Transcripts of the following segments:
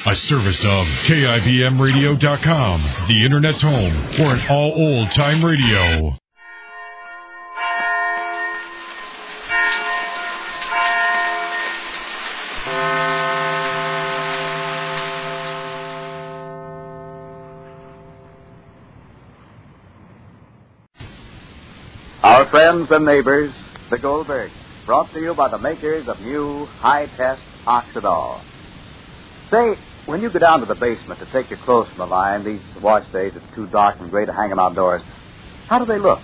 A service of KIBMradio.com, the Internet's home for an all old-time radio. Our friends and neighbors, the Goldbergs, brought to you by the makers of new high-test Oxidol. Say, when you go down to the basement to take your clothes from the line, these wash days it's too dark and gray to hang them outdoors, how do they look?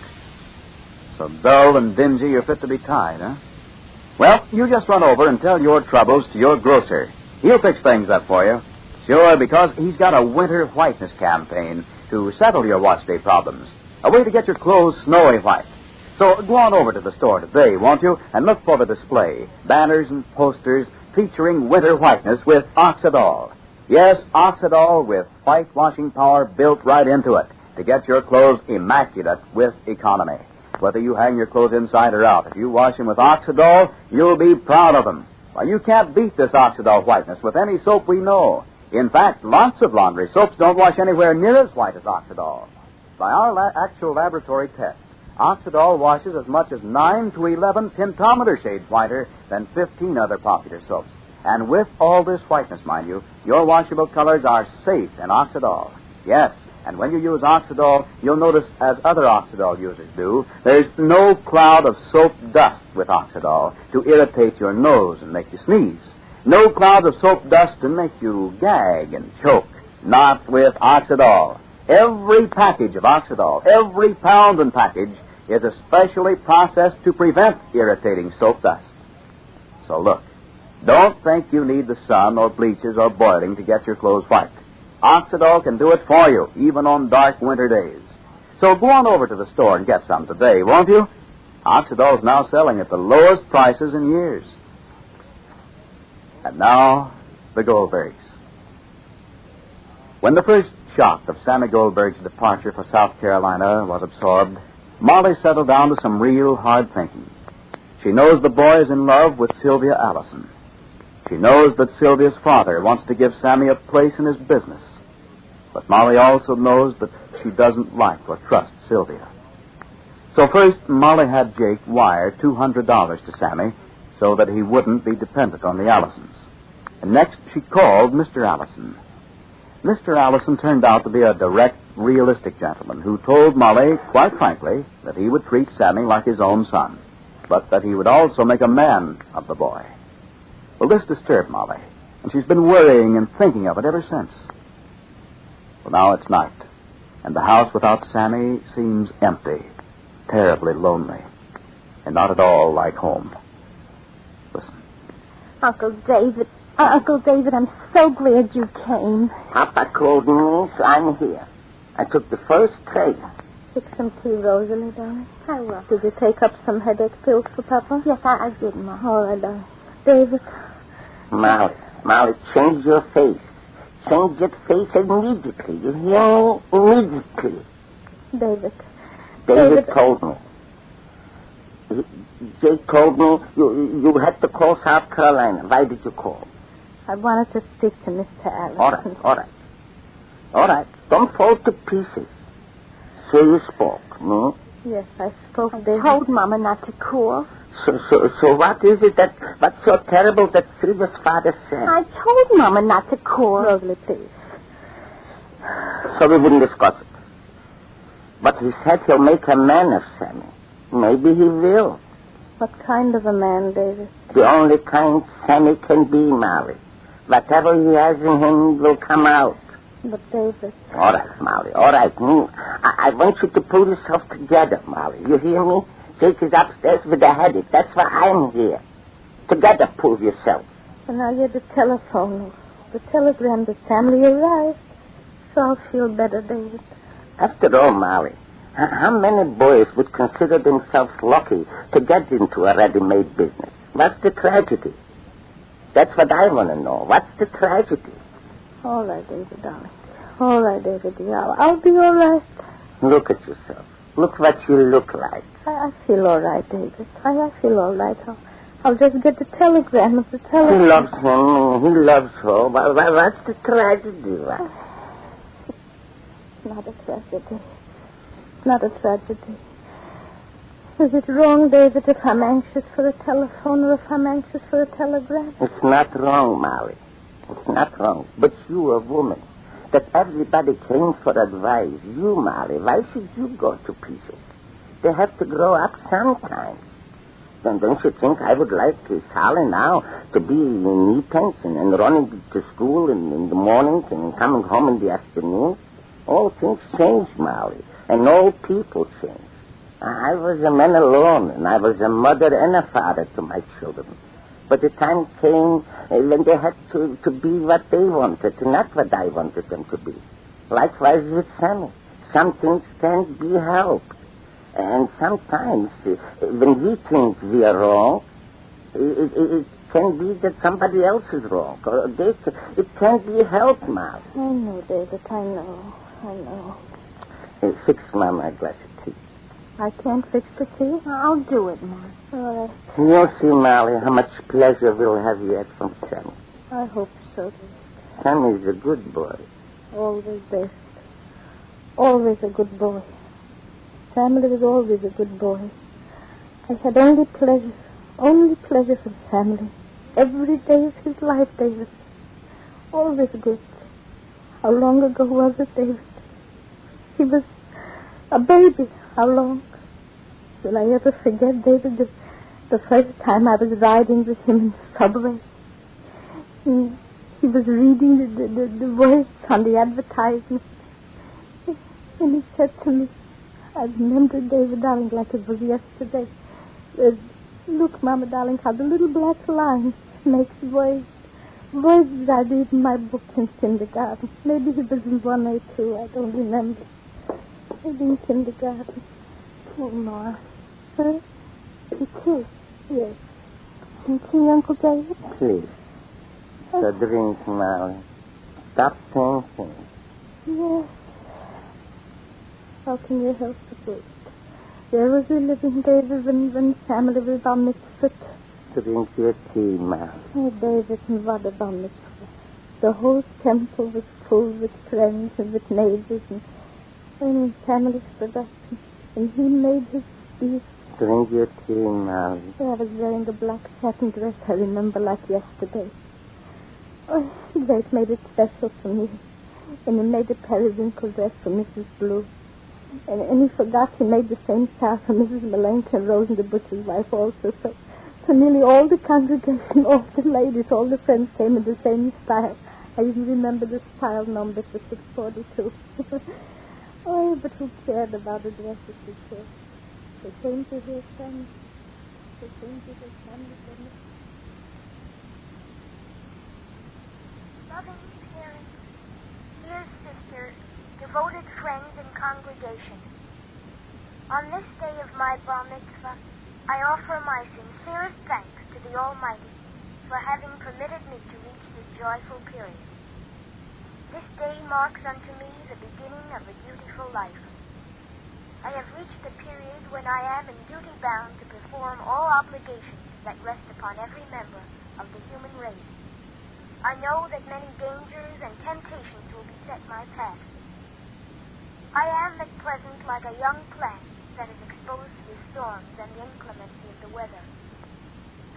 So dull and dingy you're fit to be tied, huh? Well, you just run over and tell your troubles to your grocer. He'll fix things up for you. Sure, because he's got a winter whiteness campaign to settle your wash day problems. A way to get your clothes snowy white. So go on over to the store today, won't you, and look for the display, banners and posters featuring winter whiteness with Oxidol. Yes, Oxidol with white-washing power built right into it to get your clothes immaculate with economy. Whether you hang your clothes inside or out, if you wash them with Oxidol, you'll be proud of them. Why, you can't beat this Oxidol whiteness with any soap we know. In fact, lots of laundry soaps don't wash anywhere near as white as Oxidol. By our actual laboratory tests, Oxidol washes as much as 9 to 11 pentometer shades whiter than 15 other popular soaps. And with all this whiteness, mind you, your washable colors are safe in Oxidol. Yes, and when you use Oxidol, you'll notice, as other Oxidol users do, there's no cloud of soap dust with Oxidol to irritate your nose and make you sneeze. No cloud of soap dust to make you gag and choke. Not with Oxidol. Every package of Oxidol, every pound and package, is especially processed to prevent irritating soap dust. So look, don't think you need the sun or bleaches or boiling to get your clothes white. Oxidol can do it for you, even on dark winter days. So go on over to the store and get some today, won't you? Oxidol's now selling at the lowest prices in years. And now, the Goldbergs. When the first shock of Sammy Goldberg's departure for South Carolina was absorbed, Mollie settled down to some real hard thinking. She knows the boy is in love with Sylvia Allison. She knows that Sylvia's father wants to give Sammy a place in his business. But Mollie also knows that she doesn't like or trust Sylvia. So first, Mollie had Jake wire $200 to Sammy so that he wouldn't be dependent on the Allisons. And next, she called Mr. Allison. Mr. Allison turned out to be a direct, realistic gentleman who told Mollie, quite frankly, that he would treat Sammy like his own son, but that he would also make a man of the boy. Well, this disturbed Mollie, and she's been worrying and thinking of it ever since. Well, now it's night, and the house without Sammy seems empty, terribly lonely, and not at all like home. Listen. Uncle David, I'm so glad you came. Papa called me, so I'm here. I took the first train. Take some tea, Rosalie, darling. I will. Did you take up some headache pills for Papa? Yes, I did, Ma. All right, darling. David. Mollie, change your face. Change your face immediately. You hear me? Immediately. David told me. Jake told me you had to call South Carolina. Why did you call? I wanted to speak to Mr. Allison. All right. Don't fall to pieces. So you spoke, no? Yes, I spoke. I told Mama not to call. So what is it what's so terrible that Sylvia's father said? I told Mama not to call. Rosalie, please. So we wouldn't discuss it. But he said he'll make a man of Sammy. Maybe he will. What kind of a man, David? The only kind Sammy can be, Mollie. Whatever he has in him will come out. But, David... All right, Mollie, all right. I want you to pull yourself together, Mollie. You hear me? Jake is upstairs with a headache. That's why I'm here. Together, pull yourself. And now you're the telephone. The telegram that Sammy arrived. So I'll feel better, David. After all, Mollie, how many boys would consider themselves lucky to get into a ready-made business? What's the tragedy? That's what I want to know. What's the tragedy? All right, David, darling. All right, David, dear. I'll be all right. Look at yourself. Look what you look like. I feel all right, David. I feel all right. I'll just get the telegram of the He telegram. loves him. He loves her. What's the tragedy? It's not a tragedy. It's not a tragedy. Is it wrong, David, if I'm anxious for a telephone or if I'm anxious for a telegram? It's not wrong, Mollie. It's not wrong. But you, a woman, that everybody came for advice. You, Mollie, why should you go to pieces? They have to grow up sometimes. Then don't you think I would like Sally now to be in e-pension and running to school in the mornings and coming home in the afternoon? All things change, Mollie, and all people change. I was a man alone, and I was a mother and a father to my children. But the time came when they had to be what they wanted, not what I wanted them to be. Likewise with Sammy. Some things can't be helped. And sometimes, when we think we are wrong, it can be that somebody else is wrong. Or it can't be helped, Mollie. I know, David, I know. Fix Mama a glass of tea. I can't fix the tea. I'll do it, Mom. All right. You'll see, Mollie, how much pleasure we'll have yet from Sammy. I hope so, David. Sammy's a good boy. Always, David. Always a good boy. Sammy was always a good boy. I had only pleasure from Sammy. Every day of his life, David. Always good. How long ago was it, David? He was a baby. How long? Will I ever forget, David, the first time I was riding with him in the subway? He was reading the words on the advertisement. And he said to me, I remember, David, darling, like it was yesterday. Look, Mama, darling, how the little black line makes voices I read in my book in kindergarten. Maybe he was in 1 or 2, I don't remember. Maybe in kindergarten. Oh, Ma. Huh? It is, yes. And see, Uncle David? Please. The drink, Mollie. Stop thinking. Yes. How can you help it? There was a living, David, when family was on mitzvah. Drink your tea, Mollie. Oh, David, and what about mitzvah? The whole temple was full with friends and with neighbors and families production. And he made his speech. Drink your tea, Mollie. I was wearing a black satin dress, I remember, like yesterday. Oh, Jake made it special for me. And he made a periwinkle dress for Mrs. Blue. And he forgot he made the same style for Mrs. Malenka and Rose and the butcher's wife also. So nearly all the congregation, all the ladies, all the friends came in the same style. I even remember the style number for 642. Oh, but who cared about the dresses we cared? They came to hear friends. They came to hear family. Loving parents, dear sisters, devoted friends and congregation. On this day of my bar mitzvah, I offer my sincerest thanks to the Almighty for having permitted me to reach this joyful period. This day marks unto me the beginning of a beautiful life. I have reached the period when I am in duty bound to perform all obligations that rest upon every member of the human race. I know that many dangers and temptations will beset my path. I am at present like a young plant that is exposed to the storms and the inclemency of the weather.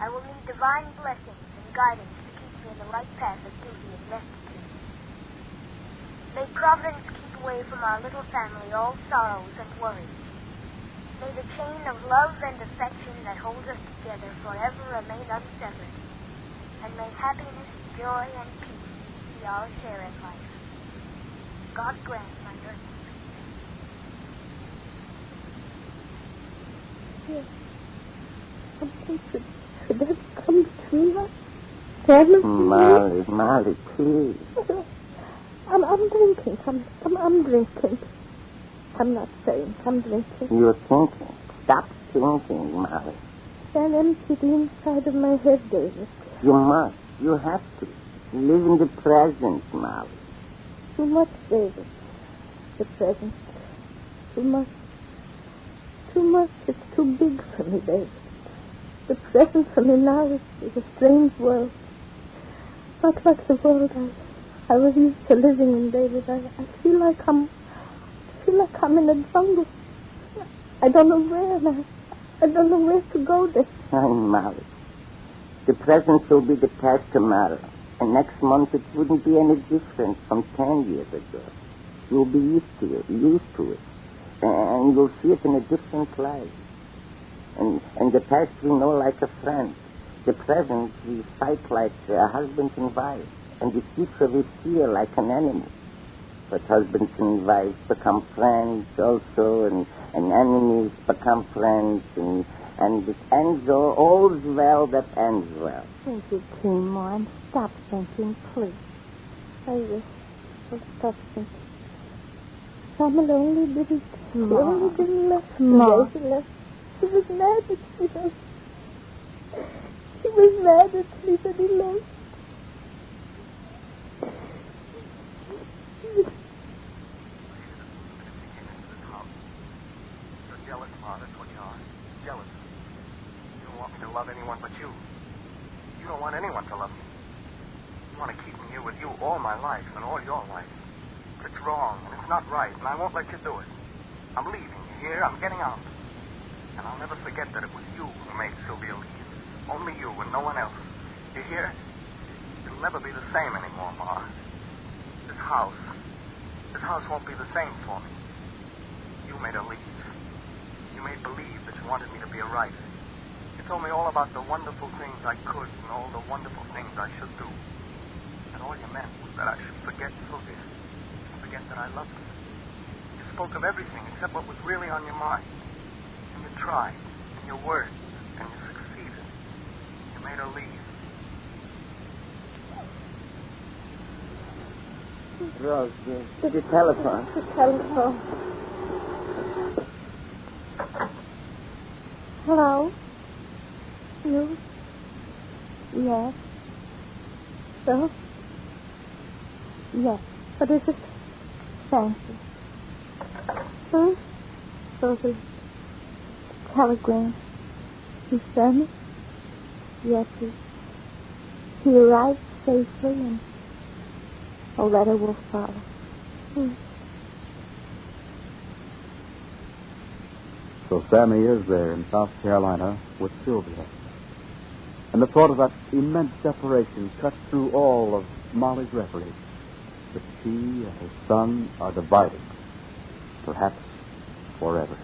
I will need divine blessings and guidance to keep me in the right path of duty and rectitude. May Providence keep away from our little family all sorrows and worries. May the chain of love and affection that holds us together forever remain unsevered. And may happiness, joy, and peace be our share in life. God grant my earnest. Yes. Something should that come between us? Mollie, please. I'm drinking. I'm drinking. I'm not saying. I'm drinking. You're thinking. Stop thinking, Mollie. Then empty the inside of my head, David. You must. You have to. Live in the present, Mollie. Too much, David. The present. Too much. Too much. It's too big for me, David. The present for me now is a strange world. Not like the world I was used to living in, David. I feel like I'm in a jungle. I don't know where, and I don't know where to go there. Mollie, the present will be the past tomorrow. And next month it wouldn't be any different from 10 years ago. You'll be used to it. And you'll see it in a different light. And the past we know like a friend. The present we fight like a husband and wife. And the future we fear like an enemy. But husbands and wives become friends also, and enemies become friends, and it ends all's well that ends well. Thank you, Timor. And stop thinking, please. I will stop thinking. Someone only didn't left me. No. He was mad at me. He was mad at me that he left. You're jealous, Ma. That's what you are. Jealous. You don't want me to love anyone but you. You don't want anyone to love me. You want to keep me here with you all my life and all your life. But it's wrong and it's not right, and I won't let you do it. I'm leaving you here. I'm getting out. And I'll never forget that it was you who made Sylvia leave. Only you and no one else. You hear? It'll never be the same anymore, Ma. This house won't be the same for me. You made her leave. You made believe that you wanted me to be a writer. You told me all about the wonderful things I could and all the wonderful things I should do. And all you meant was that I should forget Sylvia. Forget that I loved her. You spoke of everything except what was really on your mind. And you tried, and you worked, and you succeeded. You made her leave. Rose, the telephone. The telephone. Hello? You? Yes. So? Yes. What is it? Thank you. So the telegram. You sent it? Yes, he arrived safely and a letter will follow. So Sammy is there in South Carolina with Sylvia. And the thought of that immense separation cuts through all of Mollie's reverie. That she and her son are divided, perhaps forever.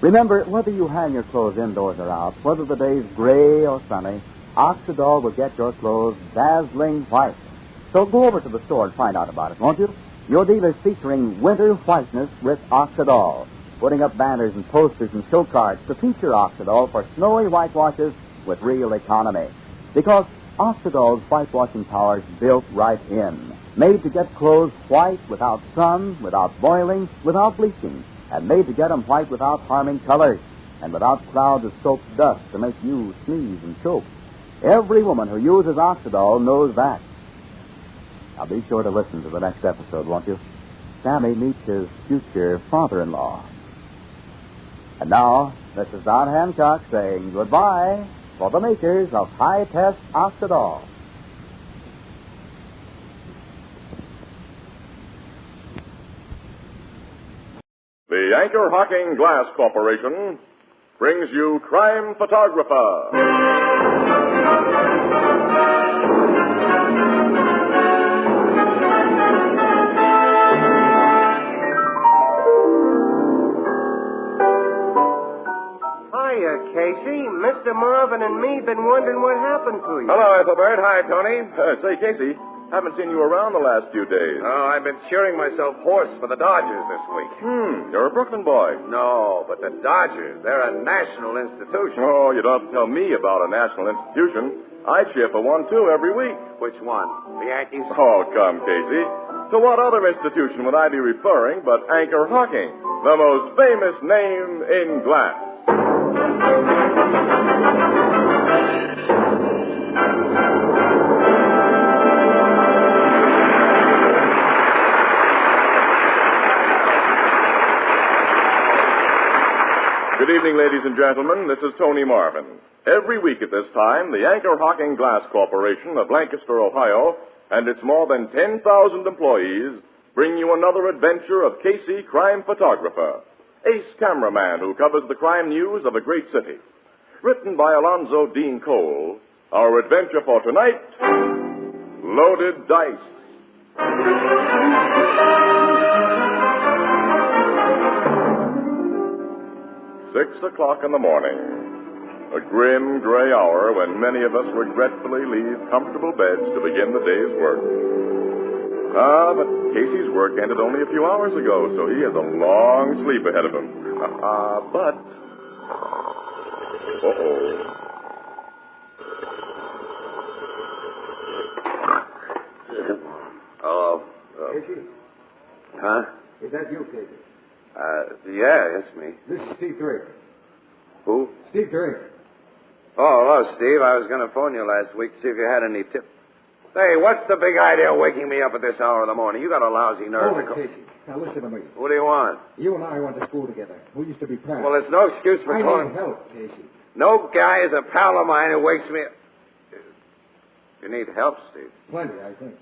Remember, whether you hang your clothes indoors or out, whether the day's gray or sunny, Oxidol will get your clothes dazzling white. So go over to the store and find out about it, won't you? Your dealer's featuring winter whiteness with Oxidol, putting up banners and posters and show cards to feature Oxidol for snowy whitewashes with real economy. Because Oxidol's whitewashing power is built right in, made to get clothes white without sun, without boiling, without bleaching, and made to get them white without harming colors, and without clouds of soap dust to make you sneeze and choke. Every woman who uses Oxidol knows that. Now be sure to listen to the next episode, won't you? Sammy meets his future father-in-law. And now, this is Don Hancock saying goodbye for the makers of high-test Oxidol. The Anchor Hocking Glass Corporation brings you Crime Photographer. Casey, Mr. Marvin and me been wondering what happened to you. Hello, Ethelbert. Hi, Tony. Say, Casey, haven't seen you around the last few days. Oh, I've been cheering myself hoarse for the Dodgers this week. You're a Brooklyn boy. No, but the Dodgers, they're a national institution. Oh, you don't have to tell me about a national institution. I cheer for one, too, every week. Which one? The Yankees? Oh, come, Casey. To what other institution would I be referring but Anchor Hocking, the most famous name in glass? Good evening, ladies and gentlemen. This is Tony Marvin. Every week at this time, the Anchor Hocking Glass Corporation of Lancaster, Ohio, and its more than 10,000 employees bring you another adventure of Casey, crime photographer, ace cameraman who covers the crime news of a great city. Written by Alonzo Dean Cole, our adventure for tonight, Loaded Dice. 6:00 in the morning. A grim, gray hour when many of us regretfully leave comfortable beds to begin the day's work. But Casey's work ended only a few hours ago, so he has a long sleep ahead of him. But... Hello. Casey? Huh? Is that you, Casey? Yeah, it's me. This is Steve Drake. Who? Steve Drake. Oh, hello, Steve. I was going to phone you last week to see if you had any tip. Hey, what's the big idea of waking me up at this hour of the morning? You got a lousy nerve. Hold it, Casey. Now listen to me. What do you want? You and I went to school together. We used to be pals. Well, there's no excuse for I calling. need help, Casey. No guy is a pal of mine who wakes me up. You need help, Steve. Plenty, I think.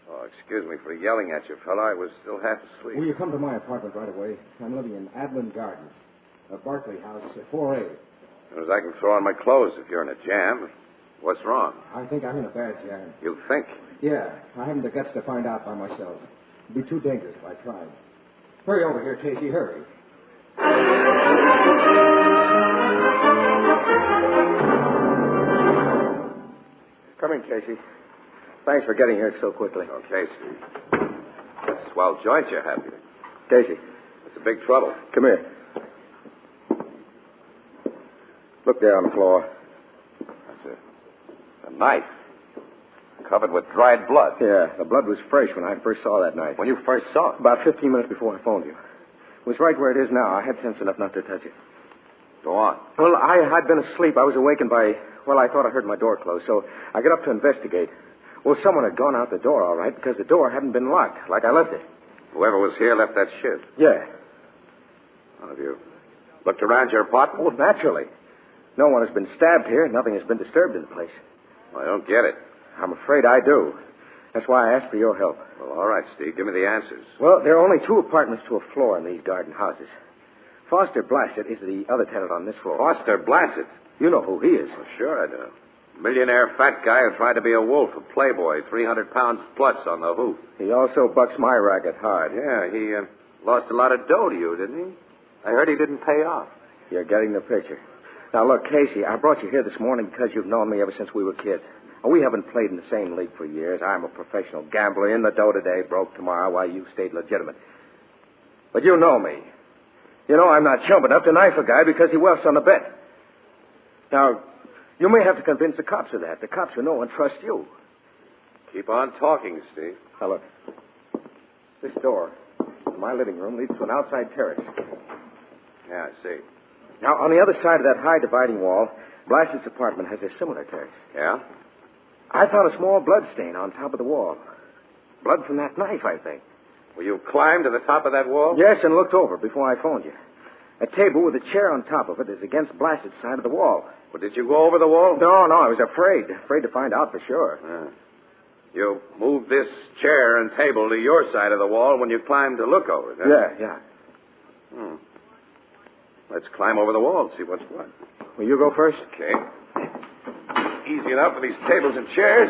Oh, excuse me for yelling at you, fella. I was still half asleep. Will you come to my apartment right away? I'm living in Adlin Gardens, Barclay House, 4A. As soon as I can throw on my clothes if you're in a jam. What's wrong? I think I'm in a bad jam. You think? Yeah, I haven't the guts to find out by myself. It'd be too dangerous if I tried. Hurry over here, Casey, hurry. Come in, Casey. Thanks for getting here so quickly. Okay, Steve. Swell joint you have here. Casey. It's a big trouble. Come here. Look there on the floor. That's a knife. Covered with dried blood. Yeah, the blood was fresh when I first saw that knife. When you first saw it? About 15 minutes before I phoned you. It was right where it is now. I had sense enough not to touch it. Go on. Well, I'd been asleep. I was awakened by, I thought I heard my door close, so I got up to investigate. Well, someone had gone out the door, all right, because the door hadn't been locked, like I left it. Whoever was here left that shit. Yeah. Well, have you looked around your apartment? Well, naturally. No one has been stabbed here. Nothing has been disturbed in the place. Well, I don't get it. I'm afraid I do. That's why I asked for your help. Well, all right, Steve. Give me the answers. Well, there are only 2 apartments to a floor in these garden houses. Foster Blassett is the other tenant on this floor. Foster Blassett? You know who he is. Well, sure I do. Millionaire fat guy who tried to be a wolf, a playboy, 300 pounds plus on the hoof. He also bucks my racket hard. Yeah, he lost a lot of dough to you, didn't he? I heard he didn't pay off. You're getting the picture. Now, look, Casey, I brought you here this morning because you've known me ever since we were kids. We haven't played in the same league for years. I'm a professional gambler, in the dough today, broke tomorrow, while you stayed legitimate. But you know me. You know I'm not chump enough to knife a guy because he welched on the bet. Now, you may have to convince the cops of that. The cops will know and trust you. Keep on talking, Steve. Now, look. This door in my living room leads to an outside terrace. Yeah, I see. Now, on the other side of that high dividing wall, Blassett's apartment has a similar terrace. Yeah? I found a small blood stain on top of the wall. Blood from that knife, I think. Well, you climbed to the top of that wall? Yes, and looked over before I phoned you. A table with a chair on top of it is against Blassett's side of the wall. Well, did you go over the wall? No, I was afraid. Afraid to find out for sure. You moved this chair and table to your side of the wall when you climbed to look over it, huh? Yeah. Let's climb over the wall and see what's what. Will you go first? Okay. Easy enough with these tables and chairs.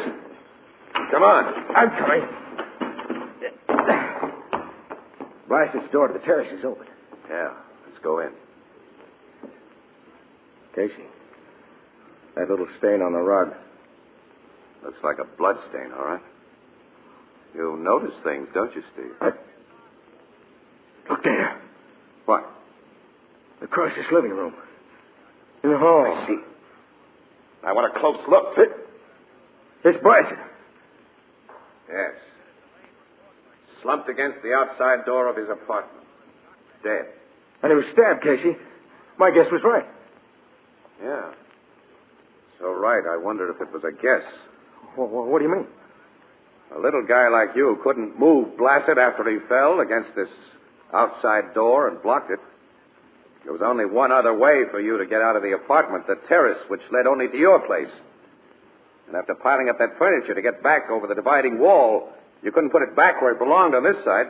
Come on. I'm coming. Blassett's door to the terrace is open. Yeah, let's go in. Casey, that little stain on the rug. Looks like a blood stain, all right. You notice things, don't you, Steve? Look there. What? Across this living room. In the hall. I see. I want a close look. It's Blassett. Yes. Slumped against the outside door of his apartment. Dead. And he was stabbed, Casey. My guess was right. Yeah. So right, I wondered if it was a guess. What do you mean? A little guy like you couldn't move Blassett after he fell against this outside door and blocked it. There was only one other way for you to get out of the apartment, the terrace, which led only to your place. And after piling up that furniture to get back over the dividing wall, you couldn't put it back where it belonged on this side.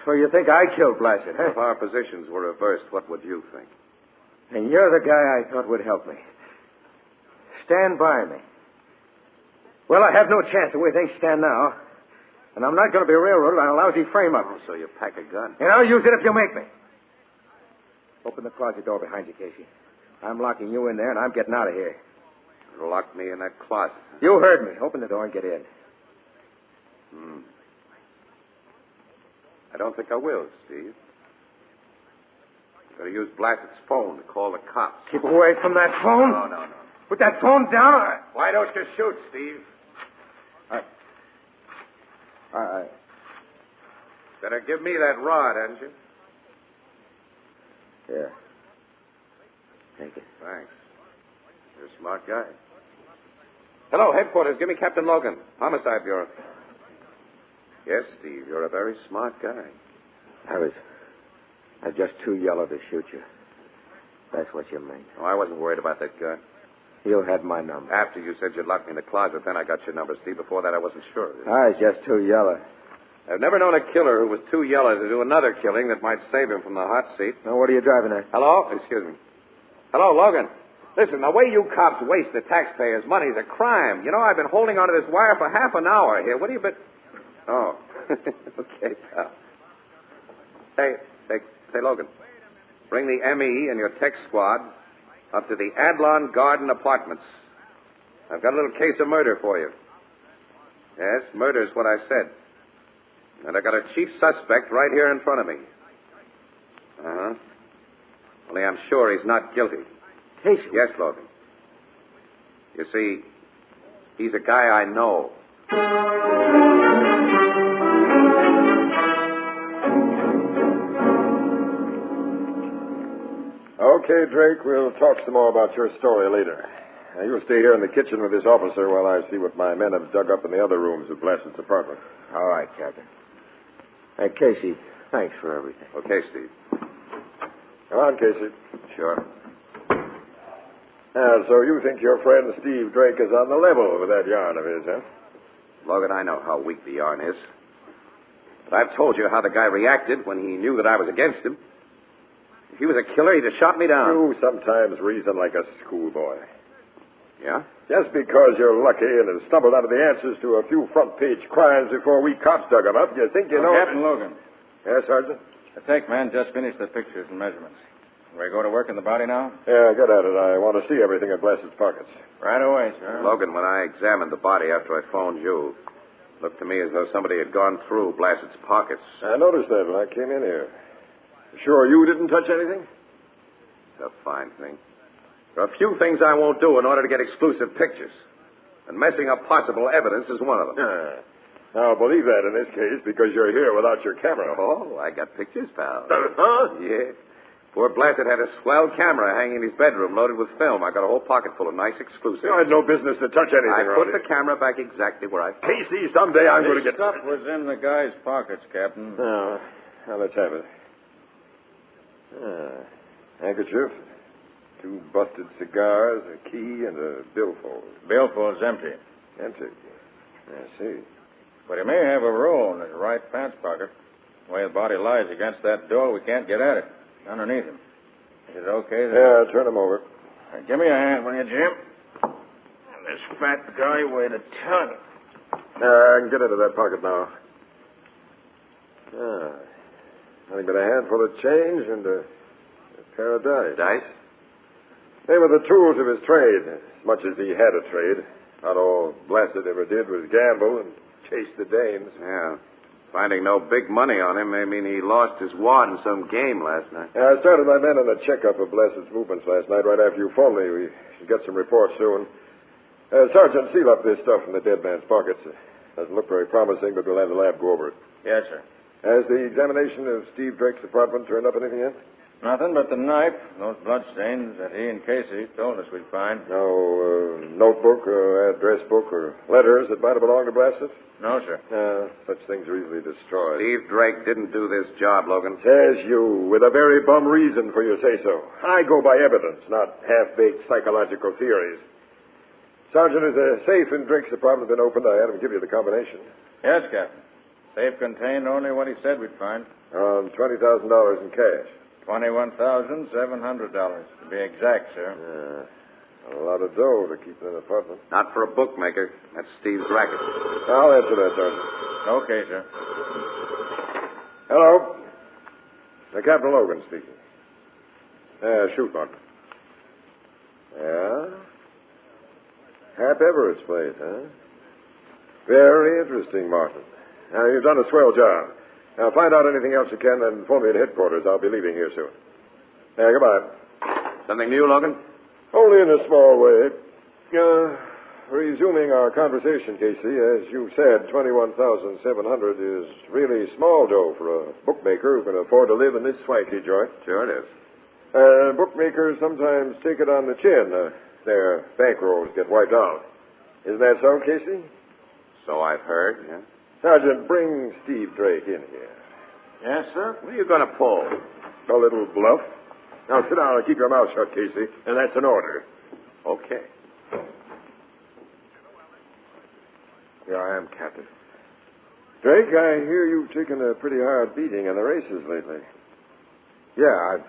So you think I killed Blasted, huh? If our positions were reversed, what would you think? And you're the guy I thought would help me. Stand by me. Well, I have no chance the way things stand now. And I'm not going to be railroaded on a lousy frame-up. Oh, so you pack a gun. And I'll use it if you make me. Open the closet door behind you, Casey. I'm locking you in there, and I'm getting out of here. Lock me in that closet. You heard me. Open the door and get in. I don't think I will, Steve. I'm going to use Blassett's phone to call the cops. Keep away from that phone. No. Put that phone down. Why don't you shoot, Steve? All right. Better give me that rod, hadn't you? Here. Take it. Thanks. You're a smart guy. Hello, headquarters. Give me Captain Logan, Homicide Bureau. Yes, Steve, you're a very smart guy. I was just too yellow to shoot you. That's what you mean. Oh, I wasn't worried about that gun. You had my number. After you said you'd lock me in the closet, then I got your number, Steve. Before that, I wasn't sure. I was just too yellow. I've never known a killer who was too yellow to do another killing that might save him from the hot seat. Now, what are you driving at? Hello? Excuse me. Hello, Logan. Listen, the way you cops waste the taxpayers' money is a crime. You know, I've been holding onto this wire for half an hour here. What have you been... Oh. Okay, pal. Hey, Logan. Bring the ME and your tech squad up to the Adlon Garden Apartments. I've got a little case of murder for you. Yes, murder's what I said. And I got a chief suspect right here in front of me. Uh-huh. Only I'm sure he's not guilty. Casey? Yes, Logan. You see, he's a guy I know. Okay, Drake, we'll talk some more about your story later. Now, you'll stay here in the kitchen with this officer while I see what my men have dug up in the other rooms of Blassett's apartment. All right, Captain. Hey, Casey, thanks for everything. Okay, Steve. Come on, Casey. Sure. So you think your friend Steve Drake is on the level with that yarn of his, huh? Logan, I know how weak the yarn is. But I've told you how the guy reacted when he knew that I was against him. If he was a killer, he'd have shot me down. You sometimes reason like a schoolboy. Yeah? Just because you're lucky and have stumbled onto the answers to a few front-page crimes before we cops dug them up, you think you know... Captain Logan. Yes, Sergeant? The tech man just finished the pictures and measurements. We go to work in the body now? Yeah, get at it. I want to see everything in Blassett's pockets. Right away, sir. Logan, when I examined the body after I phoned you, it looked to me as though somebody had gone through Blassett's pockets. I noticed that when I came in here. Sure you didn't touch anything? It's a fine thing. There are a few things I won't do in order to get exclusive pictures. And messing up possible evidence is one of them. Now, I'll believe that in this case because you're here without your camera. Oh, I got pictures, pal. Huh? Yeah. Poor Blassett had a swell camera hanging in his bedroom loaded with film. I got a whole pocket full of nice exclusives. You had no business to touch anything I around put the camera back exactly where I found it. Casey, someday I'm going to get... stuff was in the guy's pockets, Captain. Oh, now let's have it. Handkerchief, 2 busted cigars, a key, and a billfold. Billfold's empty. Empty. I see. But he may have a roll in his right pants pocket. The way the body lies against that door, we can't get at it. Underneath him. Is it okay? Yeah, turn him over. Give me a hand, will you, Jim? And this fat guy weighed a ton. I can get into that pocket now. Nothing but a handful of change and a pair of dice. Dice? They were the tools of his trade, as much as he had a trade. Not all Blassett ever did was gamble and chase the dames. Yeah. Finding no big money on him may mean he lost his wad in some game last night. I started my men on a checkup of Blassett's movements last night right after you phoned me. We should get some reports soon. Sergeant, seal up this stuff from the dead man's pockets. Doesn't look very promising, but we'll have the lab go over it. Yes, sir. Has the examination of Steve Drake's apartment turned up anything yet? Nothing but the knife, those bloodstains that he and Casey told us we'd find. No notebook or address book or letters that might have belonged to Blassett? No, sir. Such things are easily destroyed. Steve Drake didn't do this job, Logan. Says you, with a very bum reason for your say-so. I go by evidence, not half-baked psychological theories. Sergeant, has a safe in Drake's apartment been opened? I had him give you the combination. Yes, Captain. Safe contained only what he said we'd find. Around $20,000 in cash. $21,700, to be exact, sir. A lot of dough to keep in an apartment. Not for a bookmaker. That's Steve's racket. I'll answer that, Sergeant. Okay, sir. Hello. Captain Logan speaking. Shoot, Martin. Yeah? Hap Everett's place, huh? Very interesting, Martin. Now, you've done a swell job. Now, find out anything else you can and phone me at headquarters. I'll be leaving here soon. Goodbye. Something new, Logan? Only in a small way. Resuming our conversation, Casey, as you said, $21,700 is really small dough for a bookmaker who can afford to live in this swanky joint. Sure it is. Bookmakers sometimes take it on the chin. Their bankrolls get wiped out. Isn't that so, Casey? So I've heard, yeah. Sergeant, bring Steve Drake in here. Yes, sir? What are you going to pull? A little bluff. Now sit down and keep your mouth shut, Casey, and that's an order. Okay. Here I am, Captain. Drake, I hear you've taken a pretty hard beating in the races lately. Yeah, I've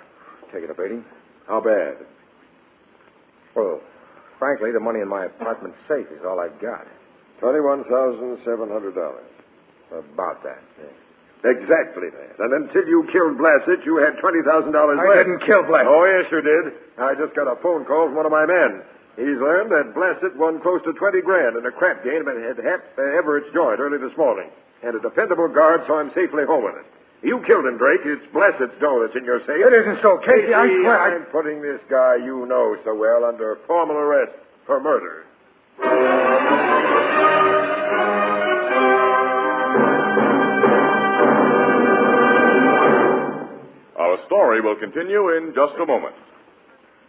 taken a beating. How bad? Well, frankly, the money in my apartment safe is all I've got. $21,700. About that, yeah. Exactly that. And until you killed Blassett, you had $20,000 left. I didn't kill Blassett. Oh, yes, you did. I just got a phone call from one of my men. He's learned that Blassett won close to $20,000 in a crap game at Everett's joint early this morning. And a dependable guard saw him safely home with it. You killed him, Drake. It's Blassett's dough that's in your safe. It isn't so, Casey. I swear I'm putting this guy you know so well under formal arrest for murder. Our story will continue in just a moment.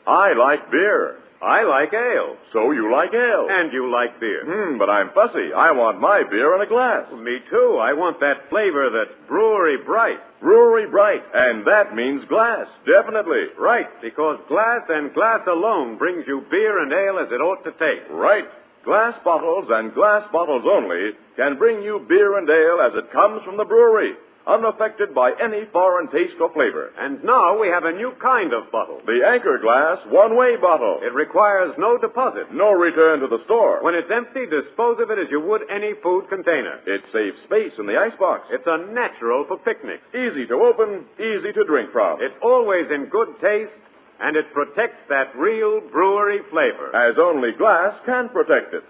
I like beer. I like ale. So you like ale. And you like beer. But I'm fussy. I want my beer in a glass. Me too. I want that flavor that's brewery bright. Brewery bright. And that means glass. Definitely. Right, because glass and glass alone brings you beer and ale as it ought to taste. Right. Glass bottles and glass bottles only can bring you beer and ale as it comes from the brewery, unaffected by any foreign taste or flavor. And now we have a new kind of bottle. The Anchor Glass one-way bottle. It requires no deposit. No return to the store. When it's empty, dispose of it as you would any food container. It saves space in the icebox. It's a natural for picnics. Easy to open, easy to drink from. It's always in good taste, and it protects that real brewery flavor. As only glass can protect it.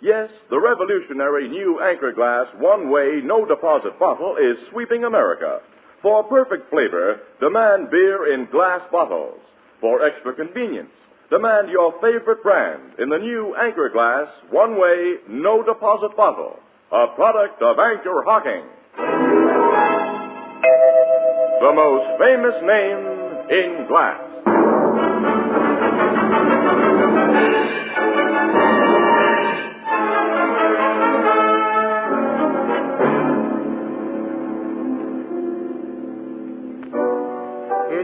Yes, the revolutionary new Anchor Glass one-way, no-deposit bottle is sweeping America. For perfect flavor, demand beer in glass bottles. For extra convenience, demand your favorite brand in the new Anchor Glass one-way, no-deposit bottle. A product of Anchor Hocking. The most famous name in glass.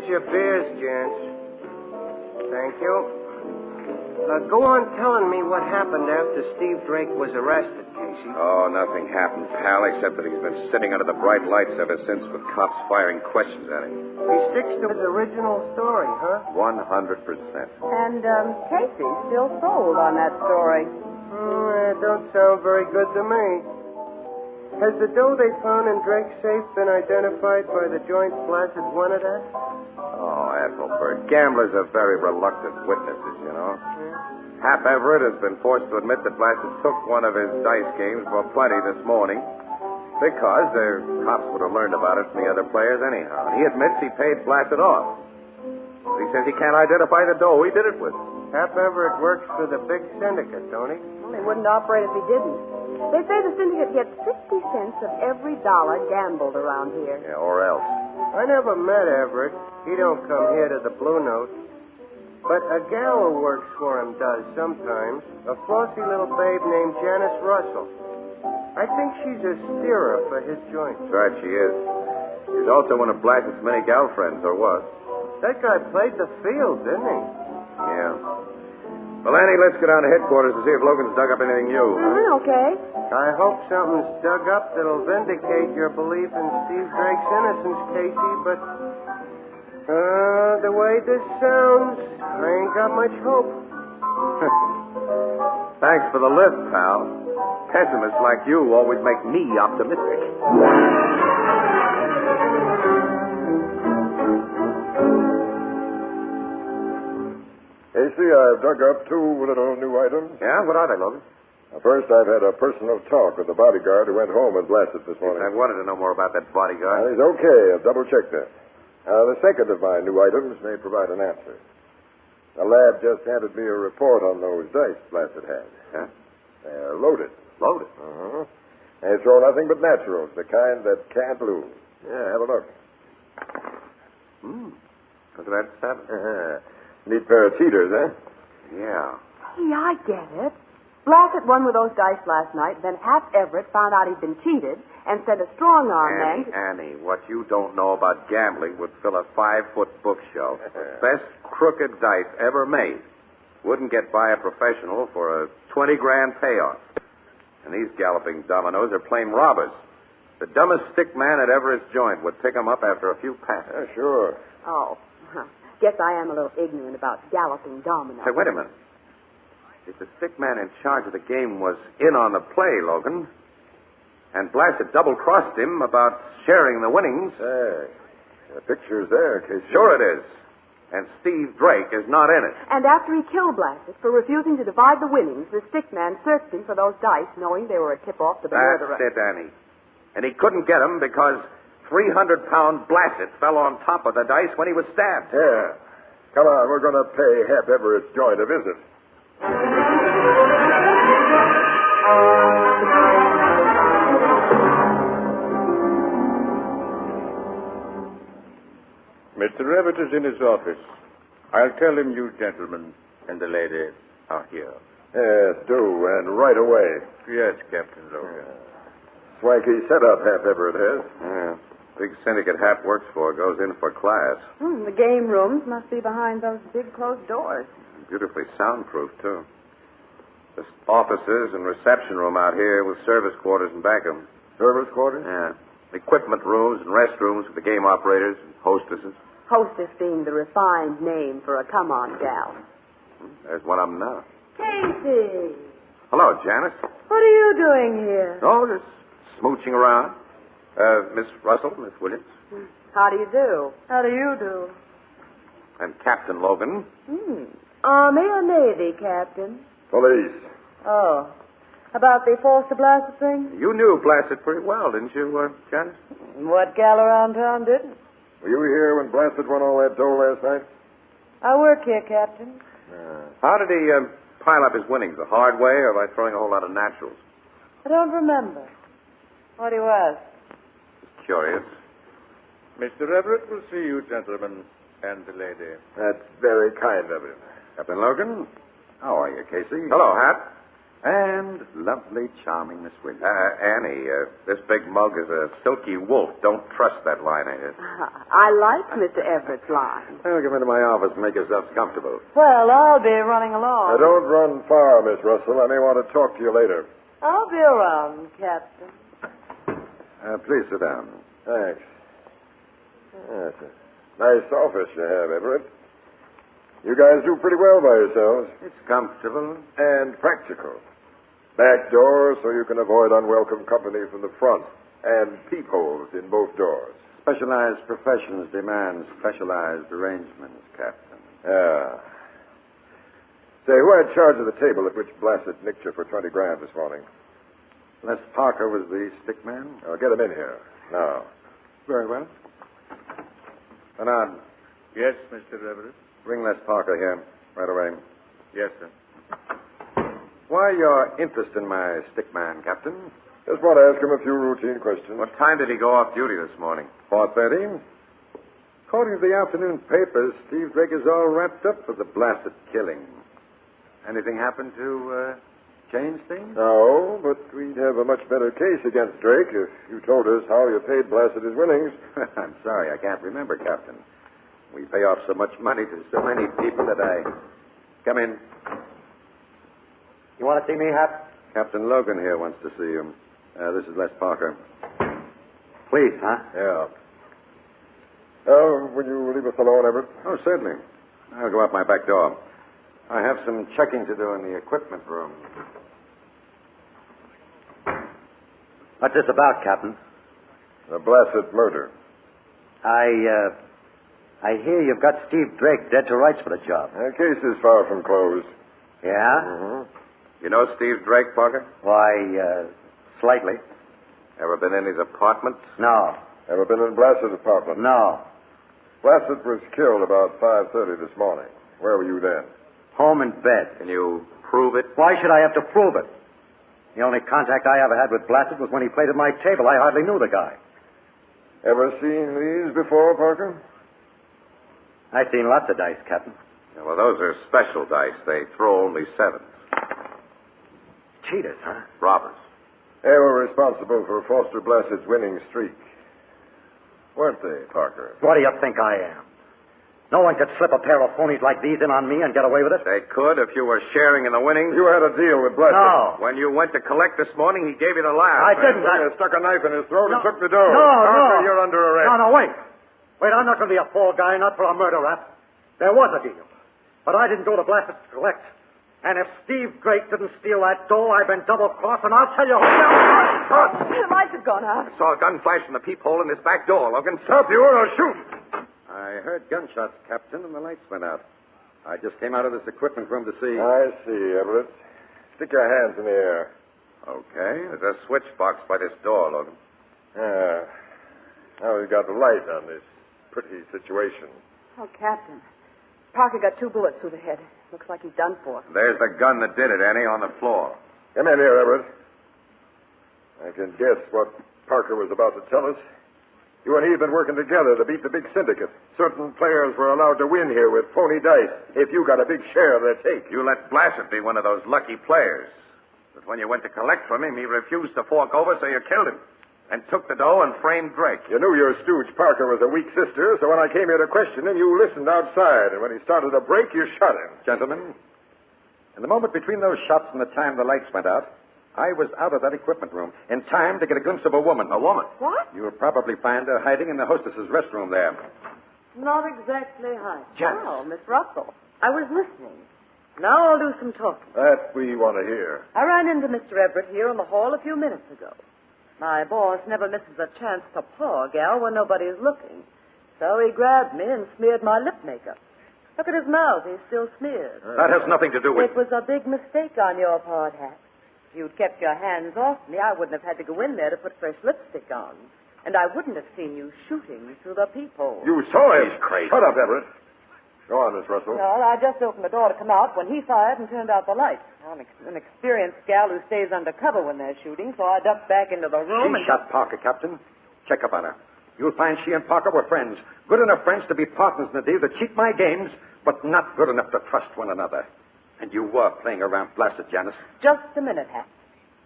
Your beers, gents. Thank you. Go on telling me what happened after Steve Drake was arrested, Casey. Oh, nothing happened, pal, except that he's been sitting under the bright lights ever since with cops firing questions at him. He sticks to his original story, huh? 100%. And Casey's still sold on that story. It don't sound very good to me. Has the dough they found in Drake's safe been identified by the joint Blassett wanted at? Oh, Ethelbert, gamblers are very reluctant witnesses, you know. Hap Everett has been forced to admit that Blassett took one of his dice games for plenty this morning because the cops would have learned about it from the other players anyhow. And he admits he paid Blassett off. But he says he can't identify the dough he did it with. Hap Everett works for the big syndicate, don't he? Well, he wouldn't operate if he didn't. They say the syndicate gets 50 cents of every dollar gambled around here. Yeah, or else. I never met Everett. He don't come here to the Blue Note. But a gal who works for him does sometimes. A flossy little babe named Janice Russell. I think she's a steerer for his joint. That's right, she is. She's also one of Blassett's many gal friends, or was. That guy played the field, didn't he? Yeah. Well, Annie, let's go down to headquarters to see if Logan's dug up anything new. Okay. I hope something's dug up that'll vindicate your belief in Steve Drake's innocence, Casey, but the way this sounds, I ain't got much hope. Thanks for the lift, pal. Pessimists like you always make me optimistic. Casey, I've dug up 2 little new items. Yeah? What are they, Logan? First, I've had a personal talk with the bodyguard who went home and blasted this morning. I wanted to know more about that bodyguard. He's okay. I've double-checked that. The second of my new items may provide an answer. The lab just handed me a report on those dice Blassett had. Huh? They're loaded. Loaded? Uh-huh. They throw nothing but naturals, the kind that can't lose. Yeah, have a look. Look at that 7. Neat pair of cheaters, eh? Yeah. Hey, I get it. Blassett won with those dice last night, then Hap Everett found out he'd been cheated and sent a strong-arm man to... Annie, what you don't know about gambling would fill a 5-foot bookshelf. Best crooked dice ever made. Wouldn't get by a professional for a 20-grand payoff. And these galloping dominoes are plain robbers. The dumbest stick man at Everett's joint would pick 'em up after a few passes. Yeah, sure. Oh, guess I am a little ignorant about galloping dominoes. Hey, wait a minute. If the stick man in charge of the game was in on the play, Logan, and Blassett double-crossed him about sharing the winnings... Hey, the picture's there, Casey. Sure it is. And Steve Drake is not in it. And after he killed Blassett for refusing to divide the winnings, the stick man searched him for those dice, knowing they were a tip-off to the murderer. That's it, Annie. And he couldn't get them because 300-pound Blassett fell on top of the dice when he was stabbed. Yeah. Come on, we're going to pay Hap Everett's joint a visit. Mr. Everett is in his office. I'll tell him you gentlemen and the lady are here. Yes, do, and right away. Yes, Captain Logan. Swanky setup Hap Everett has. Yeah. Big syndicate Hap works for goes in for class. The game rooms must be behind those big closed doors. Beautifully soundproof, too. Just offices and reception room out here with service quarters and back 'em. Service quarters? Yeah. Equipment rooms and restrooms for the game operators and hostesses. Hostess being the refined name for a come-on gal. There's one of 'em now. Casey! Hello, Janice. What are you doing here? Oh, just smooching around. Miss Russell, Miss Williams. How do you do? How do you do? And Captain Logan. Army or Navy, Captain? Police. Oh. About the Foster Blassett thing? You knew Blassett pretty well, didn't you, Janice? What gal around town didn't? Were you here when Blassett won all that dough last night? I work here, Captain. How did he pile up his winnings? The hard way or by throwing a whole lot of naturals? I don't remember. What do you ask? Just curious. Mr. Everett will see you gentlemen and the lady. That's very kind of him. Captain Logan, how are you, Casey? Hello, Hap. And lovely, charming Miss Williams. Annie, this big mug is a silky wolf. Don't trust that line of his. I like Mr. Everett's line. Well, come into my office and make yourselves comfortable. Well, I'll be running along. Now, don't run far, Miss Russell. I may want to talk to you later. I'll be around, Captain. Please sit down. Thanks. That's a nice office you have, Everett. You guys do pretty well by yourselves. It's comfortable. And practical. Back doors so you can avoid unwelcome company from the front. And peepholes in both doors. Specialized professions demand specialized arrangements, Captain. Yeah. Say, who had charge of the table at which Blassett nicked you for 20 grand this morning? Les Parker was the stick man? Oh, get him in here. Now. Very well. Bernard. Yes, Mr. Everett? Bring Les Parker here right away. Yes, sir. Why your interest in my stick man, Captain? Just want to ask him a few routine questions. What time did he go off duty this morning? 4:30. According to the afternoon papers, Steve Drake is all wrapped up for the blasted killing. Anything happened to change things? No, but we'd have a much better case against Drake if you told us how you paid Blasted his winnings. I'm sorry, I can't remember, Captain. We pay off so much money to so many people that I... Come in. You want to see me, Hap? Captain Logan here wants to see you. This is Les Parker. Please, huh? Yeah. Will you leave us alone, Everett? Oh, certainly. I'll go out my back door. I have some checking to do in the equipment room. What's this about, Captain? The Blasted murder. I hear you've got Steve Drake dead to rights for the job. The case is far from closed. Yeah? Mm-hmm. You know Steve Drake, Parker? Why, slightly. Ever been in his apartment? No. Ever been in Blassed's apartment? No. Blasted was killed about 5:30 this morning. Where were you then? Home in bed. Can you prove it? Why should I have to prove it? The only contact I ever had with Blasted was when he played at my table. I hardly knew the guy. Ever seen these before, Parker? I've seen lots of dice, Captain. Yeah, well, those are special dice. They throw only sevens. Cheaters, huh? Robbers. They were responsible for Foster Blasted's winning streak. Weren't they, Parker? What do you think I am? No one could slip a pair of phonies like these in on me and get away with it. They could if you were sharing in the winnings. You had a deal with Blasted. No. When you went to collect this morning, he gave you the laugh. I didn't. You stuck a knife in his throat and took the dough. No, Parker, no. you're under arrest. No, wait. Wait, I'm not going to be a fall guy, not for a murder rap. There was a deal. But I didn't go to Blasted to collect. And if Steve Drake didn't steal that dough, I've been double-crossed, and I'll tell you... The lights have gone out. I saw a gun flash from the peephole in this back door, Logan. Stop you or I'll shoot. I heard gunshots, Captain, and the lights went out. I just came out of this equipment room to see... I see, Everett. Stick your hands in the air. Okay. There's a switch box by this door, Logan. Now we've got the light on this pretty situation. Oh, Captain. Parker got 2 bullets through the head. Looks like he's done for. There's the gun that did it, Annie, on the floor. Come in here, Everett. I can guess what Parker was about to tell us. You and he have been working together to beat the big syndicate. Certain players were allowed to win here with phony dice if you got a big share of their take. You let Blasted be one of those lucky players. But when you went to collect from him, he refused to fork over, so you killed him. And took the dough and framed Drake. You knew your stooge Parker was a weak sister, so when I came here to question him, you listened outside. And when he started to break, you shot him. Gentlemen, in the moment between those shots and the time the lights went out, I was out of that equipment room in time to get a glimpse of a woman. A woman? What? You'll probably find her hiding in the hostess's restroom there. Not exactly high. Janice. Oh, Miss Russell. I was listening. Now I'll do some talking. That we want to hear. I ran into Mr. Everett here in the hall a few minutes ago. My boss never misses a chance to paw a gal when nobody's looking. So he grabbed me and smeared my lip makeup. Look at his mouth. He's still smeared. That has nothing to do with... It was a big mistake on your part, Hat. If you'd kept your hands off me, I wouldn't have had to go in there to put fresh lipstick on. And I wouldn't have seen you shooting through the peephole. You saw him. He's crazy. Shut up, Everett. Go on, Miss Russell. Well, I just opened the door to come out when he fired and turned out the lights. I'm an experienced gal who stays under cover when they're shooting, so I ducked back into the room She shot Parker, Captain. Check up on her. You'll find she and Parker were friends. Good enough friends to be partners in the deal to cheat my games, but not good enough to trust one another. And you were playing around Blasted, Janice. Just a minute, Hat.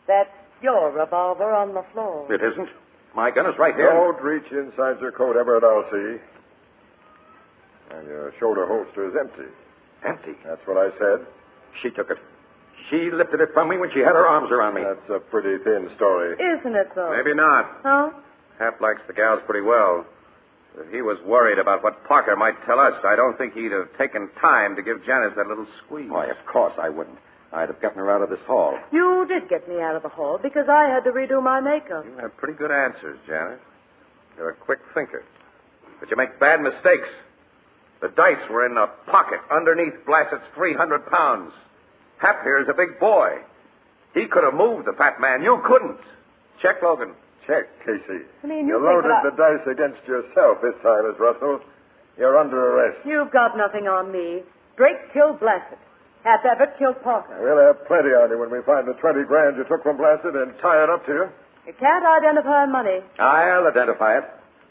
That's your revolver on the floor. It isn't. My gun is right here. Don't reach inside your coat, Everett, I'll see. And your shoulder holster is empty. Empty? That's what I said. She took it. She lifted it from me when she had her arms around me. That's a pretty thin story. Isn't it, though? Maybe not. Huh? Hap likes the gals pretty well. If he was worried about what Parker might tell us, I don't think he'd have taken time to give Janice that little squeeze. Why, of course I wouldn't. I'd have gotten her out of this hall. You did get me out of the hall because I had to redo my makeup. You have pretty good answers, Janice. You're a quick thinker. But you make bad mistakes. The dice were in a pocket underneath Blassed's 300 pounds. Hap here is a big boy. He could have moved the fat man. You couldn't. Check, Logan. Check, Casey. I mean, you loaded the dice against yourself this time, Miss Russell. You're under arrest. You've got nothing on me. Drake killed Blasted. Hap Everett killed Parker. We'll have plenty on you when we find the 20 grand you took from Blasted and tie it up to you. You can't identify money. I'll identify it.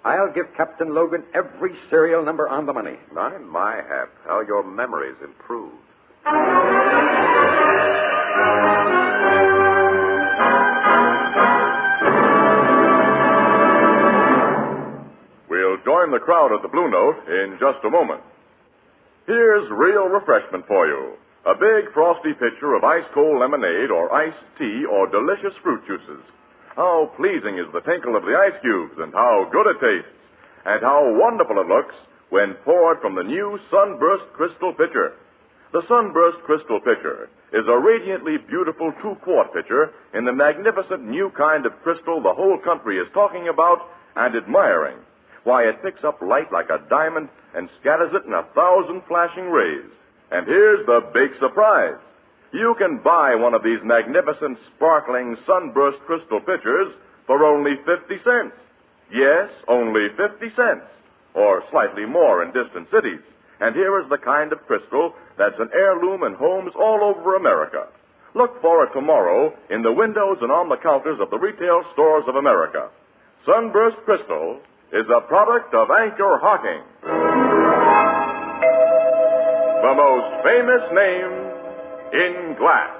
I'll give Captain Logan every serial number on the money. My hat, how your memory's improved. We'll join the crowd at the Blue Note in just a moment. Here's real refreshment for you. A big frosty pitcher of ice-cold lemonade or iced tea or delicious fruit juices. How pleasing is the tinkle of the ice cubes and how good it tastes. And how wonderful it looks when poured from the new Sunburst Crystal Pitcher. The Sunburst Crystal Pitcher is a radiantly beautiful 2-quart pitcher in the magnificent new kind of crystal the whole country is talking about and admiring. Why, it picks up light like a diamond and scatters it in 1,000 flashing rays. And here's the big surprise. You can buy one of these magnificent, sparkling Sunburst Crystal Pitchers for only 50 cents. Yes, only 50 cents. Or slightly more in distant cities. And here is the kind of crystal that's an heirloom in homes all over America. Look for it tomorrow in the windows and on the counters of the retail stores of America. Sunburst Crystal is a product of Anchor Hocking. The most famous name in glass.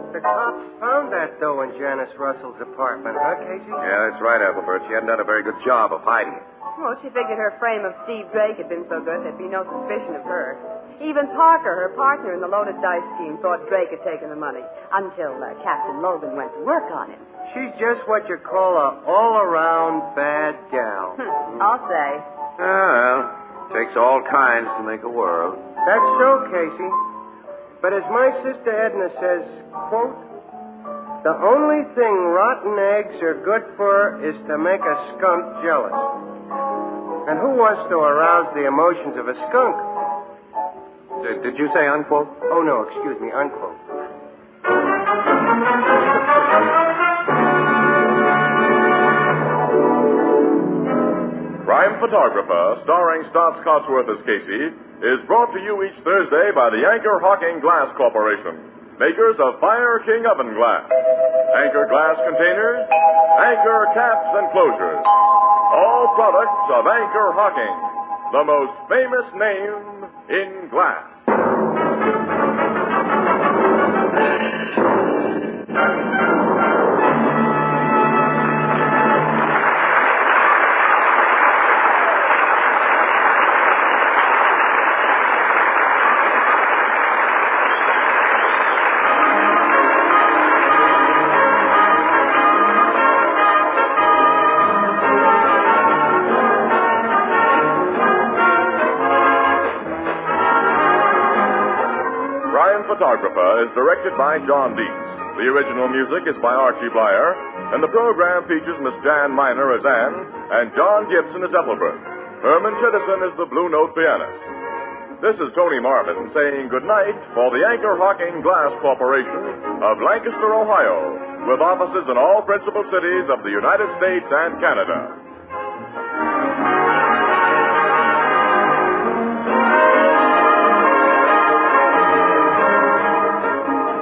The cops found that dough in Janice Russell's apartment, huh, Casey? Yeah, that's right, Ethelbert. She hadn't done a very good job of hiding it. Well, she figured her frame of Steve Drake had been so good there'd be no suspicion of her. Even Parker, her partner in the loaded dice scheme, thought Drake had taken the money until Captain Logan went to work on him. She's just what you call a all-around bad gal. I'll say. Well, takes all kinds to make a world. That's so, Casey. But as my sister Edna says, quote, the only thing rotten eggs are good for is to make a skunk jealous. And who wants to arouse the emotions of a skunk? Did you say unquote? Oh, no, excuse me, unquote. Crime Photographer, starring Stotts Cotsworth as Casey, is brought to you each Thursday by the Anchor Hocking Glass Corporation, makers of Fire King Oven Glass, Anchor Glass Containers, Anchor Caps and Closures. All products of Anchor Hocking, the most famous name in glass. Photographer is directed by John Dietz. The original music is by Archie Blyer, and the program features Miss Jan Miner as Anne and John Gibson as Ethelbert. Herman Chittison is the Blue Note pianist. This is Tony Marvin saying goodnight for the Anchor Hocking Glass Corporation of Lancaster, Ohio, with offices in all principal cities of the United States and Canada.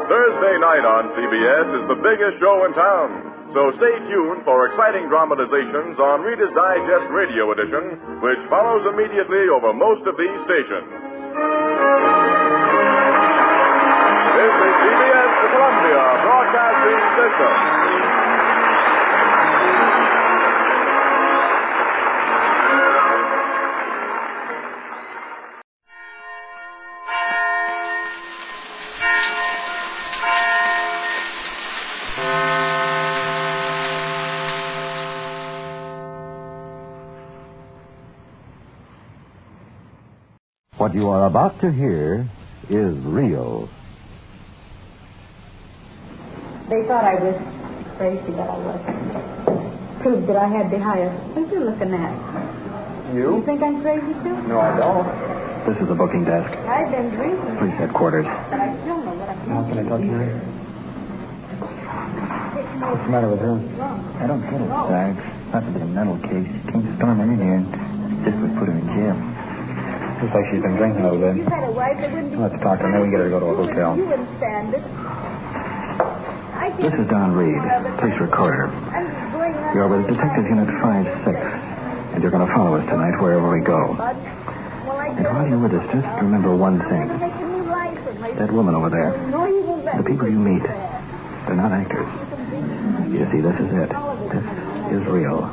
Thursday night on CBS is the biggest show in town, so stay tuned for exciting dramatizations on Reader's Digest Radio Edition, which follows immediately over most of these stations. This is CBS, the Columbia Broadcasting System. What you are about to hear is real. They thought I was crazy, but I wasn't. Proved that I had the higher. What are you looking at? You? You think I'm crazy, too? No, I don't. This is the booking desk. I've been drinking. Police headquarters. But I still know what I'm How can I talk to you? What's the matter with her? I don't get it, Zags. Possibly a mental case. Can't storm in here. Just would put her in jail. Looks like she's been drinking a little bit. You had a wife that wouldn't... Let's talk to her, and then we can get her to go to a hotel. You wouldn't stand it. This is Don Reed, police recorder. You're with Detective Unit 5-6, and you're going to follow us tonight wherever we go. And while you're with us, just remember one thing. That woman over there, the people you meet, they're not actors. You see, this is it. This is real.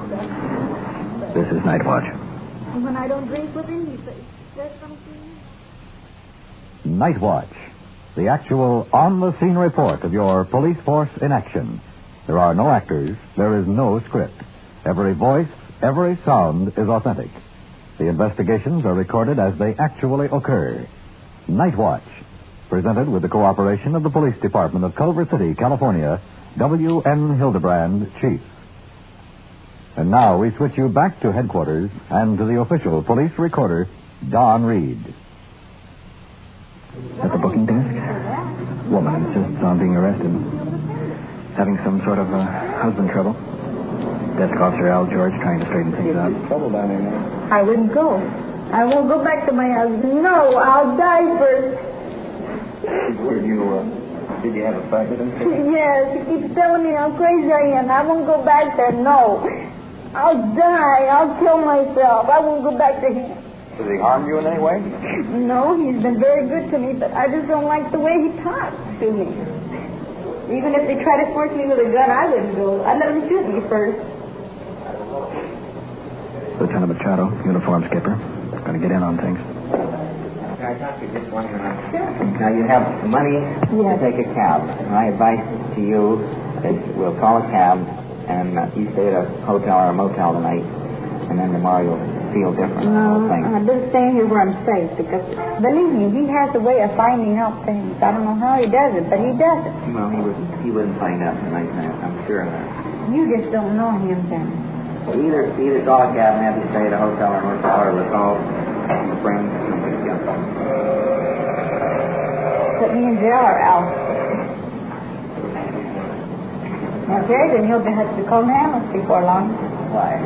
This is Night Watch. When I don't drink with him, he says, there's something... Night Watch, the actual on-the-scene report of your police force in action. There are no actors. There is no script. Every voice, every sound is authentic. The investigations are recorded as they actually occur. Night Watch, presented with the cooperation of the Police Department of Culver City, California, W.N. Hildebrand, Chief. And now we switch you back to headquarters and to the official police recorder, Don Reed. At the booking desk, woman insists on being arrested. Having some sort of husband trouble. Desk officer Al George trying to straighten things out. Trouble down there now. I wouldn't go. I won't go back to my husband. No, I'll die first. Did you have a fight with him? Yes, he keeps telling me how crazy I am. I won't go back there. No. I'll die. I'll kill myself. I won't go back to him. Does he harm you in any way? No, he's been very good to me, but I just don't like the way he talks to me. Even if they try to force me with a gun, I wouldn't go. I'd let him shoot me first. Lieutenant Machado, uniform skipper. Going to get in on things. Can I talk to you just one minute? Now, you have money to take a cab. My advice to you is we'll call a cab, and you stay at a hotel or a motel tonight, and then tomorrow you'll feel different. No, I've been staying here where I'm safe, because, believe me, he has a way of finding out things. I don't know how he does it, but he does it. Well, he wouldn't find out tonight, I'm sure of that. You just don't know him, then. Well, either call a cab and have you stay at a hotel or a motel, or we'll call a friend or somebody else. Put me in jail or Al. Now, Jerry, then you'll have to call an ambulance before long. Why?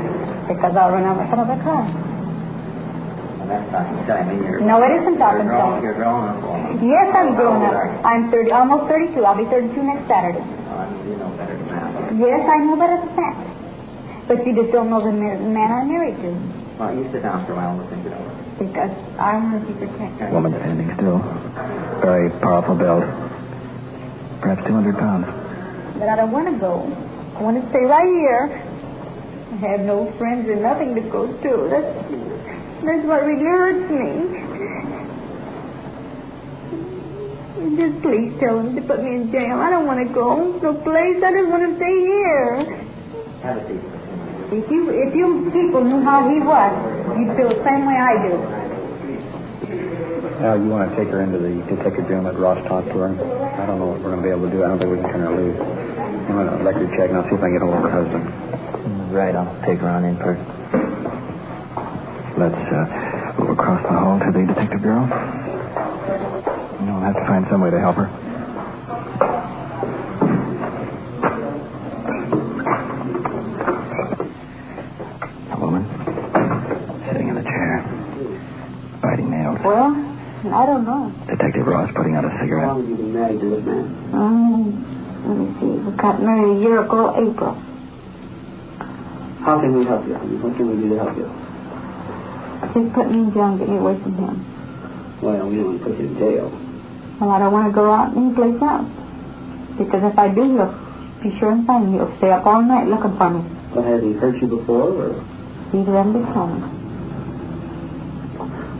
Because I'll run over some of the car. Well, that's talking time. No, it isn't talking time. You're grown up, woman. Yes, I'm grown up. I'm 30, almost 32. I'll be 32 next Saturday. You know better than that. Yes, I know better than that. But you just don't know the man I'm married to. Well, you sit down for a while and we'll think it over. Because I want to be protected. Woman standing still. Very powerful build. Perhaps 200 pounds. But I don't want to go. I want to stay right here. I have no friends or nothing to go to. That's what really hurts me. Just please tell him to put me in jail. I don't want to go. No place. I just want to stay here. Have a seat. If you people knew how he was, you'd feel the same way I do. Al, you want to take her into the detective room, let Ross talk to her? I don't know what we're going to be able to do. I don't think we can turn her loose. I'm going to record check, and I'll see if I can get hold of her husband. Right, I'll take her on in person. Let's move across the hall to the detective bureau. We'll have to find some way to help her. A woman sitting in a chair, biting nails. Well, I don't know. Detective Ross putting out a cigarette. How long have you been married to this man? Let me see. We got married a year ago, April. How can we help you? What can we do to help you? Just put me in jail and get me away from him. Well, we don't want to put you in jail. Well, I don't want to go out anyplace else. Because if I do, he'll be sure and find me. He'll stay up all night looking for me. Well, has he hurt you before, or? He done before me.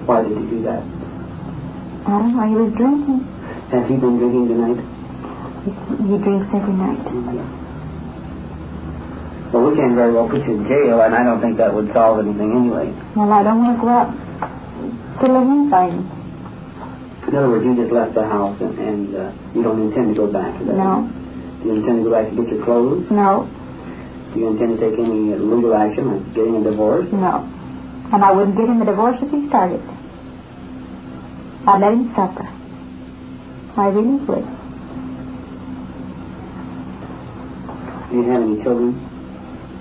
Why did he do that? I don't know. He was drinking. Has he been drinking tonight? He drinks every night. Well, we can't very well put you in jail, and I don't think that would solve anything anyway. Well, I don't want to go out till him find me. In other words, you just left the house, and you don't intend to go back to that? No. Do you intend to go back to get your clothes? No. Do you intend to take any legal action, like getting a divorce? No. And I wouldn't get him a divorce if he started. I'd let him suffer. I really would. Do you have any children?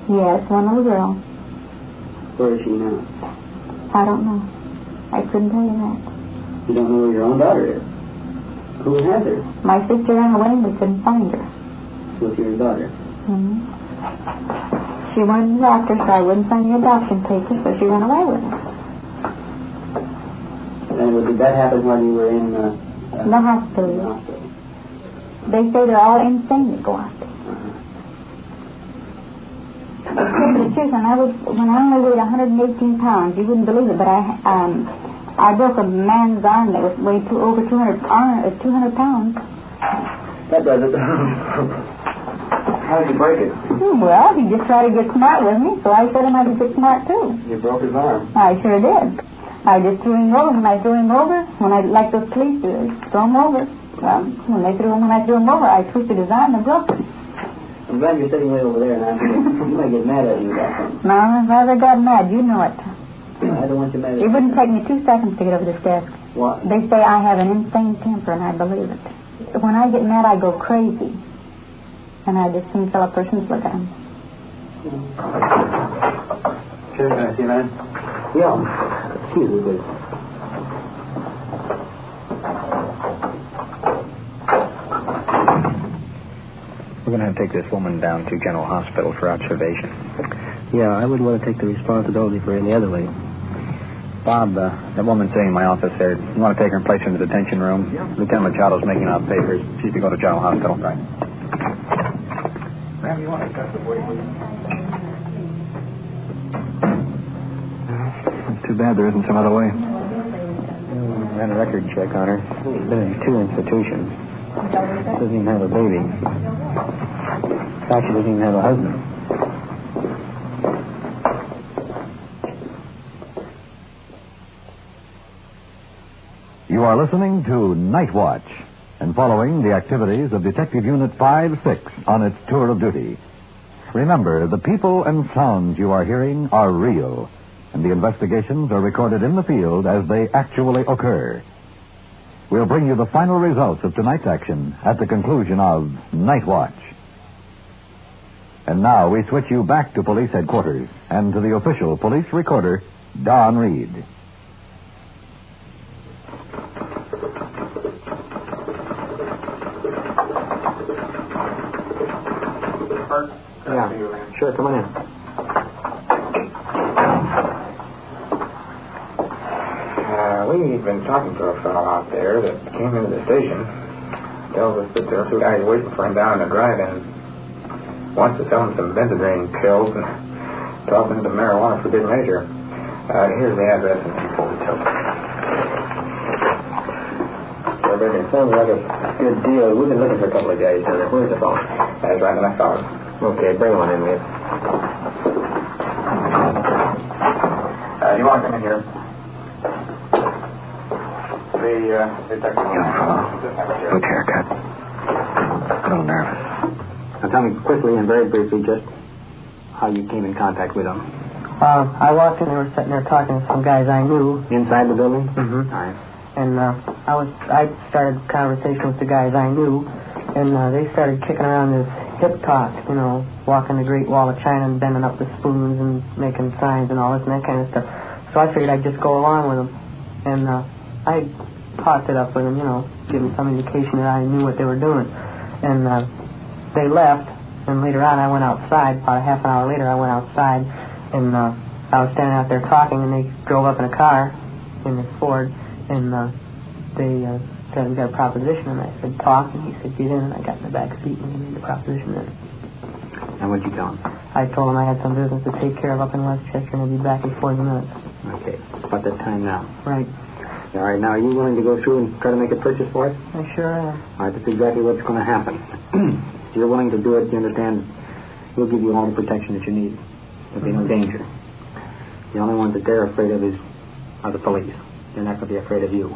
Yes, one little girl. Where is she now? I don't know. I I couldn't tell you that. You don't know where your own daughter is. Who has her? My sister ran away and we couldn't find her. Who's your daughter? Mm-hmm. She wanted a doctor, so I wouldn't sign your adoption papers, so she ran away with her. And did that happen while you were in the hospital? They say they're all insane that go out there. The truth, when I only weighed 118 pounds, you wouldn't believe it, but I broke a man's arm that was weighed over 200 pounds. That does it. How did you break it? Well, he just tried to get smart with me, so I said him I could get smart too. You broke his arm. I sure did. I just threw him over. When I threw him over, like those police do, throw him over. Well, when I threw him over, I twisted his arm and broke it. I'm glad you're sitting way over there now. You might get mad at you about something. No, if I ever got mad, you know it. I don't want you mad at It wouldn't take me 2 seconds to get over this desk. What? They say I have an insane temper, and I believe it. When I get mad, I go crazy. And I just soon tell a person's look at him. Sure, can I see, man? Yeah. Excuse me, please. We're going to have to take this woman down to General Hospital for observation. Yeah, I wouldn't want to take the responsibility for any other lady. Bob, that woman sitting in my office there, you want to take her and place her in the detention room? Yeah. Lieutenant Machado's making out papers. She's to go to General Hospital. Right. Ma'am, you want to cut the boy, please? It's too bad there isn't some other way. I ran a record check on her. She's been in 2 institutions. Doesn't even have a baby. In fact, she doesn't even have a husband. You are listening to Night Watch and following the activities of Detective Unit 5-6 on its tour of duty. Remember, the people and sounds you are hearing are real, and the investigations are recorded in the field as they actually occur. We'll bring you the final results of tonight's action at the conclusion of Night Watch. And now we switch you back to police headquarters and to the official police recorder, Don Reed. Yeah, sure, come on in. We've been talking to a fellow out there that came into the station. Tells us that there are 2 guys waiting for him down in the drive-in. Wants to sell him some benzodrine pills and talk him into marijuana for good measure. Here's the address and info details. It sounds like a good deal. We've been looking for a couple of guys down there. Where's the phone? That's right, and I found him. Okay, bring one in, will you? You want to come in here? The detective. Good haircut. A little nervous. Now tell me quickly and very briefly just how you came in contact with them. I walked in, they were sitting there talking to some guys I knew. Inside the building? Mm-hmm. All right. And I started a conversation with the guys I knew, and they started kicking around this hip talk, walking the Great Wall of China and bending up the spoons and making signs and all this and that kind of stuff. So I figured I'd just go along with them. And I talked it up with them, give them some indication that I knew what they were doing. And they left, and later on I went outside. About a half an hour later I went outside, and I was standing out there talking, and they drove up in a car, in this Ford, and they said, we got a proposition, and I said, talk, and he said, get in, and I got in the back seat, and he made the proposition in. And what'd you tell him? I told him I had some business to take care of up in Westchester, and I'd be back in 40 minutes. Okay, it's about that time now. Right. All right, now, are you willing to go through and try to make a purchase for it? I sure am. All right, that's exactly what's going to happen. If you're willing to do it, you understand, we'll give you all the protection that you need. There'll be no danger. The only ones that they're afraid of are the police. They're not going to be afraid of you.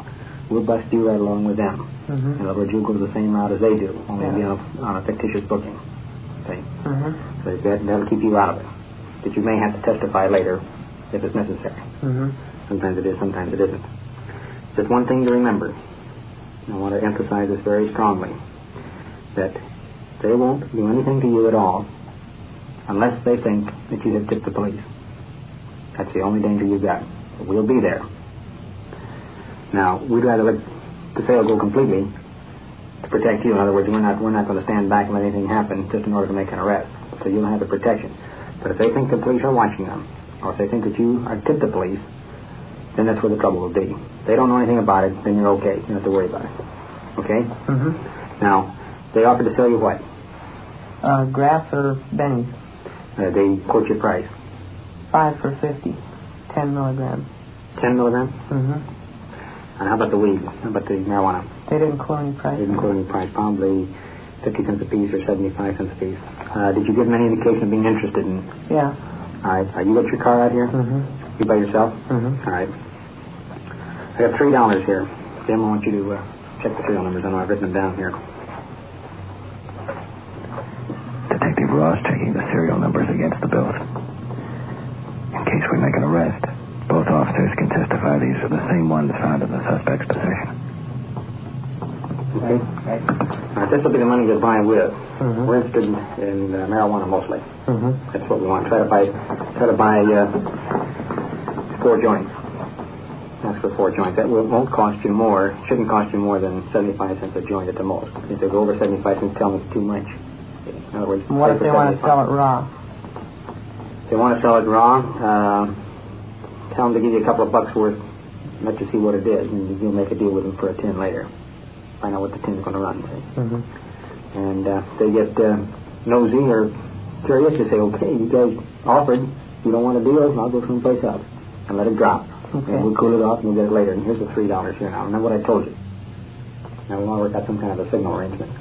We'll bust you right along with them. Mm-hmm. In other words, you'll go the same route as they do, only it'll be on a fictitious booking. Okay? Mm-hmm. So that'll keep you out of it. But you may have to testify later if it's necessary. Mm-hmm. Sometimes it is, sometimes it isn't. Just one thing to remember. I want to emphasize this very strongly. That they won't do anything to you at all unless they think that you have tipped the police. That's the only danger you've got. But we'll be there. Now, we'd rather let the sale go completely to protect you. In other words, we're not going to stand back and let anything happen just in order to make an arrest. So you'll have the protection. But if they think the police are watching them, or if they think that you are tipped the police, then that's where the trouble will be. If they don't know anything about it, then you're okay. You don't have to worry about it. Okay? Mm-hmm. Now, they offered to sell you what? Grass or bennies. They quote your price. 5 for 50. 10 milligrams. 10 milligrams? Mm-hmm. And how about the weed? How about the marijuana? They didn't quote any price. They didn't quote any price. Probably 50 cents a piece or 75 cents a piece. Did you give them any indication of being interested in? Yeah. All right. You got your car out here? Mm-hmm. You by yourself? Mm-hmm. All right. I got $3 here. Jim, I want you to check the serial numbers. I know I've written them down here. Detective Ross checking the serial numbers against the bills. In case we make an arrest, both officers can testify these are the same ones found in the suspect's possession. Okay. All right, this will be the money you're buying with. Mm-hmm. We're interested in marijuana mostly. Mm-hmm. That's what we want. Try to buy 4 joints. That's for 4 joints. That won't cost you more. Shouldn't cost you more than 75 cents a joint at the most. If they go over 75 cents, tell them it's too much. In other words, what if they want to sell it raw? If they want to sell it raw, tell them to give you a couple of bucks worth, let you see what it is, and you'll make a deal with them for a tin later. Find out what the tin's going to run. Mm-hmm. And they get nosy or curious to say, okay, you guys offered, you don't want a deal, I'll go someplace else and let it drop. Okay. And we'll cool it off and we'll get it later. And here's the $3 here now. Remember what I told you. Now we want to work out some kind of a signal arrangement.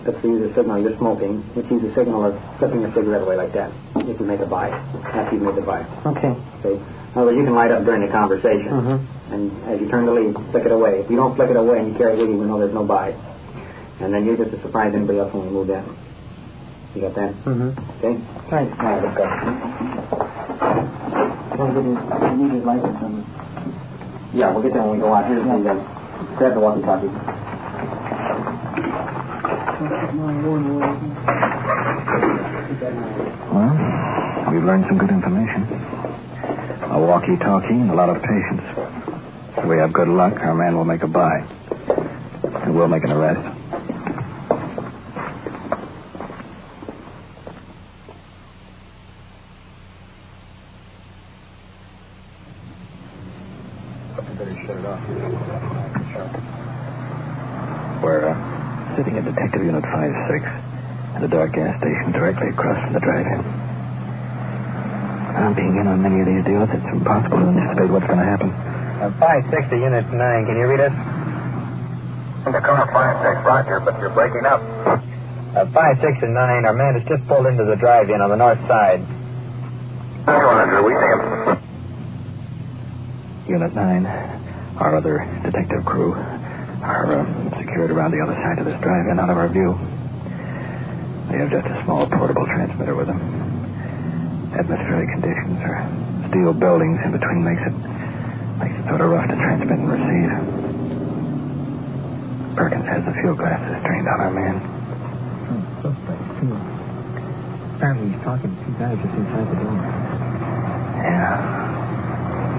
Let's use a signal you're smoking. Let's use a signal of flipping your cigarette away like that if you make a buy. After you've made the buy. Okay. In other words, you can light up during the conversation. Mm-hmm. And as you turn to leave, flick it away. If you don't flick it away and you carry it with you, we know there's no buy. And then you're just to surprise anybody else when we move in. You got that? Mm-hmm. Okay? Right. All right, let's go. You need his license. Yeah, we'll get there when we go out. Here's the grab the walkie-talkie. Well, we've learned some good information. A walkie-talkie and a lot of patience. If we have good luck, our man will make a buy. And we'll make an arrest. We're sitting at Detective Unit 5-6 at a dark gas station directly across from the drive-in. Being in on many of these deals, it's impossible to anticipate what's going to happen. 5-6 to Unit 9. Can you read us? Dakota 5-6, Roger, but you're breaking up. 5-6 and 9. Our man has just pulled into the drive-in on the north side. Roger, we see him. Unit 9, our other detective crew, are secured around the other side of this drive-in out of our view. They have just a small portable transmitter with them. Atmospheric conditions or steel buildings in between makes it sort of rough to transmit and receive. Perkins has the field glasses trained on our man. Suspect, too. Apparently he's talking to 2 guys just inside the door.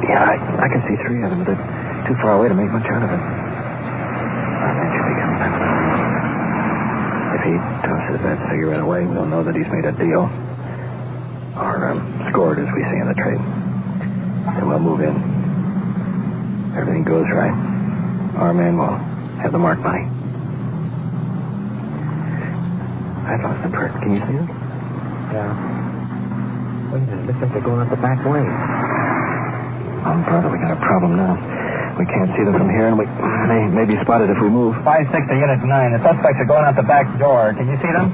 Yeah, I can see 3 of them, but they're too far away to make much out of it. Our man should be coming. If he tosses that cigarette away, we'll know that he's made a deal. Or scored, as we say in the trade. Then we'll move in. If everything goes right, our man will have the marked money. I've lost the perk. Can you see them? Yeah. Wait a minute. Looks like they're going out the back way. Brother, we got a problem now. We can't see them from here, and we may be spotted if we move. 5-6 to Unit 9. The suspects are going out the back door. Can you see them?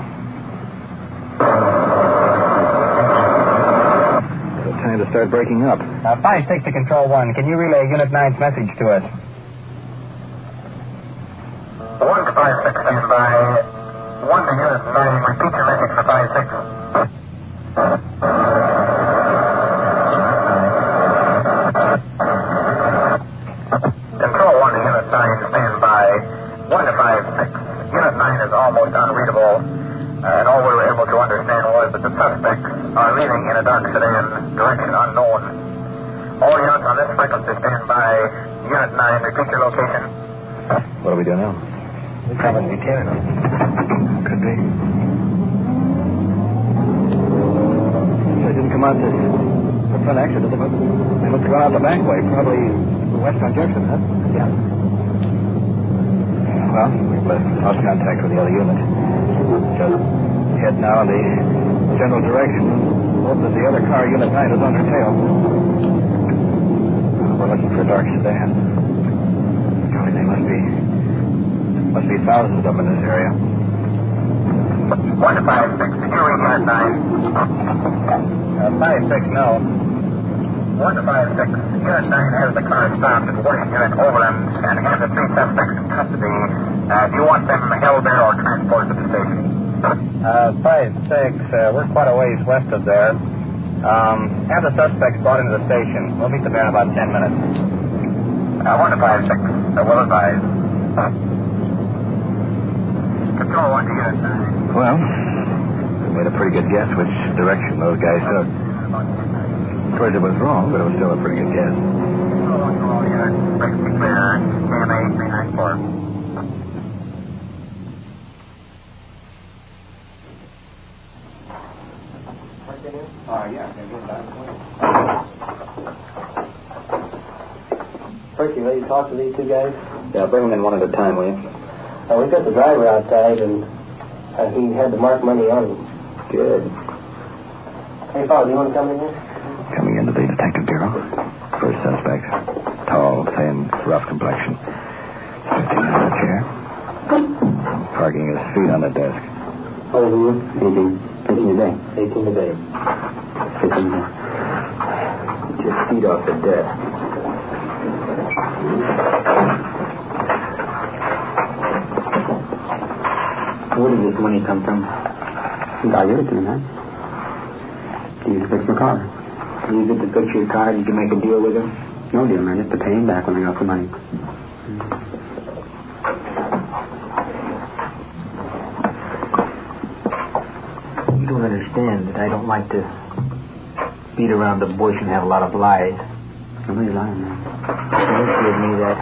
Time to start breaking up. 5-6 to Control 1. Can you relay Unit 9's message to us? 1 to 5-6, stand by. 1 to Unit 9. Repeat your message for 5-6. Control 1 to Unit 9, stand by. 1 to 5-6. Unit 9 is almost unreadable. And all we were able to understand was that the suspects are leaving in a dark sedan, direction unknown. All units on this frequency stand by. Unit 9, repeat your location. What do we do now? We probably be tearing them. Could be. They didn't come out this front exit, did they? They must have gone out the back way, probably west on Jefferson, huh? Yeah. Well, we've lost contact with the other unit. Just head now in the general direction. Hope that the other car, Unit 9, is on her tail. We're looking for a dark sedan. Golly, they must be thousands of them in this area. 156, did you read Unit 9? 5-6, no. 156, Unit 9 has the car stopped at Working Unit Overland and has the 3 suspects in custody. Do you want them held there or transported to the station? 5-6, we're quite a ways west of there. Have the suspects brought into the station. We'll meet them there in about 10 minutes. 156, will advise. Control 1 to Unit 9. Well, we made a pretty good guess which direction those guys took. Of course, it was wrong, but it was still a pretty good guess. Control 1 to all units. Breaks be clear. KMA 394. Percy, will you talk to these two guys? Yeah, bring them in one at a time, will you? We got the driver outside, and he had the marked money on him. Good. Hey, Paul, do you want to come in here? Coming into the detective bureau. First suspect. Tall, thin, rough complexion. Sitting in a chair. Parking his feet on the desk. What is it? 18 a day. 18 a day. 15 a day. Get your feet off the desk. Where did this money come from? I gave it to him, man. He used to fix my car. You used it to fix your car? Did you make a deal with him? No deal, man. Just to pay him back when I got the money. You don't understand that I don't like to beat around the bush and have a lot of lies. Nobody's lying, man. Don't give me that.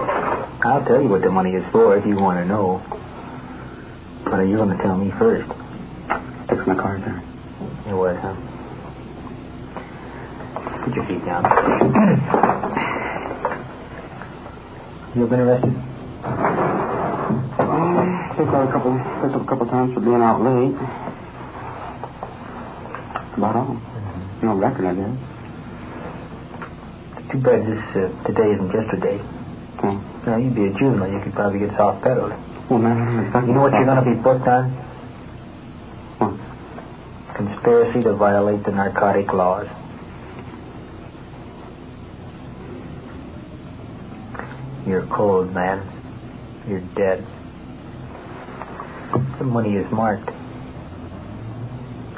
I'll tell you what the money is for if you want to know. But you're going to tell me first. Fix my car, sir. It was, huh? Put your feet down. You been arrested? Picked up a couple times for being out late. That's about all. No record, I guess. Too bad today isn't yesterday. Okay. Now, you'd be a juvenile. You could probably get soft-pedaled. Well, man, you know what you're going to be booked on? What? Conspiracy to violate the narcotic laws. You're cold, man. You're dead. The money is marked.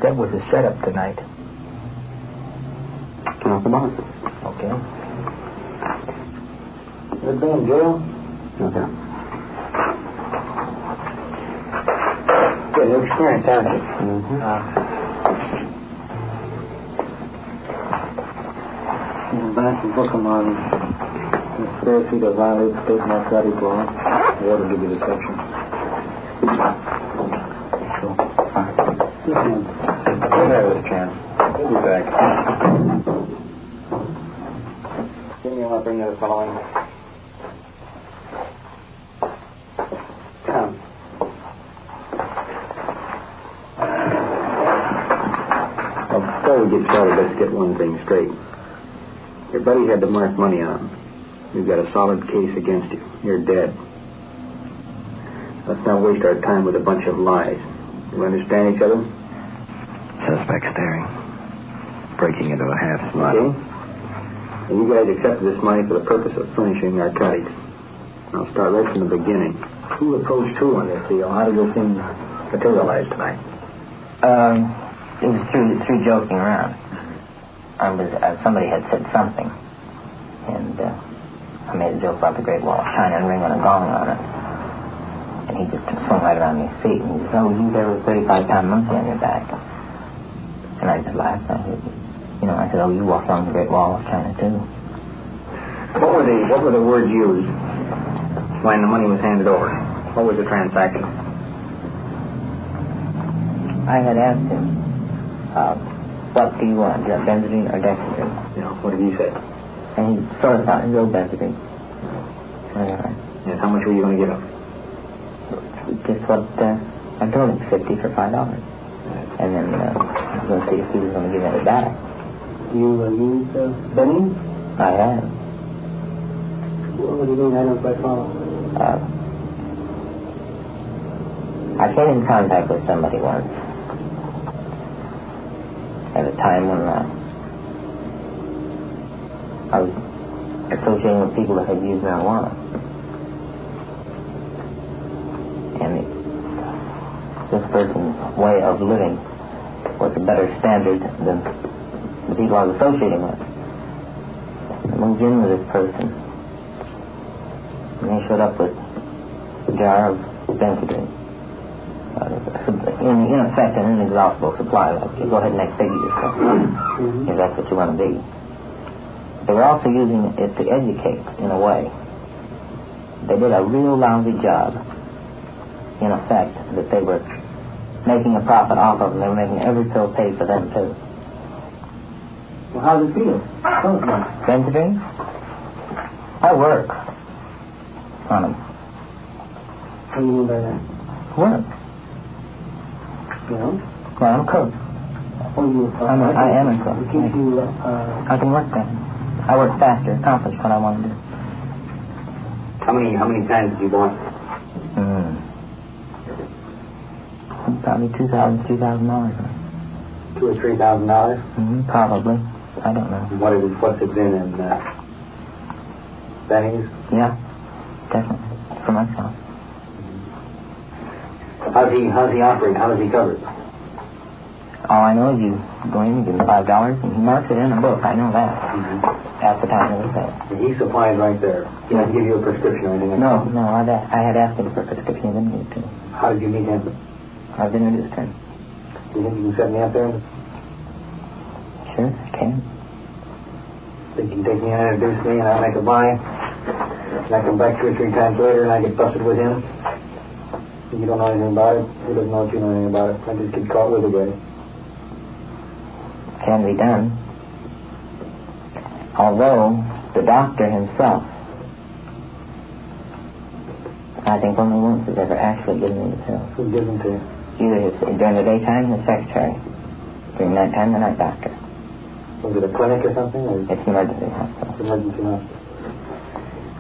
That was a setup tonight. Off the box. Okay. You ever been in jail? Okay. Good experience, haven't you? Mm-hmm. Back and book them on conspiracy to violate state narcotic law. They ought to give you the section. So, give her this chance. He'll be back. Give me a bring the other fellow in. Come. Before we get started, let's get one thing straight. Your buddy had the marked money on him. We've got a solid case against you. You're dead. Let's not waste our time with a bunch of lies. You understand each other? Suspect staring. Breaking into a half smile. Okay. And you guys accepted this money for the purpose of furnishing narcotics. I'll start right from the beginning. Who approached who on this deal? How did this thing materialize tonight? It was through joking around. Somebody had said something, and I made a joke about the Great Wall of China and ring on a gong on it. And he just swung right around his feet, and he said, "Oh, you there with a 35-pound monkey on your back." And I just laughed. I said, "Oh, you walked along the Great Wall of China, too." What were the words used when the money was handed over? What was the transaction? I had asked him, what do you want, benzodrine or dexedrine? Yeah, what did he say? And he sort of thought, go benzodrine. Yes, how much were you going to give him? Just what I told him, $50 for $5. And then I was going to see if he was going to give it back. You used Benny? I have. What do you mean? I don't quite follow. I came in contact with somebody once at a time when I was associating with people that had used marijuana. And this person's way of living was a better standard than the people I was associating with. I moved in with this person, and they showed up with a jar of benzodrine. In effect, an inexhaustible supply. Like, you go ahead and make figure yourself, if that's what you want to be. They were also using it to educate, in a way. They did a real lousy job, in effect, that they were making a profit off of, and they were making every pill pay for them, too. Well, how does it feel? Benzodrine? I work on them. What do you mean by that? Work. You know? Well, I'm a cook. Oh, I am a cook. It keeps you, I can work better. I work faster, accomplish what I want to do. How many times did you go on? Probably $2,000, $3,000. $2,000 or $3,000? Probably. I don't know. What's it been in pennies? Yeah, definitely. For myself. How's he operate? How does he cover it? All I know is you go in and give him $5, and he marks it in a book. I know that. At the time of the sale. And he supplies right there. He doesn't give you a prescription or anything like that? No. I had asked him for a prescription. He didn't give it to me. How did you meet him? I was introduced to him. Do you think you can set me up there? Sure, I can. Think you can take me in and introduce me, and I'll make a buy, and I come back 2 or 3 times later, and I get busted with him? You don't know anything about it. He doesn't know that you know anything about it. I just get caught with it, guy. Can be done. Although the doctor himself, I think only once has ever actually given me the pills. Who gives them to you? Either during the daytime, his secretary. During nighttime, the night doctor. Was it a clinic or something? Or? It's an emergency hospital. Emergency hospital.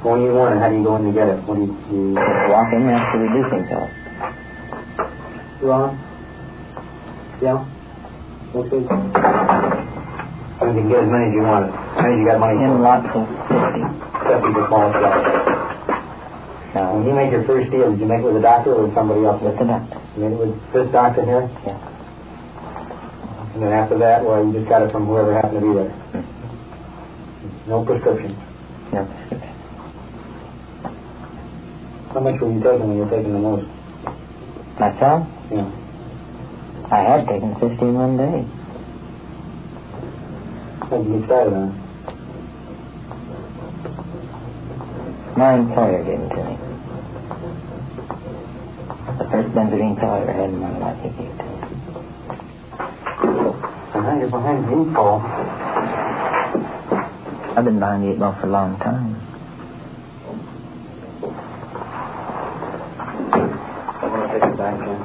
When you want it, how do you go in to get it? What do you walk in and ask for reducing pills. Ron? Yeah? Okay. You can get as many as you want. How many you got money for? In lots of 50. 50 for small stuff. Now, when you make your first deal, did you make it with a doctor or with somebody else? With the doctor. You made it with this doctor here? Yeah. And then after that, well, you just got it from whoever happened to be there. No prescription. No prescription. How much were you taking when you were taking the most? Myself? Yeah. I had taken 50 in one day. How did you get started on it? My employer gave it to me. The first benzodrine pill I ever had in my life, he gave it to me. So now you're behind the 8 ball. I've been behind the 8 ball for a long time. I want to take it back, Jim.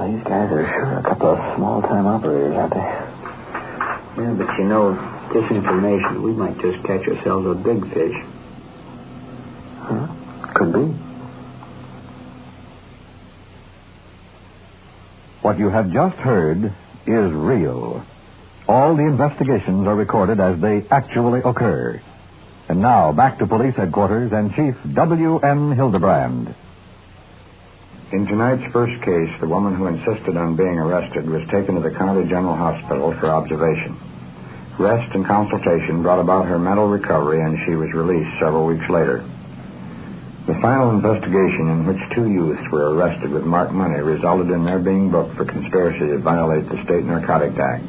These guys are sure a couple of small-time operators, aren't they? Yeah, but you know, this information, we might just catch ourselves a big fish. Huh? Could be. What you have just heard is real. All the investigations are recorded as they actually occur. And now, back to police headquarters and Chief W.M. Hildebrand. In tonight's first case, the woman who insisted on being arrested was taken to the County General Hospital for observation. Rest and consultation brought about her mental recovery, and she was released several weeks later. The final investigation in which 2 youths were arrested with marked money resulted in their being booked for conspiracy to violate the State Narcotics Act.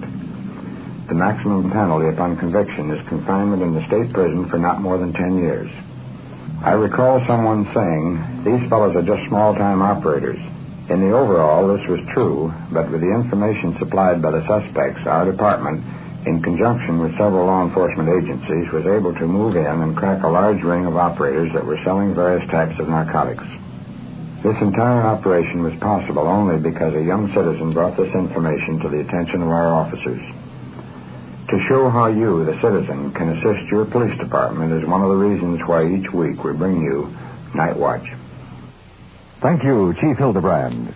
The maximum penalty upon conviction is confinement in the state prison for not more than 10 years. I recall someone saying, these fellows are just small-time operators. In the overall, this was true, but with the information supplied by the suspects, our department, in conjunction with several law enforcement agencies, was able to move in and crack a large ring of operators that were selling various types of narcotics. This entire operation was possible only because a young citizen brought this information to the attention of our officers. To show how you, the citizen, can assist your police department is one of the reasons why each week we bring you Night Watch. Thank you, Chief Hildebrand.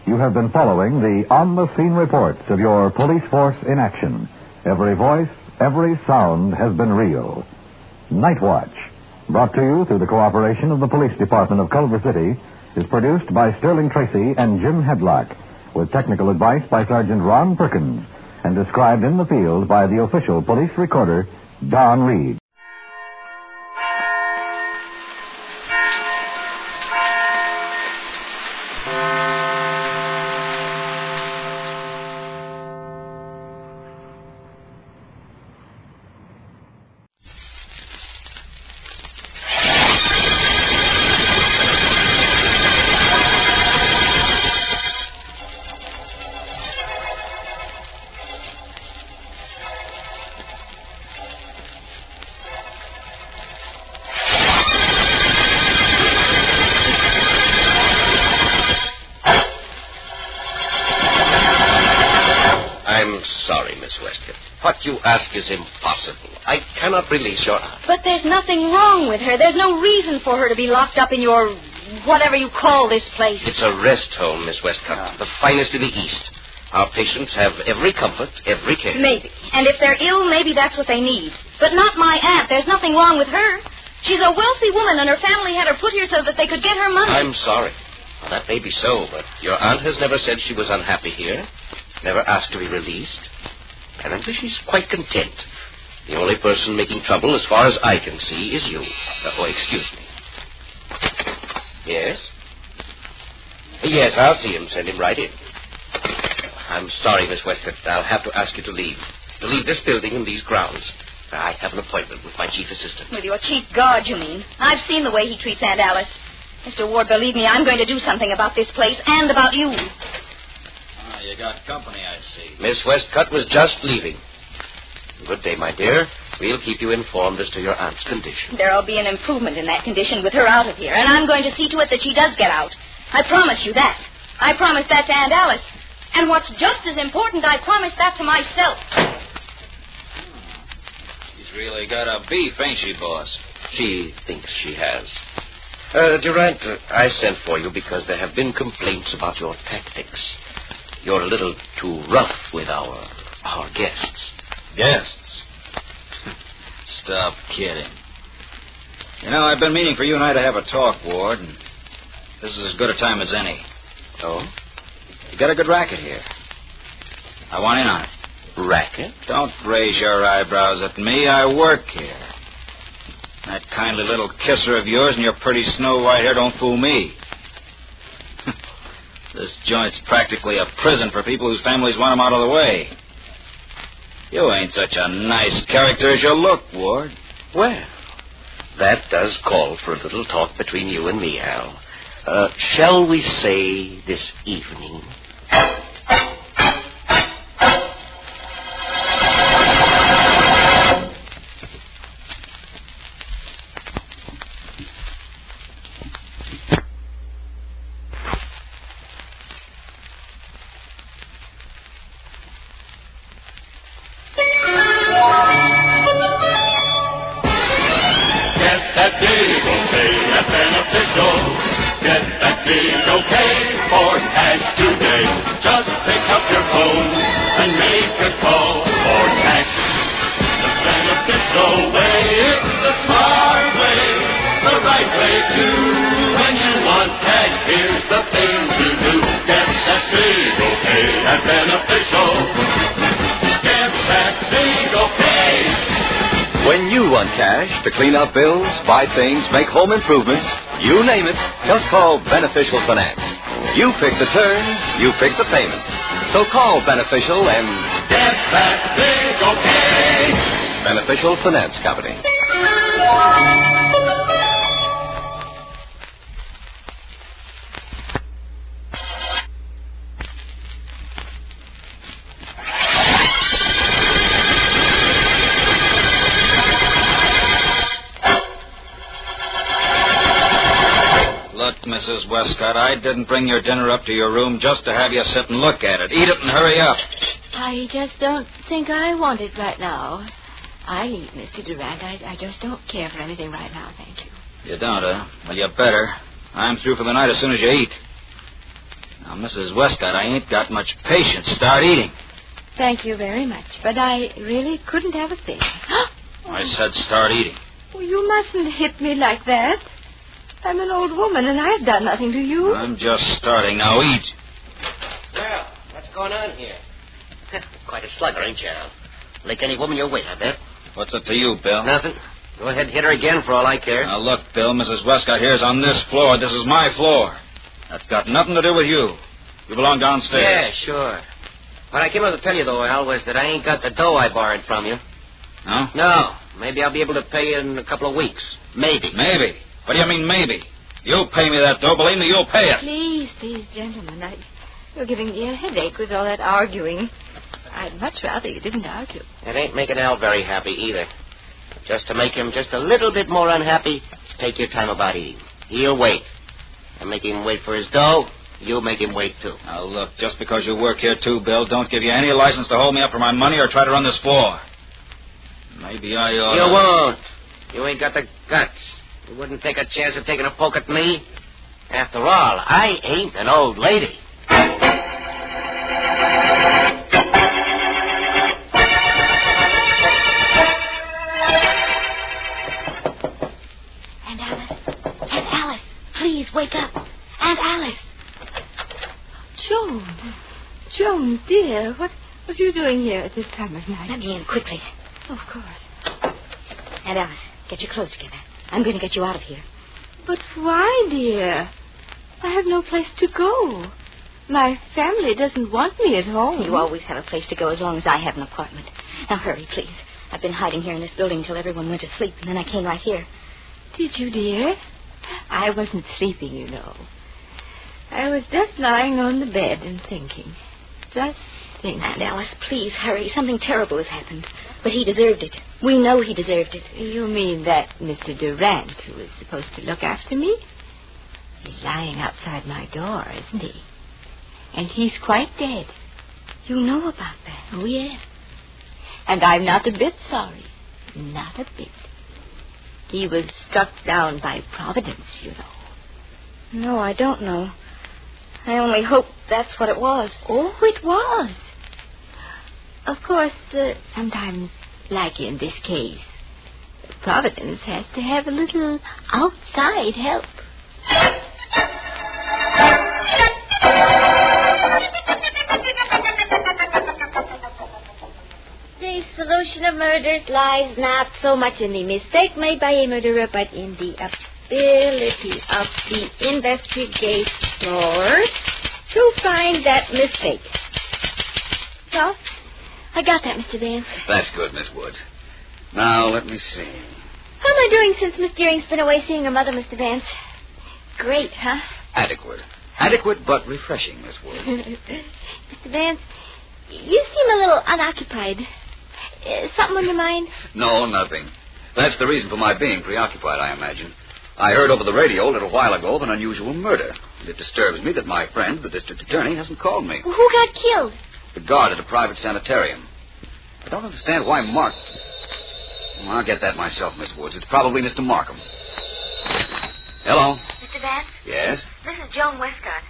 You have been following the on-the-scene reports of your police force in action. Every voice, every sound has been real. Night Watch, brought to you through the cooperation of the Police Department of Culver City, is produced by Sterling Tracy and Jim Hedlock, with technical advice by Sergeant Ron Perkins, and described in the field by the official police recorder, Don Reed. What you ask is impossible. I cannot release your aunt. But there's nothing wrong with her. There's no reason for her to be locked up in your whatever you call this place. It's a rest home, Miss Westcott, the finest in the East. Our patients have every comfort, every care. Maybe. And if they're ill, maybe that's what they need. But not my aunt. There's nothing wrong with her. She's a wealthy woman, and her family had her put here so that they could get her money. I'm sorry. Well, that may be so, but your aunt has never said she was unhappy here, never asked to be released. Apparently she's quite content. The only person making trouble, as far as I can see, is you. Excuse me. Yes? Yes, I'll see him. Send him right in. I'm sorry, Miss Westcott. I'll have to ask you to leave. To leave this building and these grounds. I have an appointment with my chief assistant. With your chief guard, you mean? I've seen the way he treats Aunt Alice. Mr. Ward, believe me, I'm going to do something about this place and about you. You got company, I see. Miss Westcott was just leaving. Good day, my dear. We'll keep you informed as to your aunt's condition. There'll be an improvement in that condition with her out of here, and I'm going to see to it that she does get out. I promise you that. I promise that to Aunt Alice. And what's just as important, I promise that to myself. She's really got a beef, ain't she, boss? She thinks she has. Durant, I sent for you because there have been complaints about your tactics. You're a little too rough with our guests. Guests? Stop kidding. You know, I've been meaning for you and I to have a talk, Ward, and this is as good a time as any. Oh? You got a good racket here. I want in on it. Racket? Don't raise your eyebrows at me. I work here. That kindly little kisser of yours and your pretty snow-white hair don't fool me. This joint's practically a prison for people whose families want them out of the way. You ain't such a nice character as you look, Ward. Well, that does call for a little talk between you and me, Al. Shall we say this evening? When you want cash to clean up bills, buy things, make home improvements, You name it, just call Beneficial Finance. You pick the terms, you pick the payments. So call Beneficial and get that big okay. Beneficial Finance Company. Mrs. Westcott, I didn't bring your dinner up to your room just to have you sit and look at it. Eat it and hurry up. I just don't think I want it right now. I'll eat, Mr. Durant. I just don't care for anything right now, thank you. You don't, huh? Well, you better. I'm through for the night as soon as you eat. Now, Mrs. Westcott, I ain't got much patience. Start eating. Thank you very much, but I really couldn't have a thing. I said start eating. Well, you mustn't hit me like that. I'm an old woman, and I've done nothing to you. I'm just starting. Now eat. Well, what's going on here? Quite a slugger, ain't you, Al? Like any woman you're with, I bet. What's it to you, Bill? Nothing. Go ahead and hit her again for all I care. Now, look, Bill, Mrs. Westcott here's on this floor. This is my floor. That's got nothing to do with you. You belong downstairs. Yeah, sure. What I came up to tell you, though, Al, was that I ain't got the dough I borrowed from you. No? No. Maybe I'll be able to pay you in a couple of weeks. Maybe. Maybe? What do you mean, maybe? You'll pay me that dough. Believe me, you'll pay it. Please, gentlemen. You're giving me a headache with all that arguing. I'd much rather you didn't argue. It ain't making Al very happy either. Just to make him just a little bit more unhappy, take your time about eating. He'll wait. And make him wait for his dough, you'll make him wait, too. Now, look, just because you work here, too, Bill, don't give you any license to hold me up for my money or try to run this floor. Maybe I ought to... You won't. You ain't got the guts. You wouldn't take a chance of taking a poke at me. After all, I ain't an old lady. Aunt Alice, please wake up. Aunt Alice. Joan, dear, what are you doing here at this time of night? Let me in quickly. Of course. Aunt Alice, get your clothes together. I'm going to get you out of here. But why, dear? I have no place to go. My family doesn't want me at home. You always have a place to go as long as I have an apartment. Now, hurry, please. I've been hiding here in this building till everyone went to sleep, and then I came right here. Did you, dear? I wasn't sleeping, you know. I was just lying on the bed and thinking. Just thinking. Aunt Alice, please, hurry. Something terrible has happened. But he deserved it. We know he deserved it. You mean that Mr. Durant, who was supposed to look after me? He's lying outside my door, isn't he? And he's quite dead. You know about that? Oh, yes. And I'm not a bit sorry. Not a bit. He was struck down by Providence, you know. No, I don't know. I only hope that's what it was. Oh, it was. Of course, sometimes, like in this case, Providence has to have a little outside help. The solution of murders lies not so much in the mistake made by a murderer, but in the ability of the investigator to find that mistake. So, I got that, Mr. Vance. That's good, Miss Woods. Now, let me see. How am I doing since Miss Deering's been away seeing her mother, Mr. Vance? Great, huh? Adequate. Adequate but refreshing, Miss Woods. Mr. Vance, you seem a little unoccupied. Something on your mind? No, nothing. That's the reason for my being preoccupied, I imagine. I heard over the radio a little while ago of an unusual murder. It disturbs me that my friend, the district attorney, hasn't called me. Well, who got killed? The guard at a private sanitarium. I don't understand why Mark... Well, I'll get that myself, Miss Woods. It's probably Mr. Markham. Hello? Mr. Vance? Yes? This is Joan Westcott.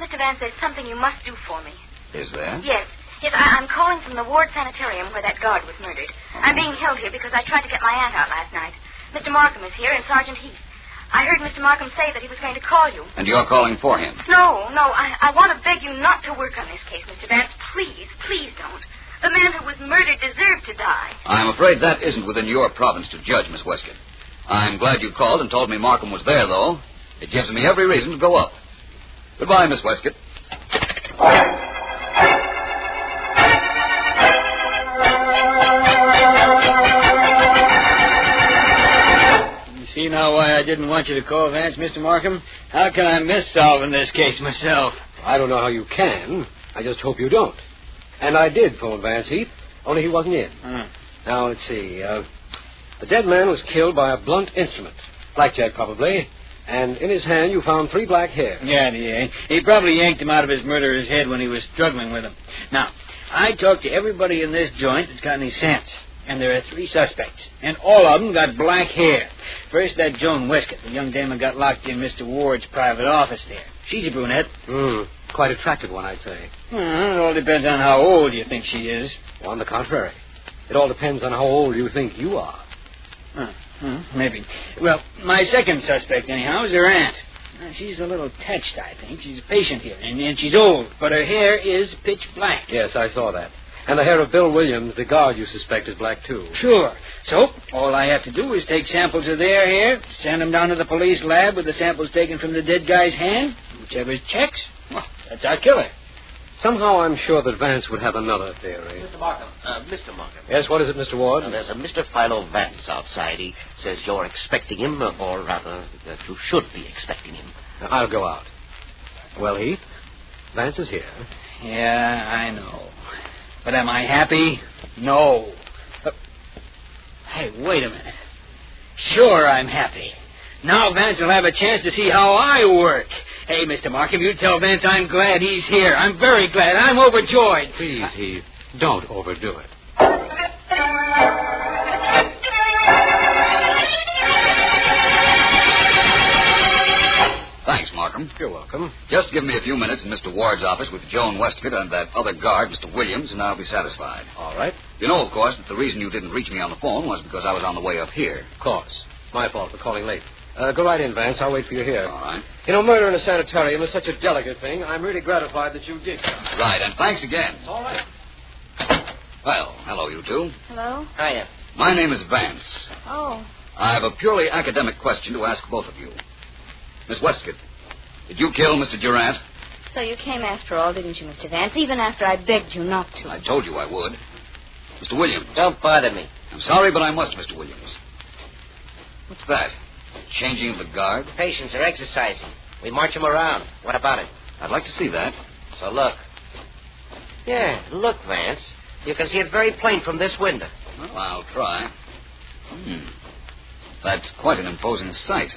Mr. Vance, there's something you must do for me. Is there? Yes, I'm calling from the ward sanitarium where that guard was murdered. I'm being held here because I tried to get my aunt out last night. Mr. Markham is here and Sergeant Heath. I heard Mr. Markham say that he was going to call you. And you're calling for him? No, I want to beg you not to work on this case, Mr. Vance. Please don't. The man who was murdered deserved to die. I'm afraid that isn't within your province to judge, Miss Westcott. I'm glad you called and told me Markham was there, though. It gives me every reason to go up. Goodbye, Miss Westcott. See now why I didn't want you to call Vance, Mr. Markham? How can I miss solving this case myself? I don't know how you can. I just hope you don't. And I did phone Vance, Heath, only he wasn't in. Now, let's see. The dead man was killed by a blunt instrument. Blackjack, probably. And in his hand, you found 3 black hairs. Yeah, he probably yanked him out of his murderer's head when he was struggling with him. Now, I talked to everybody in this joint that's got any sense. And there are 3 suspects. And all of them got black hair. First, that Joan Westcott, the young dame who got locked in Mr. Ward's private office there. She's a brunette. Quite attractive one, I'd say. It all depends on how old you think she is. Well, on the contrary. It all depends on how old you think you are. Maybe. Well, my second suspect, anyhow, is her aunt. She's a little touched, I think. She's a patient here, and she's old, but her hair is pitch black. Yes, I saw that. And the hair of Bill Williams, the guard you suspect, is black, too. Sure. So, all I have to do is take samples of their hair, send them down to the police lab with the samples taken from the dead guy's hand. Whichever checks, well, that's our killer. Somehow I'm sure that Vance would have another theory. Mr. Markham. Yes, what is it, Mr. Ward? There's a Mr. Philo Vance outside. He says you're expecting him, or rather, that you should be expecting him. Now, I'll go out. Well, Heath, Vance is here. Yeah, I know. But am I happy? No. Hey, wait a minute. Sure, I'm happy. Now Vance will have a chance to see how I work. Hey, Mr. Markham, you tell Vance I'm glad he's here. I'm very glad. I'm overjoyed. Please, Heath, don't overdo it. Thanks, Markham. You're welcome. Just give me a few minutes in Mr. Ward's office with Joan Westcott and that other guard, Mr. Williams, and I'll be satisfied. All right. You know, of course, that the reason you didn't reach me on the phone was because I was on the way up here. Of course. My fault for calling late. Go right in, Vance. I'll wait for you here. All right. You know, murder in a sanitarium is such a delicate thing. I'm really gratified that you did. Right, and thanks again. All right. Well, hello, you two. Hello? Hiya. My name is Vance. Oh. I have a purely academic question to ask both of you. Miss Westcott, did you kill Mr. Durant? So you came after all, didn't you, Mr. Vance? Even after I begged you not to. I told you I would. Mr. Williams. Don't bother me. I'm sorry, but I must, Mr. Williams. What's that? Changing of the guard? Patients are exercising. We march them around. What about it? I'd like to see that. So look. Yeah, look, Vance. You can see it very plain from this window. Well, I'll try. That's quite an imposing sight.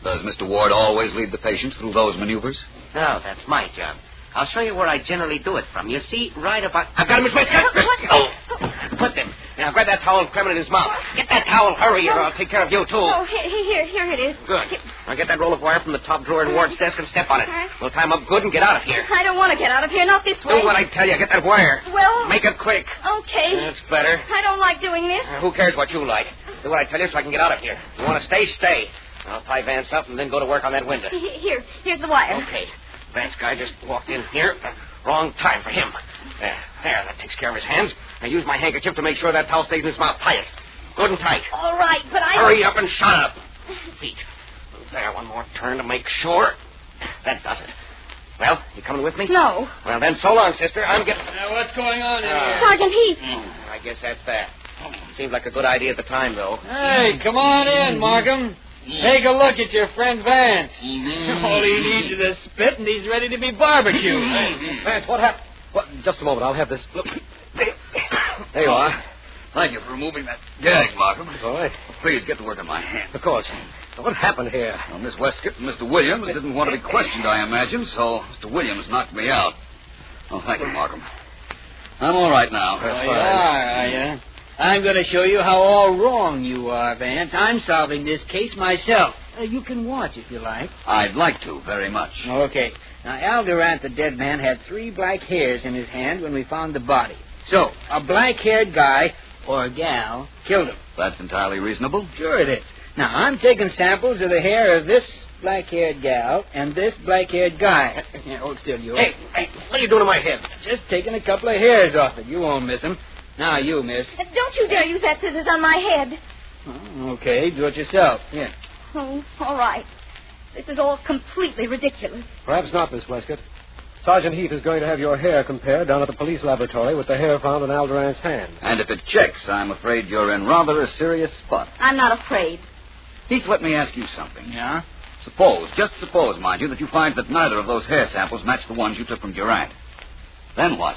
Does Mr. Ward always lead the patient through those maneuvers? No, that's my job. I'll show you where I generally do it from. You see, right about... I've got him, Miss Westcott. Oh, put them. Now, grab that towel and cram it in his mouth. Get that towel, hurry, or I'll take care of you, too. Oh, here it is. Good. Now, get that roll of wire from the top drawer in Ward's desk and step on it. We'll tie him up good and get out of here. I don't want to get out of here, not this way. Do what I tell you. Get that wire. Well... Make it quick. Okay. That's better. I don't like doing this. Who cares what you like? Do what I tell you so I can get out of here. You want to stay, stay. I'll tie Vance up and then go to work on that window. Here's the wire. Okay. Vance guy just walked in here. Wrong time for him. There, that takes care of his hands. I use my handkerchief to make sure that towel stays in his mouth. Tie it. Good and tight. All right, but I... Hurry up and shut up. Feet. There, one more turn to make sure. That does it. Well, you coming with me? No. Well, then, so long, sister. I'm getting... what's going on here? Sergeant Heath. I guess that's that. Seemed like a good idea at the time, though. Hey, come on in, Markham. Take a look at your friend Vance. All he needs is a spit, and he's ready to be barbecued. Vance, what happened? What? Just a moment. I'll have this. Look. There you are. Thank you for removing that gag, Markham. It's all right. Please get to work on my hand. Of course. Now, what happened here? Well, Miss Westcott and Mr. Williams didn't want to be questioned, I imagine, so Mr. Williams knocked me out. Oh, thank you, Markham. I'm all right now. That's fine. You are you? I'm going to show you how all wrong you are, Vance. I'm solving this case myself. You can watch if you like. I'd like to, very much. Okay. Now, Al Durant, the dead man, had 3 black hairs in his hand when we found the body. So, a black-haired guy, or gal, killed him. That's entirely reasonable. Sure it is. Now, I'm taking samples of the hair of this black-haired gal and this black-haired guy. Hold still, you. Hey, what are you doing to my head? Just taking a couple of hairs off it. You won't miss them. Now, you, miss. Don't you dare use that scissors on my head. Oh, okay, do it yourself. Here. Oh, all right. This is all completely ridiculous. Perhaps not, Miss Westcott. Sergeant Heath is going to have your hair compared down at the police laboratory with the hair found in Alderant's hand. And if it checks, I'm afraid you're in rather a serious spot. I'm not afraid. Heath, let me ask you something. Yeah? Just suppose, mind you, that you find that neither of those hair samples match the ones you took from Durant. Then what?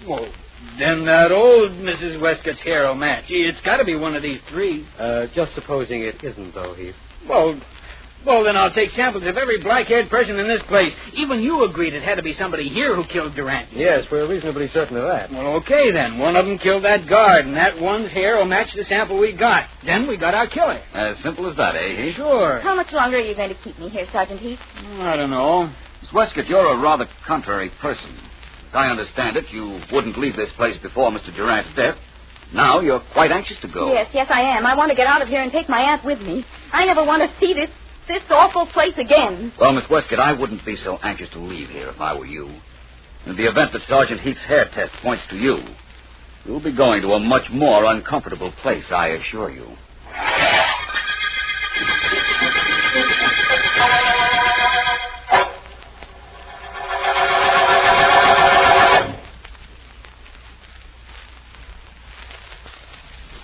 Well, then that old Mrs. Westcott's hair will match. It's got to be one of these three. Just supposing it isn't, though, Heath. Well, then I'll take samples of every black-haired person in this place. Even you agreed it had to be somebody here who killed Durant. Yes, we're reasonably certain of that. Well, okay, then. One of them killed that guard, and that one's hair will match the sample we got. Then we got our killer. As simple as that, eh, Heath? Sure. How much longer are you going to keep me here, Sergeant Heath? I don't know. Miss Westcott, you're a rather contrary person. As I understand it, you wouldn't leave this place before Mr. Durant's death. Now you're quite anxious to go. Yes, I am. I want to get out of here and take my aunt with me. I never want to see this awful place again. Well, Miss Westcott, I wouldn't be so anxious to leave here if I were you. In the event that Sergeant Heath's hair test points to you, you'll be going to a much more uncomfortable place, I assure you.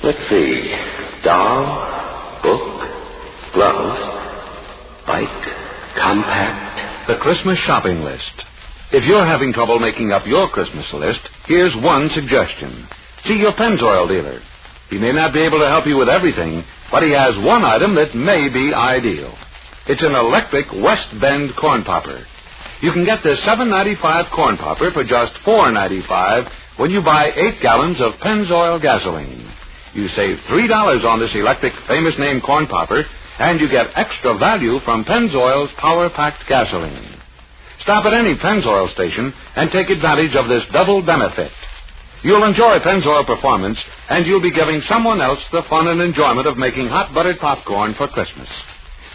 Let's see. Doll, book, gloves, bike, compact. The Christmas shopping list. If you're having trouble making up your Christmas list, here's one suggestion. See your Pennzoil dealer. He may not be able to help you with everything, but he has one item that may be ideal. It's an electric West Bend corn popper. You can get this $7.95 corn popper for just $4.95 when you buy 8 gallons of Pennzoil gasoline. You save $3 on this electric famous name corn popper, and you get extra value from Pennzoil's power-packed gasoline. Stop at any Pennzoil station and take advantage of this double benefit. You'll enjoy Pennzoil performance, and you'll be giving someone else the fun and enjoyment of making hot buttered popcorn for Christmas.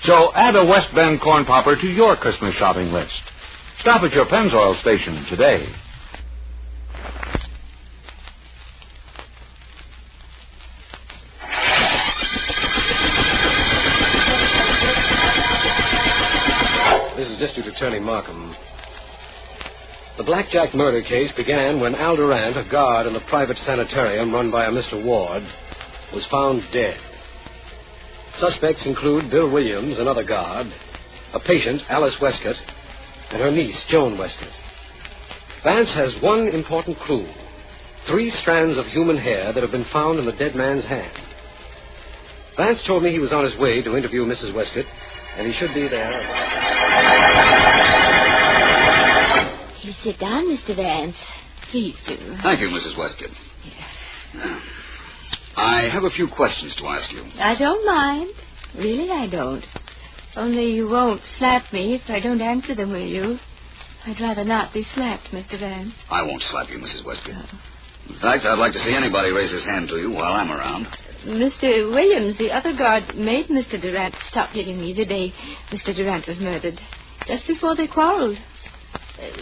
So add a West Bend corn popper to your Christmas shopping list. Stop at your Pennzoil station today. This is District Attorney Markham. The Blackjack murder case began when Al Durant, a guard in the private sanitarium run by a Mr. Ward, was found dead. Suspects include Bill Williams, another guard, a patient, Alice Westcott, and her niece, Joan Westcott. Vance has one important clue. 3 strands of human hair that have been found in the dead man's hand. Vance told me he was on his way to interview Mrs. Westcott, and he should be there. Please sit down, Mr. Vance. Please do. Thank you, Mrs. Westcott. Yes. I have a few questions to ask you. I don't mind. Really, I don't. Only you won't slap me if I don't answer them, will you? I'd rather not be slapped, Mr. Vance. I won't slap you, Mrs. Westcott. No. In fact, I'd like to see anybody raise his hand to you while I'm around. Mr. Williams, the other guard, made Mr. Durant stop hitting me the day Mr. Durant was murdered. Just before they quarreled.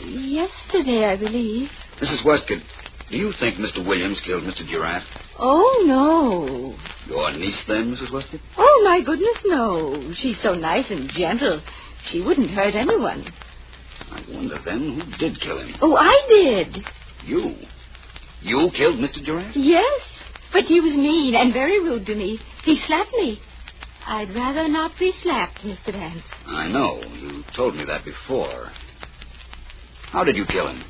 Yesterday, I believe. Mrs. Westcott, do you think Mr. Williams killed Mr. Durant? Oh, no. Your niece, then, Mrs. Westcott? Oh, my goodness, no. She's so nice and gentle. She wouldn't hurt anyone. I wonder, then, who did kill him? Oh, I did. You? You killed Mr. Durant? Yes, but he was mean and very rude to me. He slapped me. I'd rather not be slapped, Mr. Vance. I know. You told me that before. How did you kill him?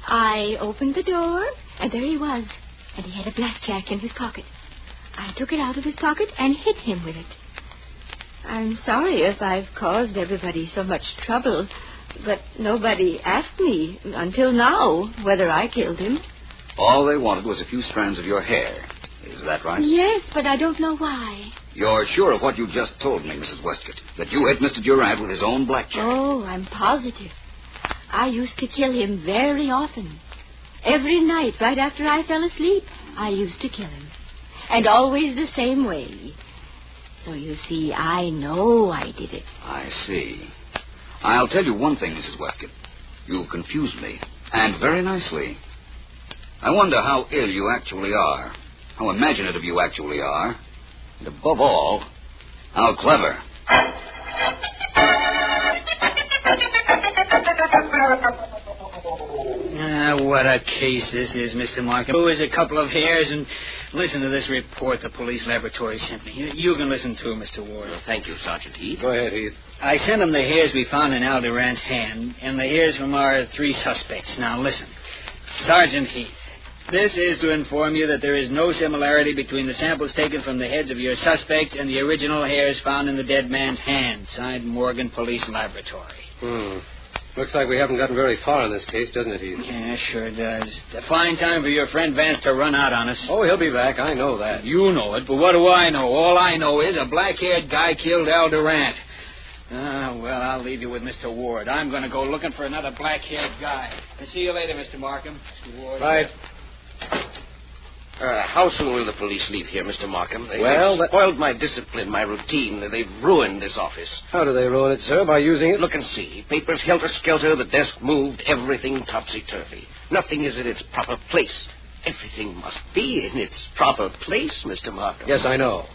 I opened the door, and there he was. And he had a blackjack in his pocket. I took it out of his pocket and hit him with it. I'm sorry if I've caused everybody so much trouble, but nobody asked me until now whether I killed him. All they wanted was a few strands of your hair. Is that right? Yes, but I don't know why. You're sure of what you just told me, Mrs. Westcott, that you hit Mr. Durant with his own blackjack? Oh, I'm positive. I used to kill him very often. Every night, right after I fell asleep, I used to kill him. And always the same way. So you see, I know I did it. I see. I'll tell you one thing, Mrs. Westcott. You've confused me, and very nicely. I wonder how ill you actually are, how imaginative you actually are, and above all, how clever. what a case this is, Mr. Markham. Who is a couple of hairs, and listen to this report the police laboratory sent me. You can listen to it, Mr. Ward. Well, thank you, Sergeant Heath. Go ahead, Heath. I sent him the hairs we found in Al Durant's hand, and the hairs from our 3 suspects. Now, listen. Sergeant Heath, this is to inform you that there is no similarity between the samples taken from the heads of your suspects and the original hairs found in the dead man's hand. Signed, Morgan Police Laboratory. Looks like we haven't gotten very far in this case, doesn't it, Heath? Yeah, sure does. It's a fine time for your friend Vance to run out on us. Oh, he'll be back. I know that. You know it, but what do I know? All I know is a black-haired guy killed Al Durant. Well, I'll leave you with Mr. Ward. I'm going to go looking for another black-haired guy. I'll see you later, Mr. Markham. Mr. Ward. Right. How soon will the police leave here, Mr. Markham? They've spoiled my discipline, my routine. They've ruined this office. How do they ruin it, sir? By using it? Look and see. Papers helter-skelter, the desk moved, everything topsy-turvy. Nothing is in its proper place. Everything must be in its proper place, Mr. Markham. Yes, I know.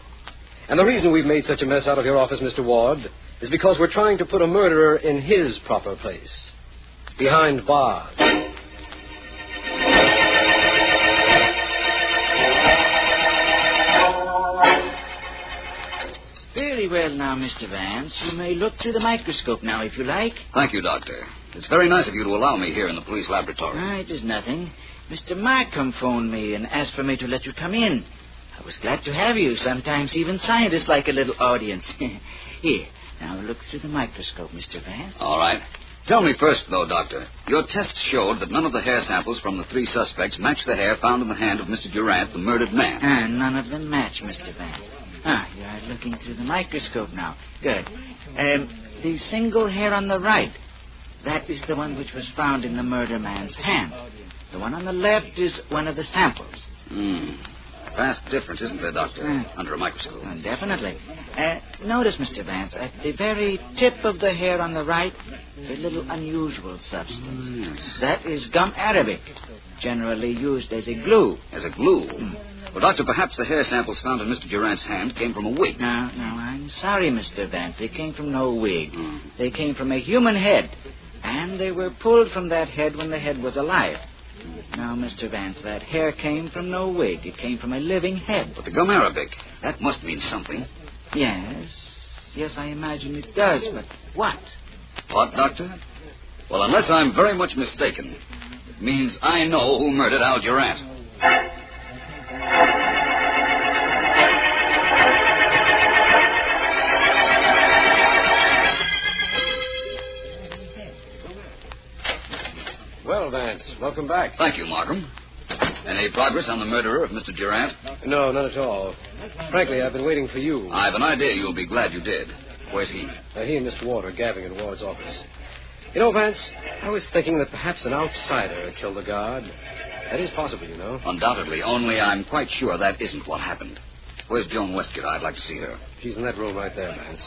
And the reason we've made such a mess out of your office, Mr. Ward, is because we're trying to put a murderer in his proper place. Behind bars. Very well now, Mr. Vance. You may look through the microscope now, if you like. Thank you, Doctor. It's very nice of you to allow me here in the police laboratory. It is nothing. Mr. Markham phoned me and asked for me to let you come in. I was glad to have you. Sometimes even scientists like a little audience. Here, now look through the microscope, Mr. Vance. All right. Tell me first, though, Doctor. Your test showed that none of the hair samples from the 3 suspects matched the hair found in the hand of Mr. Durant, the murdered man. None of them match, Mr. Vance. You are looking through the microscope now. Good. The single hair on the right, that is the one which was found in the murder man's hand. The one on the left is one of the samples. Vast difference, isn't there, Doctor, under a microscope? Definitely. Notice, Mr. Vance, at the very tip of the hair on the right, a little unusual substance. Yes. That is gum arabic, generally used as a glue. As a glue? Well, Doctor, perhaps the hair samples found in Mr. Durant's hand came from a wig. No, I'm sorry, Mr. Vance. They came from no wig. They came from a human head, and they were pulled from that head when the head was alive. Now, Mr. Vance, that hair came from no wig. It came from a living head. But the gum arabic, that must mean something. Yes, I imagine it does, but what? What, Doctor? Well, unless I'm very much mistaken, it means I know who murdered Al Durant. Well, Vance, welcome back. Thank you, Markham. Any progress on the murderer of Mr. Durant? No, none at all. Frankly, I've been waiting for you. I've an idea you'll be glad you did. Where's he? He and Mr. Ward are gabbing in Ward's office. You know, Vance, I was thinking that perhaps an outsider killed the guard. That is possible, you know. Undoubtedly, only I'm quite sure that isn't what happened. Where's Joan Westcott? I'd like to see her. She's in that room right there, Vance.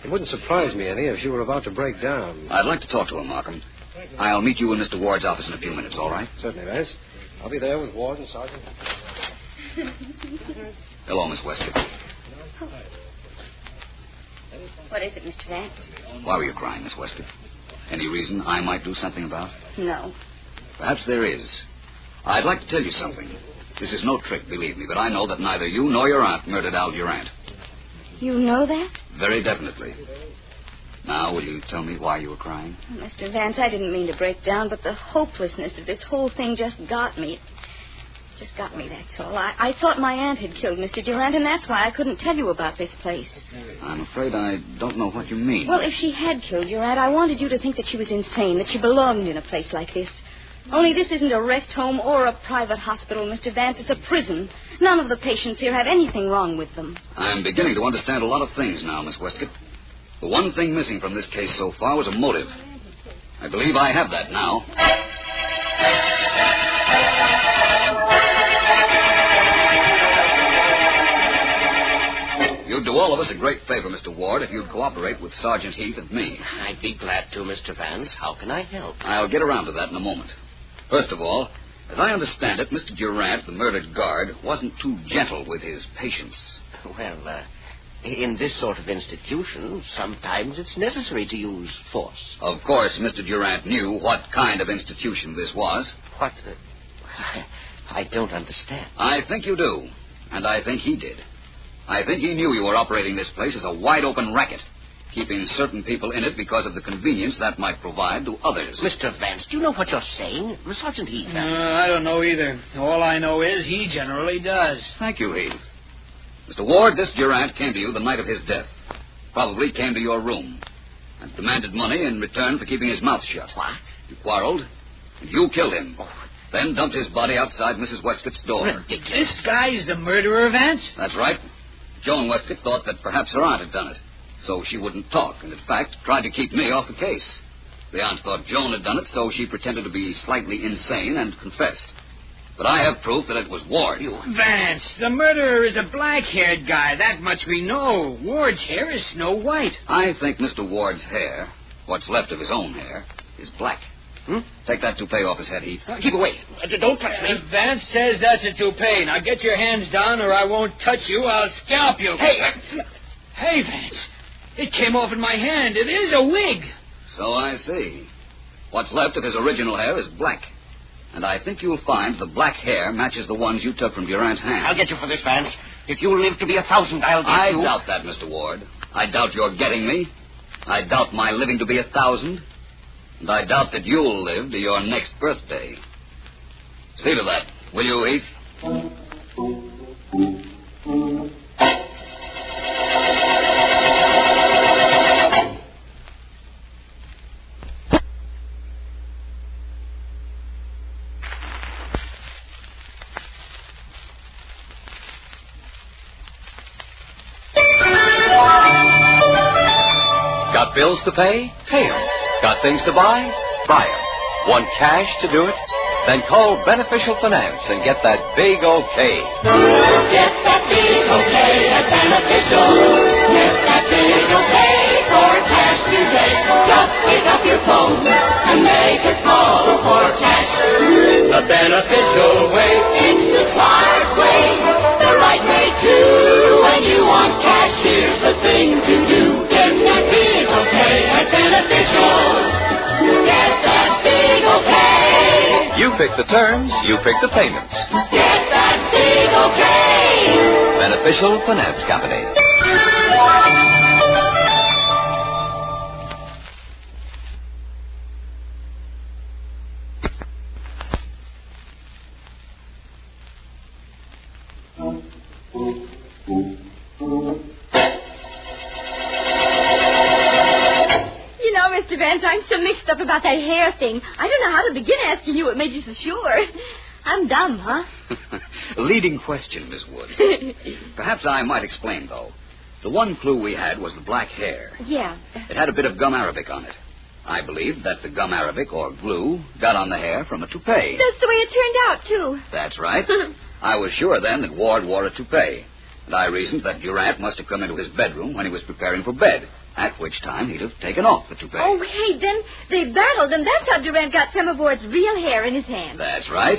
It wouldn't surprise me any if she were about to break down. I'd like to talk to her, Markham. I'll meet you in Mr. Ward's office in a few minutes, all right? Certainly, Vance. I'll be there with Ward and Sergeant. Hello, Miss Westcott. What is it, Mr. Vance? Why were you crying, Miss Westcott? Any reason I might do something about? No. Perhaps there is. I'd like to tell you something. This is no trick, believe me, but I know that neither you nor your aunt murdered Al Durant. You know that? Very definitely. Now, will you tell me why you were crying? Oh, Mr. Vance, I didn't mean to break down, but the hopelessness of this whole thing just got me. It just got me, that's all. I thought my aunt had killed Mr. Durant, and that's why I couldn't tell you about this place. I'm afraid I don't know what you mean. Well, if she had killed your aunt, I wanted you to think that she was insane, that she belonged in a place like this. Only this isn't a rest home or a private hospital, Mr. Vance. It's a prison. None of the patients here have anything wrong with them. I'm beginning to understand a lot of things now, Miss Westcott. The one thing missing from this case so far was a motive. I believe I have that now. You'd do all of us a great favor, Mr. Ward, if you'd cooperate with Sergeant Heath and me. I'd be glad to, Mr. Vance. How can I help? I'll get around to that in a moment. First of all, as I understand it, Mr. Durant, the murdered guard, wasn't too gentle with his patients. Well, in this sort of institution, sometimes it's necessary to use force. Of course, Mr. Durant knew what kind of institution this was. What? I don't understand. I think you do. And I think he did. I think he knew you were operating this place as a wide-open racket, keeping certain people in it because of the convenience that might provide to others. Mr. Vance, do you know what you're saying? Sergeant Heath. I don't know either. All I know is he generally does. Thank you, Heath. Mr. Ward, this Durant came to you the night of his death. Probably came to your room and demanded money in return for keeping his mouth shut. What? You quarreled, and you killed him. Then dumped his body outside Mrs. Westcott's door. Ridiculous. This guy's the murderer, Vance? That's right. Joan Westcott thought that perhaps her aunt had done it, so she wouldn't talk, and in fact tried to keep me off the case. The aunt thought Joan had done it, so she pretended to be slightly insane and confessed. But I have proof that it was Ward. Vance, the murderer is a black-haired guy. That much we know. Ward's hair is snow white. I think Mr. Ward's hair, what's left of his own hair, is black. Take that toupee off his head, Heath. Keep away. Don't touch me. Vance says that's a toupee. Now get your hands down or I won't touch you. I'll scalp you. Hey, Vance. It came off in my hand. It is a wig. So I see. What's left of his original hair is black. And I think you'll find the black hair matches the ones you took from Durant's hand. I'll get you for this, Vance. If you live to be 1,000, I'll get you. I doubt that, Mr. Ward. I doubt your getting me. I doubt my living to be 1,000. And I doubt that you'll live to your next birthday. See to that, will you, Heath? Got bills to pay? Pay 'em. Got things to buy? Buy 'em. Want cash to do it? Then call Beneficial Finance and get that big okay. Get that big okay at Beneficial. Get that big okay for cash today. Just pick up your phone and make a call for cash. The Beneficial way. It's the smart way. The right way too. When you want cash, here's the thing to do. Get that big okay at Beneficial. Get that big okay. You pick the terms, you pick the payments. Get that big okay. Beneficial Finance Company. Mr. Vance, I'm so mixed up about that hair thing. I don't know how to begin asking you what made you so sure. I'm dumb, huh? Leading question, Miss Woods. Perhaps I might explain, though. The one clue we had was the black hair. Yeah. It had a bit of gum arabic on it. I believed that the gum arabic, or glue, got on the hair from a toupee. That's the way it turned out, too. That's right. I was sure then that Ward wore a toupee. And I reasoned that Durant must have come into his bedroom when he was preparing for bed, at which time he'd have taken off the toupee. Oh, hey, then they battled, and that's how Durant got some of Ward's real hair in his hand. That's right.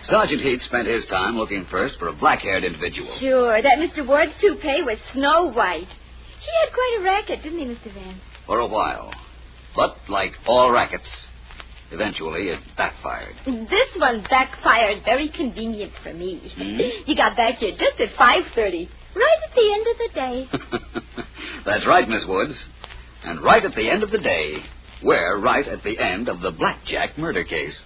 Sergeant Heath spent his time looking first for a black-haired individual. Sure, that Mr. Ward's toupee was snow white. He had quite a racket, didn't he, Mr. Vance? For a while. But, like all rackets, eventually it backfired. This one backfired very convenient for me. You got back here just at 5:30, right at the end of the day. That's right, Miss Woods. And right at the end of the day, we're right at the end of the Blackjack murder case.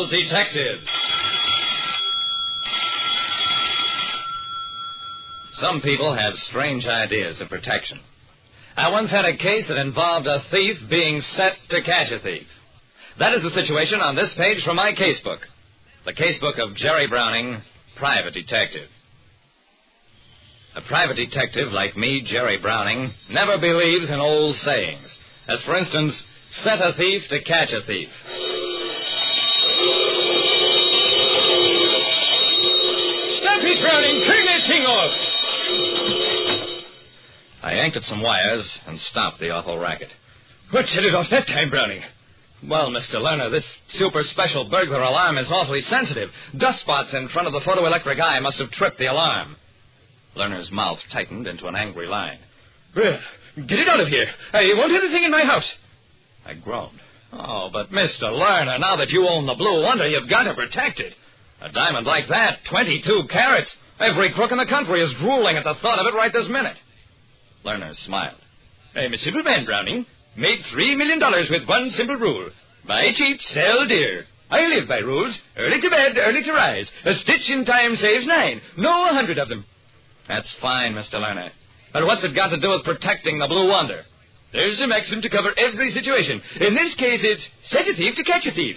Professional Detectives. Some people have strange ideas of protection. I once had a case that involved a thief being set to catch a thief. That is the situation on this page from my casebook. The casebook of Jerry Browning, private detective. A private detective like me, Jerry Browning, never believes in old sayings. As, for instance, set a thief to catch a thief. Stop it, Browning! Turn that thing off! I yanked at some wires and stopped the awful racket. What set it off that time, Browning? Well, Mr. Lerner, this super special burglar alarm is awfully sensitive. Dust spots in front of the photoelectric eye must have tripped the alarm. Lerner's mouth tightened into an angry line. Well, get it out of here. I won't have the thing in my house. I groaned. Oh, but Mr. Lerner, now that you own the Blue Wonder, you've got to protect it. A diamond like that, 22 carats. Every crook in the country is drooling at the thought of it right this minute. Lerner smiled. I'm a simple man, Browning. Made $3 million with one simple rule. Buy cheap, sell dear. I live by rules. Early to bed, early to rise. A stitch in time saves 9. No 100 of them. That's fine, Mr. Lerner. But what's it got to do with protecting the Blue Wonder? There's a maxim to cover every situation. In this case, it's set a thief to catch a thief.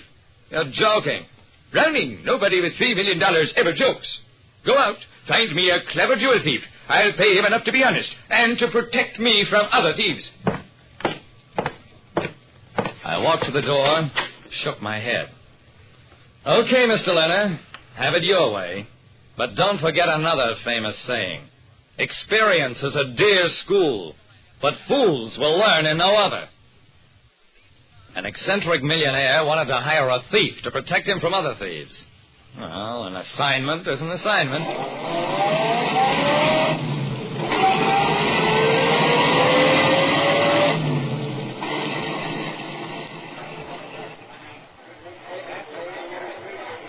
You're joking. Browning, nobody with $3 million ever jokes. Go out, find me a clever jewel thief. I'll pay him enough to be honest, and to protect me from other thieves. I walked to the door, shook my head. Okay, Mr. Lerner, have it your way. But don't forget another famous saying. Experience is a dear school, but fools will learn in no other. An eccentric millionaire wanted to hire a thief to protect him from other thieves. Well, an assignment is an assignment.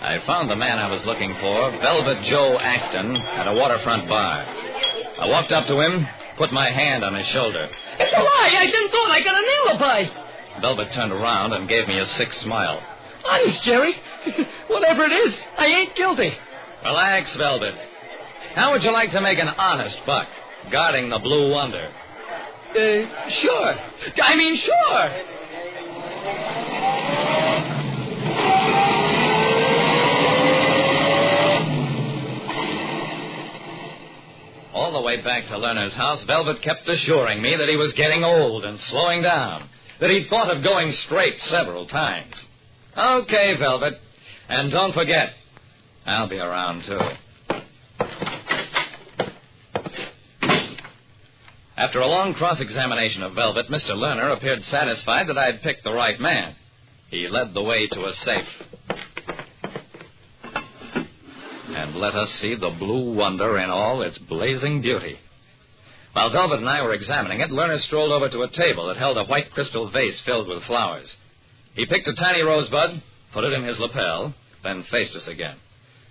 I found the man I was looking for, Velvet Joe Acton, at a waterfront bar. I walked up to him, put my hand on his shoulder. It's a lie! I didn't do it! I got an alibi! Velvet turned around and gave me a sick smile. Honest, Jerry. Whatever it is, I ain't guilty. Relax, Velvet. How would you like to make an honest buck guarding the Blue Wonder? Sure. I mean, sure. All the way back to Lerner's house, Velvet kept assuring me that he was getting old and slowing down, that he'd thought of going straight several times. Okay, Velvet. And don't forget, I'll be around, too. After a long cross-examination of Velvet, Mr. Lerner appeared satisfied that I'd picked the right man. He led the way to a safe and let us see the Blue Wonder in all its blazing beauty. While Velvet and I were examining it, Lerner strolled over to a table that held a white crystal vase filled with flowers. He picked a tiny rosebud, put it in his lapel, then faced us again.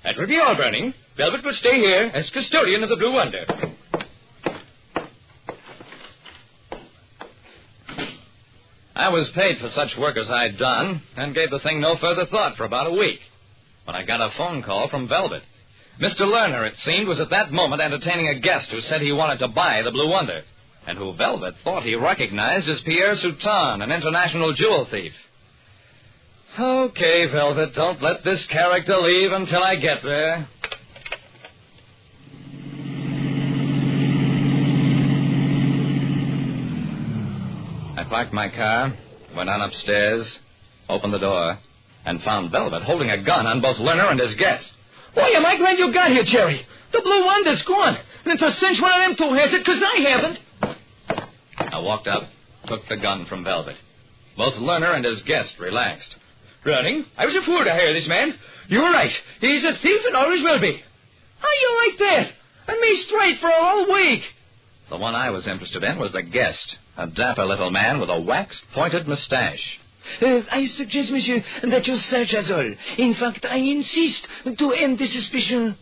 That will be all, Browning. Velvet will stay here as custodian of the Blue Wonder. I was paid for such work as I'd done and gave the thing no further thought for about a week when I got a phone call from Velvet. Mr. Lerner, it seemed, was at that moment entertaining a guest who said he wanted to buy the Blue Wonder, and who Velvet thought he recognized as Pierre Soutan, an international jewel thief. Okay, Velvet, don't let this character leave until I get there. I parked my car, went on upstairs, opened the door, and found Velvet holding a gun on both Lerner and his guest. Why, am I glad you got here, Jerry? The Blue Wonder's gone. And it's a cinch one of them two has it, because I haven't. I walked up, took the gun from Velvet. Both Lerner and his guest relaxed. Browning, I was a fool to hire this man. You were right. He's a thief and always will be. How you like that? And me straight for a whole week. The one I was interested in was the guest, a dapper little man with a waxed-pointed mustache. I suggest, monsieur, that you search us all. In fact, I insist to end the suspicion.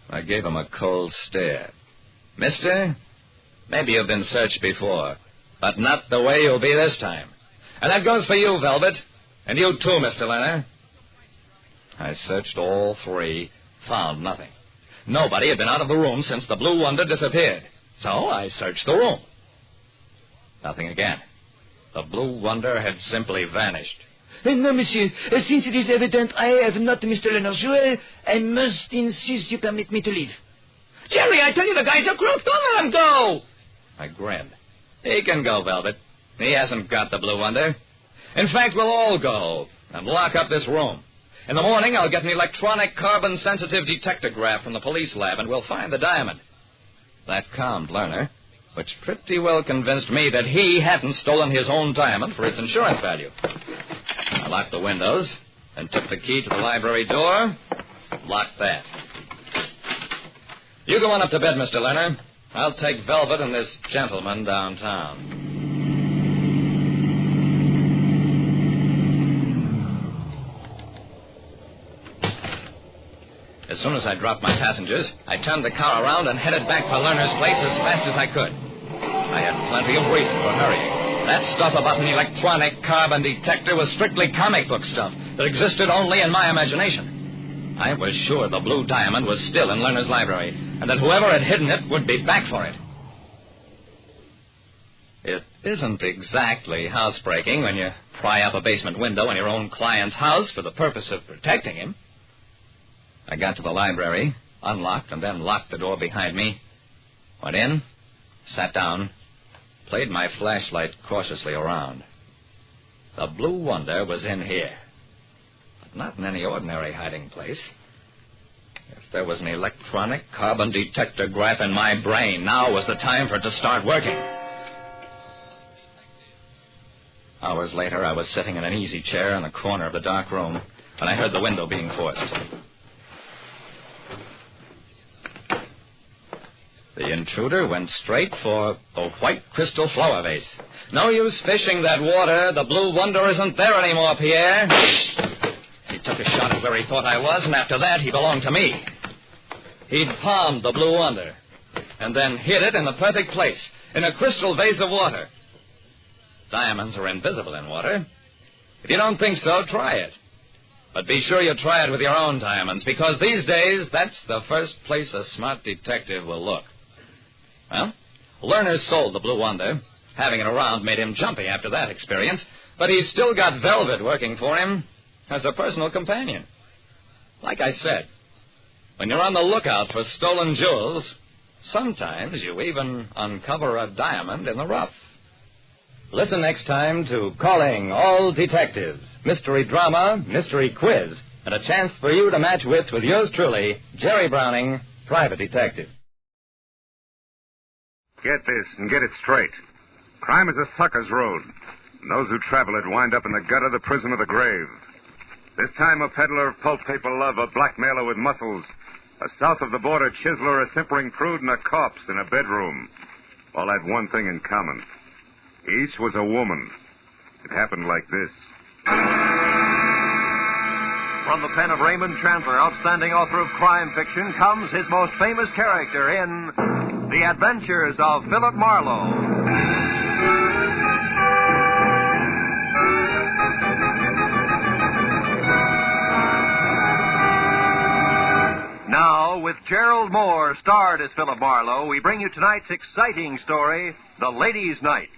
I gave him a cold stare. Mister, maybe you've been searched before, but not the way you'll be this time. And that goes for you, Velvet. And you too, Mr. Lerner. I searched all three, found nothing. Nobody had been out of the room since the Blue Wonder disappeared. So I searched the room. Nothing again. The Blue Wonder had simply vanished. No, monsieur. Since it is evident I have not Mr. Leonard's jewel, I must insist you permit me to leave. Jerry, I tell you the guy's a crook. Don't let him go. I grinned. He can go, Velvet. He hasn't got the Blue Wonder. In fact, we'll all go and lock up this room. In the morning, I'll get an electronic carbon-sensitive detectograph from the police lab, and we'll find the diamond. That calmed Lerner, which pretty well convinced me that he hadn't stolen his own diamond for its insurance value. I locked the windows and took the key to the library door, locked that. You go on up to bed, Mr. Lerner. I'll take Velvet and this gentleman downtown. As soon as I dropped my passengers, I turned the car around and headed back for Lerner's place as fast as I could. I had plenty of reason for hurrying. That stuff about an electronic carbon detector was strictly comic book stuff that existed only in my imagination. I was sure the blue diamond was still in Lerner's library, and that whoever had hidden it would be back for it. It isn't exactly housebreaking when you pry up a basement window in your own client's house for the purpose of protecting him. I got to the library, unlocked, and then locked the door behind me. Went in, sat down, played my flashlight cautiously around. The Blue Wonder was in here, but not in any ordinary hiding place. If there was an electronic carbon detectograph in my brain, now was the time for it to start working. Hours later, I was sitting in an easy chair in the corner of the dark room when I heard the window being forced. The intruder went straight for a white crystal flower vase. No use fishing that water. The Blue Wonder isn't there anymore, Pierre. He took a shot at where he thought I was, and after that, he belonged to me. He'd palmed the Blue Wonder, and then hid it in the perfect place, in a crystal vase of water. Diamonds are invisible in water. If you don't think so, try it. But be sure you try it with your own diamonds, because these days, that's the first place a smart detective will look. Well, Lerner sold the Blue Wonder. Having it around made him jumpy after that experience, but he's still got Velvet working for him as a personal companion. Like I said, when you're on the lookout for stolen jewels, sometimes you even uncover a diamond in the rough. Listen next time to Calling All Detectives, mystery drama, mystery quiz, and a chance for you to match wits with yours truly, Jerry Browning, Private Detective. Get this and get it straight. Crime is a sucker's road. And those who travel it wind up in the gutter, the prison, or the grave. This time a peddler of pulp paper love, a blackmailer with muscles, a south of the border chiseler, a simpering prude, and a corpse in a bedroom. All had one thing in common. Each was a woman. It happened like this. From the pen of Raymond Chandler, outstanding author of crime fiction, comes his most famous character in The Adventures of Philip Marlowe. Now, with Gerald Moore starred as Philip Marlowe, we bring you tonight's exciting story, The Ladies' Night.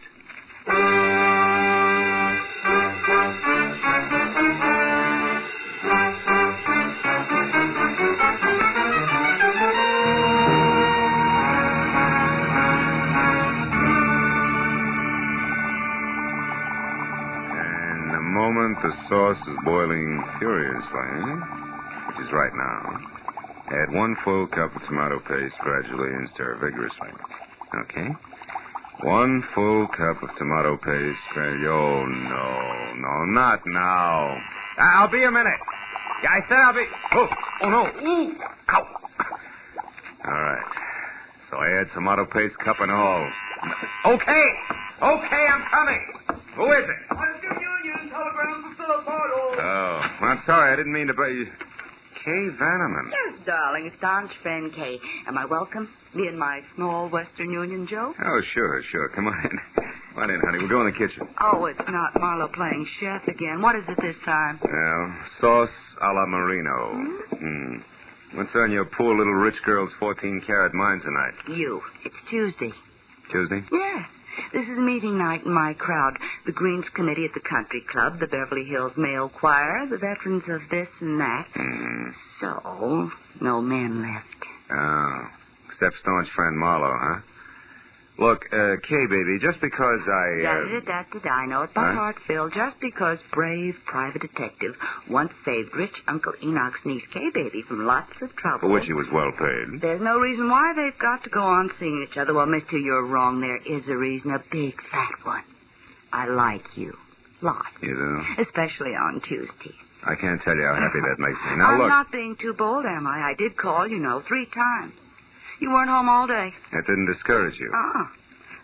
The sauce is boiling furiously, which is right now. Add 1 full cup of tomato paste gradually and stir vigorously. Okay? 1 full cup of tomato paste. Oh, no, not now. I'll be a minute. Yeah, I said I'll be... Oh, no. Ooh, ow. All right. So I add tomato paste, cup and all. Okay, I'm coming. Who is it? Oh, I'm sorry. I didn't mean to bother you. Kay Vanneman. Yes, darling. A staunch friend, Kay. Am I welcome? Me and my small Western Union Joe? Oh, sure. Come on in. Come on in, honey. We'll go in the kitchen. Oh, it's not Marlowe playing chef again. What is it this time? Well, sauce a la Marino. What's on your poor little rich girl's 14-carat mind tonight? You. It's Tuesday. Tuesday? Yes. This is meeting night in my crowd. The Greens Committee at the Country Club, the Beverly Hills Male Choir, the veterans of this and that. So, no men left. Oh. Except staunch friend Marlowe, huh? Look, Kay, baby, just because I know it by heart, Phil. Just because brave private detective once saved rich Uncle Enoch's niece, Kay, baby, from lots of trouble. For which he was well paid. There's no reason why they've got to go on seeing each other. Well, mister, you're wrong. There is a reason, a big fat one. I like you. Lots. You do? Especially on Tuesdays. I can't tell you how happy that makes me. Now, I'm look. not being too bold, am I? I did call, 3 times. You weren't home all day. That didn't discourage you.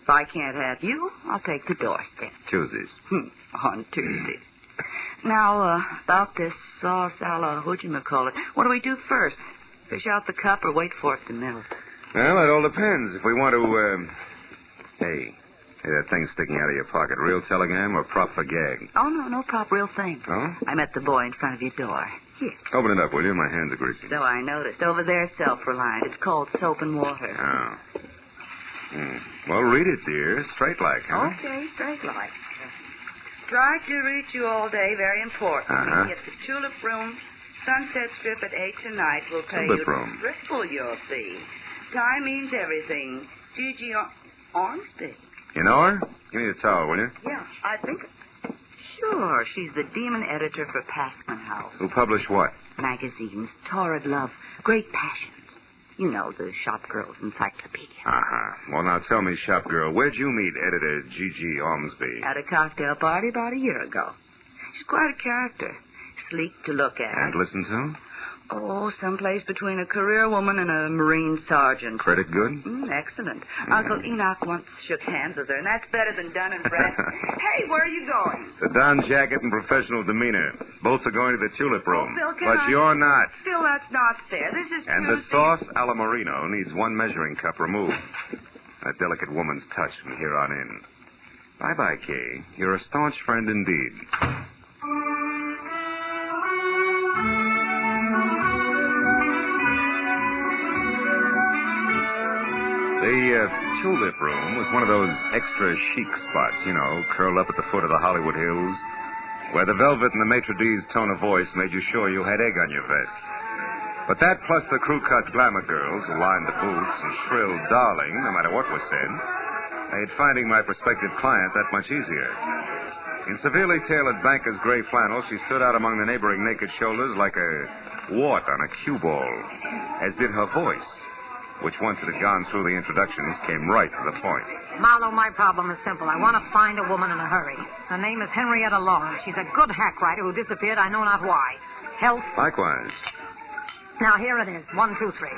If I can't have you, I'll take the doorstep. Tuesdays. On Tuesdays. Now, about this sauce a la whatchamacallit, what do we do first? Fish out the cup or wait for it to melt? Well, it all depends. If we want to, Hey, that thing sticking out of your pocket, real telegram or prop for gag? Oh, no prop, real thing. Oh? I met the boy in front of your door. Here. Open it up, will you? My hands are greasy. So I noticed. Over there, self-reliant. It's called soap and water. Oh. Well, read it, dear. Straight like, huh? Okay, straight like. Try to reach you all day. Very important. At the Tulip Room, Sunset Strip at 8 tonight. We'll pay you triple your fee. Time means everything. Gigi Ormsby. You know her? Give me the towel, will you? Yeah, I think... Sure, she's the demon editor for Passman House. Who published what? Magazines, Torrid Love, Great Passions. You know, the shop girl's encyclopedia. Well, now tell me, shop girl, where'd you meet editor Gigi Ormsby? At a cocktail party about a year ago. She's quite a character. Sleek to look at. And listen to? Oh, someplace between a career woman and a Marine sergeant. Credit good? Excellent. Uncle Enoch once shook hands with her, and that's better than Dun and Brad. Hey, where are you going? The Don jacket and professional demeanor. Both are going to the Tulip Room. Phil, but you're not. Phil, that's not fair. This is And the sauce a la Marino needs 1 measuring cup removed. A delicate woman's touch from here on in. Bye-bye, Kay. You're a staunch friend indeed. The Tulip Room was one of those extra chic spots, curled up at the foot of the Hollywood Hills, where the velvet and the maitre d's tone of voice made you sure you had egg on your vest. But that plus the crew-cut glamour girls who lined the booths and shrilled darling, no matter what was said, made finding my prospective client that much easier. In severely tailored banker's gray flannel, she stood out among the neighboring naked shoulders like a wart on a cue ball, as did her voice, which once it had gone through the introductions, came right to the point. Marlowe, my problem is simple. I want to find a woman in a hurry. Her name is Henrietta Lawrence. She's a good hack writer who disappeared, I know not why. Health? Likewise. Now, here it is. 1, 2, 3.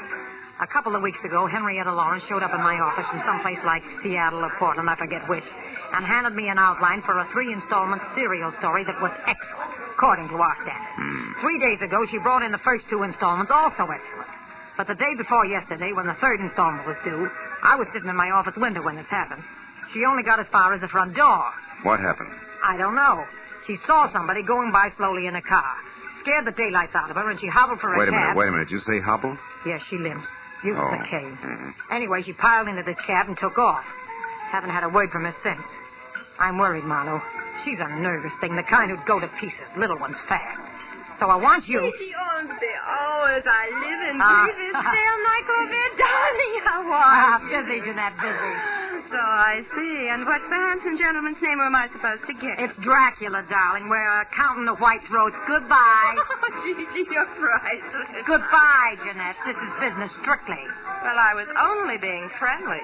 A couple of weeks ago, Henrietta Lawrence showed up in my office from someplace like Seattle or Portland, I forget which, and handed me an outline for a 3-installment serial story that was excellent, according to our standards. 3 days ago, she brought in the first 2 installments, also excellent. But the day before yesterday, when the 3rd installment was due, I was sitting in my office window when this happened. She only got as far as the front door. What happened? I don't know. She saw somebody going by slowly in a car. Scared the daylights out of her, and she hobbled for a cab. Wait a minute. Did you say hobble? Yes, she limps. Uses a cane. Anyway, she piled into this cab and took off. Haven't had a word from her since. I'm worried, Marlowe. She's a nervous thing, the kind who'd go to pieces. Little ones fast. So I want you... Gigi Ormsby, as I live and breathe this damn microbit, darling, how are you? Busy, Jeanette, busy. So I see. And what's the handsome gentleman's name, or am I supposed to guess? It's Dracula, darling. We're counting the white throats. Goodbye. Oh, Gigi, you're priceless. Goodbye, Jeanette. This is business strictly. Well, I was only being friendly.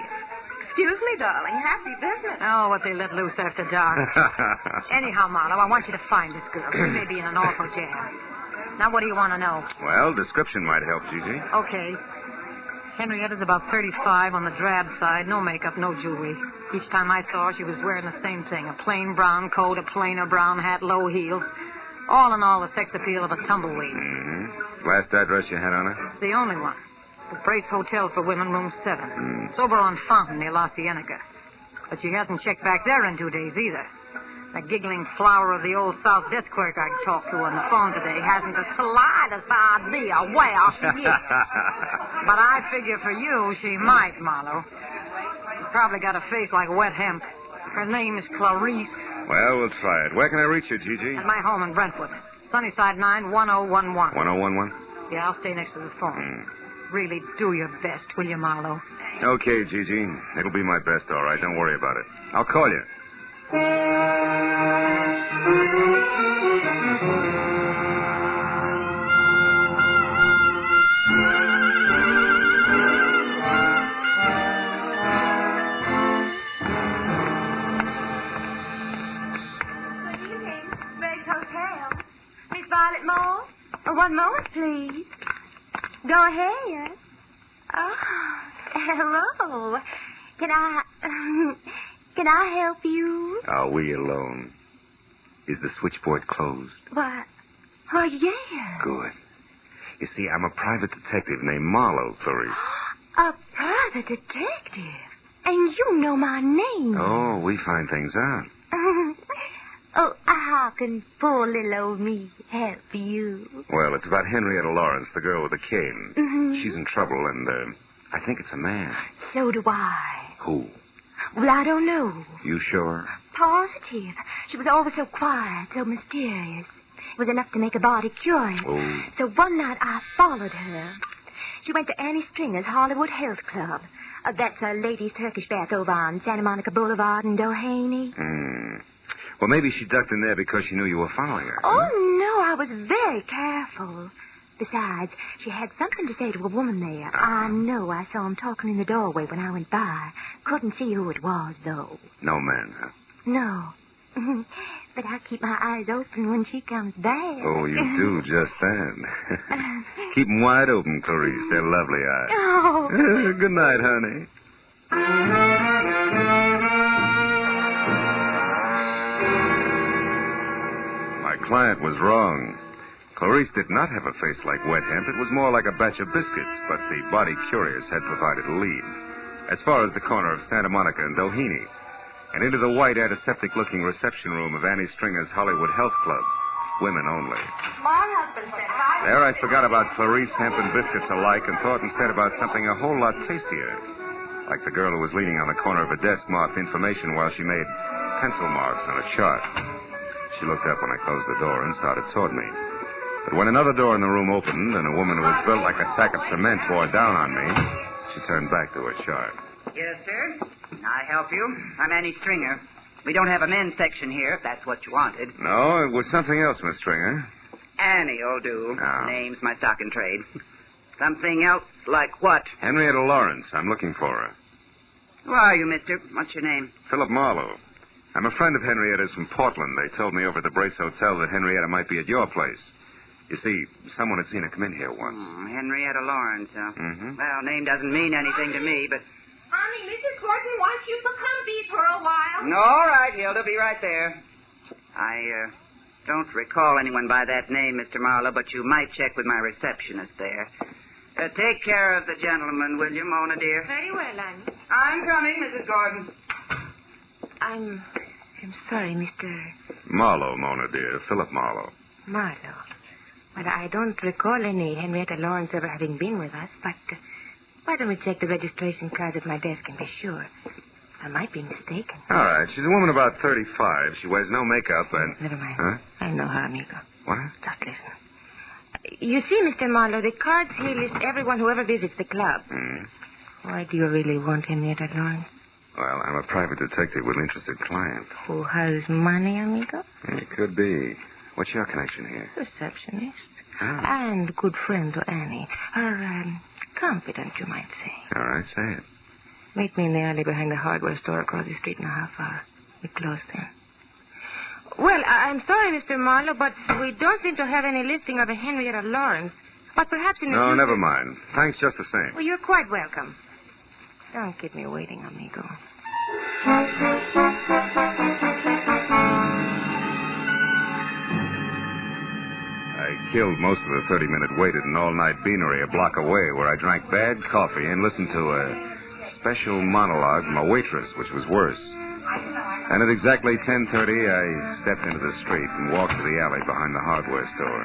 Excuse me, darling. Happy business. Oh, what they let loose after dark. Anyhow, Marlowe, I want you to find this girl. She may be in an awful jam. Now, what do you want to know? Well, description might help, Gigi. Okay. Henrietta's about 35 on the drab side. No makeup, no jewelry. Each time I saw her, she was wearing the same thing. A plain brown coat, a plainer brown hat, low heels. All in all, the sex appeal of a tumbleweed. Last address you had on her? It's the only one. The Brace Hotel for Women, room 7. It's over on Fountain near La Cienega. But she hasn't checked back there in 2 days either. The giggling flower of the Old South desk clerk I talked to on the phone today hasn't the slightest idea where she is. But I figure for you, she might, Marlowe. She's probably got a face like wet hemp. Her name is Clarice. Well, we'll try it. Where can I reach you, Gigi? At my home in Brentwood. Sunnyside 9, 1011. 1011? Yeah, I'll stay next to the phone. Really do your best, will you, Marlowe? Okay, Gigi. It'll be my best, all right. Don't worry about it. I'll call you. Violet Moore? One moment, please. Go ahead. Oh, hello. Can I help you? Are we alone? Is the switchboard closed? Why, yeah. Good. You see, I'm a private detective named Marlowe, Clarice. A private detective? And you know my name. Oh, we find things out. Oh, how can poor little old me help you? Well, it's about Henrietta Lawrence, the girl with the cane. Mm-hmm. She's in trouble, and I think it's a man. So do I. Who? Well, I don't know. You sure? Positive. She was always so quiet, so mysterious. It was enough to make a body curious. Oh. So one night I followed her. She went to Annie Stringer's Hollywood Health Club. That's a ladies' Turkish bath over on Santa Monica Boulevard in Doheny. Well, maybe she ducked in there because she knew you were following her. Oh, no, I was very careful. Besides, she had something to say to a woman there. I know I saw him talking in the doorway when I went by. Couldn't see who it was, though. No man, huh? No. But I keep my eyes open when she comes back. Oh, you do just that. Keep them wide open, Clarice. They're lovely eyes. Oh. Good night, honey. My client was wrong. Clarice did not have a face like wet hemp. It was more like a batch of biscuits, but the body curious had provided a lead. As far as the corner of Santa Monica and Doheny, and into the white, antiseptic-looking reception room of Annie Stringer's Hollywood Health Club. Women only. My husband said hi. There I forgot about Clarice, hemp, and biscuits alike and thought instead about something a whole lot tastier. Like the girl who was leaning on the corner of a desk marked information while she made pencil marks on a chart. She looked up when I closed the door and started toward me. But when another door in the room opened and a woman who was built like a sack of cement bore down on me, she turned back to her chart. Yes, sir. I help you. I'm Annie Stringer. We don't have a men's section here, if that's what you wanted. No, it was something else, Miss Stringer. Annie'll do. Oh. Name's my stock and trade. Something else like what? Henrietta Lawrence. I'm looking for her. Who are you, mister? What's your name? Philip Marlowe. I'm a friend of Henrietta's from Portland. They told me over at the Brace Hotel that Henrietta might be at your place. You see, someone had seen her come in here once. Henrietta Lawrence, huh? Mm-hmm. Well, name doesn't mean anything to me, but... Honey, Mrs. Gordon wants you to come be for a while. All right, Hilda, be right there. I don't recall anyone by that name, Mr. Marlowe, but you might check with my receptionist there. Take care of the gentleman, will you, Mona, dear? Very well, Annie. I'm coming, Mrs. Gordon. I'm sorry, Mr. Marlowe, Mona, dear. Philip Marlowe. Marlowe. Well, I don't recall any Henrietta Lawrence ever having been with us, but why don't we check the registration card at my desk and be sure? I might be mistaken. All right. She's a woman about 35. She wears no makeup and... Never mind. Huh? I know her, amigo. What? Just listen. You see, Mr. Marlowe, the cards here list everyone who ever visits the club. Why do you really want Henrietta Lawrence? Well, I'm a private detective with an interested client. Who has money, amigo? It could be. What's your connection here? Receptionist. Oh. And good friend to Annie. Her, confidant, you might say. All right, say it. Meet me in the alley behind the hardware store across the street in a half hour. We close then. Well, I'm sorry, Mr. Marlowe, but we don't seem to have any listing of a Henrietta Lawrence. But perhaps in the No, future... never mind. Thanks just the same. Well, you're quite welcome. Don't keep me waiting, amigo. I killed most of the 30-minute wait at an all-night beanery a block away where I drank bad coffee and listened to special monologue from a waitress, which was worse. And at exactly 10:30, I stepped into the street and walked to the alley behind the hardware store.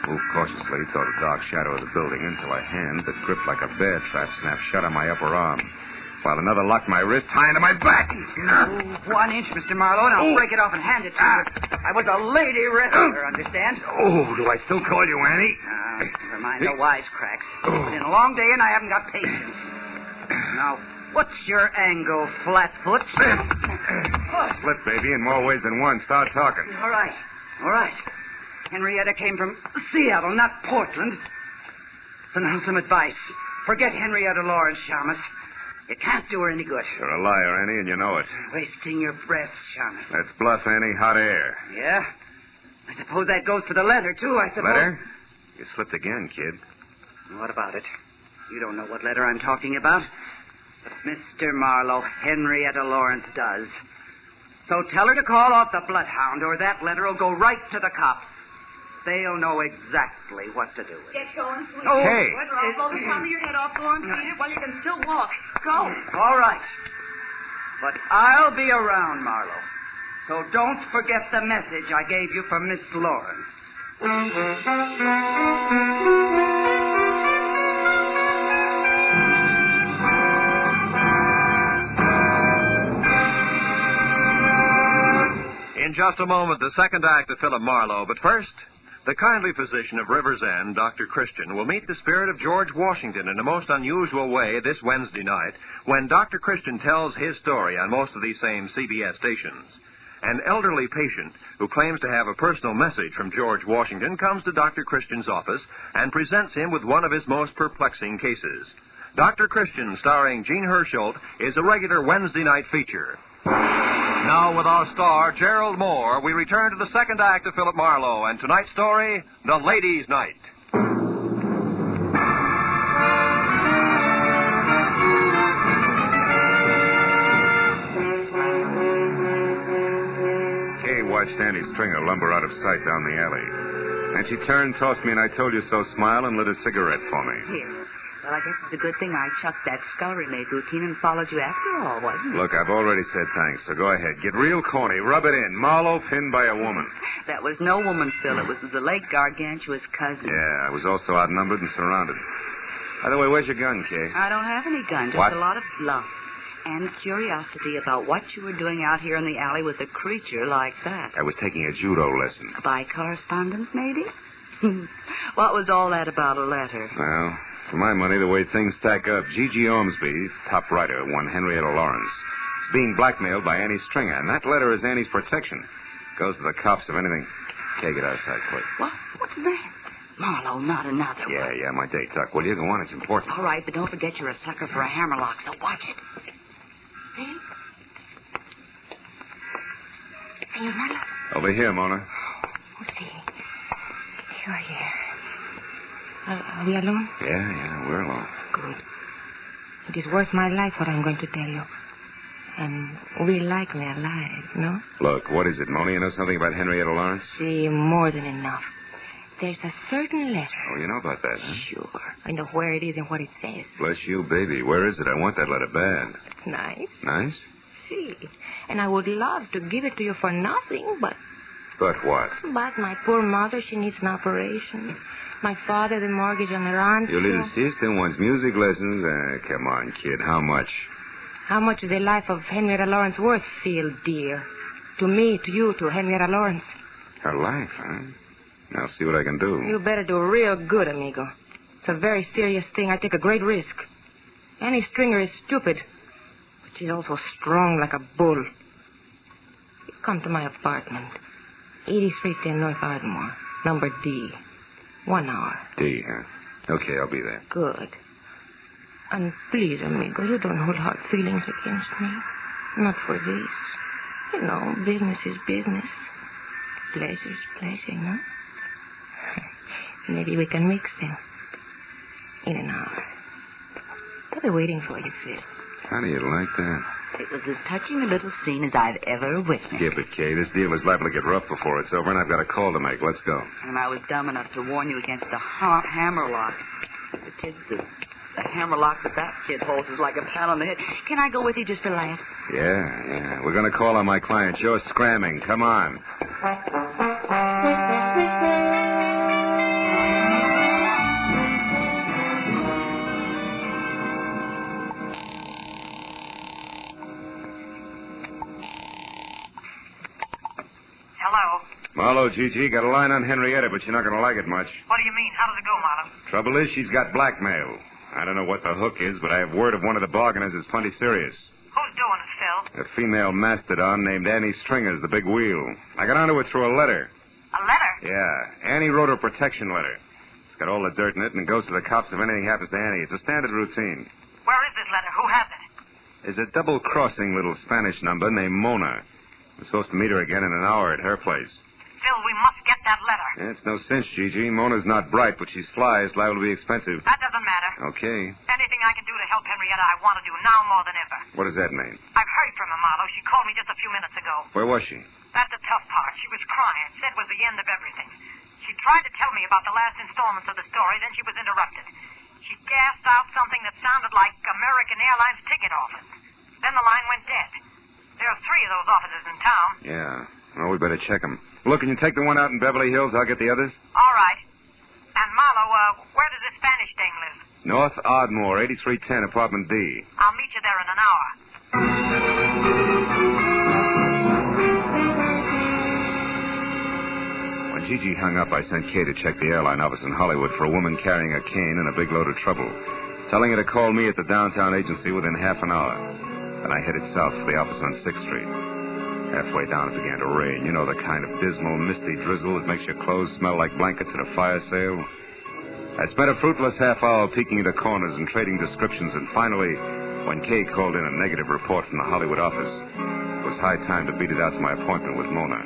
Moved cautiously toward the dark shadow of the building until a hand that gripped like a bear trap snapped shut on my upper arm, while another locked my wrist high into my back. Oh, 1 inch, Mr. Marlowe, and I'll break it off and hand it to you. I was a lady wrestler, understand? Oh, do I still call you Annie? Never mind the wisecracks. It's been a long day, and I haven't got patience. Now, what's your angle, Flatfoot? Slip, baby, in more ways than one. Start talking. All right. Henrietta came from Seattle, not Portland. So now some advice. Forget Henrietta Lawrence, Shamus. You can't do her any good. You're a liar, Annie, and you know it. Wasting your breath, Shamus. That's bluff, Annie. Hot air. Yeah? I suppose that goes for the letter, too, I suppose. Letter? You slipped again, kid. What about it? You don't know what letter I'm talking about. But Mr. Marlowe, Henrietta Lawrence does. So tell her to call off the bloodhound, or that letter will go right to the cops. They'll know exactly what to do with it. Get going, sweetie. Oh, hey. Blow the top of your head off, go on, feed it while you can still walk. Go. All right. But I'll be around, Marlowe. So don't forget the message I gave you from Miss Lawrence. In just a moment, the second act of Philip Marlowe. But first, the kindly physician of River's End, Dr. Christian, will meet the spirit of George Washington in a most unusual way this Wednesday night when Dr. Christian tells his story on most of these same CBS stations. An elderly patient who claims to have a personal message from George Washington comes to Dr. Christian's office and presents him with one of his most perplexing cases. Dr. Christian, starring Gene Hersholt, is a regular Wednesday night feature. Now, with our star, Gerald Moore, we return to the second act of Philip Marlowe and tonight's story, The Ladies' Night. Kay watched Annie Stringer lumber out of sight down the alley. And she turned, tossed me an I told you so smile, and lit a cigarette for me. Here. Well, I guess it's a good thing I chucked that scullery-maid routine and followed you after all, wasn't it? Look, I've already said thanks, so go ahead. Get real corny. Rub it in. Marlowe pinned by a woman. That was no woman, Phil. It was the late gargantuous cousin. Yeah, I was also outnumbered and surrounded. By the way, where's your gun, Kay? I don't have any gun, just What? a lot of bluff and curiosity about what you were doing out here in the alley with a creature like that. I was taking a judo lesson. By correspondence, maybe? What was all that about a letter? Well, for my money, the way things stack up, Gigi Ormsby, top writer, one Henrietta Lawrence, is being blackmailed by Annie Stringer, and that letter is Annie's protection. Goes to the cops if anything. Can't get outside quick. What? What's that? Marlowe, not another one. Yeah, my date, Tuck. Will you go on? It's important. All right, but don't forget you're a sucker for a hammerlock, so watch it. See? Senor Marlowe? Over here, Mona. Oh, see. Here. Are we alone? Yeah, we're alone. Good. It is worth my life what I'm going to tell you. And we like me alive, no? Look, what is it, Mollie? You know something about Henrietta Lawrence? See, more than enough. There's a certain letter. Oh, you know about that, huh? Sure. I know where it is and what it says. Bless you, baby. Where is it? I want that letter bad. Nice. Nice? See, and I would love to give it to you for nothing, but... But what? But my poor mother, she needs an operation. My father, the mortgage on her aunt. Your little sister wants music lessons. Come on, kid. How much? How much is the life of Henrietta Lawrence worth, Phil, dear? To me, to you, to Henrietta Lawrence. Her life, huh? I'll see what I can do. You better do real good, amigo. It's a very serious thing. I take a great risk. Annie Stringer is stupid, but she's also strong like a bull. You come to my apartment, 8310 North Ardmore, number D. 1 hour. D, huh? Okay, I'll be there. Good. And please, amigo, you don't hold hard feelings against me. Not for this. You know, business is business. Pleasure's pleasure, no? Maybe we can mix them. In an hour. I'll be waiting for you, Phil. How do you like that? It was as touching a little scene as I've ever witnessed. Skip it, Kay. This deal is liable to get rough before it's over, and I've got a call to make. Let's go. And I was dumb enough to warn you against the hammerlock. The kids The hammerlock that kid holds is like a pat on the head. Can I go with you just for laughs? Yeah. We're going to call on my client. You're scramming. Come on. Hello. Marlowe, Gigi, got a line on Henrietta, but you're not going to like it much. What do you mean? How does it go, Marlowe? Trouble is, she's got blackmail. I don't know what the hook is, but I have word of one of the bargainers is plenty serious. Who's doing it, Phil? A female mastodon named Annie Stringer's the big wheel. I got onto it through a letter. A letter? Yeah. Annie wrote her protection letter. It's got all the dirt in it, and it goes to the cops if anything happens to Annie. It's a standard routine. Where is this letter? Who has it? There's a double-crossing little Spanish number named Mona. I'm supposed to meet her again in an hour at her place. Phil, we must get that letter. Yeah, it's no cinch, Gigi. Mona's not bright, but she's sly. It's liable to be expensive. That doesn't matter. Okay. Anything I can do to help Henrietta, I want to do now more than ever. What does that mean? I've heard from her, Marlowe. She called me just a few minutes ago. Where was she? That's the tough part. She was crying. Said it was the end of everything. She tried to tell me about the last installments of the story, then she was interrupted. She gasped out something that sounded like American Airlines ticket office. Then the line went dead. There are 3 of those offices in town. Yeah. Well, we better check them. Look, can you take the one out in Beverly Hills? I'll get the others. All right. And, Marlowe, where does this Spanish dame live? North Ardmore, 8310, apartment D. I'll meet you there in an hour. When Gigi hung up, I sent Kay to check the airline office in Hollywood for a woman carrying a cane and a big load of trouble, telling her to call me at the downtown agency within half an hour. Then I headed south for the office on 6th Street. Halfway down, it began to rain. You know, the kind of dismal, misty drizzle that makes your clothes smell like blankets at a fire sale. I spent a fruitless half hour peeking into corners and trading descriptions, and finally, when Kay called in a negative report from the Hollywood office, it was high time to beat it out to my appointment with Mona.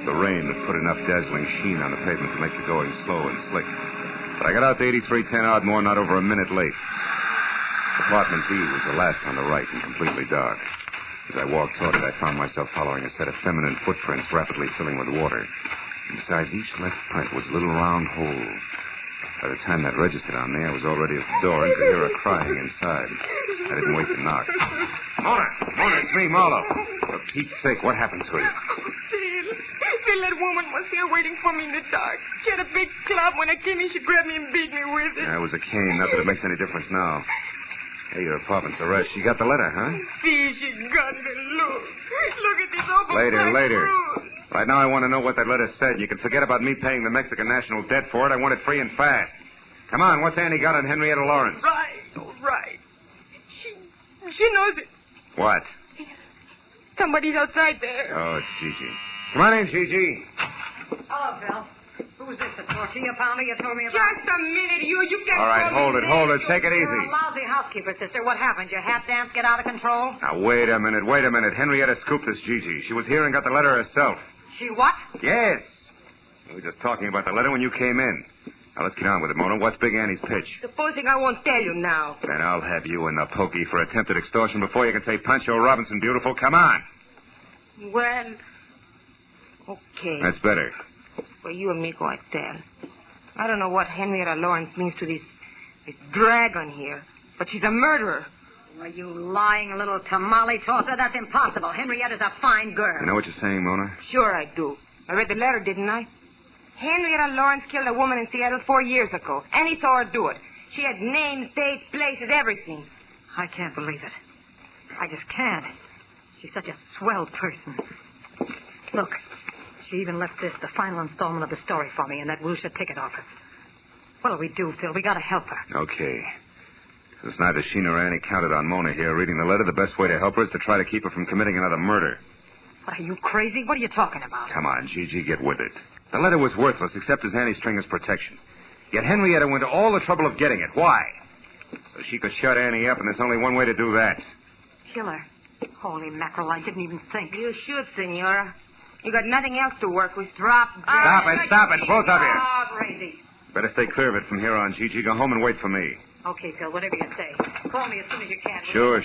The rain had put enough dazzling sheen on the pavement to make the going slow and slick. But I got out to 8310 Ardmore not over a minute late. Apartment D was the last on the right and completely dark. As I walked toward it, I found myself following a set of feminine footprints rapidly filling with water. And besides each left print was a little round hole. By the time that registered on me, I was already at the door and could hear her crying inside. I didn't wait to knock. Mona, it's me, Marlowe. For Pete's sake, what happened to you? Phil, that woman was here waiting for me in the dark. She had a big club. When I came in, she grabbed me and beat me with it. Yeah, it was a cane. Not that it makes any difference now. Hey, your apartment's a rest. You got the letter, huh? See, she got it. Look. Look at this open Later. Right now I want to know what that letter said. You can forget about me paying the Mexican national debt for it. I want it free and fast. Come on, what's Annie got on Henrietta Lawrence? Right. She knows it. What? Somebody's outside there. Oh, it's Gigi. Come on in, Gigi. Hello, Phil. Who's this, the tortilla pounder you told me about? Just a minute, you can't... All right, hold it. Take it You're easy. a lousy housekeeper, sister. What happened? Your hat dance get out of control? Now, wait a minute. Henrietta scooped this Gigi. She was here and got the letter herself. She what? Yes. We were just talking about the letter when you came in. Now, let's get on with it, Mona. What's Big Annie's pitch? Supposing I won't tell you now. Then I'll have you in the pokey for attempted extortion before you can say Pancho Robinson, beautiful. Come on. Well, okay. That's better. Well, you and me go and tell. I don't know what Henrietta Lawrence means to this dragon here, but she's a murderer. Are you lying, little tamale tosser? That's impossible. Henrietta's a fine girl. You know what you're saying, Mona? Sure I do. I read the letter, didn't I? Henrietta Lawrence killed a woman in Seattle 4 years ago, and he saw her do it. She had names, dates, places, everything. I can't believe it. I just can't. She's such a swell person. Look, she even left this, the final installment of the story for me, in that Wilshire ticket office. What'll we do, Phil? We gotta help her. Okay. Since neither she nor Annie counted on Mona here reading the letter, the best way to help her is to try to keep her from committing another murder. What, are you crazy? What are you talking about? Come on, Gigi, get with it. The letter was worthless except as Annie Stringer's protection. Yet Henrietta went to all the trouble of getting it. Why? So she could shut Annie up, and there's only one way to do that. Kill her. Holy mackerel, I didn't even think. You should, Senora. You got nothing else to work with. Drop dead. Stop it, both of you. Oh, crazy. Better stay clear of it from here on, Gigi. Go home and wait for me. Okay, Phil, whatever you say. Call me as soon as you can. Sure.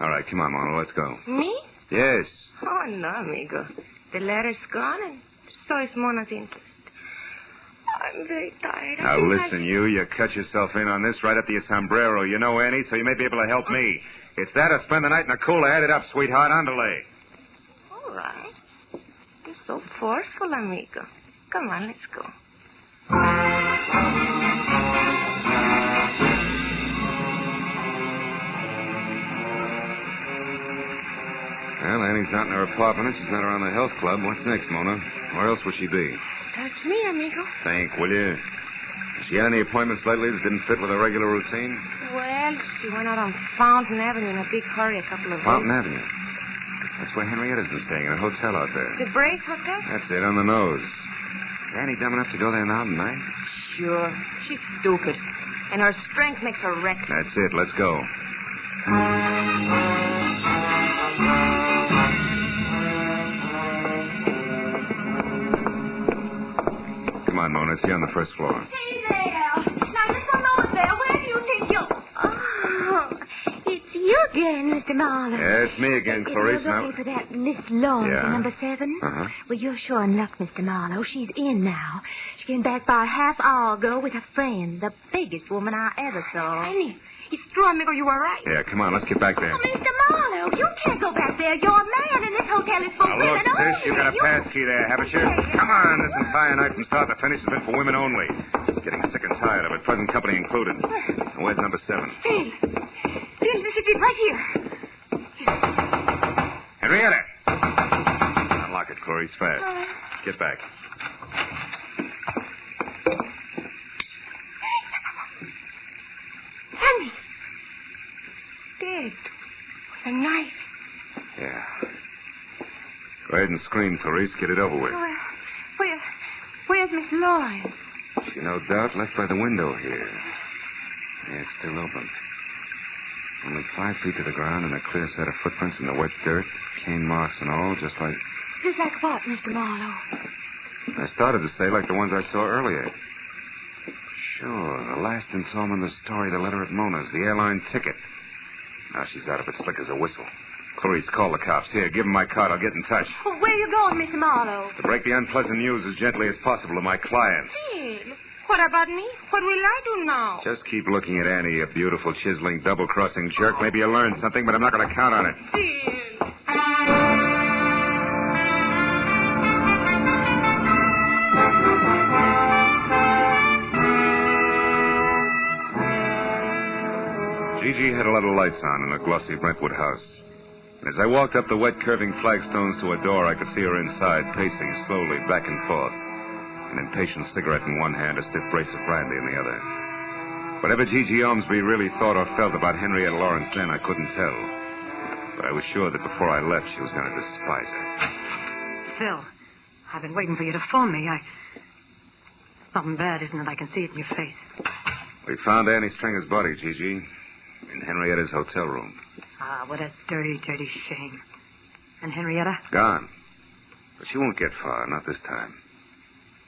All right, come on, Mona, let's go. Me? Yes. Oh, no, amigo. The letter's gone, and so is Mona's interest. I I'm very tired. Now, listen, you cut yourself in on this right up to your sombrero. You know Annie, so you may be able to help me. It's that or spend the night in a cooler. Add it up, sweetheart. Andale. All right. You're so forceful, amigo. Come on, let's go. Well, Annie's not in her apartment. She's not around the health club. What's next, Mona? Where else would she be? Search me, amigo. Think, will you? Has she had any appointments lately that didn't fit with her regular routine? Well, she went out on Fountain Avenue in a big hurry a couple of Fountain days. Avenue. That's where Henrietta's been staying, in a hotel out there. The Brace Hotel? That's it, on the nose. Is Annie dumb enough to go there now tonight? Sure. She's stupid. And her strength makes her reckless. That's it. Let's go. Come on, Mona. It's here on the first floor. Hey there. Now, Miss Malone there, where do you think you're... Oh, it's you again, Mr. Marlowe. Yeah, it's me again, Clarice. You're looking for that Miss Lawrence, Yeah. number 7? Uh-huh. Well, you're sure in luck, Mr. Marlowe. She's in now. She came back about a half hour ago with a friend, the biggest woman I ever saw. Annie, it's true, amigo. You were right. Yeah, come on. Let's get back there. Oh, Mr. Marlowe, you can't go back there. You're a man, and this hotel is for Now, women look, only. sis, you got a pass key there, haven't you? Come on. This entire night from start to finish has been for women only. Getting sick and tired of it, present company included. Now, where's number 7? Phil, it's right here. Henrietta! Unlock it, Clarice, fast. Get back. Sammy. Dead. With a knife. Yeah. Go ahead and scream, Clarice. Get it over with. Well, where's Miss Lawrence? She, no doubt, left by the window here. Yeah, it's still open. Only 5 feet to the ground and a clear set of footprints in the wet dirt, cane marks and all, just like... Just like what, Mr. Marlowe? I started to say like the ones I saw earlier. Sure, the last installment of the story, the letter at Mona's, the airline ticket. Now she's out of it slick as a whistle. Clarice, call the cops. Here, give them my card. I'll get in touch. Well, where are you going, Mr. Marlowe? To break the unpleasant news as gently as possible to my client. Phil, what about me? What will I do now? Just keep looking at Annie, you beautiful, chiseling, double-crossing jerk. Maybe you'll learn something, but I'm not going to count on it. Gigi had a lot of lights on in a glossy Brentwood house. As I walked up the wet, curving flagstones to a door, I could see her inside, pacing slowly back and forth, an impatient cigarette in one hand, a stiff brace of brandy in the other. Whatever Gigi Ormsby really thought or felt about Henrietta Lawrence then, I couldn't tell. But I was sure that before I left, she was going to despise her. Phil, I've been waiting for you to phone me. Something bad, isn't it? I can see it in your face. We found Annie Stringer's body, Gigi, in Henrietta's hotel room. Ah, what a dirty, dirty shame. And Henrietta? Gone. But she won't get far, not this time.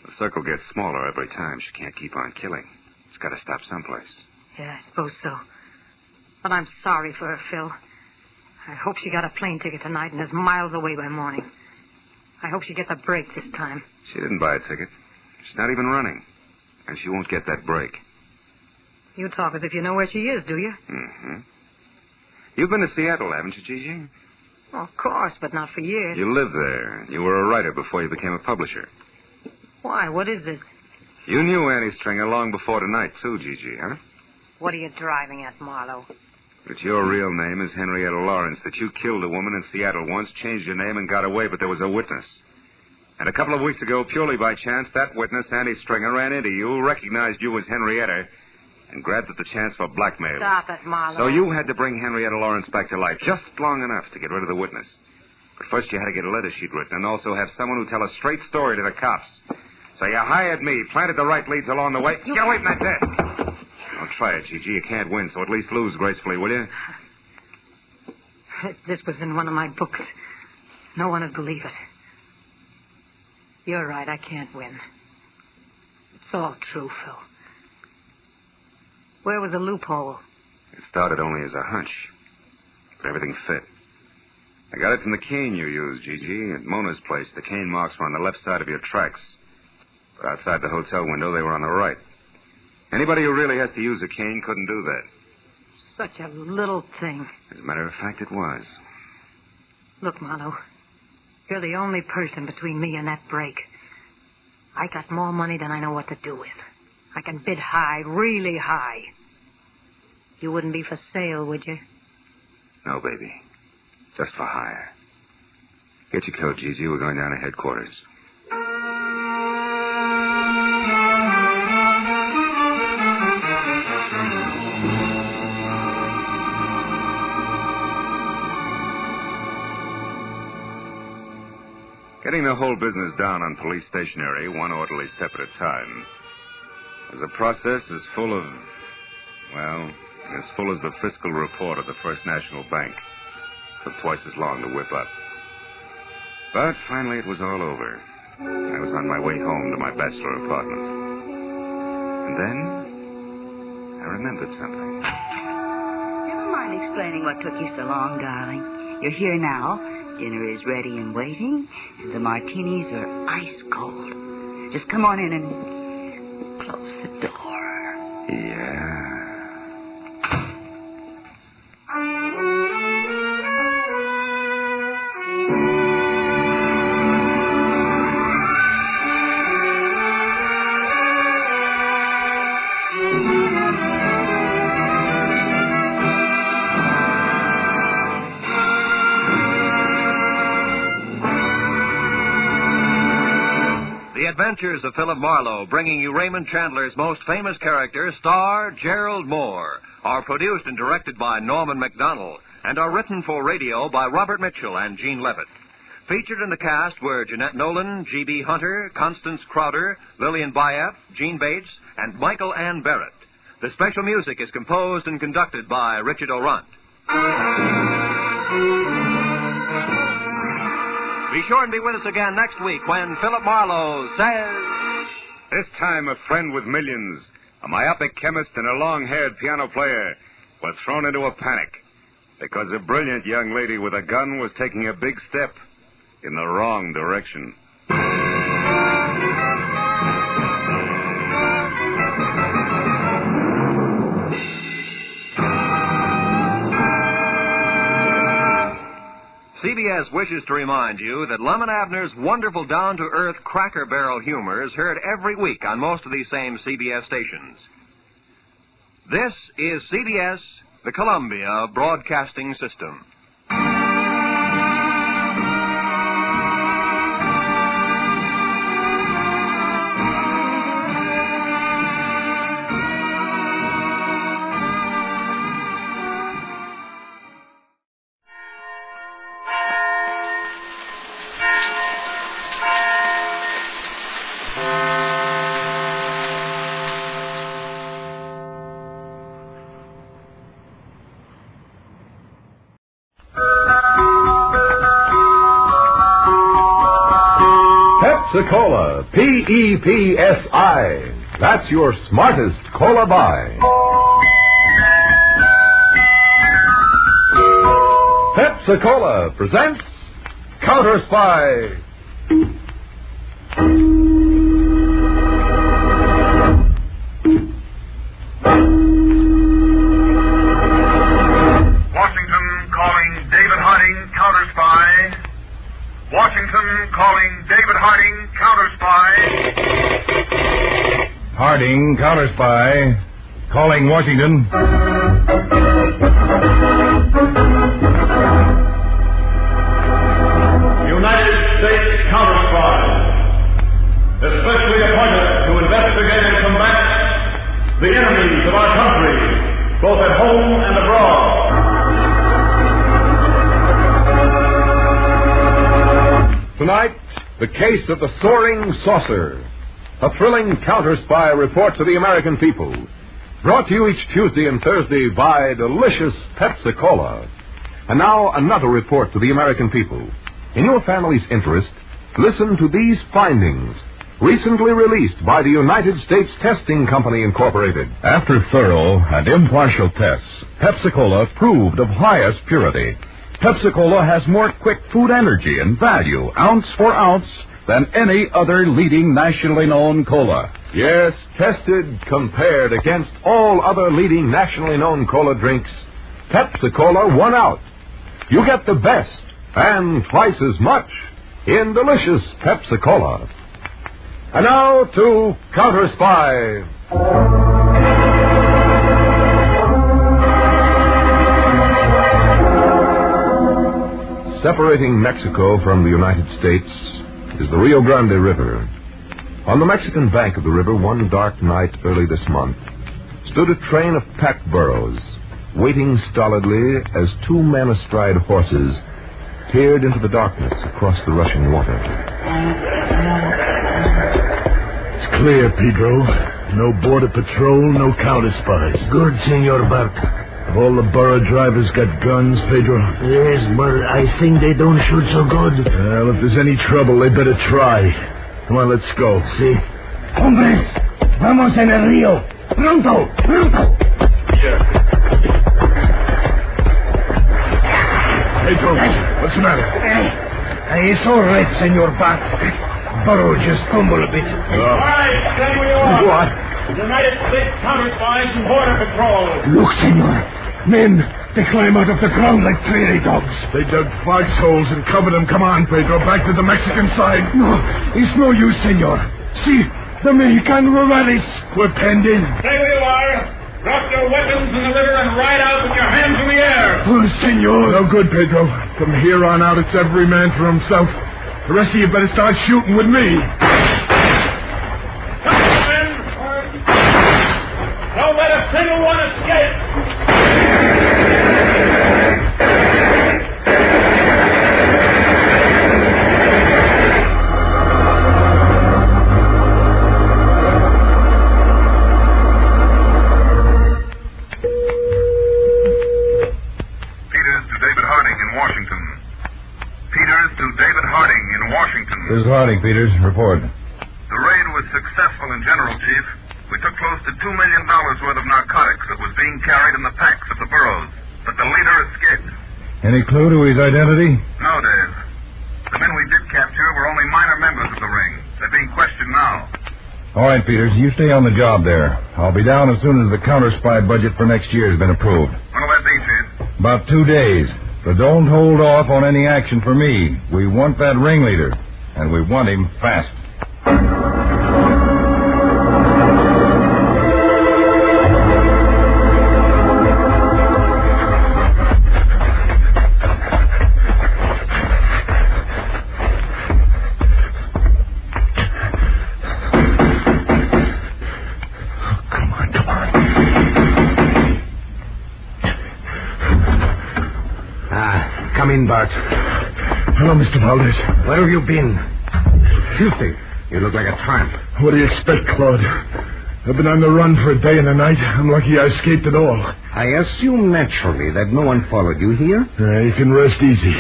The circle gets smaller every time. She can't keep on killing. It's got to stop someplace. Yeah, I suppose so. But I'm sorry for her, Phil. I hope she got a plane ticket tonight and is miles away by morning. I hope she gets a break this time. She didn't buy a ticket. She's not even running. And she won't get that break. You talk as if you know where she is, do you? Mm-hmm. You've been to Seattle, haven't you, Gigi? Well, of course, but not for years. You lived there. You were a writer before you became a publisher. Why? What is this? You knew Annie Stringer long before tonight, too, Gigi, huh? What are you driving at, Marlowe? That your real name is Henrietta Lawrence, that you killed a woman in Seattle once, changed your name, and got away, but there was a witness. And a couple of weeks ago, purely by chance, that witness, Annie Stringer, ran into you, recognized you as Henrietta, and grabbed at the chance for blackmail. Stop it, Marlowe. So you had to bring Henrietta Lawrence back to life, just long enough to get rid of the witness. But first you had to get a letter she'd written, and also have someone who tell a straight story to the cops. So you hired me, planted the right leads along the way. Get away from that desk. Don't try it, Gigi. You can't win, so at least lose gracefully, will you? This was in one of my books. No one would believe it. You're right, I can't win. It's all true, Phil. Where was the loophole? It started only as a hunch, but everything fit. I got it from the cane you used, Gigi. At Mona's place, the cane marks were on the left side of your tracks. But outside the hotel window, they were on the right. Anybody who really has to use a cane couldn't do that. Such a little thing. As a matter of fact, it was. Look, Marlowe, you're the only person between me and that break. I got more money than I know what to do with. I can bid high, really high. You wouldn't be for sale, would you? No, baby. Just for hire. Get your coat, Gigi. We're going down to headquarters. Getting the whole business down on police stationery, one orderly step at a time, is a process as full of, well, as full as the fiscal report of the First National Bank. Took twice as long to whip up. But finally it was all over. I was on my way home to my bachelor apartment. And then I remembered something. Never mind explaining what took you so long, darling. You're here now. Dinner is ready and waiting, and the martinis are ice cold. Just come on in and close the door. Yeah. The Adventures of Philip Marlowe, bringing you Raymond Chandler's most famous character, star Gerald Moore, are produced and directed by Norman MacDonald and are written for radio by Robert Mitchell and Gene Levitt. Featured in the cast were Jeanette Nolan, G.B. Hunter, Constance Crowder, Lillian Bayef, Gene Bates, and Michael Ann Barrett. The special music is composed and conducted by Richard O'Runt. Be sure and be with us again next week when Philip Marlowe says... This time a friend with millions, a myopic chemist and a long-haired piano player were thrown into a panic because a brilliant young lady with a gun was taking a big step in the wrong direction. CBS wishes to remind you that Lum and Abner's wonderful down-to-earth Cracker Barrel humor is heard every week on most of these same CBS stations. This is CBS, the Columbia Broadcasting System. Pepsi-Cola, P-E-P-S-I. That's your smartest cola buy. Pepsi-Cola presents Counterspy. Washington calling David Harding, Counterspy. Washington calling David Harding, Counterspy. Harding, Counterspy. Calling Washington. United States Counterspy. Especially appointed to investigate and combat the enemies of our country, both at home and abroad. Tonight, the case of the Soaring Saucer. A thrilling counter-spy report to the American people. Brought to you each Tuesday and Thursday by delicious Pepsi-Cola. And now, another report to the American people. In your family's interest, listen to these findings. Recently released by the United States Testing Company, Incorporated. After thorough and impartial tests, Pepsi-Cola proved of highest purity. Pepsi-Cola has more quick food energy and value, ounce for ounce, than any other leading nationally known cola. Yes, tested, compared against all other leading nationally known cola drinks, Pepsi-Cola won out. You get the best and twice as much in delicious Pepsi-Cola. And now to Counterspy. Separating Mexico from the United States is the Rio Grande River. On the Mexican bank of the river, one dark night early this month, stood a train of pack burros, waiting stolidly as two men astride horses peered into the darkness across the rushing water. It's clear, Pedro. No border patrol, no counterspies. Good, Senor Barca. All the burro drivers got guns, Pedro? Yes, but I think they don't shoot so good. Well, if there's any trouble, they better try. Come on, let's go. Sí. Hombres, vamos en el río. Pronto, pronto. Pedro, what's the matter? It's all right, Senor Barca. Burro just stumbled a bit. All right, say we are. What? United States Counterspies and Border Patrol. Look, Senor. Men, they climb out of the ground like prairie dogs. They dug foxholes and covered them. Come on, Pedro, back to the Mexican side. No, it's no use, Senor. See, the Mexican rurales. We're penned in. Stay where you are. Drop your weapons in the river and ride out with your hands in the air. Oh, Senor. No good, Pedro. From here on out, it's every man for himself. The rest of you better start shooting with me. Don't let a single one escape. Peters to David Harding in Washington. Peters to David Harding in Washington. This is Harding, Peters. Report. The raid was successful in general, Chief. We took close to $2 million worth of narcotics that was being carried in the packs of the burros. But the leader escaped. Any clue to his identity? No, Dave. The men we did capture were only minor members of the ring. They're being questioned now. All right, Peters. You stay on the job there. I'll be down as soon as the Counterspy budget for next year has been approved. When'll that be, Chief? About 2 days. But don't hold off on any action for me. We want that ringleader, and we want him fast. Come in, Bart. Hello, Mr. Valdez. Where have you been? Filthy. You look like a tramp. What do you expect, Claude? I've been on the run for a day and a night. I'm lucky I escaped at all. I assume naturally that no one followed you here? You can rest easy.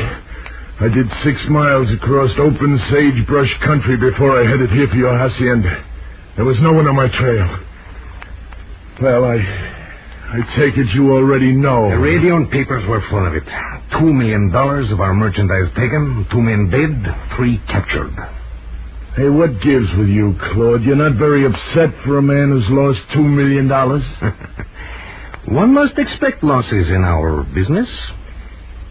I did 6 miles across open sagebrush country before I headed here for your hacienda. There was no one on my trail. Well, I take it you already know. The radio and papers were full of it. $2 million of our merchandise taken, 2 men dead, 3 captured. Hey, what gives with you, Claude? You're not very upset for a man who's lost $2 million? One must expect losses in our business.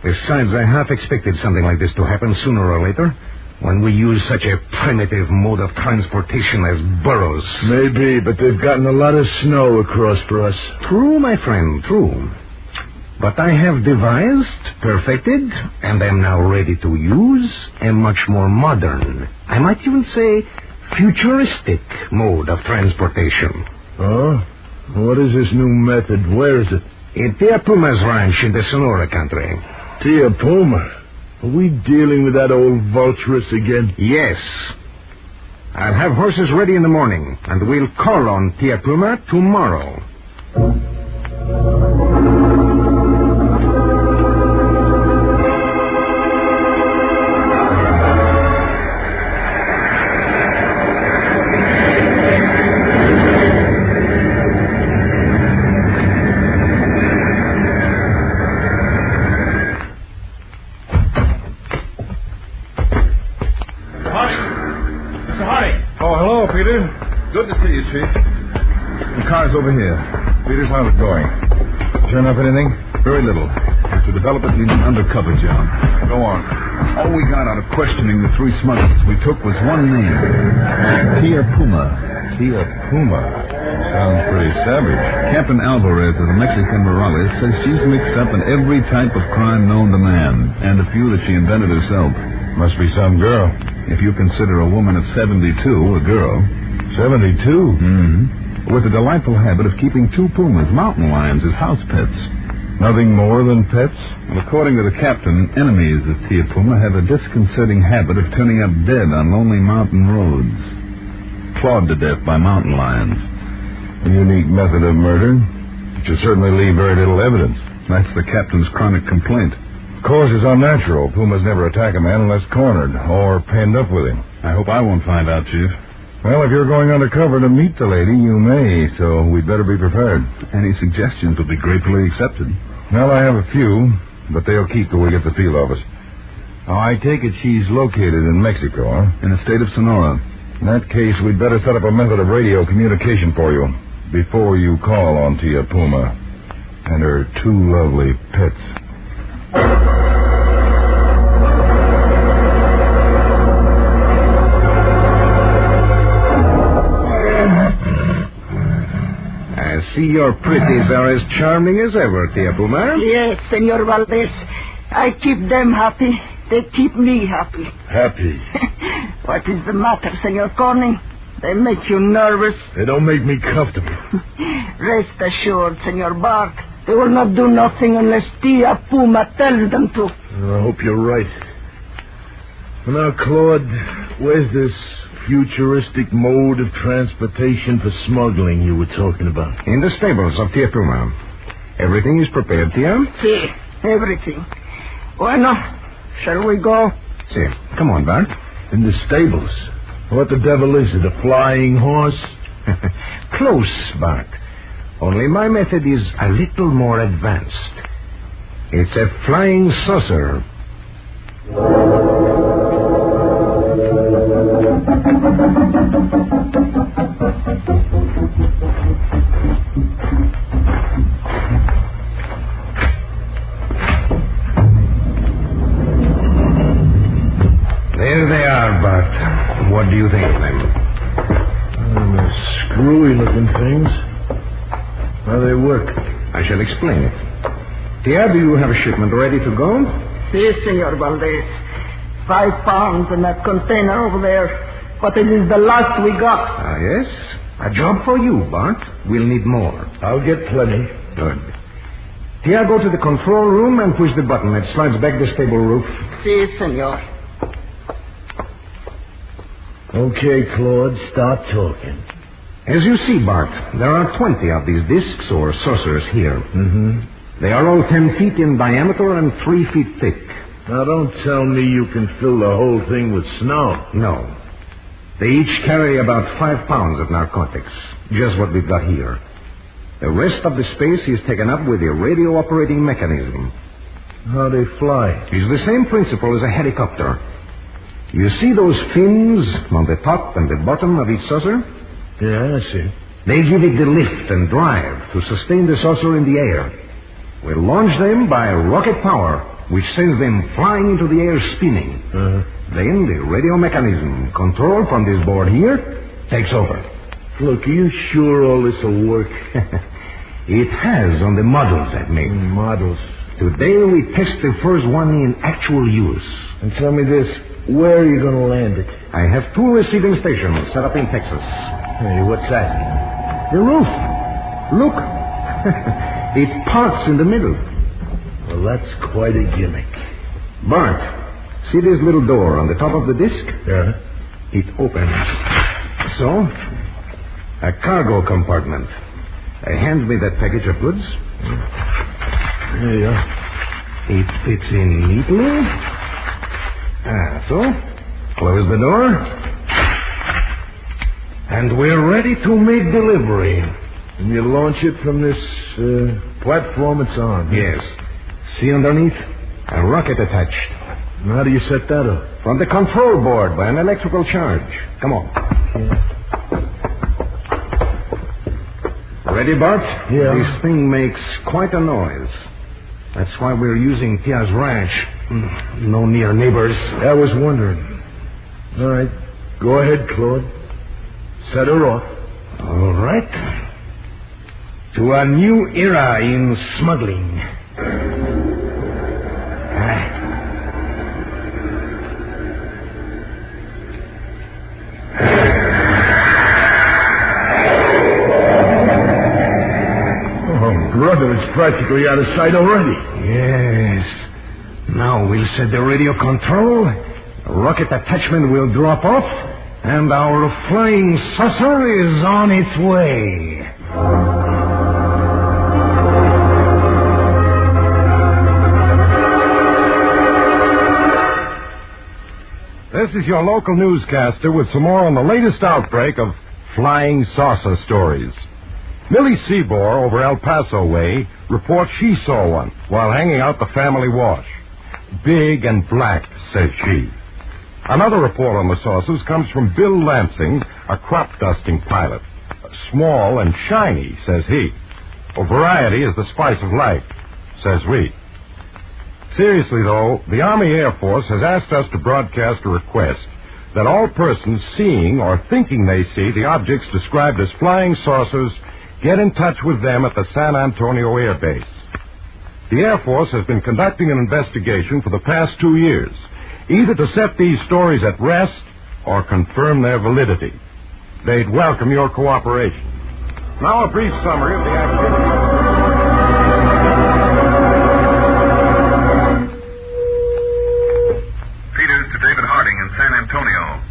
Besides, I half expected something like this to happen sooner or later, when we use such a primitive mode of transportation as burros. Maybe, but they've gotten a lot of snow across for us. True, my friend, true. But I have devised, perfected, and am now ready to use a much more modern, I might even say futuristic mode of transportation. Oh? What is this new method? Where is it? At Tia Puma's ranch in the Sonora country. Tia Puma? Are we dealing with that old vulturess again? Yes. I'll have horses ready in the morning, and we'll call on Tia Puma tomorrow. over here. Peters, how's it going? Turn up anything? Very little. To develop it, needs an undercover job. Go on. All we got out of questioning the three smugglers we took was one name. Tia Puma. Tia Puma? Sounds pretty savage. Captain Alvarez of the Mexican Morales says she's mixed up in every type of crime known to man, and a few that she invented herself. Must be some girl. If you consider a woman of 72 a girl. 72? Mm-hmm. With a delightful habit of keeping two pumas, mountain lions, as house pets. Nothing more than pets? Well, according to the captain, enemies of Tia Puma have a disconcerting habit of turning up dead on lonely mountain roads. Clawed to death by mountain lions. A unique method of murder. It should certainly leave very little evidence. That's the captain's chronic complaint. Of course, it's unnatural. Pumas never attack a man unless cornered or pinned up with him. I hope I won't find out, Chief. Well, if you're going undercover to meet the lady, you may, so we'd better be prepared. Any suggestions will be gratefully accepted. Well, I have a few, but they'll keep till we get the field office. Oh, I take it she's located in Mexico, huh? In the state of Sonora. In that case, we'd better set up a method of radio communication for you before you call on Tia Puma and her two lovely pets. I see your pretties are as charming as ever, Tia Puma. Yes, Senor Valdez. I keep them happy. They keep me happy. Happy? What is the matter, Senor Corning? They make you nervous. They don't make me comfortable. Rest assured, Senor Bart. They will not do nothing unless Tia Puma tells them to. I hope you're right. Now, Claude, where's this futuristic mode of transportation for smuggling you were talking about? In the stables of Tia Puma. Everything is prepared, Tia? Si, everything. Bueno, shall we go? Si. Come on, Bart. In the stables? What the devil is it, a flying horse? Close, Bart. Only my method is a little more advanced. It's a flying saucer. There they are, Bart. What do you think of them? They're screwy-looking things. How do they work? I shall explain it. Tia, do you have a shipment ready to go? Si, Senor Valdez. 5 pounds in that container over there. But it is the last we got. Ah, yes? A job for you, Bart. We'll need more. I'll get plenty. Good. Tia, go to the control room and push the button that slides back the stable roof. Si, senor. Okay, Claude, start talking. As you see, Bart, there are 20 of these discs or saucers here. Mm-hmm. They are all 10 feet in diameter and 3 feet thick. Now, don't tell me you can fill the whole thing with snow. No. They each carry about 5 pounds of narcotics, just what we've got here. The rest of the space is taken up with a radio operating mechanism. How they fly? It's the same principle as a helicopter. You see those fins on the top and the bottom of each saucer? Yeah, I see. They give it the lift and drive to sustain the saucer in the air. We launch them by rocket power, which sends them flying into the air spinning. Then the radio mechanism, controlled from this board here, takes over. Look, are you sure all this will work? It has on the models I've made. Models? Today we test the first one in actual use. And tell me this, where are you going to land it? I have 2 receiving stations set up in Texas. Hey, what's that? The roof. Look. It parts in the middle. Well, that's quite a gimmick. Bart, see this little door on the top of the disc? Yeah. It opens. So, a cargo compartment. Hand me that package of goods. There you are. It fits in neatly. So, close the door. And we're ready to make delivery. And you launch it from this platform it's on? Yes. See underneath? A rocket attached. And how do you set that up? From the control board by an electrical charge. Come on. Ready, Bart? Yeah. This thing makes quite a noise. That's why we're using Pia's ranch. No near neighbors. I was wondering. All right. Go ahead, Claude. Set her off. All right. To a new era in smuggling. Brother, it's practically out of sight already. Yes. Now we'll set the radio control, the rocket attachment will drop off, and our flying saucer is on its way. This is your local newscaster with some more on the latest outbreak of flying saucer stories. Millie Seabour over El Paso way reports she saw one while hanging out the family wash. Big and black, says she. Another report on the saucers comes from Bill Lansing, a crop dusting pilot. Small and shiny, says he. Well, variety is the spice of life, says we. Seriously, though, the Army Air Force has asked us to broadcast a request that all persons seeing or thinking they see the objects described as flying saucers get in touch with them at the San Antonio Air Base. The Air Force has been conducting an investigation for the past 2 years, either to set these stories at rest or confirm their validity. They'd welcome your cooperation. Now a brief summary of the activity. Peters to David Harding in San Antonio.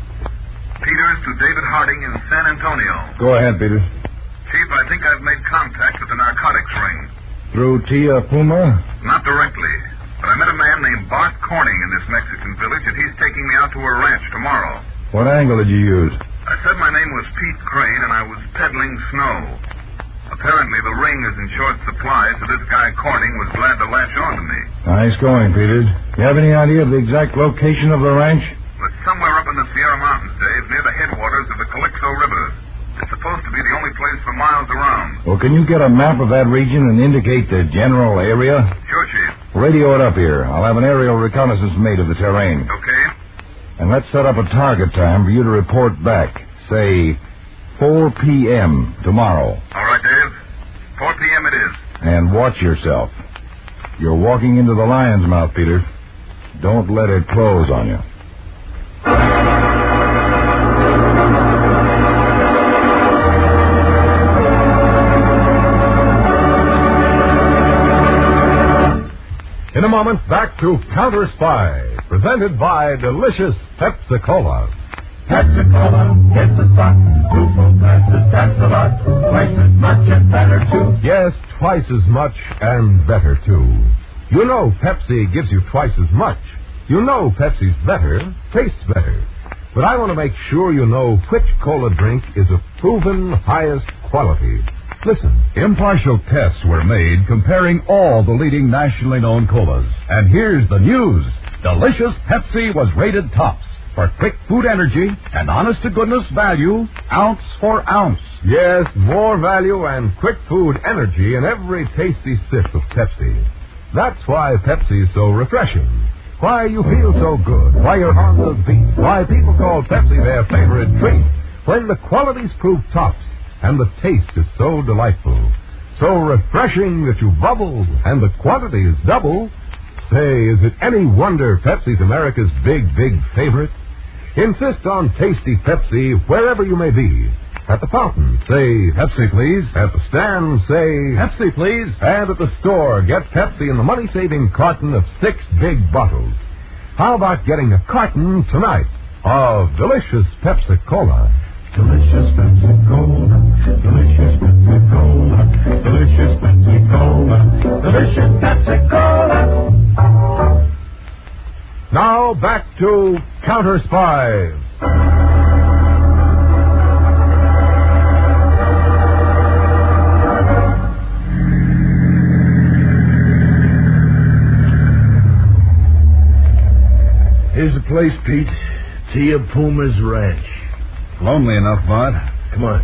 Peters to David Harding in San Antonio. Go ahead, Peters. Chief, I think I've made contact with the narcotics ring. Through Tia Puma? Not directly, but I met a man named Bart Corning in this Mexican village, and he's taking me out to a ranch tomorrow. What angle did you use? I said my name was Pete Crane, and I was peddling snow. Apparently, the ring is in short supply, so this guy Corning was glad to latch on to me. Nice going, Peters. You have any idea of the exact location of the ranch? It's somewhere up in the Sierra Mountains, Dave, near the headwaters of the Calixto River. It's supposed to be the only place for miles around. Well, can you get a map of that region and indicate the general area? Sure, Chief. Radio it up here. I'll have an aerial reconnaissance made of the terrain. Okay. And let's set up a target time for you to report back. Say, 4 p.m. tomorrow. All right, Dave. 4 p.m. it is. And watch yourself. You're walking into the lion's mouth, Peter. Don't let it close on you. In a moment, back to Counterspy, presented by delicious Pepsi-Cola. Pepsi-Cola, it's a spot. 2 full glasses, that's a lot. Twice as much and better, too. Yes, twice as much and better, too. You know Pepsi gives you twice as much. You know Pepsi's better, tastes better. But I want to make sure you know which cola drink is of proven highest quality. Listen. Impartial tests were made comparing all the leading nationally known colas. And here's the news. Delicious Pepsi was rated tops for quick food energy and honest-to-goodness value, ounce for ounce. Yes, more value and quick food energy in every tasty sip of Pepsi. That's why Pepsi is so refreshing. Why you feel so good. Why you're on the beat. Why people call Pepsi their favorite drink. When the qualities prove tops. And the taste is so delightful, so refreshing that you bubble, and the quantity is double. Say, is it any wonder Pepsi's America's big, big favorite? Insist on tasty Pepsi wherever you may be. At the fountain, say, Pepsi, please. At the stand, say, Pepsi, please. And at the store, get Pepsi in the money-saving carton of 6 big bottles. How about getting a carton tonight of delicious Pepsi-Cola? Delicious Pepsi-Cola, delicious Pepsi-Cola, delicious Pepsi-Cola, delicious Pepsi-Cola. Now back to Counterspy. Here's the place, Pete. Tia Puma's ranch. Lonely enough, Bart. Come on.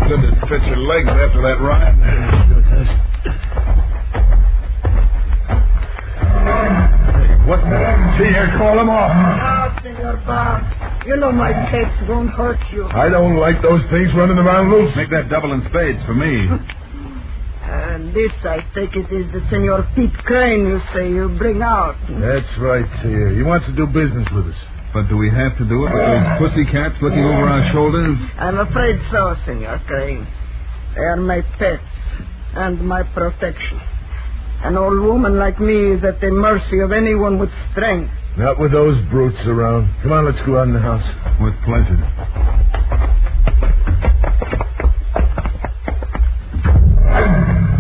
good to stretch your legs after that ride. Hey, what? See here, call him off. No, Senor Bob. You know my pets won't hurt you. I don't like those things running around loose. Make that double in spades for me. This, I think it is the Senor Pete Crane you say you bring out. That's right, Tia. He wants to do business with us. But do we have to do it with those pussycats looking over our shoulders? I'm afraid so, Senor Crane. They are my pets and my protection. An old woman like me is at the mercy of anyone with strength. Not with those brutes around. Come on, let's go out in the house. With pleasure.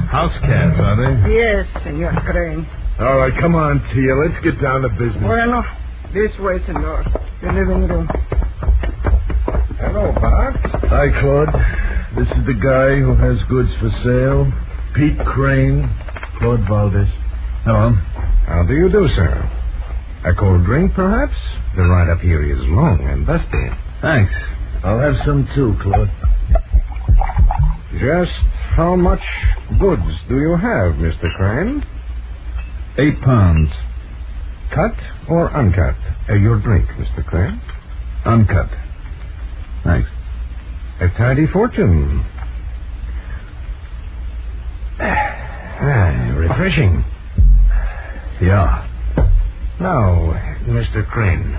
House cats, are they? Yes, Senor Crane. All right, come on, Tia. Let's get down to business. Bueno, this way, Senor. The living room. Hello, Bart. Hi, Claude. This is the guy who has goods for sale. Pete Crane. Claude Valdez. Hello. How do you do, sir? A cold drink, perhaps? The ride up here is long and dusty. Thanks. I'll have some too, Claude. Just how much goods do you have, Mr. Crane? 8 pounds. Cut or uncut? Your drink, Mr. Crane. Uncut. Thanks. A tidy fortune. Refreshing. Yeah. Now, Mr. Crane,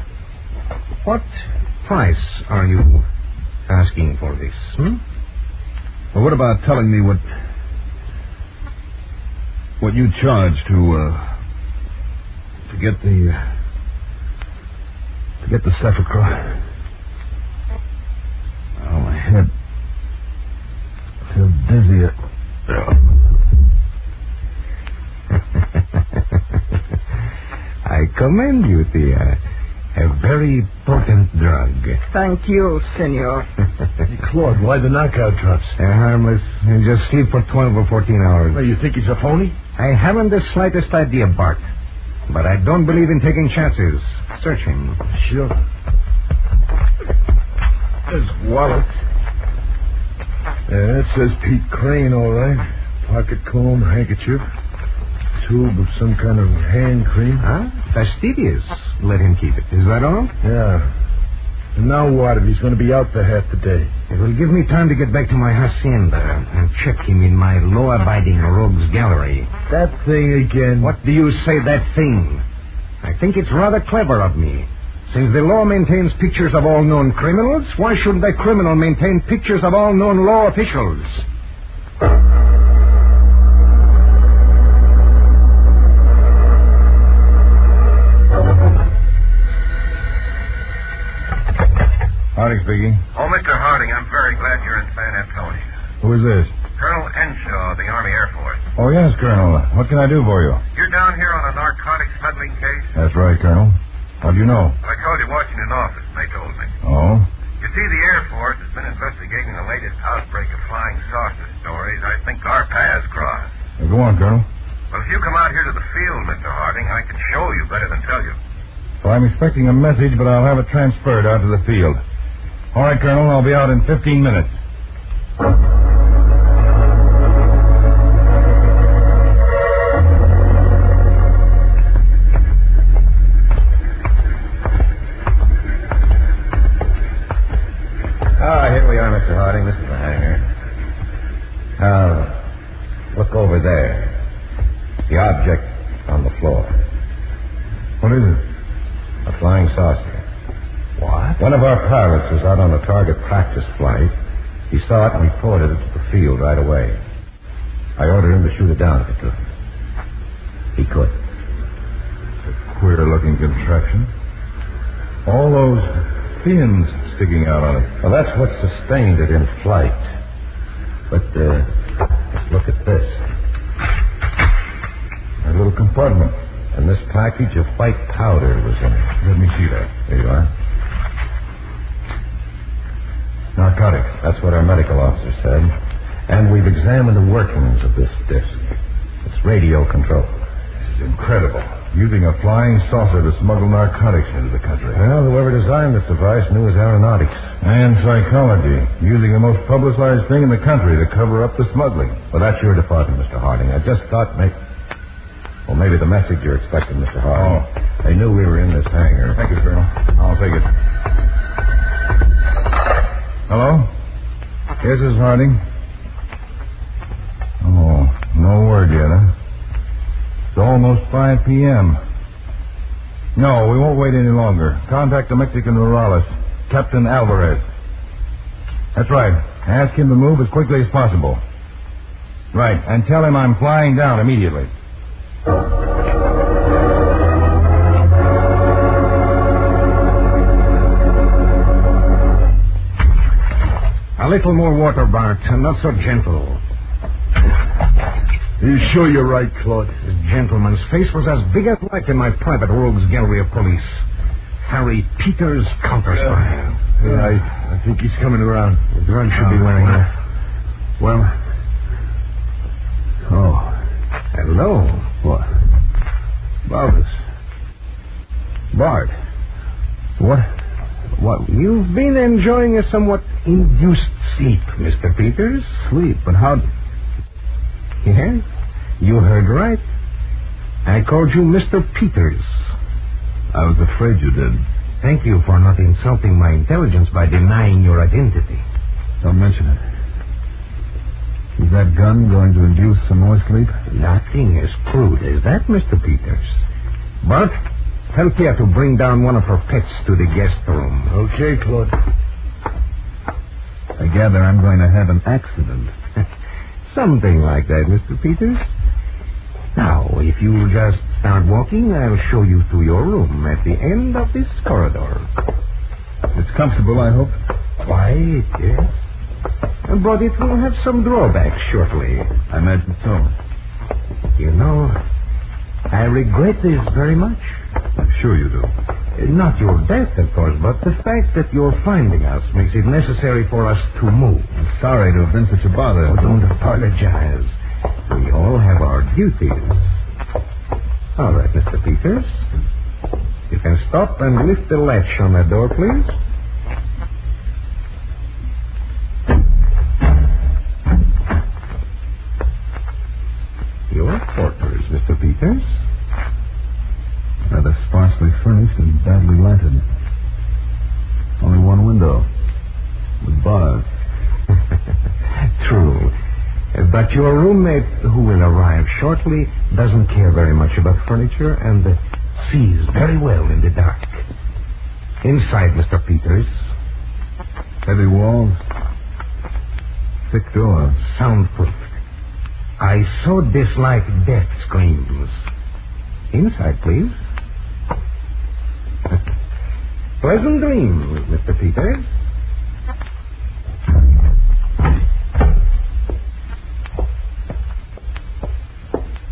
what price are you asking for this? Well, what about telling me what you charge to get the stuff across? Oh, my head. I feel dizzy. I commend you, Tia. A very potent drug. Thank you, Senor. Hey, Claude, why the knockout drops? They're harmless. You just sleep for 12 or 14 hours. Well, you think he's a phony? I haven't the slightest idea, Bart. But I don't believe in taking chances. Search him. Sure. His wallet. Yeah, it says Pete Crane, all right. Pocket comb, handkerchief. Tube of some kind of hand cream. Huh? Fastidious. Let him keep it. Is that all? Yeah. And now what if he's going to be out for half the day? It will give me time to get back to my hacienda and check him in my law-abiding rogues gallery. That thing again. What do you say, that thing? I think it's rather clever of me. Since the law maintains pictures of all known criminals, why shouldn't a criminal maintain pictures of all known law officials? Harding speaking. Oh, Mr. Harding, I'm very glad you're in San Antonio. Who is this? Colonel Enshaw of the Army Air Force. Oh, yes, Colonel. What can I do for you? You're down here on a narcotics smuggling case? That's right, Colonel. How do you know? I called your Washington office, and they told me. Oh? You see, the Air Force has been investigating the latest outbreak of flying saucer stories. I think our paths cross. Go on, Colonel. Well, if you come out here to the field, Mr. Harding, I can show you better than tell you. Well, I'm expecting a message, but I'll have it transferred out to the field. All right, Colonel, I'll be out in 15 minutes. Here we are, Mr. Harding. This is the hangar. Now, look over there. The object on the floor. What is it? A flying saucer. What? One of our pilots was out on a target practice flight. He saw it and reported it to the field right away. I ordered him to shoot it down if he could. He could. It's a queer-looking contraption. All those fins sticking out on it. Well, that's what sustained it in flight. But, let's look at this. A little compartment. And this package of white powder was in it. Let me see that. There you are. Narcotics. That's what our medical officer said. And we've examined the workings of this disc. It's radio controlled. This is incredible. Using a flying saucer to smuggle narcotics into the country. Well, whoever designed this device knew his aeronautics. And psychology, using the most publicized thing in the country to cover up the smuggling. Well, that's your department, Mr. Harding. I just thought maybe the message you're expecting, Mr. Harding. Oh. They knew we were in this hangar. Thank you, Colonel. I'll take it. Hello? Yes, this is Harding. Oh, no word yet, huh? It's almost 5 p.m. No, we won't wait any longer. Contact the Mexican ruralist, Captain Alvarez. That's right. Ask him to move as quickly as possible. Right, and tell him I'm flying down immediately. A little more water, Bart, and not so gentle. You sure you're right, Claude? The gentleman's face was as big as life in my private rogues gallery of police. Harry Peters, Counterspy. I think he's coming around. The drug should be wearing off. Well. Oh. Hello. What? Bart. What? You've been enjoying a somewhat induced sleep, Mr. Peters. Sleep? But how... Yeah? You heard right. I called you Mr. Peters. I was afraid you did. Thank you for not insulting my intelligence by denying your identity. Don't mention it. Is that gun going to induce some more sleep? Nothing as crude as that, Mr. Peters. But tell Pierre to bring down one of her pets to the guest room. Okay, Claude. I gather I'm going to have an accident. Something like that, Mr. Peters. Now, if you'll just start walking, I'll show you to your room at the end of this corridor. It's comfortable, I hope. Quiet, yes. But it will have some drawbacks shortly. I imagine so. You know, I regret this very much. I'm sure you do. Not your death, of course, but the fact that you're finding us makes it necessary for us to move. I'm sorry to have been such a bother. Oh, don't apologize. We all have our duties. All right, Mr. Peters. You can stop and lift the latch on that door, please. Your quarters, Mr. Peters. Rather sparsely furnished and badly lighted. Only one window. With bars. True. But your roommate, who will arrive shortly, doesn't care very much about furniture and sees very well in the dark. Inside, Mr. Peters. Heavy walls. Thick door. Soundproof. I so dislike death screams. Inside, please. Pleasant dreams, Mr. Peters.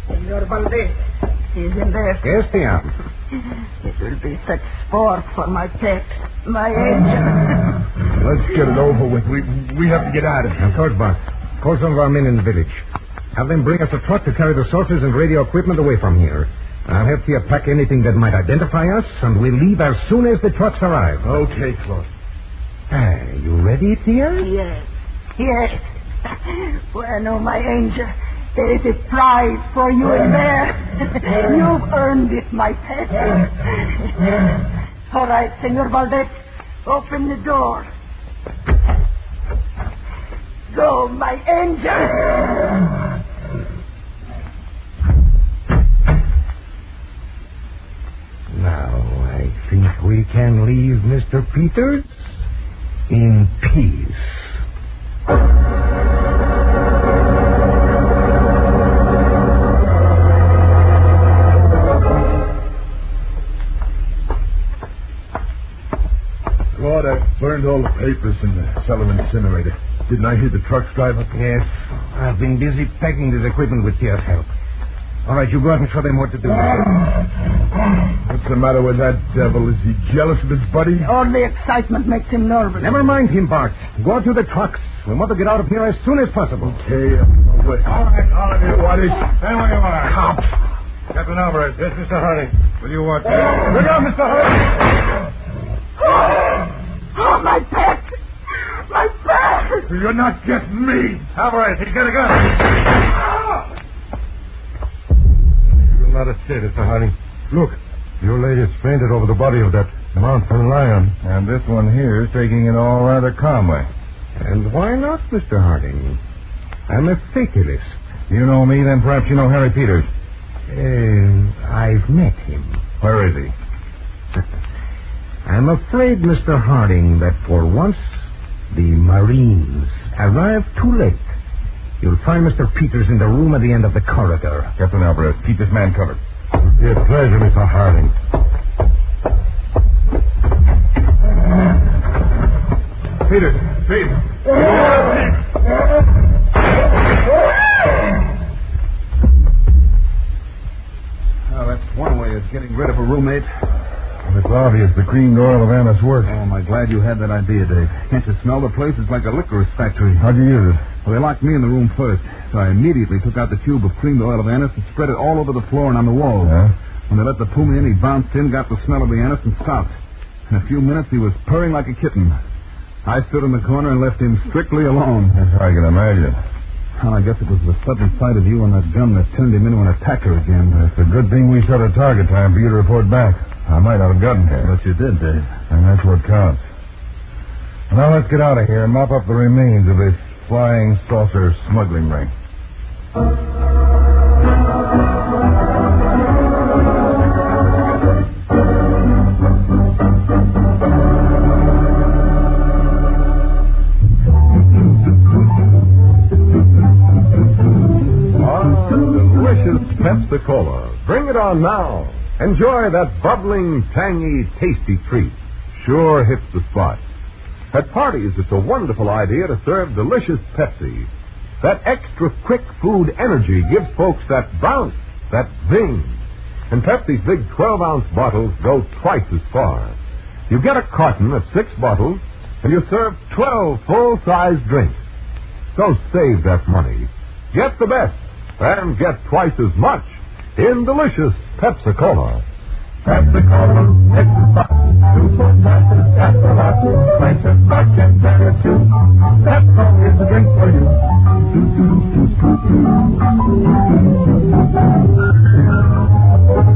Senor Valdez, he's in there. Yes, dear. It will be such sport for my pet, my angel. Let's get it over with. We have to get out of here. Of course, Bart. Call some of our men in the village. Have them bring us a truck to carry the saucers and radio equipment away from here. I'll have Tia pack anything that might identify us, and we'll leave as soon as the trucks arrive. Okay, Claude. You ready, Tia? Yes. Bueno, my angel. There is a prize for you in there. You've earned it, my pet. All right, Senor Valdez. Open the door. Go, my angel. Now, I think we can leave Mr. Peters in peace. Claude, I burned all the papers in the cellar incinerator. Didn't I hear the trucks drive up? Yes. I've been busy packing this equipment with Tia's help. All right, you go out and show them what to do. What's the matter with that devil? Is he jealous of his buddy? All the excitement makes him nervous. Never mind him, Bart. Go out to the trucks. We want to get out of here as soon as possible. Okay, wait. All right, all of you. What is... Stay where you are. Cops. Captain Alvarez. Yes, Mr. Harding. Will you watch? Look out, Mr. Harding. Oh, my pet. You're not getting me. Alvarez, he's got a gun. You're not a state, Mr. Harding. Look, your lady's fainted over the body of that mountain lion. And this one here is taking it all rather calmly. And why not, Mr. Harding? I'm a fatalist. You know me, then perhaps you know Harry Peters. I've met him. Where is he? I'm afraid, Mr. Harding, that for once the Marines arrived too late. You'll find Mr. Peters in the room at the end of the corridor. Captain Alvarez, keep this man covered. It would be a pleasure, Mr. Harding. Peters, Pete. Well, that's one way of getting rid of a roommate. It's obvious the creamed oil of Anna's work. Oh, am I glad you had that idea, Dave. Can't you smell the place? It's like a licorice factory. How'd you use it? Well, they locked me in the room first, so I immediately took out the tube of creamed oil of anise and spread it all over the floor and on the walls. Yeah? When they let the puma in, he bounced in, got the smell of the anise, and stopped. In a few minutes, he was purring like a kitten. I stood in the corner and left him strictly alone. That's how I can imagine. Well, I guess it was the sudden sight of you and that gun that turned him into an attacker again. It's a good thing we set a target time for you to report back. I might not have gotten here. But you did, Dave. And that's what counts. Now let's get out of here and mop up the remains of this flying saucer smuggling ring. Delicious Pepsi-Cola. Bring it on now. Enjoy that bubbling, tangy, tasty treat. Sure hits the spot. At parties, it's a wonderful idea to serve delicious Pepsi. That extra quick food energy gives folks that bounce, that zing. And Pepsi's big 12-ounce bottles go twice as far. You get a carton of 6 bottles, and you serve 12 full-size drinks. So save that money. Get the best, and get twice as much in delicious Pepsi-Cola. Pepsi-Cola, it's the spot. 2 full-sizes at the lot. Price of Scotch and better too. Pepsi is the drink for you.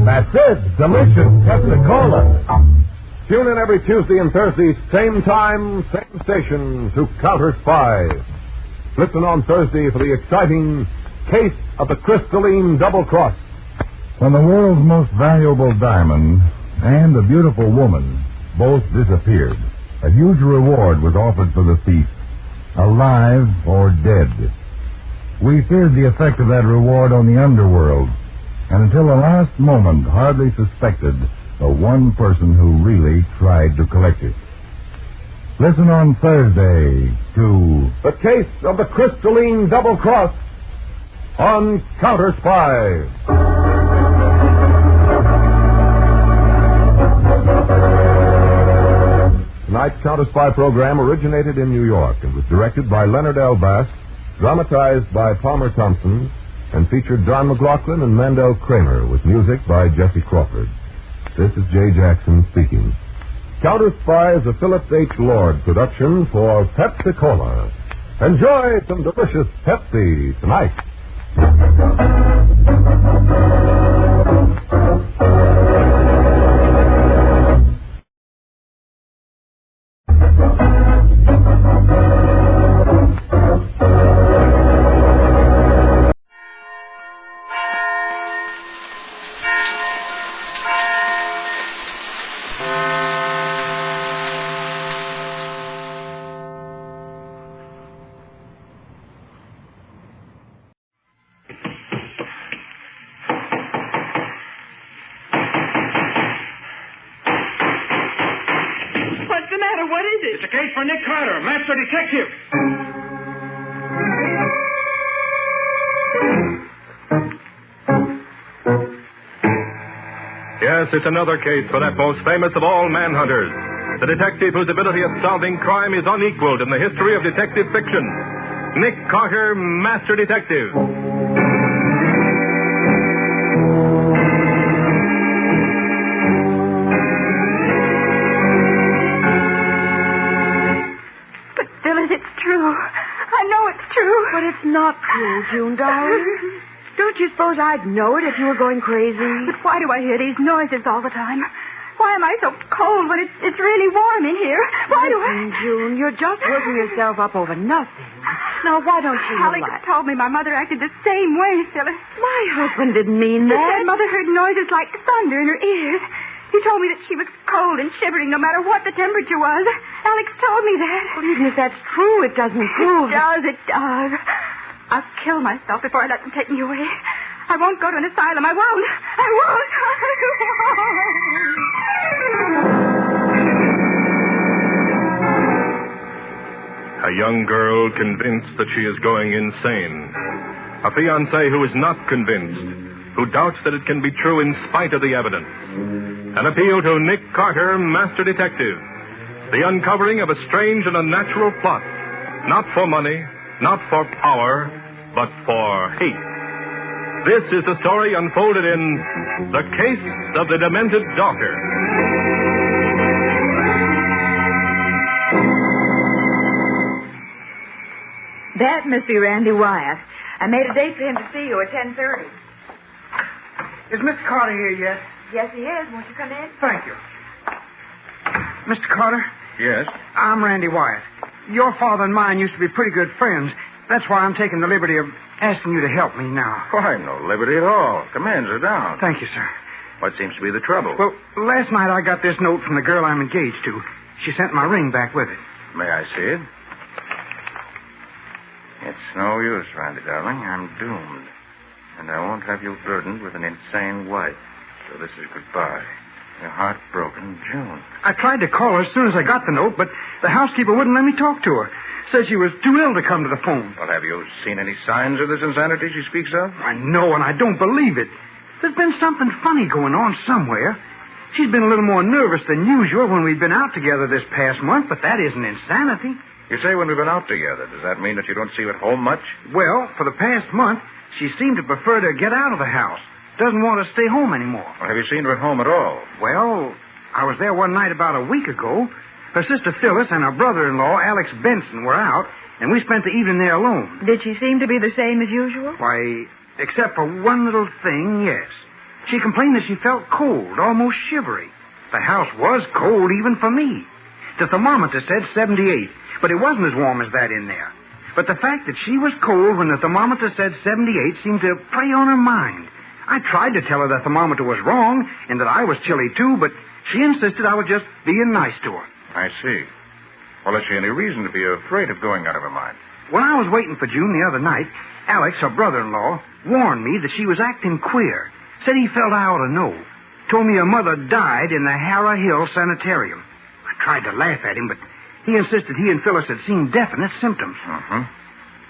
That's it, delicious Pepsi-Cola. Tune in every Tuesday and Thursday, same time, same station, to Counterspy. Listen on Thursday for the exciting Case of the Crystalline Double Cross. When the world's most valuable diamond and a beautiful woman both disappeared, a huge reward was offered for the thief, alive or dead. We feared the effect of that reward on the underworld, and until the last moment hardly suspected the one person who really tried to collect it. Listen on Thursday to The Case of the Crystalline Double Cross on Counterspy. Tonight's Counterspy program originated in New York and was directed by Leonard L. Bass, dramatized by Palmer Thompson, and featured John McLaughlin and Mandel Kramer, with music by Jesse Crawford. This is Jay Jackson speaking. Counterspy is a Philip H. Lord production for Pepsi-Cola. Enjoy some delicious Pepsi tonight. What is it? It's a case for Nick Carter, master detective. Yes, it's another case for that most famous of all manhunters. The detective whose ability at solving crime is unequaled in the history of detective fiction. Nick Carter, master detective. Phyllis, it's true. not cruel, June, darling. Don't you suppose I'd know it if you were going crazy? But why do I hear these noises all the time? Why am I so cold when it's really warm in here? Why do I... June, you're just working yourself up over nothing. Now, why don't you Alex told me my mother acted the same way, Phyllis. My husband didn't mean that. He said Mother heard noises like thunder in her ears. He told me that she was cold and shivering no matter what the temperature was. Alex told me that. Well, even if that's true, it doesn't prove... It does. I'll kill myself before I let them take me away. I won't go to an asylum. I won't. A young girl convinced that she is going insane. A fiancé who is not convinced, who doubts that it can be true in spite of the evidence. An appeal to Nick Carter, Master Detective. The uncovering of a strange and unnatural plot. Not for money, not for power, but for hate. This is the story unfolded in The Case of the Demented Daughter. That must be Randy Wyatt. I made a date for him to see you at 10:30. Is Mr. Carter here yet? Yes, he is. Won't you come in? Thank you. Mr. Carter? Yes? I'm Randy Wyatt. Your father and mine used to be pretty good friends. That's why I'm taking the liberty of asking you to help me now. Why, no liberty at all. Come in, sit down. Thank you, sir. What seems to be the trouble? Well, last night I got this note from the girl I'm engaged to. She sent my ring back with it. May I see it? It's no use, Randy, darling. I'm doomed. And I won't have you burdened with an insane wife. So this is goodbye. Your heartbroken June. I tried to call her as soon as I got the note, but the housekeeper wouldn't let me talk to her. Said she was too ill to come to the phone. Well, have you seen any signs of this insanity she speaks of? I know, and I don't believe it. There's been something funny going on somewhere. She's been a little more nervous than usual when we've been out together this past month, but that isn't insanity. You say when we've been out together. Does that mean that you don't see her at home much? Well, for the past month, she seemed to prefer to get out of the house. Doesn't want to stay home anymore. Well, have you seen her at home at all? Well, I was there one night about a week ago. Her sister Phyllis and her brother-in-law, Alex Benson, were out, and we spent the evening there alone. Did she seem to be the same as usual? Why, except for one little thing, yes. She complained that she felt cold, almost shivery. The house was cold even for me. The thermometer said 78, but it wasn't as warm as that in there. But the fact that she was cold when the thermometer said 78 seemed to prey on her mind. I tried to tell her the thermometer was wrong and that I was chilly too, but she insisted I was just being nice to her. I see. Well, is she any reason to be afraid of going out of her mind? When I was waiting for June the other night, Alex, her brother-in-law, warned me that she was acting queer. Said he felt I ought to know. Told me her mother died in the Harrah Hill Sanitarium. I tried to laugh at him, but he insisted he and Phyllis had seen definite symptoms. Uh-huh.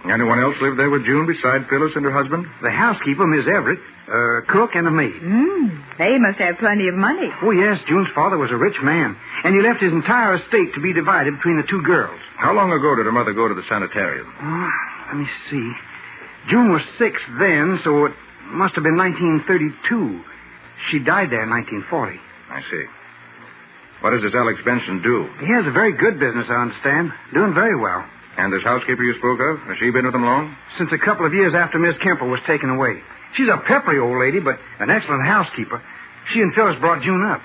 Anyone else live there with June besides Phyllis and her husband? The housekeeper, Miss Everett, a cook, and a maid. They must have plenty of money. Oh, yes. June's father was a rich man, and he left his entire estate to be divided between the two girls. How long ago did her mother go to the sanitarium? Let me see. June was 6 then, so it must have been 1932. She died there in 1940. I see. What does this Alex Benson do? He has a very good business, I understand. Doing very well. And this housekeeper you spoke of, has she been with them long? Since a couple of years after Miss Kemper was taken away. She's a peppery old lady, but an excellent housekeeper. She and Phyllis brought June up.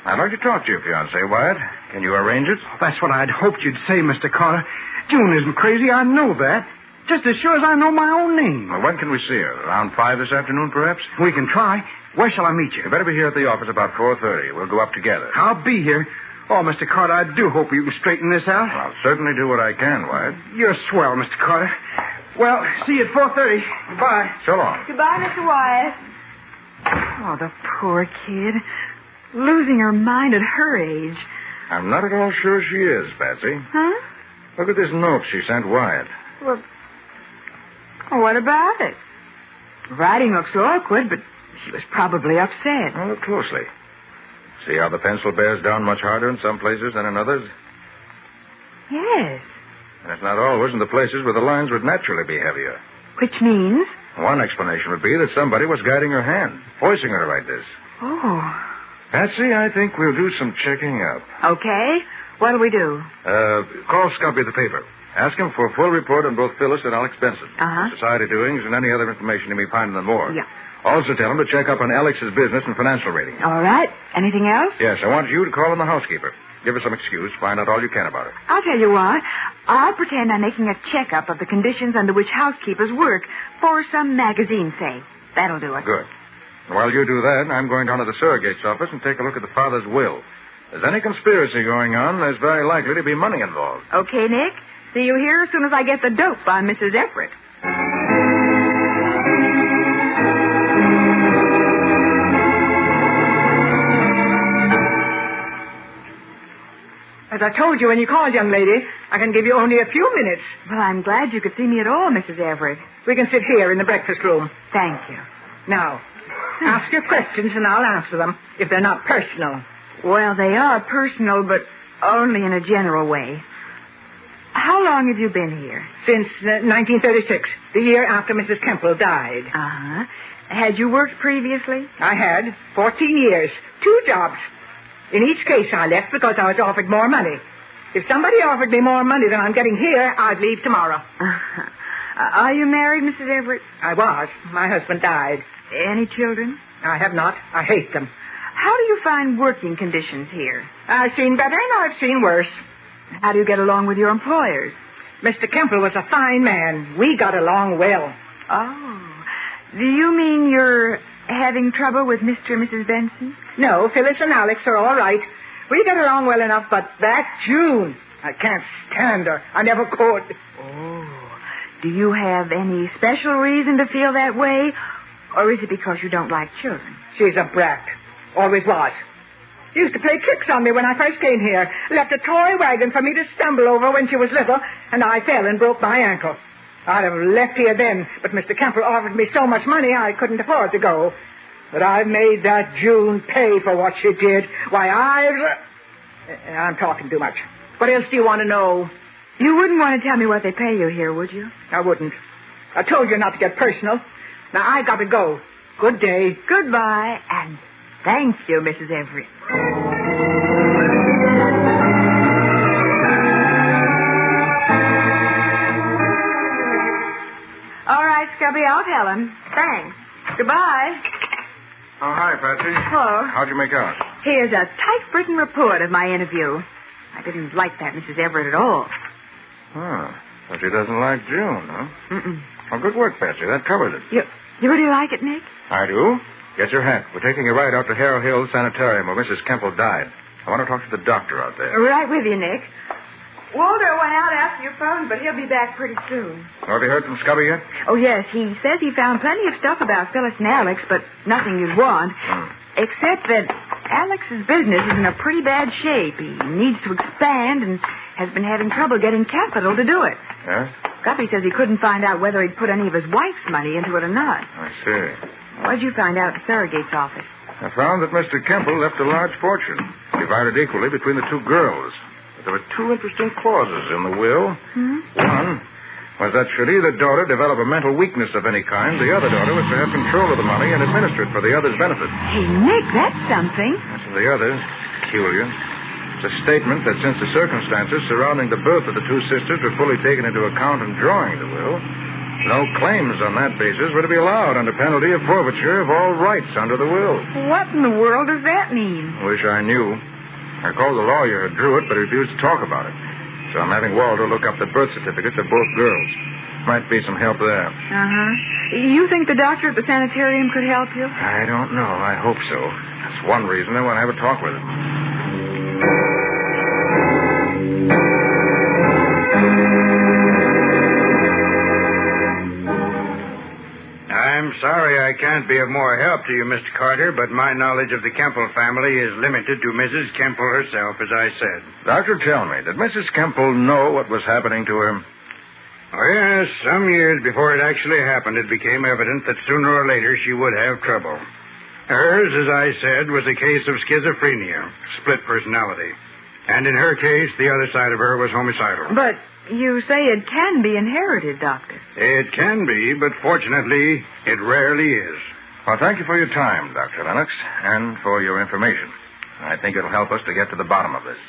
I'd like to talk to your fiancé, Wyatt. Can you arrange it? That's what I'd hoped you'd say, Mr. Carter. June isn't crazy, I know that. Just as sure as I know my own name. Well, when can we see her? Around 5 this afternoon, perhaps? We can try. Where shall I meet you? You better be here at the office about 4:30. We'll go up together. I'll be here. Oh, Mr. Carter, I do hope you can straighten this out. Well, I'll certainly do what I can, Wyatt. You're swell, Mr. Carter. Well, see you at 4:30. Goodbye. So long. Goodbye, Mr. Wyatt. Oh, the poor kid. Losing her mind at her age. I'm not at all sure she is, Patsy. Huh? Look at this note she sent Wyatt. Well, what about it? Writing looks awkward, but she was probably upset. Well, look closely. See how the pencil bears down much harder in some places than in others? Yes. And it's not always in the places where the lines would naturally be heavier. Which means? One explanation would be that somebody was guiding her hand, voicing her like this. Oh. Patsy, I think we'll do some checking up. Okay. What'll we do? Call Scubby the paper. Ask him for a full report on both Phyllis and Alex Benson. Uh-huh. Society doings and any other information he may find in the morgue. Yeah. Also tell him to check up on Alex's business and financial rating. All right. Anything else? Yes, I want you to call on the housekeeper. Give her some excuse. Find out all you can about her. I'll tell you what. I'll pretend I'm making a checkup of the conditions under which housekeepers work for some magazine, say. That'll do it. Good. While you do that, I'm going down to the surrogate's office and take a look at the father's will. If there's any conspiracy going on, there's very likely to be money involved. Okay, Nick. See you here as soon as I get the dope on Mrs. Everett. As I told you when you called, young lady, I can give you only a few minutes. Well, I'm glad you could see me at all, Mrs. Everett. We can sit here in the breakfast room. Thank you. Now, ask your questions and I'll answer them if they're not personal. Well, they are personal, but only in a general way. How long have you been here? Since 1936, the year after Mrs. Kemple died. Uh-huh. Had you worked previously? I had. 14 years. 2 jobs. In each case, I left because I was offered more money. If somebody offered me more money than I'm getting here, I'd leave tomorrow. Uh-huh. Are you married, Mrs. Everett? I was. My husband died. Any children? I have not. I hate them. How do you find working conditions here? I've seen better and I've seen worse. How do you get along with your employers? Mr. Kemple was a fine man. We got along well. Oh. Do you mean you're having trouble with Mr. and Mrs. Benson? No, Phyllis and Alex are all right. We get along well enough, but that June, I can't stand her. I never could. Oh. Do you have any special reason to feel that way? Or is it because you don't like children? She's a brat. Always was. Used to play tricks on me when I first came here. Left a toy wagon for me to stumble over when she was little, and I fell and broke my ankle. I'd have left here then, but Mr. Kemple offered me so much money I couldn't afford to go. But I've made that June pay for what she did. Why, I'm talking too much. What else do you want to know? You wouldn't want to tell me what they pay you here, would you? I wouldn't. I told you not to get personal. Now, I got to go. Good day. Goodbye, and thank you, Mrs. Everett. All right, Scubby, I'll tell him. Thanks. Goodbye. Oh, hi, Patsy. Hello. How'd you make out? Here's a typewritten report of my interview. I didn't like that Mrs. Everett at all. Huh. So she doesn't like June, huh? Mm-mm. Well, good work, Patsy. That covers it. You really like it, Nick? I do. Get your hat. We're taking a ride out to Harrow Hill Sanitarium where Mrs. Kemple died. I want to talk to the doctor out there. Right with you, Nick. Walter went out after your phone, but he'll be back pretty soon. Have you heard from Scubby yet? Oh, yes. He says he found plenty of stuff about Phyllis and Alex, but nothing you'd want. Except that Alex's business is in a pretty bad shape. He needs to expand and has been having trouble getting capital to do it. Yes? Guppy says he couldn't find out whether he'd put any of his wife's money into it or not. I see. What'd you find out at the surrogate's office? I found that Mr. Kemple left a large fortune, divided equally between the 2 girls. But there were 2 interesting clauses in the will. One was that should either daughter develop a mental weakness of any kind, the other daughter was to have control of the money and administer it for the other's benefit. Hey, Nick, that's something. And the other, peculiar, it's a statement that since the circumstances surrounding the birth of the 2 sisters were fully taken into account in drawing the will, no claims on that basis were to be allowed under penalty of forfeiture of all rights under the will. What in the world does that mean? Wish I knew. I called the lawyer who drew it, but he refused to talk about it. So I'm having Walter look up the birth certificates of both girls. Might be some help there. Uh-huh. You think the doctor at the sanitarium could help you? I don't know. I hope so. That's one reason I want to have a talk with him. I'm sorry I can't be of more help to you, Mr. Carter, but my knowledge of the Kemple family is limited to Mrs. Kemple herself, as I said. Doctor, tell me, did Mrs. Kemple know what was happening to her? Oh, yes. Some years before it actually happened, it became evident that sooner or later she would have trouble. Hers, as I said, was a case of schizophrenia, split personality. And in her case, the other side of her was homicidal. But you say it can be inherited, Doctor. It can be, but fortunately, it rarely is. Well, thank you for your time, Dr. Lennox, and for your information. I think it'll help us to get to the bottom of this.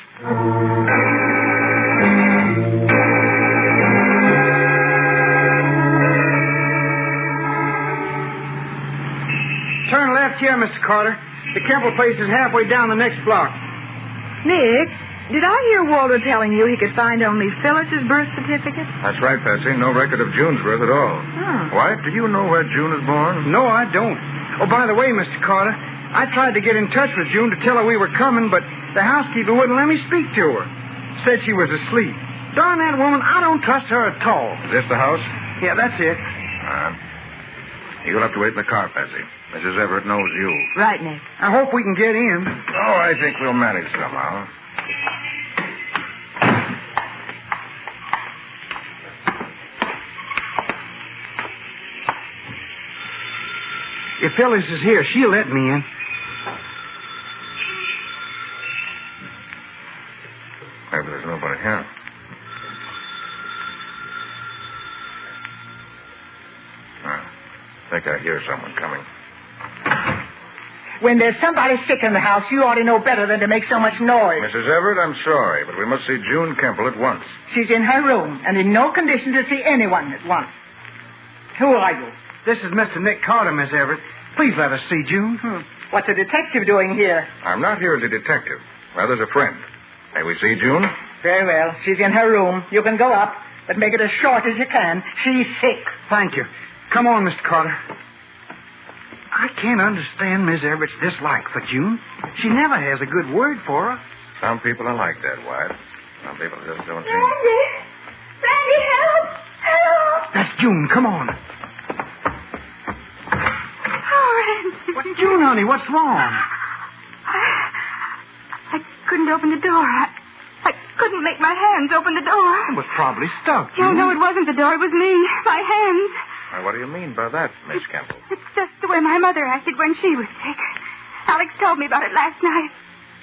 right here, Mr. Carter. The Kemple place is halfway down the next block. Nick, did I hear Walter telling you he could find only Phyllis's birth certificate? That's right, Patsy. No record of June's birth at all. Oh. Wife, do you know where June was born? No, I don't. Oh, by the way, Mr. Carter, I tried to get in touch with June to tell her we were coming, but the housekeeper wouldn't let me speak to her. Said she was asleep. Darn that woman, I don't trust her at all. Is this the house? Yeah, that's it. You'll have to wait in the car, Patsy. Mrs. Everett knows you. Right, Nick. I hope we can get in. Oh, I think we'll manage somehow. If Phyllis is here, she'll let me in. Maybe there's nobody here. I think I hear someone coming. When there's somebody sick in the house, you ought to know better than to make so much noise. Mrs. Everett, I'm sorry, but we must see June Kemple at once. She's in her room and in no condition to see anyone at once. Who are you? This is Mr. Nick Carter, Miss Everett. Please let us see June. What's a detective doing here? I'm not here as a detective, rather as a friend. May we see June? Very well. She's in her room. You can go up, but make it as short as you can. She's sick. Thank you. Come on, Mr. Carter. I can't understand Miss Everett's dislike for June. She never has a good word for her. Some people are like that, Wyatt. Some people just don't seem... Randy, help! Help! That's June. Come on. Oh, Randy. What, June, honey, what's wrong? I couldn't open the door. I couldn't make my hands open the door. It was probably stuck, June. No, it wasn't the door. It was me. My hands. What do you mean by that, Miss Kemple? It's just the way my mother acted when she was sick. Alex told me about it last night.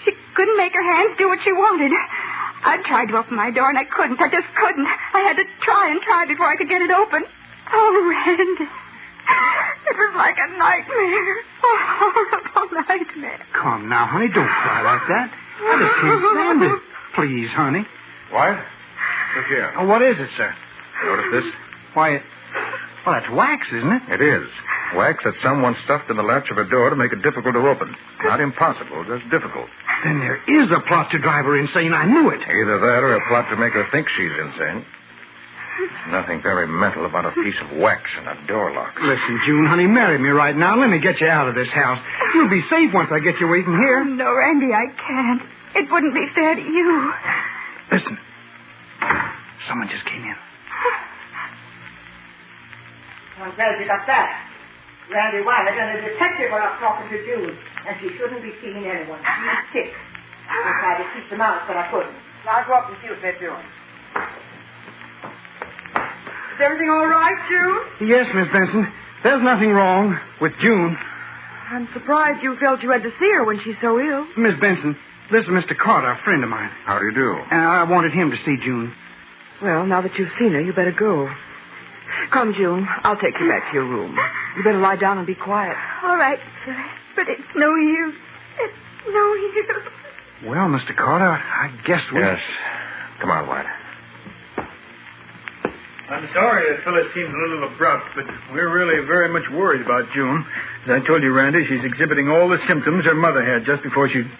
She couldn't make her hands do what she wanted. I tried to open my door, and I couldn't. I just couldn't. I had to try and try before I could get it open. Oh, Randy. It was like a nightmare. A horrible nightmare. Come now, honey. Don't cry like that. I just can't stand it. Please, honey. What? Look here. Oh, what is it, sir? Notice this? Why, well, that's wax, isn't it? It is. Wax that someone stuffed in the latch of a door to make it difficult to open. Not impossible, just difficult. Then there is a plot to drive her insane. I knew it. Either that or a plot to make her think she's insane. There's nothing very mental about a piece of wax and a door lock. Listen, June, honey, marry me right now. Let me get you out of this house. You'll be safe once I get you away from here. No, Randy, I can't. It wouldn't be fair to you. Listen. Someone just came in. I'm glad you got that. Randy Wyatt and a detective were up talking to June, and she shouldn't be seeing anyone. She's sick. I tried to keep them out, but I couldn't. Now I'll go up and see what they're doing. Is everything all right, June? Yes, Miss Benson. There's nothing wrong with June. I'm surprised you felt you had to see her when she's so ill. Miss Benson, this is Mr. Carter, a friend of mine. How do you do? I wanted him to see June. Well, now that you've seen her, you better go. Come, June. I'll take you back to your room. You better lie down and be quiet. All right, sir. But it's no use. It's no use. Well, Mr. Carter, I guess we... Yes. Come on, White. I'm sorry that Phyllis seems a little abrupt, but we're really very much worried about June. As I told you, Randy, she's exhibiting all the symptoms her mother had just before she was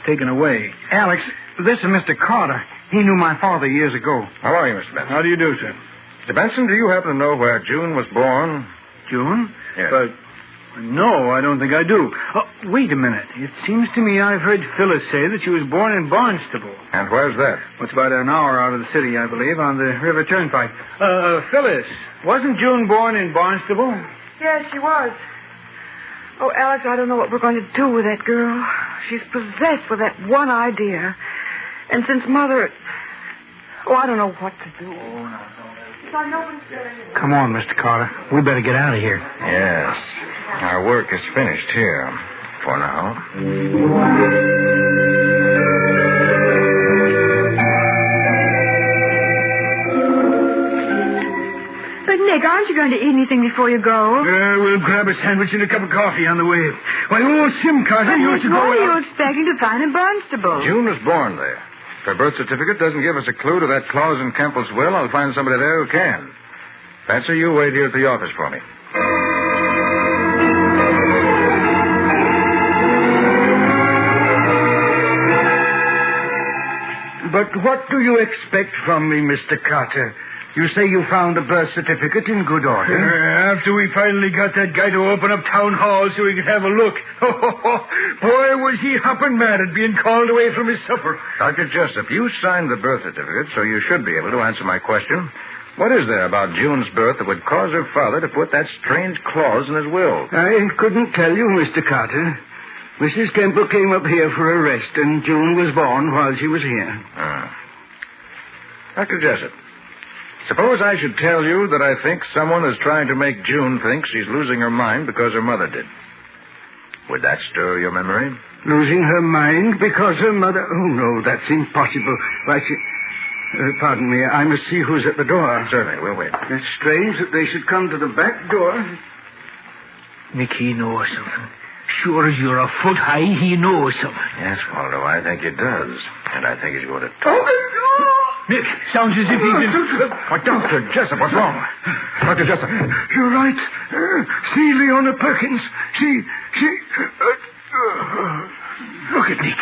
taken away. Alex, this is Mr. Carter. He knew my father years ago. How are you, Mr. Benson? How do you do, sir? Mr. Benson, do you happen to know where June was born? June? Yes. No, I don't think I do. Oh, wait a minute. It seems to me I've heard Phyllis say that she was born in Barnstable. And where's that? Well, it's about an hour out of the city, I believe, on the River Turnpike. Phyllis, wasn't June born in Barnstable? Yes, she was. Oh, Alex, I don't know what we're going to do with that girl. She's possessed with that one idea. And since Mother... Oh, I don't know what to do. Come on, Mr. Carter. We better get out of here. Yes. Our work is finished here. For now. But, Nick, aren't you going to eat anything before you go? We'll grab a sandwich and a cup of coffee on the way. Why, Sim Carter, you ought to go... What are you expecting to find in Barnstable? June was born there. If her birth certificate doesn't give us a clue to that clause in Kemple's will, I'll find somebody there who can. Fancy, you wait here at the office for me. But what do you expect from me, Mr. Carter? You say you found the birth certificate in good order? After we finally got that guy to open up town hall so we could have a look. Boy, was he hopping mad at being called away from his supper. Dr. Jessup, you signed the birth certificate, so you should be able to answer my question. What is there about June's birth that would cause her father to put that strange clause in his will? I couldn't tell you, Mr. Carter. Mrs. Temple came up here for a rest, and June was born while she was here. Dr. Jessup, suppose I should tell you that I think someone is trying to make June think she's losing her mind because her mother did. Would that stir your memory? Losing her mind because her mother... Oh, no, that's impossible. Why, she... pardon me, I must see who's at the door. Certainly, we'll wait. It's strange that they should come to the back door. Nick, he knows something. Sure as you're a foot high, he knows something. Yes, Waldo, I think he does. And I think he's going to talk. Nick, sounds as if he's been... Dr. Jessup, what's wrong? Dr. Jessup. You're right. See Leona Perkins. She... Look at Nick.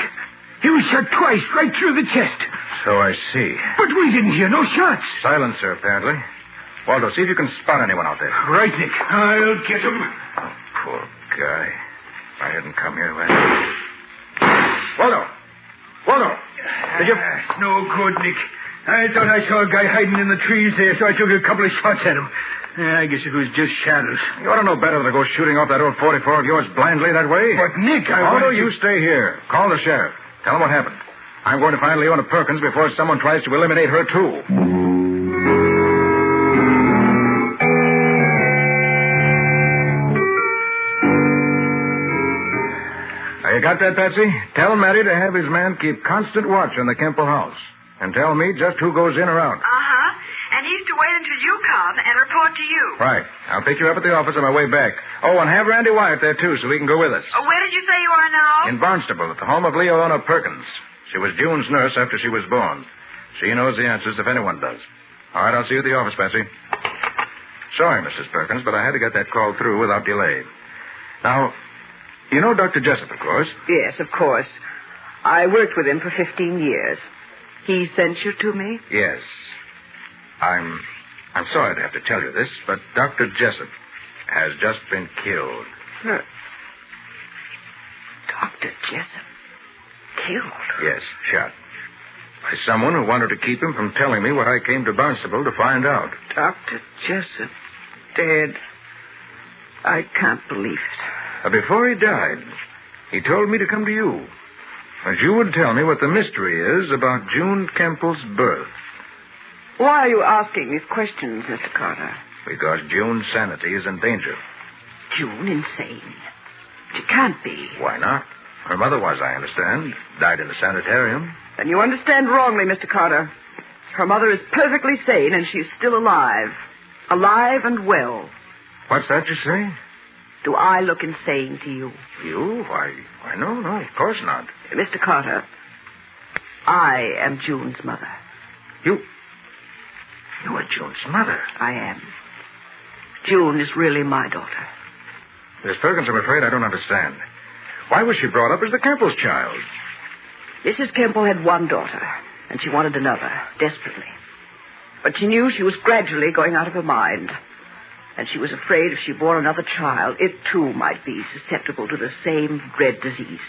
He was shot twice, right through the chest. So I see. But we didn't hear no shots. Silence, sir, apparently. Waldo, see if you can spot anyone out there. Right, Nick. I'll get him. Oh, poor guy. If I hadn't come here, well... Waldo! Did you... It's no good, Nick. I thought I saw a guy hiding in the trees there, so I took a couple of shots at him. I guess it was just shadows. You ought to know better than to go shooting off that old 44 of yours blindly that way. But, Nick, Waldo, you stay here. Call the sheriff. Tell him what happened. I'm going to find Leona Perkins before someone tries to eliminate her, too. You got that, Patsy? Tell Matty to have his man keep constant watch on the Kemple house. And tell me just who goes in or out. Uh-huh. And he's to wait until you come and report to you. Right. I'll pick you up at the office on my way back. Oh, and have Randy Wyatt there, too, so he can go with us. Where did you say you are now? In Barnstable, at the home of Leona Perkins. She was June's nurse after she was born. She knows the answers if anyone does. All right, I'll see you at the office, Patsy. Sorry, Mrs. Perkins, but I had to get that call through without delay. Now, you know Dr. Jessup, of course. Yes, of course. I worked with him for 15 years. He sent you to me? Yes. I'm sorry to have to tell you this, but Dr. Jessup has just been killed. Dr. Jessup? Killed? Yes, shot. By someone who wanted to keep him from telling me what I came to Barnstable to find out. Dr. Jessup dead. I can't believe it. Before he died, he told me to come to you. That you would tell me what the mystery is about June Kemple's birth. Why are you asking these questions, Mr. Carter? Because June's sanity is in danger. June insane? She can't be. Why not? Her mother was, I understand. Died in the sanitarium. Then you understand wrongly, Mr. Carter. Her mother is perfectly sane, and she's still alive. Alive and well. What's that you say? Do I look insane to you? You? Why, no, of course not. Mr. Carter, I am June's mother. You are June's mother? I am. June is really my daughter. Miss Perkins, I'm afraid I don't understand. Why was she brought up as the Kemple's child? Mrs. Kemple had one daughter, and she wanted another, desperately. But she knew she was gradually going out of her mind. And she was afraid if she bore another child, it too might be susceptible to the same dread disease.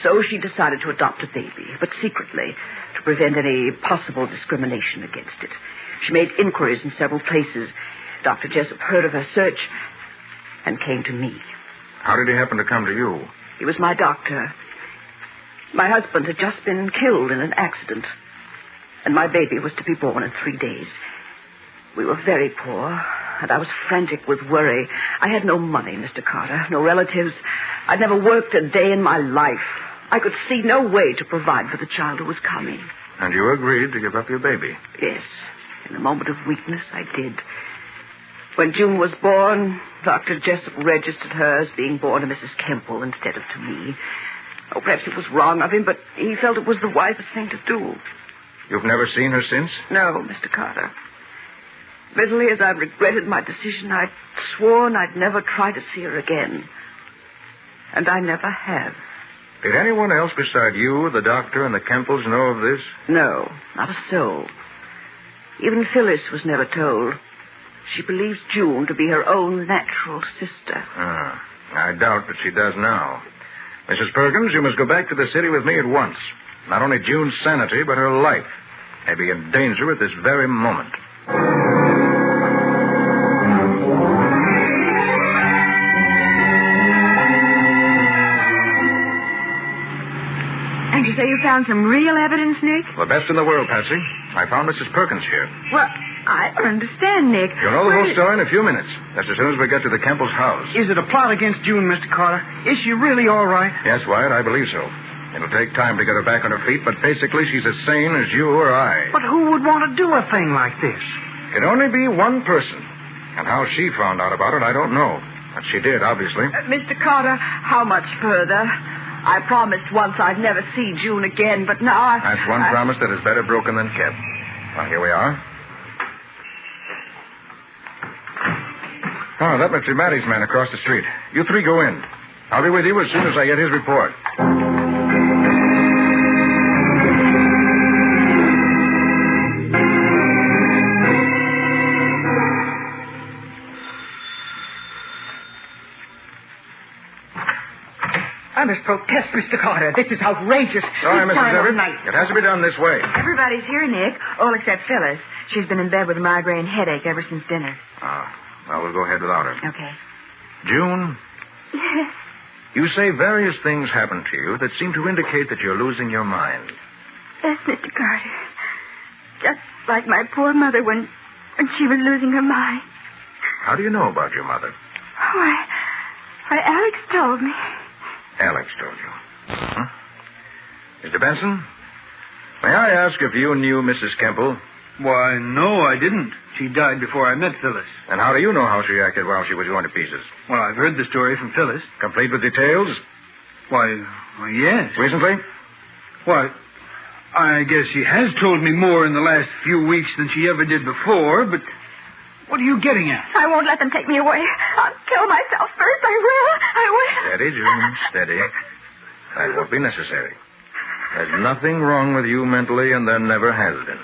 So she decided to adopt a baby, but secretly, to prevent any possible discrimination against it. She made inquiries in several places. Dr. Jessup heard of her search and came to me. How did he happen to come to you? He was my doctor. My husband had just been killed in an accident, and my baby was to be born in 3 days. We were very poor, and I was frantic with worry. I had no money, Mr. Carter, no relatives. I'd never worked a day in my life. I could see no way to provide for the child who was coming. And you agreed to give up your baby? Yes. In a moment of weakness, I did. When June was born, Dr. Jessup registered her as being born to Mrs. Kemple instead of to me. Oh, perhaps it was wrong of him, but he felt it was the wisest thing to do. You've never seen her since? No, Mr. Carter. Bitterly as I've regretted my decision, I'd sworn I'd never try to see her again. And I never have. Did anyone else beside you, the doctor, and the Kemples know of this? No, not a soul. Even Phyllis was never told. She believes June to be her own natural sister. I doubt that she does now. Mrs. Perkins, you must go back to the city with me at once. Not only June's sanity, but her life may be in danger at this very moment. And you say you found some real evidence, Nick? The best in the world, Patsy. I found Mrs. Perkins here. Well, I don't understand, Nick. You'll know the whole story in a few minutes, just as soon as we get to the Kemples' house. Is it a plot against June, Mr. Carter? Is she really all right? Yes, Wyatt, I believe so. It'll take time to get her back on her feet, but basically she's as sane as you or I. But who would want to do a thing like this? Can only be one person. And how she found out about it, I don't know. But she did, obviously. Mr. Carter, how much further? I promised once I'd never see June again, but now I... That's one promise that is better broken than kept. Well, here we are. Oh, that must be Matty's man across the street. You three go in. I'll be with you as soon as I get his report. I must protest, Mr. Carter. This is outrageous. Sorry, This Mrs. time of Everett. night. It has to be done this way. Everybody's here, Nick, all except Phyllis. She's been in bed with a migraine headache ever since dinner. Well, we'll go ahead without her. Okay. June, Yes. you say various things happened to you that seem to indicate that you're losing your mind. Yes, Mr. Carter. Just like my poor mother when she was losing her mind. How do you know about your mother? Why, Alex told me. Alex told you. Huh? Mr. Benson, may I ask if you knew Mrs. Kemple? Why, no, I didn't. She died before I met Phyllis. And how do you know how she acted while she was going to pieces? Well, I've heard the story from Phyllis. Complete with details? Why, yes. Recently? Why, I guess she has told me more in the last few weeks than she ever did before, but what are you getting at? I won't let them take me away. I'll kill myself first. I will. Steady, June, steady. That won't be necessary. There's nothing wrong with you mentally, and there never has been.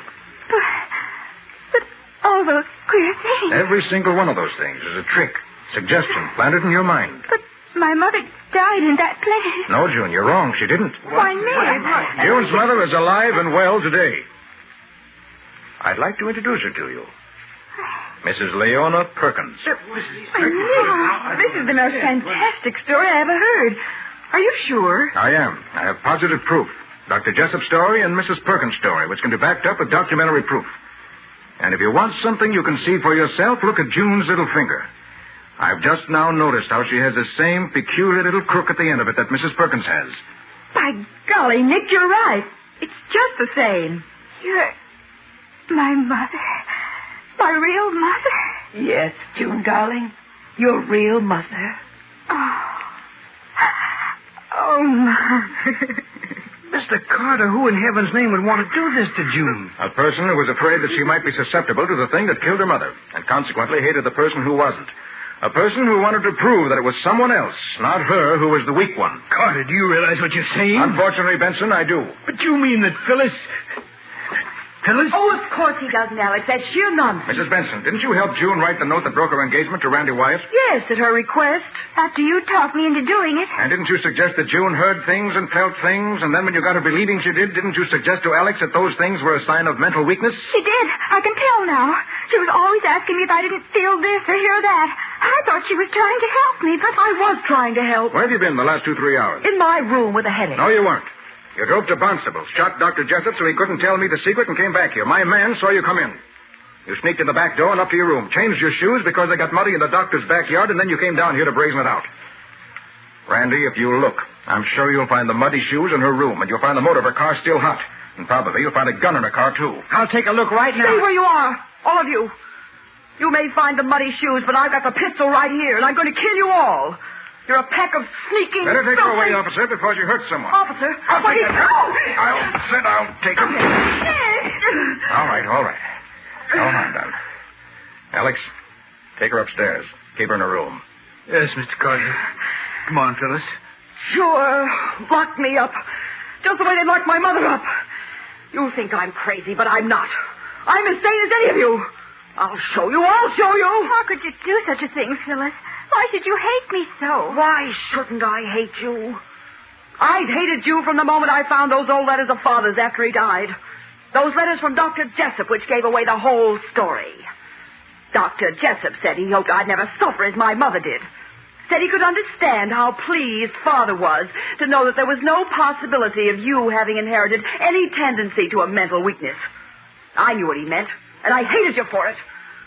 But all those queer things. Every single one of those things is a trick, suggestion planted in your mind. But my mother died in that place. No, June, you're wrong. She didn't. Why, Nick? June's mother is alive and well today. I'd like to introduce her to you. Mrs. Leona Perkins. Nick, this is the most fantastic story I ever heard. Are you sure? I am. I have positive proof. Dr. Jessup's story and Mrs. Perkins' story, which can be backed up with documentary proof. And if you want something you can see for yourself, look at June's little finger. I've just now noticed how she has the same peculiar little crook at the end of it that Mrs. Perkins has. By golly, Nick, you're right. It's just the same. You're my mother. My real mother. Yes, June, darling. Your real mother. Oh, Mother. Mr. Carter, who in heaven's name would want to do this to June? A person who was afraid that she might be susceptible to the thing that killed her mother, and consequently hated the person who wasn't. A person who wanted to prove that it was someone else, not her, who was the weak one. Carter, do you realize what you're saying? Unfortunately, Benson, I do. But you mean that Phyllis... Phyllis? Oh, of course he doesn't, Alex. That's sheer nonsense. Mrs. Benson, didn't you help June write the note that broke her engagement to Randy Wyatt? Yes, at her request. After you talked me into doing it. And didn't you suggest that June heard things and felt things, and then when you got her believing she didn't you suggest to Alex that those things were a sign of mental weakness? She did. I can tell now. She was always asking me if I didn't feel this or hear that. I thought she was trying to help me, but... I was trying to help. Where have you been the last 2-3 hours? In my room with a headache. No, you weren't. You drove to Barnstable's, shot Dr. Jessup so he couldn't tell me the secret, and came back here. My man saw you come in. You sneaked in the back door and up to your room, changed your shoes because they got muddy in the doctor's backyard, and then you came down here to brazen it out. Randy, if you look, I'm sure you'll find the muddy shoes in her room, and you'll find the motor of her car still hot. And probably you'll find a gun in her car, too. I'll take a look right now. Stay where you are, all of you. You may find the muddy shoes, but I've got the pistol right here, and I'm going to kill you all. You're a pack of sneaking... Better take her away, officer, before she hurts someone. Officer? I'll take her. I'll take her. All right. Go on, then. Alex, take her upstairs. Keep her in her room. Yes, Mr. Carter. Come on, Phyllis. Sure. Lock me up. Just the way they locked my mother up. You think I'm crazy, but I'm not. I'm as sane as any of you. I'll show you. How could you do such a thing, Phyllis? Why should you hate me so? Why shouldn't I hate you? I'd hated you from the moment I found those old letters of Father's after he died. Those letters from Dr. Jessup, which gave away the whole story. Dr. Jessup said he hoped I'd never suffer as my mother did. Said he could understand how pleased Father was to know that there was no possibility of you having inherited any tendency to a mental weakness. I knew what he meant, and I hated you for it.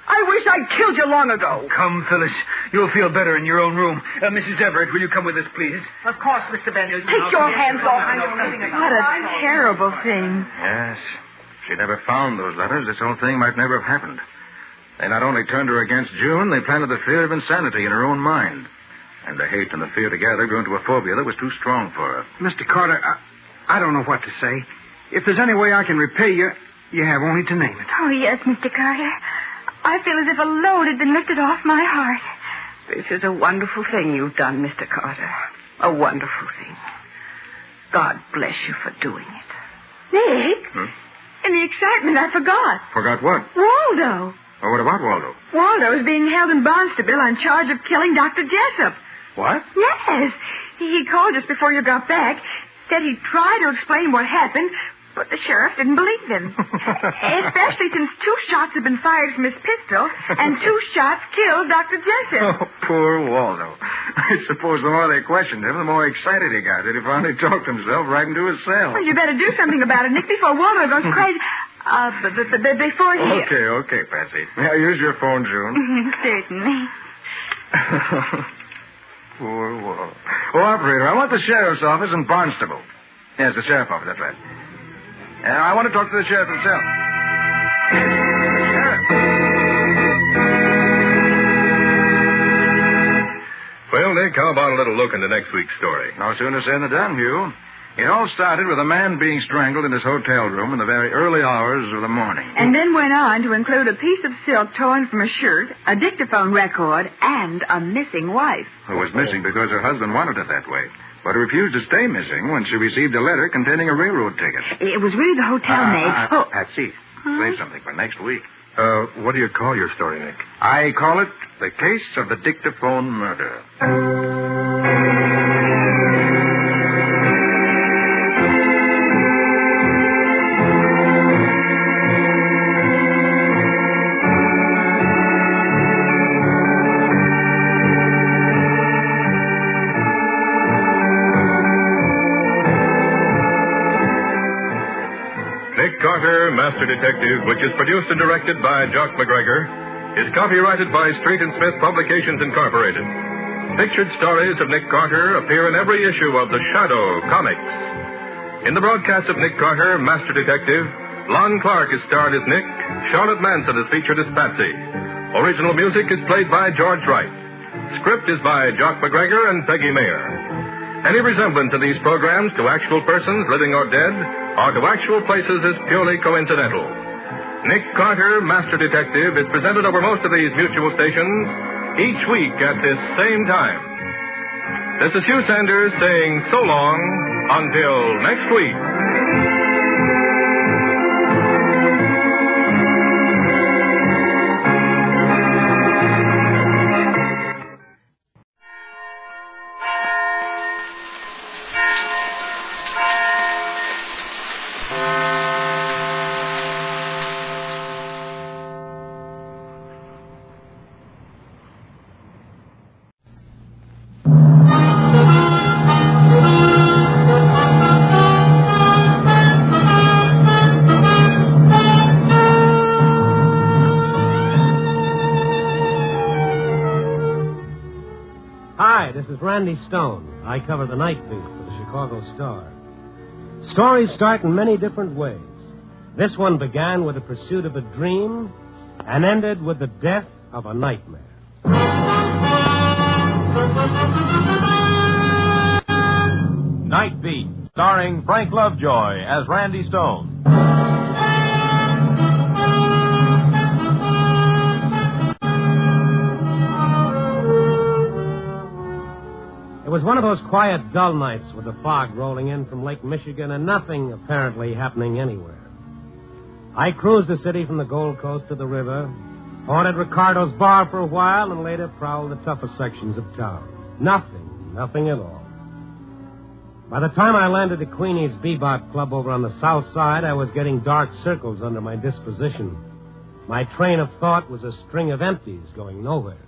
I wish I'd killed you long ago. Come, Phyllis. You'll feel better in your own room. Mrs. Everett, will you come with us, please? Of course, Mr. Bennett. Take your hands off. What a terrible thing. Yes. If she'd never found those letters, this whole thing might never have happened. They not only turned her against June, they planted the fear of insanity in her own mind. And the hate and the fear together grew into a phobia that was too strong for her. Mr. Carter, I don't know what to say. If there's any way I can repay you, you have only to name it. Oh, yes, Mr. Carter. I feel as if a load had been lifted off my heart. This is a wonderful thing you've done, Mr. Carter. A wonderful thing. God bless you for doing it. Nick? In the excitement, I forgot. Forgot what? Waldo. Oh, what about Waldo? Waldo is being held in Barnstable on charge of killing Dr. Jessup. What? Yes. He called just before you got back. Said he'd try to explain what happened, but the sheriff didn't believe him. Especially since 2 shots had been fired from his pistol, and 2 shots killed Dr. Jessup. Oh, poor Waldo. I suppose the more they questioned him, the more excited he got that he finally talked himself right into his cell. Well, you better do something about it, Nick, before Waldo goes crazy. Before he... Okay, Patsy. May I use your phone, June? Certainly. Poor Waldo. Oh, operator, I want the sheriff's office in Barnstable. Yes, the sheriff's office, that's right. I want to talk to the sheriff himself. Sheriff. Well, Nick, how about a little look into next week's story? No sooner said than done, Hugh. It all started with a man being strangled in his hotel room in the very early hours of the morning. And then went on to include a piece of silk torn from a shirt, a dictaphone record, and a missing wife. Who was missing because her husband wanted it that way. But refused to stay missing when she received a letter containing a railroad ticket. It was really the hotel maid. Patsy, save something for next week. What do you call your story, Nick? I call it The Case of the Dictaphone Murder. Carter, Master Detective, which is produced and directed by Jock McGregor, is copyrighted by Street and Smith Publications Incorporated. Pictured stories of Nick Carter appear in every issue of The Shadow comics. In the broadcast of Nick Carter, Master Detective, Lon Clark is starred as Nick, Charlotte Manson is featured as Patsy. Original music is played by George Wright. Script is by Jock McGregor and Peggy Mayer. Any resemblance of these programs to actual persons, living or dead, or to actual places is purely coincidental. Nick Carter, Master Detective, is presented over most of these mutual stations each week at this same time. This is Hugh Sanders saying so long until next week. This is Randy Stone. I cover the night beat for the Chicago Star. Stories start in many different ways. This one began with the pursuit of a dream and ended with the death of a nightmare. Night Beat, starring Frank Lovejoy as Randy Stone. It was one of those quiet, dull nights with the fog rolling in from Lake Michigan and nothing apparently happening anywhere. I cruised the city from the Gold Coast to the river, haunted Ricardo's bar for a while, and later prowled the tougher sections of town. Nothing at all. By the time I landed at Queenie's Bebop Club over on the south side, I was getting dark circles under my disposition. My train of thought was a string of empties going nowhere.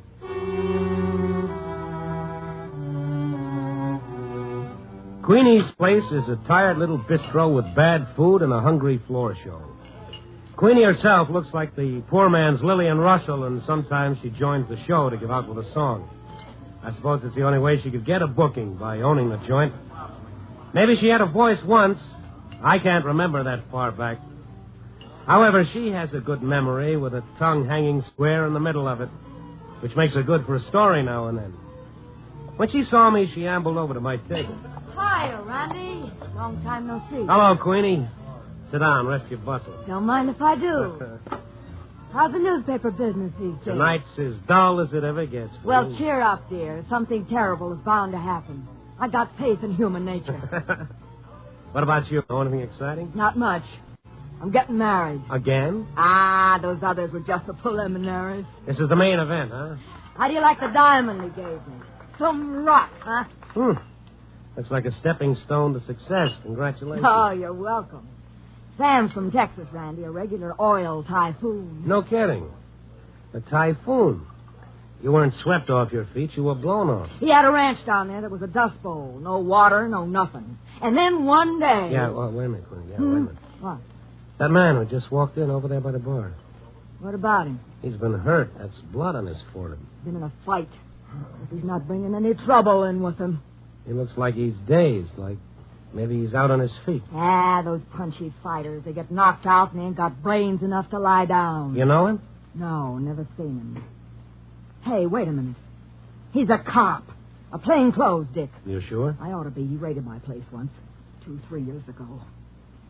Queenie's place is a tired little bistro with bad food and a hungry floor show. Queenie herself looks like the poor man's Lillian Russell, and sometimes she joins the show to give out with a song. I suppose it's the only way she could get a booking, by owning the joint. Maybe she had a voice once. I can't remember that far back. However, she has a good memory with a tongue hanging square in the middle of it, which makes her good for a story now and then. When she saw me, she ambled over to my table. Hi, Randy. Long time no see. Hello, Queenie. Sit down, rest your bustle. Don't mind if I do. How's the newspaper business these days? Tonight's as dull as it ever gets. Well, cheer up, dear. Something terrible is bound to happen. I got faith in human nature. What about you? Know anything exciting? Not much. I'm getting married. Again? Those others were just the preliminaries. This is the main event, huh? How do you like the diamond he gave me? Some rock, huh? Looks like a stepping stone to success. Congratulations. Oh, you're welcome. Sam's from Texas, Randy, a regular oil typhoon. No kidding. A typhoon. You weren't swept off your feet. You were blown off. He had a ranch down there that was a dust bowl. No water, no nothing. And then one day... Yeah, well, wait a minute, Queenie. Wait a minute. What? That man who just walked in over there by the bar. What about him? He's been hurt. That's blood on his forehead. Been in a fight. If he's not bringing any trouble in with him. He looks like he's dazed, like maybe he's out on his feet. Those punchy fighters. They get knocked out and they ain't got brains enough to lie down. You know him? No, never seen him. Hey, wait a minute. He's a cop. A plainclothes dick. You sure? I ought to be. He raided my place once. 2-3 years ago.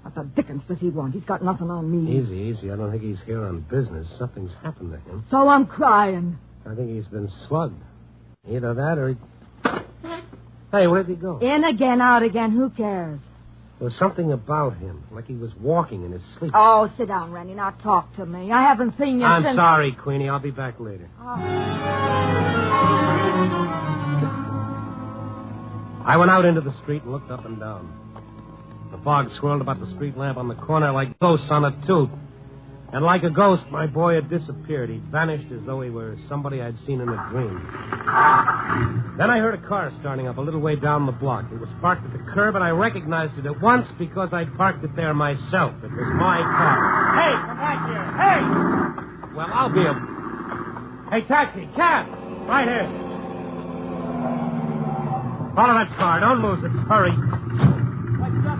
What the dickens does he want? He's got nothing on me. Easy. I don't think he's here on business. Something's happened to him. So I'm crying. I think he's been slugged. Either that or he... Hey, where'd he go? In again, out again. Who cares? There was something about him, like he was walking in his sleep. Oh, sit down, Randy. Now talk to me. I haven't seen you I'm since... sorry, Queenie. I'll be back later. I went out into the street and looked up and down. The fog swirled about the street lamp on the corner like ghosts on a tube. And like a ghost, my boy had disappeared. He vanished as though he were somebody I'd seen in a dream. Then I heard a car starting up a little way down the block. It was parked at the curb, and I recognized it at once because I'd parked it there myself. It was my car. Hey, come back here. Hey! Well, I'll be a... Hey, taxi, cab! Right here. Follow that car. Don't lose it. Hurry. What's up,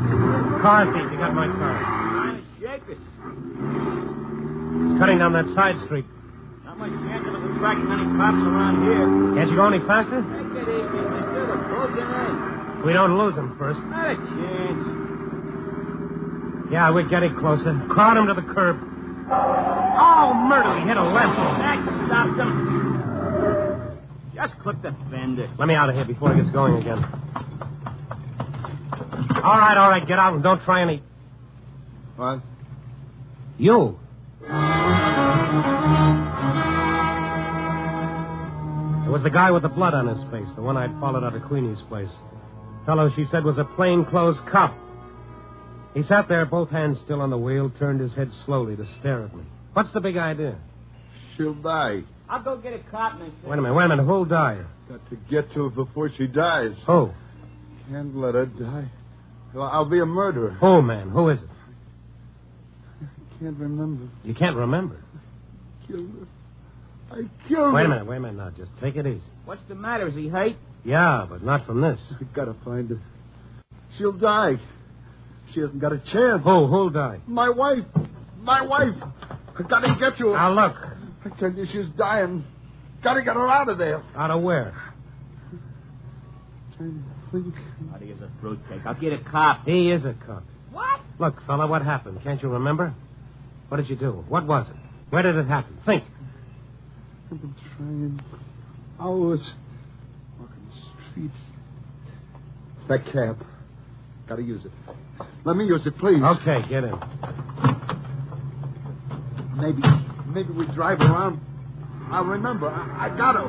Car thief. You got my car. Shake it. It's cutting down that side street. Not much chance of us attracting any cops around here. Can't you go any faster? Take it easy, mister. We're closing in. We don't lose him first. Not a chance. Yeah, we're getting closer. Crowd him to the curb. Oh, murder. He hit a left. That stopped him. Just clip the fender. Let me out of here before he gets going again. All right. Get out and don't try any... What? You. It was the guy with the blood on his face, the one I'd followed out of Queenie's place. Fellow she said was a plainclothes cop. He sat there, both hands still on the wheel, turned his head slowly to stare at me. What's the big idea? She'll die. I'll go get a cop, mister. Wait a minute. Who'll die? Got to get to her before she dies. Who? Can't let her die. Well, I'll be a murderer. Who, man? Who is it? I can't remember. You can't remember? Killed her. I killed her. Wait a minute now. Just take it easy. What's the matter? Is he hurt? Yeah, but not from this. I gotta find her. She'll die. She hasn't got a chance. Who'll die? My wife. I gotta get to her. Now, look. I tell you, she's dying. Gotta get her out of there. Out of where? Trying to think. Marty is a fruitcake. I'll get a cop. He is a cop. What? Look, fella, what happened? Can't you remember? What did you do? What was it? Where did it happen? Think. I've been trying hours. Walking the streets. That cab. Gotta use it. Let me use it, please. Okay, get in. Maybe we drive around. I'll remember. I gotta.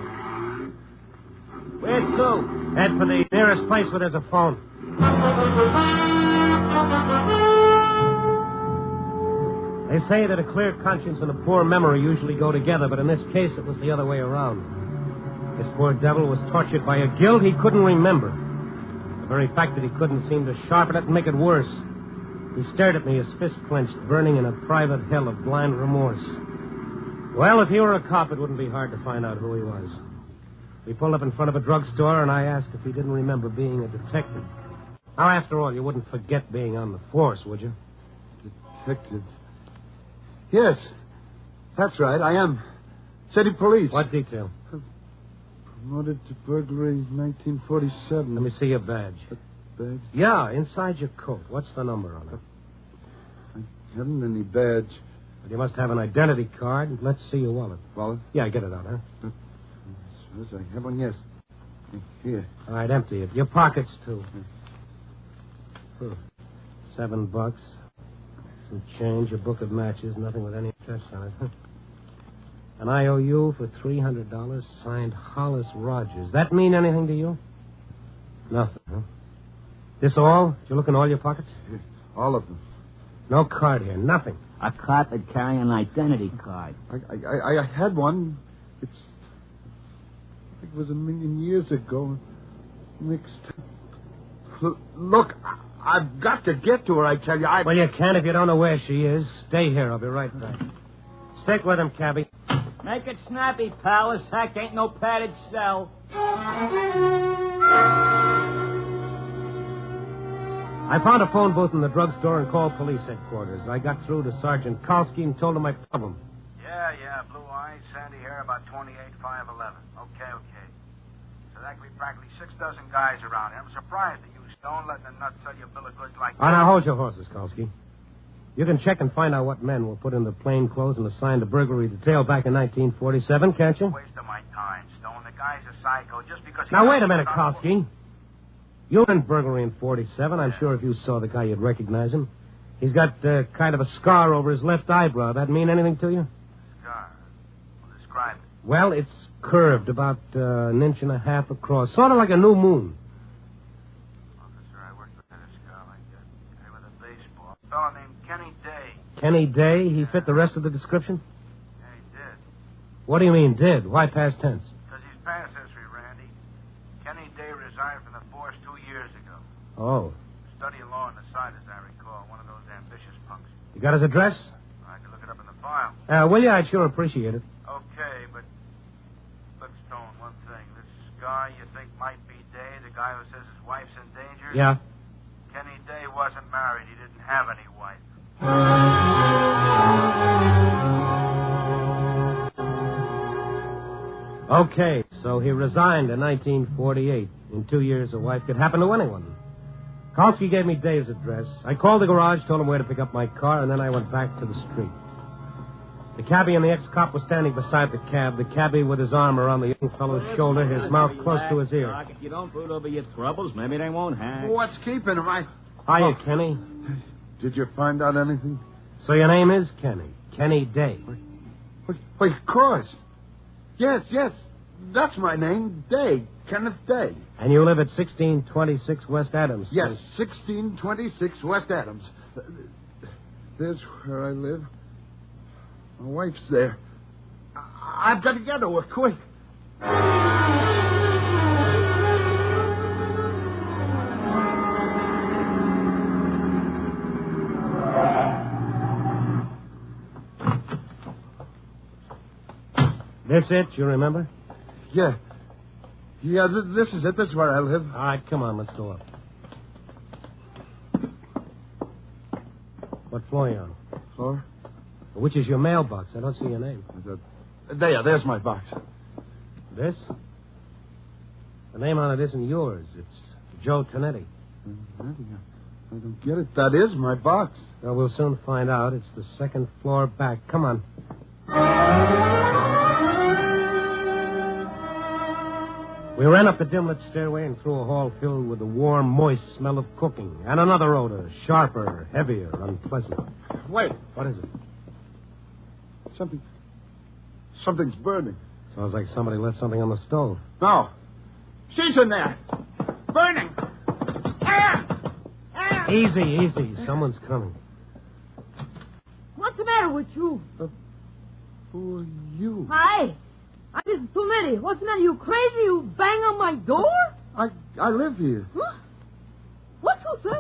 Where to? Head for the nearest place where there's a phone. They say that a clear conscience and a poor memory usually go together, but in this case it was the other way around. This poor devil was tortured by a guilt he couldn't remember. The very fact that he couldn't seem to sharpen it and make it worse. He stared at me, his fist clenched, burning in a private hell of blind remorse. Well, if he were a cop, it wouldn't be hard to find out who he was. We pulled up in front of a drugstore, and I asked if he didn't remember being a detective. Now, after all, you wouldn't forget being on the force, would you? Detective. Yes, that's right. I am. City police. What detail? Promoted to burglary 1947. Let me see your badge. Badge? Yeah, inside your coat. What's the number on it? I haven't any badge. Well, you must have an identity card. Let's see your wallet. Wallet? Yeah, get it out, huh? Yes, I have one, yes. Here. All right, empty it. Your pockets, too. $7. Some change, a book of matches, nothing with any address on it. An IOU for $300, signed Hollis Rogers. That mean anything to you? Nothing, huh? This all? Did you look in all your pockets? Yeah, all of them. No card here, nothing. A cop would carry an identity card. I had one. I think it was 1,000,000 years ago. Mixed. Look, I've got to get to her, I tell you. Well, you can't if you don't know where she is. Stay here. I'll be right back. Stick with him, cabbie. Make it snappy, pal. This sack ain't no padded cell. I found a phone booth in the drugstore and called police headquarters. I got through to Sergeant Kalski and told him I'd cover him. Yeah, blue eyes, sandy hair, about 28, 5'11". Okay. So that could be practically 6 dozen guys around here. I'm surprised at you, Stone, letting a nut sell you a bill of goods like that. Oh, now hold your horses, Kalski. You can check and find out what men were put in the plain clothes and assigned to burglary detail back in 1947, can't you? Waste of my time, Stone. The guy's a psycho just because... Now, wait a minute, Kalski. You were in burglary in 47. I'm sure if you saw the guy, you'd recognize him. He's got kind of a scar over his left eyebrow. That mean anything to you? Scar? Well, describe it. Well, it's curved about 1.5 inches across, sort of like a new moon. Officer, I worked with a scar like that. Guy with a baseball. A fellow named Kenny Day. Kenny Day? He fit the rest of the description? Yeah, he did. What do you mean, did? Why past tense? Because he's past history, Randy. Kenny Day resigned from the force 2 years ago. Oh. Studying law on the side, as I recall. One of those ambitious punks. You got his address? I can look it up in the file. Will you? I'd sure appreciate it. Okay, but... Look, Stone, one thing. This guy you think might be Day, the guy who says his wife's in danger? Yeah. Kenny Day wasn't married. He didn't have any wife. Okay, so he resigned in 1948. In 2 years, a wife could happen to anyone. Kalski gave me Dave's address. I called the garage, told him where to pick up my car, and then I went back to the street. The cabbie and the ex-cop were standing beside the cab, the cabbie with his arm around the young fellow's shoulder, his mouth close to his ear. If you don't brood over your troubles, maybe they won't hang. What's keeping him? Hiya, Kenny. Did you find out anything? So your name is Kenny. Kenny Day. Why, of course. Yes. That's my name. Day. Kenneth Day. And you live at 1626 West Adams Street? Yes, 1626 West Adams. There's where I live. My wife's there. I've got to get to her quick. This it, you remember? Yeah. Yeah, this is it. This is where I live. All right, come on, let's go up. What floor are you on? Floor? Which is your mailbox? I don't see your name. There's my box. This? The name on it isn't yours. It's Joe Tonetti. I don't get it. That is my box. Well, we'll soon find out. It's the second floor back. Come on. We ran up the dim-lit stairway and through a hall filled with the warm, moist smell of cooking and another odor, sharper, heavier, unpleasant. Wait. What is it? Something's burning. Sounds like somebody lit something on the stove. No. She's in there. Burning. Easy. Someone's coming. What's the matter with you? Who are you? Hi. This is Tonetti. What's the matter? You crazy? You bang on my door? I live here. Huh? What you say?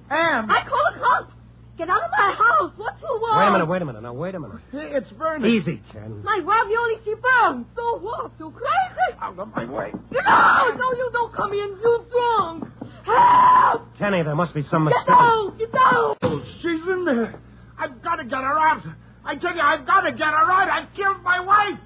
Ann. I call the cops. Get out of my house. What you want? Wait a minute. Now, wait a minute. It's burning. Easy, Ken. My ravioli, she burns. So what? You crazy? Out of my way. No, you don't come in. You drunk. Help! Kenny, there must be some mistake. Get out! She's in there. I've got to get her out. I tell you, I've got to get her out. I've killed my wife.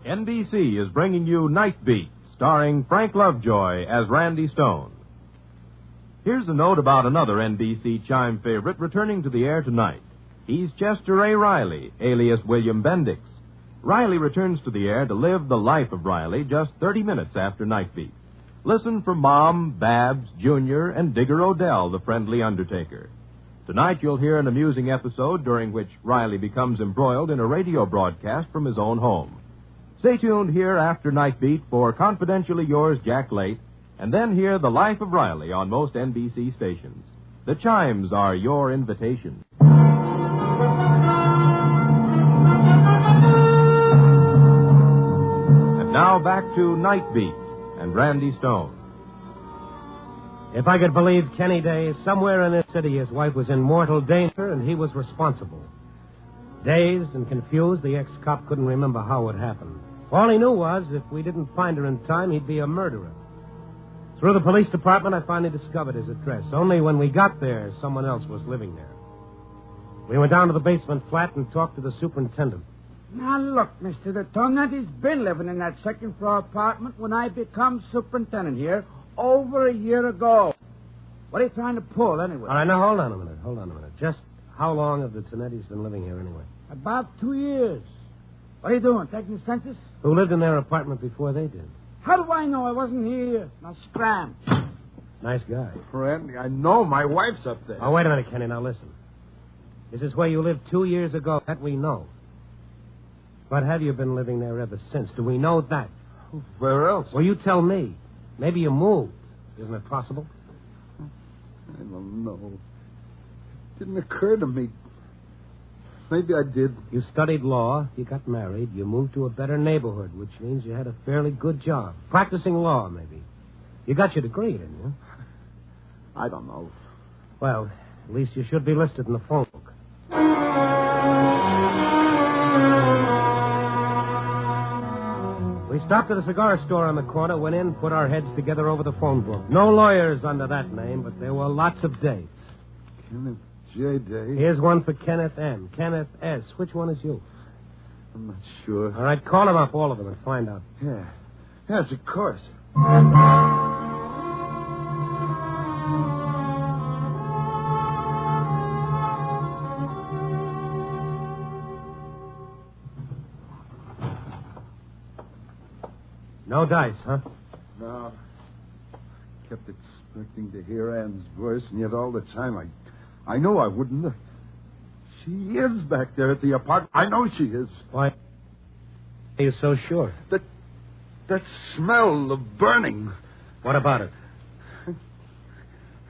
NBC is bringing you Night Beat, starring Frank Lovejoy as Randy Stone. Here's a note about another NBC chime favorite returning to the air tonight. He's Chester A. Riley, alias William Bendix. Riley returns to the air to live the life of Riley just 30 minutes after Night Beat. Listen for Mom, Babs, Junior, and Digger Odell, the friendly undertaker. Tonight you'll hear an amusing episode during which Riley becomes embroiled in a radio broadcast from his own home. Stay tuned here after Night Beat for Confidentially Yours, Jack Late, and then hear The Life of Riley on most NBC stations. The chimes are your invitation. And now back to Night Beat and Randy Stone. If I could believe Kenny Day, somewhere in this city his wife was in mortal danger and he was responsible. Dazed and confused, the ex-cop couldn't remember how it happened. All he knew was if we didn't find her in time, he'd be a murderer. Through the police department, I finally discovered his address. Only when we got there, someone else was living there. We went down to the basement flat and talked to the superintendent. Now, look, mister, the Tonetti's been living in that second-floor apartment when I become superintendent here over a year ago. What are you trying to pull, anyway? All right, now, hold on a minute. Just how long have the Tonetti's been living here, anyway? About 2 years. What are you doing, taking the census? Who lived in their apartment before they did? How do I know? I wasn't here. Now, scram. Nice guy. Randy, I know my wife's up there. Oh, wait a minute, Kenny. Now, listen. This is where you lived 2 years ago. That we know. But have you been living there ever since? Do we know that? Where else? Well, you tell me. Maybe you moved. Isn't it possible? I don't know. It didn't occur to me. Maybe I did. You studied law, you got married, you moved to a better neighborhood, which means you had a fairly good job. Practicing law, maybe. You got your degree, didn't you? I don't know. Well, at least you should be listed in the phone book. We stopped at a cigar store on the corner, went in, put our heads together over the phone book. No lawyers under that name, but there were lots of dates. Kenneth J. Day. Here's one for Kenneth M. Kenneth S. Which one is you? I'm not sure. All right, call them up, all of them, and find out. Yeah. Yes, of course. No dice, huh? No. Kept expecting to hear Ann's voice, and yet all the time I know I wouldn't. She is back there at the apartment. I know she is. Why are you so sure? That smell of burning. What about it?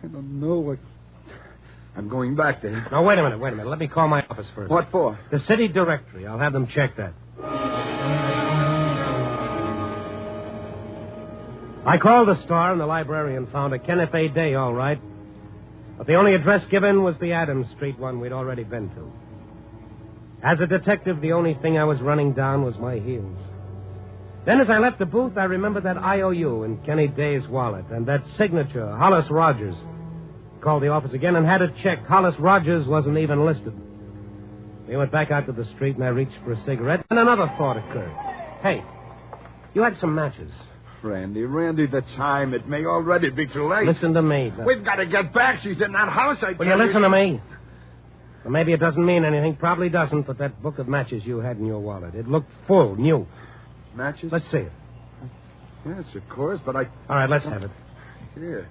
I don't know. I'm going back there. Now, wait a minute. Let me call my office first. What for? The city directory. I'll have them check that. I called the Star, and the librarian found a Kenneth A. Day, all right. But the only address given was the Adams Street one we'd already been to. As a detective, the only thing I was running down was my heels. Then as I left the booth, I remembered that IOU in Kenny Day's wallet and that signature, Hollis Rogers. Called the office again and had it checked. Hollis Rogers wasn't even listed. We went back out to the street, and I reached for a cigarette, and another thought occurred. Hey, you had some matches. Randy, the time. It may already be too late. Listen to me. We've got to get back. She's in that house, I Will you listen to me? Well, maybe it doesn't mean anything. Probably doesn't, but that book of matches you had in your wallet, it looked full, new. Matches? Let's see it. Yes, of course, but I... All right, let's have it. Here.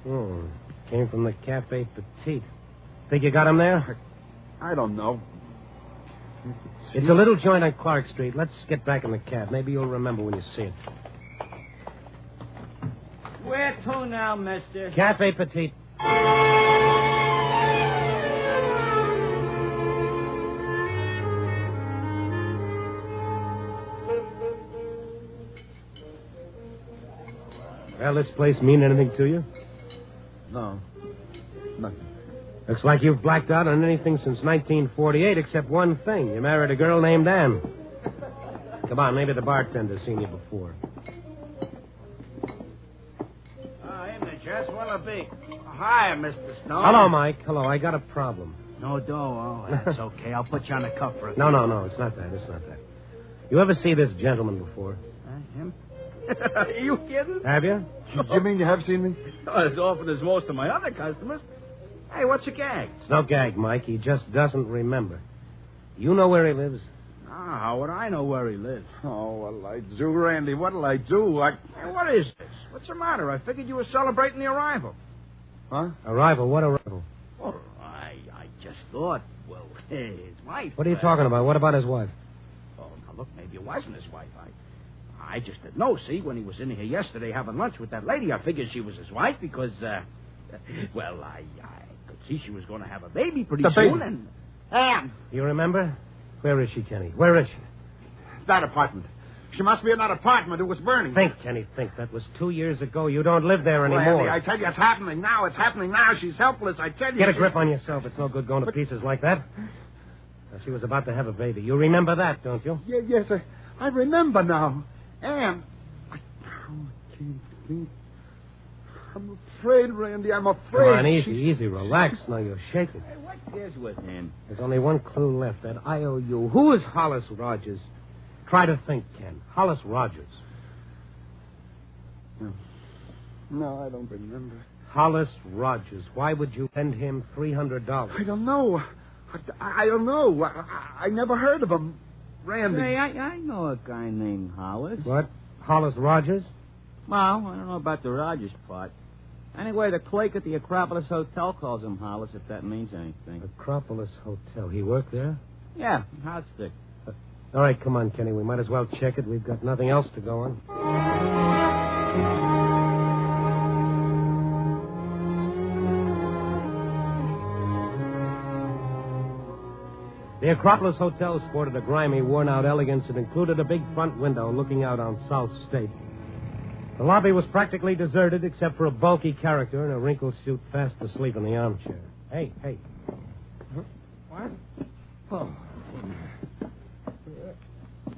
Oh, came from the Cafe Petite. Think you got him there? I don't know. It's a little joint on Clark Street. Let's get back in the cab. Maybe you'll remember when you see it. Where to now, mister? Cafe Petite. Well, this place mean anything to you? No. Nothing. Looks like you've blacked out on anything since 1948 except one thing. You married a girl named Ann. Come on, maybe the bartender's seen you before. Hey, Jess, what'll it be? Hi, Mr. Stone. Hello, Mike. Hello, I got a problem. No dough. Oh, that's okay. I'll put you on the cuff for a No, it's not that. It's not that. You ever see this gentleman before? Him? Are you kidding? Have you? You mean you have seen me? As often as most of my other customers. Hey, what's your gag? It's no gag, Mike. He just doesn't remember. You know where he lives? How would I know where he lives? Oh, what'll I do, Randy? What'll I do? Hey, what is this? What's the matter? I figured you were celebrating the arrival. Huh? Arrival? What arrival? Well, I just thought, well, his wife. What are you talking about? What about his wife? Oh, now, look, maybe it wasn't his wife. I just didn't know, see? When he was in here yesterday having lunch with that lady, I figured she was his wife because, well, I could see she was going to have a baby pretty soon. And Ann. You remember? Where is she, Kenny? Where is she? That apartment. She must be in that apartment. It was burning. Think, Kenny, think. That was 2 years ago. You don't live there anymore. Randy, I tell you, it's happening now. It's happening now. She's helpless. I tell you. Get a grip on yourself. It's no good going to pieces like that. Now, she was about to have a baby. You remember that, don't you? Yes, I remember now. Ann, I can't think. I'm afraid, Randy. I'm afraid. Come on, easy. Relax. Now you're shaking. Hey, what is with him? There's only one clue left. That IOU. Who is Hollis Rogers? Try to think, Ken. Hollis Rogers. No, I don't remember. Hollis Rogers. Why would you lend him $300? I don't know. I don't know. I never heard of him. Randy. Say, I know a guy named Hollis. What? Hollis Rogers? Well, I don't know about the Rogers part. Anyway, the clerk at the Acropolis Hotel calls him Hollis, if that means anything. Acropolis Hotel. He worked there? Yeah, hot stick. All right, come on, Kenny. We might as well check it. We've got nothing else to go on. The Acropolis Hotel sported a grimy, worn-out elegance that included a big front window looking out on South State. The lobby was practically deserted except for a bulky character in a wrinkled suit fast asleep in the armchair. Hey. What? Oh.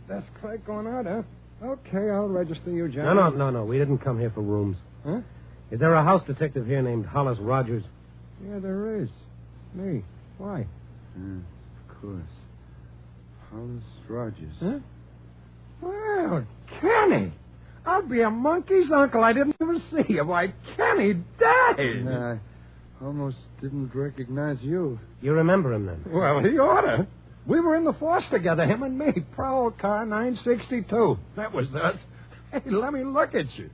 That's Craig going out, huh? Okay, I'll register you, John. No. We didn't come here for rooms. Huh? Is there a house detective here named Hollis Rogers? Yeah, there is. Me. Why? Of course. Hollis Rogers. Huh? Well, Kenny. I'll be a monkey's uncle. I didn't even see you. Why, Kenny died. I almost didn't recognize you. You remember him, then? Well, he oughta. We were in the force together, him and me. Prowl car 962. That was us. Hey, let me look at you.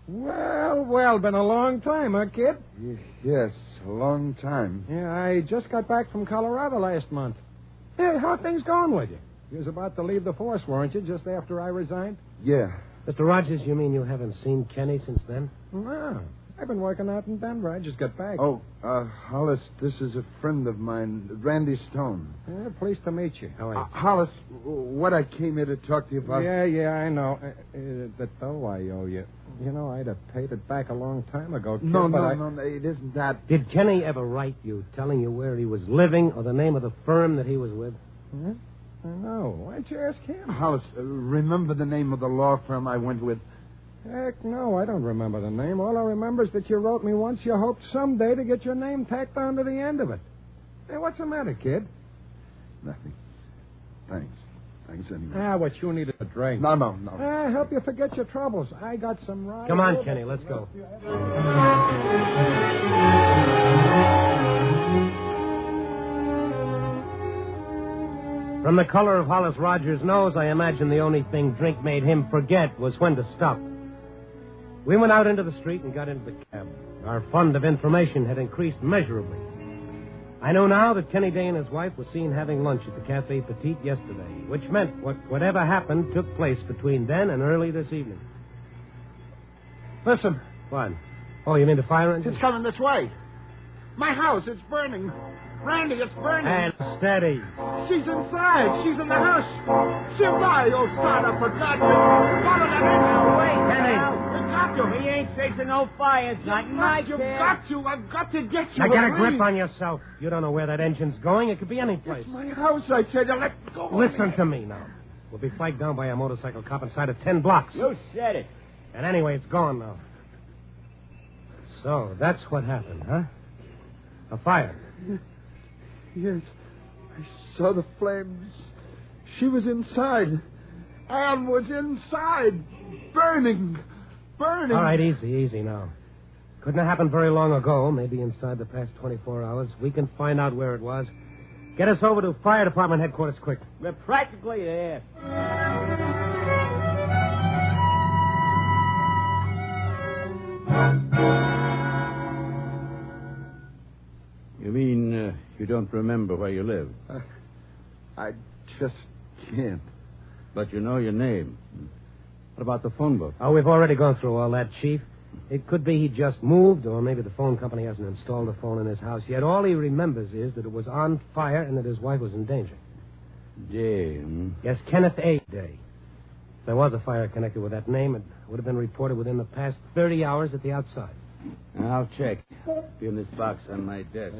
Well, been a long time, huh, kid? Yes, a long time. Yeah, I just got back from Colorado last month. Hey, how things going with you? You was about to leave the force, weren't you, just after I resigned? Yeah. Mr. Rogers, you mean you haven't seen Kenny since then? No. I've been working out in Denver. I just got back. Oh, Hollis, this is a friend of mine, Randy Stone. Yeah, pleased to meet you. How are you? Hollis, what I came here to talk to you about... Yeah, I know. The dough I owe you. You know, I'd have paid it back a long time ago, kid, No, it isn't that. Did Kenny ever write you telling you where he was living or the name of the firm that he was with? Huh? No. Why'd you ask him? Hollis, remember the name of the law firm I went with? Heck, no, I don't remember the name. All I remember is that you wrote me once you hoped someday to get your name tacked on to the end of it. Hey, what's the matter, kid? Nothing. Thanks. Thanks anyway. What you need is a drink. No. Help you forget your troubles. I got some right. Come on, Kenny, let's go. From the color of Hollis Rogers' nose, I imagine the only thing drink made him forget was when to stop. We went out into the street and got into the cab. Our fund of information had increased measurably. I know now that Kenny Day and his wife were seen having lunch at the Café Petite yesterday, which meant whatever happened took place between then and early this evening. Listen. What? Oh, you mean the fire engine? It's coming this way. My house, it's burning. Randy, it's burning. And steady. She's inside. She's in the house. She'll die, you son of a gun. Follow that engine away. Kenny. We got to. We ain't fixing no fires. Not in my You've care. got to. I've got to get you. Now get a away. grip on yourself. You don't know where that engine's going. It could be any place. It's my house, I tell you. Let go. Listen to me now. We'll be flagged down by a motorcycle cop inside of 10 blocks. You said it. And anyway, it's gone now. So, that's what happened, huh? A fire. Yes. I saw the flames. She was inside. Anne was inside. Burning. All right, easy now. Couldn't have happened very long ago, maybe inside the past 24 hours. We can find out where it was. Get us over to fire department headquarters quick. We're practically there. You mean you don't remember where you live? I just can't. But you know your name. What about the phone book? Oh, we've already gone through all that, Chief. It could be he just moved, or maybe the phone company hasn't installed a phone in his house yet. All he remembers is that it was on fire and that his wife was in danger. Day. Yes, Kenneth A. Day. If there was a fire connected with that name, it would have been reported within the past 30 hours at the outside. I'll check. Be in this box on my desk.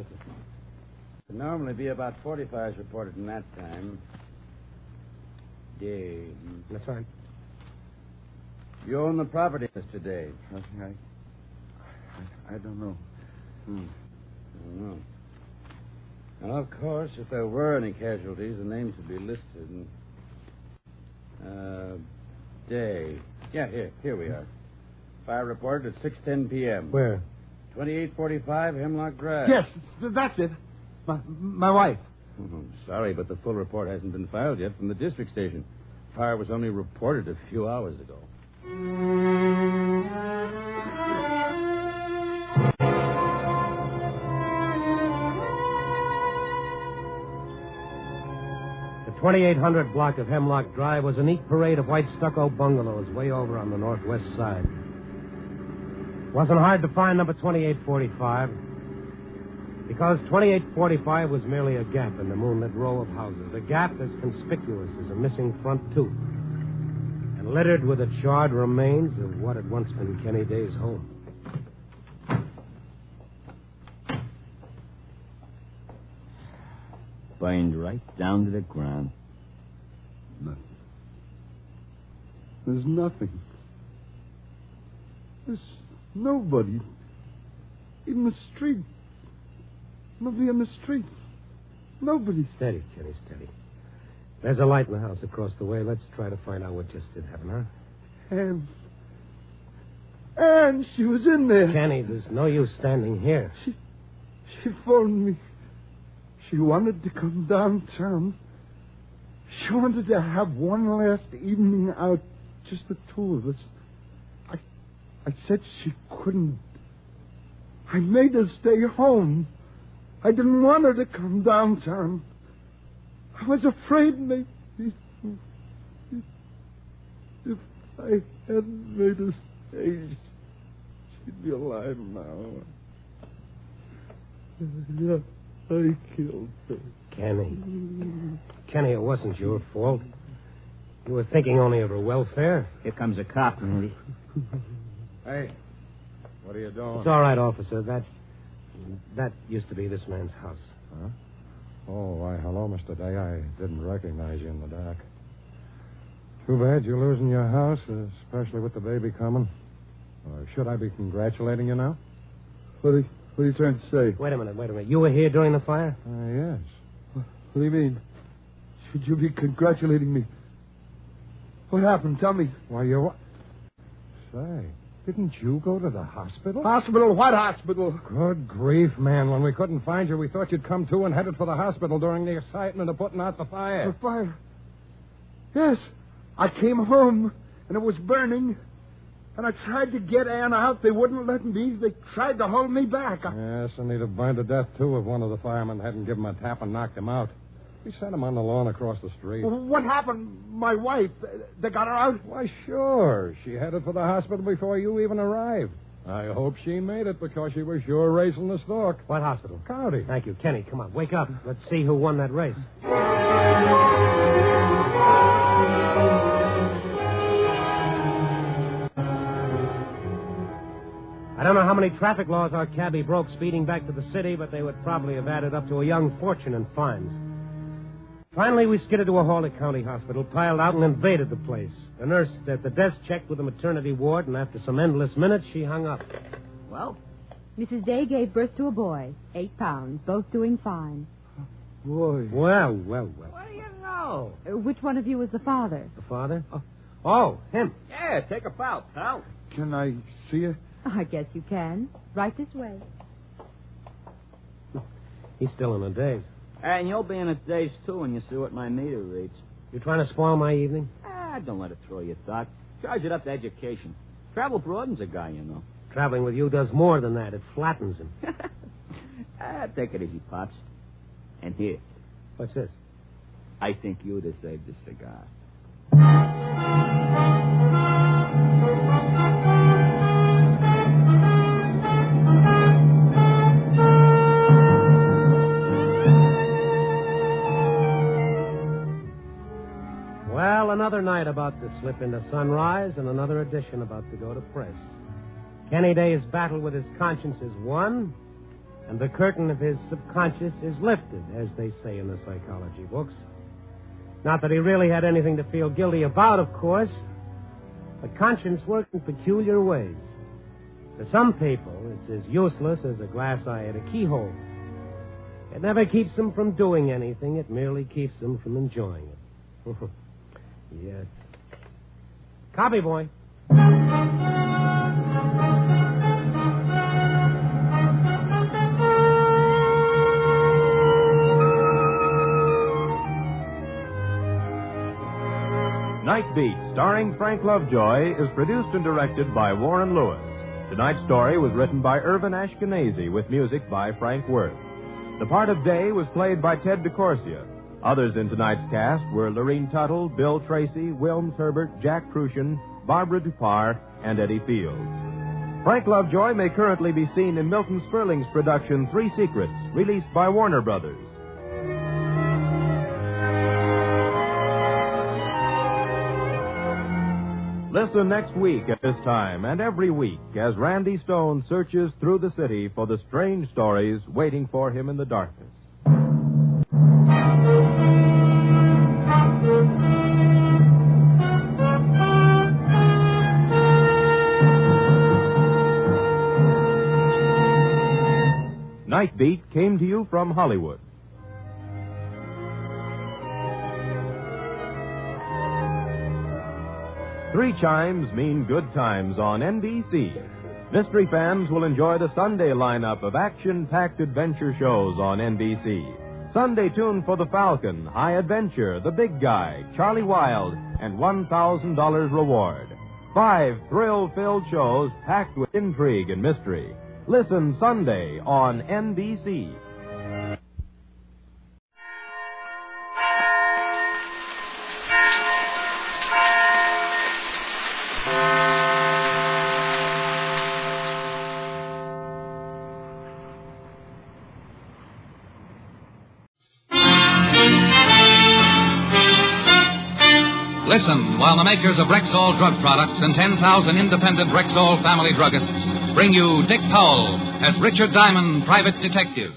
There'd normally be about 40 fires reported in that time. Day. That's right. You own the property, Mr. Day. I don't know. I don't know. Well, of course, if there were any casualties, the names would be listed. Day. Yeah, here we are. Fire reported at 6:10 p.m. Where? 2845 Hemlock Drive. Yes, that's it. My wife. Sorry, but the full report hasn't been filed yet from the district station. Fire was only reported a few hours ago. The 2800 block of Hemlock Drive was a neat parade of white stucco bungalows way over on the northwest side. Wasn't hard to find number 2845, because 2845 was merely a gap in the moonlit row of houses, a gap as conspicuous as a missing front tooth, and littered with the charred remains of what had once been Kenny Day's home. Burned right down to the ground. Nothing. There's nothing. There's nobody. In the street. Nobody in the street. Nobody. Steady, Kenny, steady. There's a light in the house across the way. Let's try to find out what just did happen, huh? And she was in there. Kenny, there's no use standing here. She phoned me. She wanted to come downtown. She wanted to have one last evening out, just the two of us. I said she couldn't. I made her stay home. I didn't want her to come downtown. I was afraid maybe if I hadn't made her stay, she'd be alive now. Yeah, I killed her. Kenny, it wasn't your fault. You were thinking only of her welfare. Here comes a cop, Randy. Hey, what are you doing? It's all right, officer. That used to be this man's house. Huh? Oh, why, hello, Mr. Day. I didn't recognize you in the dark. Too bad you're losing your house, especially with the baby coming. Should I be congratulating you now? What are you trying to say? Wait a minute. You were here during the fire? Yes. What do you mean? Should you be congratulating me What happened? Tell me. Why, you... Say, didn't you go to the hospital? Hospital? What hospital? Good grief, man. When we couldn't find you, we thought you'd come to and headed for the hospital during the excitement of putting out the fire. The fire? Yes. I came home, and it was burning. And I tried to get Ann out. They wouldn't let me. They tried to hold me back. Yes, and he'd have burned to death, too, if one of the firemen hadn't given him a tap and knocked him out. We sent him on the lawn across the street. Well, what happened? My wife, they got her out? Why, sure. She headed for the hospital before you even arrived. I hope she made it because she was sure racing the stork. What hospital? County. Thank you. Kenny, come on, wake up. Let's see who won that race. I don't know how many traffic laws our cabbie broke speeding back to the city, but they would probably have added up to a young fortune in fines. Finally, we skidded to a Hawley County hospital, piled out, and invaded the place. The nurse at the desk checked with the maternity ward, and after some endless minutes, she hung up. Well? Mrs. Day gave birth to a boy, 8 pounds, both doing fine. Boy. Well. What do you know? Which one of you is the father? The father? Oh, him. Yeah, take a bow, pal. Can I see her? I guess you can. Right this way. He's still in a daze. And you'll be in a daze, too, when you see what my meter reads. You trying to spoil my evening? Don't let it throw you, Doc. Charge it up to education. Travel broadens a guy, you know. Traveling with you does more than that. It flattens him. Take it easy, Pops. And here. What's this? I think you deserve this cigar. Well, another night about to slip into sunrise and another edition about to go to press. Kenny Day's battle with his conscience is won, and the curtain of his subconscious is lifted, as they say in the psychology books. Not that he really had anything to feel guilty about, of course, but conscience works in peculiar ways. To some people, it's as useless as a glass eye at a keyhole. It never keeps them from doing anything. It merely keeps them from enjoying it. Yes. Copy, boy. Night Beat, starring Frank Lovejoy, is produced and directed by Warren Lewis. Tonight's story was written by Irvin Ashkenazi with music by Frank Worth. The part of Day was played by Ted DeCorsia. Others in tonight's cast were Lorene Tuttle, Bill Tracy, Wilms Herbert, Jack Crucian, Barbara Dupar, and Eddie Fields. Frank Lovejoy may currently be seen in Milton Sperling's production 3 Secrets, released by Warner Brothers. Listen next week at this time and every week as Randy Stone searches through the city for the strange stories waiting for him in the darkness. Night Beat came to you from Hollywood. Three chimes mean good times on NBC. Mystery fans will enjoy the Sunday lineup of action-packed adventure shows on NBC. Sunday tune for The Falcon, High Adventure, The Big Guy, Charlie Wild, and $1,000 reward. 5 thrill-filled shows packed with intrigue and mystery. Listen Sunday on NBC. Listen while the makers of Rexall drug products and 10,000 independent Rexall family druggists bring you Dick Powell as Richard Diamond, private detective.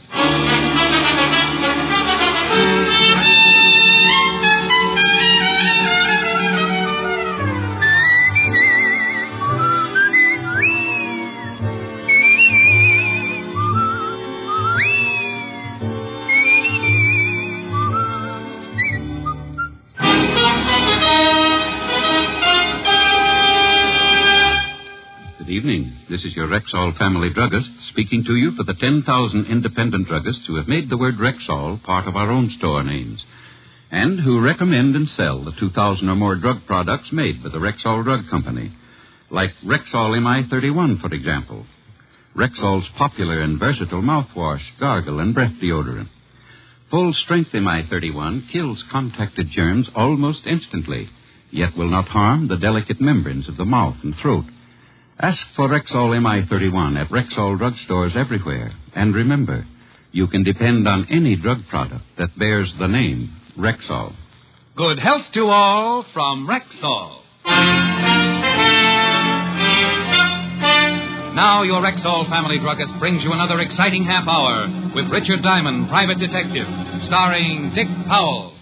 Good evening. This is your Rexall family druggist speaking to you for the 10,000 independent druggists who have made the word Rexall part of our own store names and who recommend and sell the 2,000 or more drug products made by the Rexall Drug Company, like Rexall MI31, for example, Rexall's popular and versatile mouthwash, gargle, and breath deodorant. Full-strength MI31 kills contacted germs almost instantly, yet will not harm the delicate membranes of the mouth and throat. Ask for Rexall MI31 at Rexall drugstores everywhere. And remember, you can depend on any drug product that bears the name Rexall. Good health to all from Rexall. Now your Rexall family druggist brings you another exciting half hour with Richard Diamond, Private Detective, starring Dick Powell.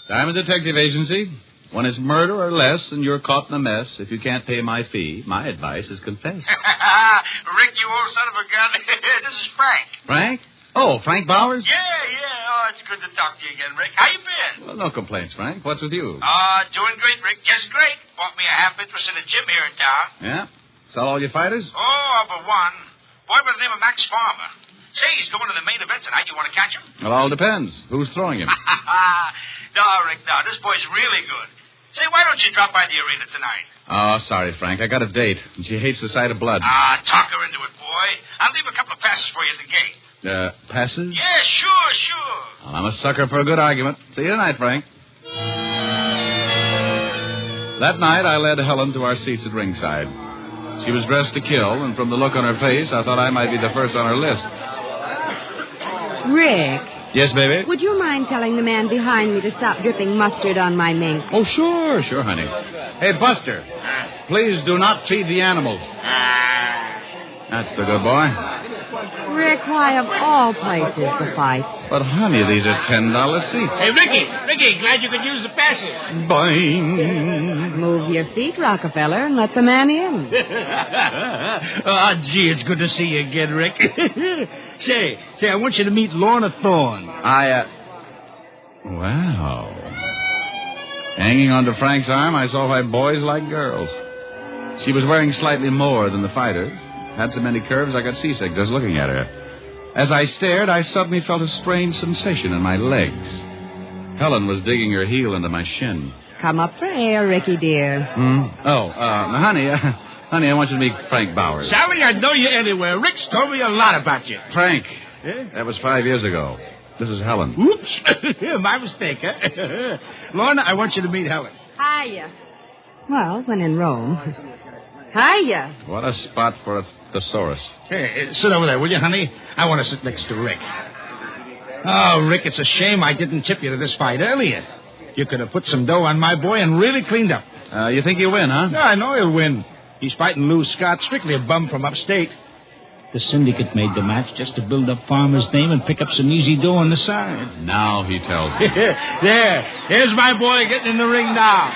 Diamond Detective Agency. When it's murder or less and you're caught in a mess, if you can't pay my fee, my advice is confess. Rick, you old son of a gun. This is Frank. Frank? Oh, Frank Bowers? Yeah. Oh, it's good to talk to you again, Rick. How you been? Well, no complaints, Frank. What's with you? Doing great, Rick. Just great. Bought me a half interest in a gym here in town. Yeah? Sell all your fighters? Oh, all but one. Boy by the name of Max Farmer. Say, he's going to the main event tonight. You want to catch him? It all depends. Who's throwing him? No, Rick, no. This boy's really good. Say, why don't you drop by the arena tonight? Oh, sorry, Frank. I got a date, and she hates the sight of blood. Talk her into it, boy. I'll leave a couple of passes for you at the gate. Passes? Yeah, sure. Well, I'm a sucker for a good argument. See you tonight, Frank. That night, I led Helen to our seats at ringside. She was dressed to kill, and from the look on her face, I thought I might be the first on her list. Rick. Yes, baby? Would you mind telling the man behind me to stop dripping mustard on my mink? Oh, sure, honey. Hey, Buster, please do not feed the animals. That's the good boy. Rick, why of all places the fights? But, honey, these are $10 seats. Hey, Ricky, glad you could use the passes. Boing. Move your feet, Rockefeller, and let the man in. Gee, it's good to see you again, Rick. Say, I want you to meet Lorna Thorne. Wow. Hanging onto Frank's arm, I saw why boys like girls. She was wearing slightly more than the fighter. Had so many curves I got seasick just looking at her. As I stared, I suddenly felt a strange sensation in my legs. Helen was digging her heel into my shin. Come up for air, Ricky, dear. Honey, I want you to meet Frank Bowers. Sally, I know you anywhere. Rick's told me a lot about you. Frank. That was 5 years ago. This is Helen. Oops. My mistake, huh? Lorna, I want you to meet Helen. Hiya. Well, when in Rome. Hiya. What a spot for a thesaurus. Hey, sit over there, will you, honey? I want to sit next to Rick. Oh, Rick, it's a shame I didn't tip you to this fight earlier. You could have put some dough on my boy and really cleaned up. You think he'll win, huh? Yeah, I know he'll win. He's fighting Lou Scott, strictly a bum from upstate. The syndicate made the match just to build up Farmer's name and pick up some easy dough on the side. Now he tells me. Here's my boy getting in the ring now.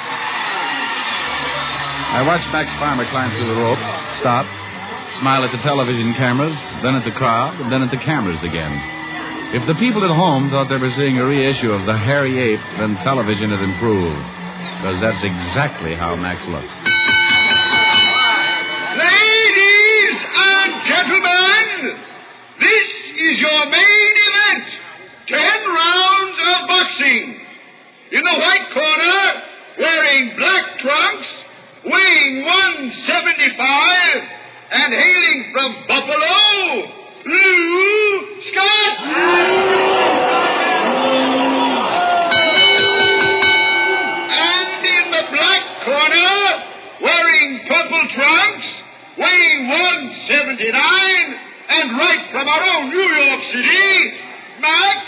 I watched Max Farmer climb through the rope, stop, smile at the television cameras, then at the crowd, and then at the cameras again. If the people at home thought they were seeing a reissue of The Hairy Ape, then television had improved. Because that's exactly how Max looked. Ladies and gentlemen, this is your main event. 10 rounds of boxing. In the white corner, wearing black trunks, weighing 175, and hailing from Buffalo, Lou Scott. And in the black corner, wearing purple trunks, weighing 179, and right from our own New York City, Max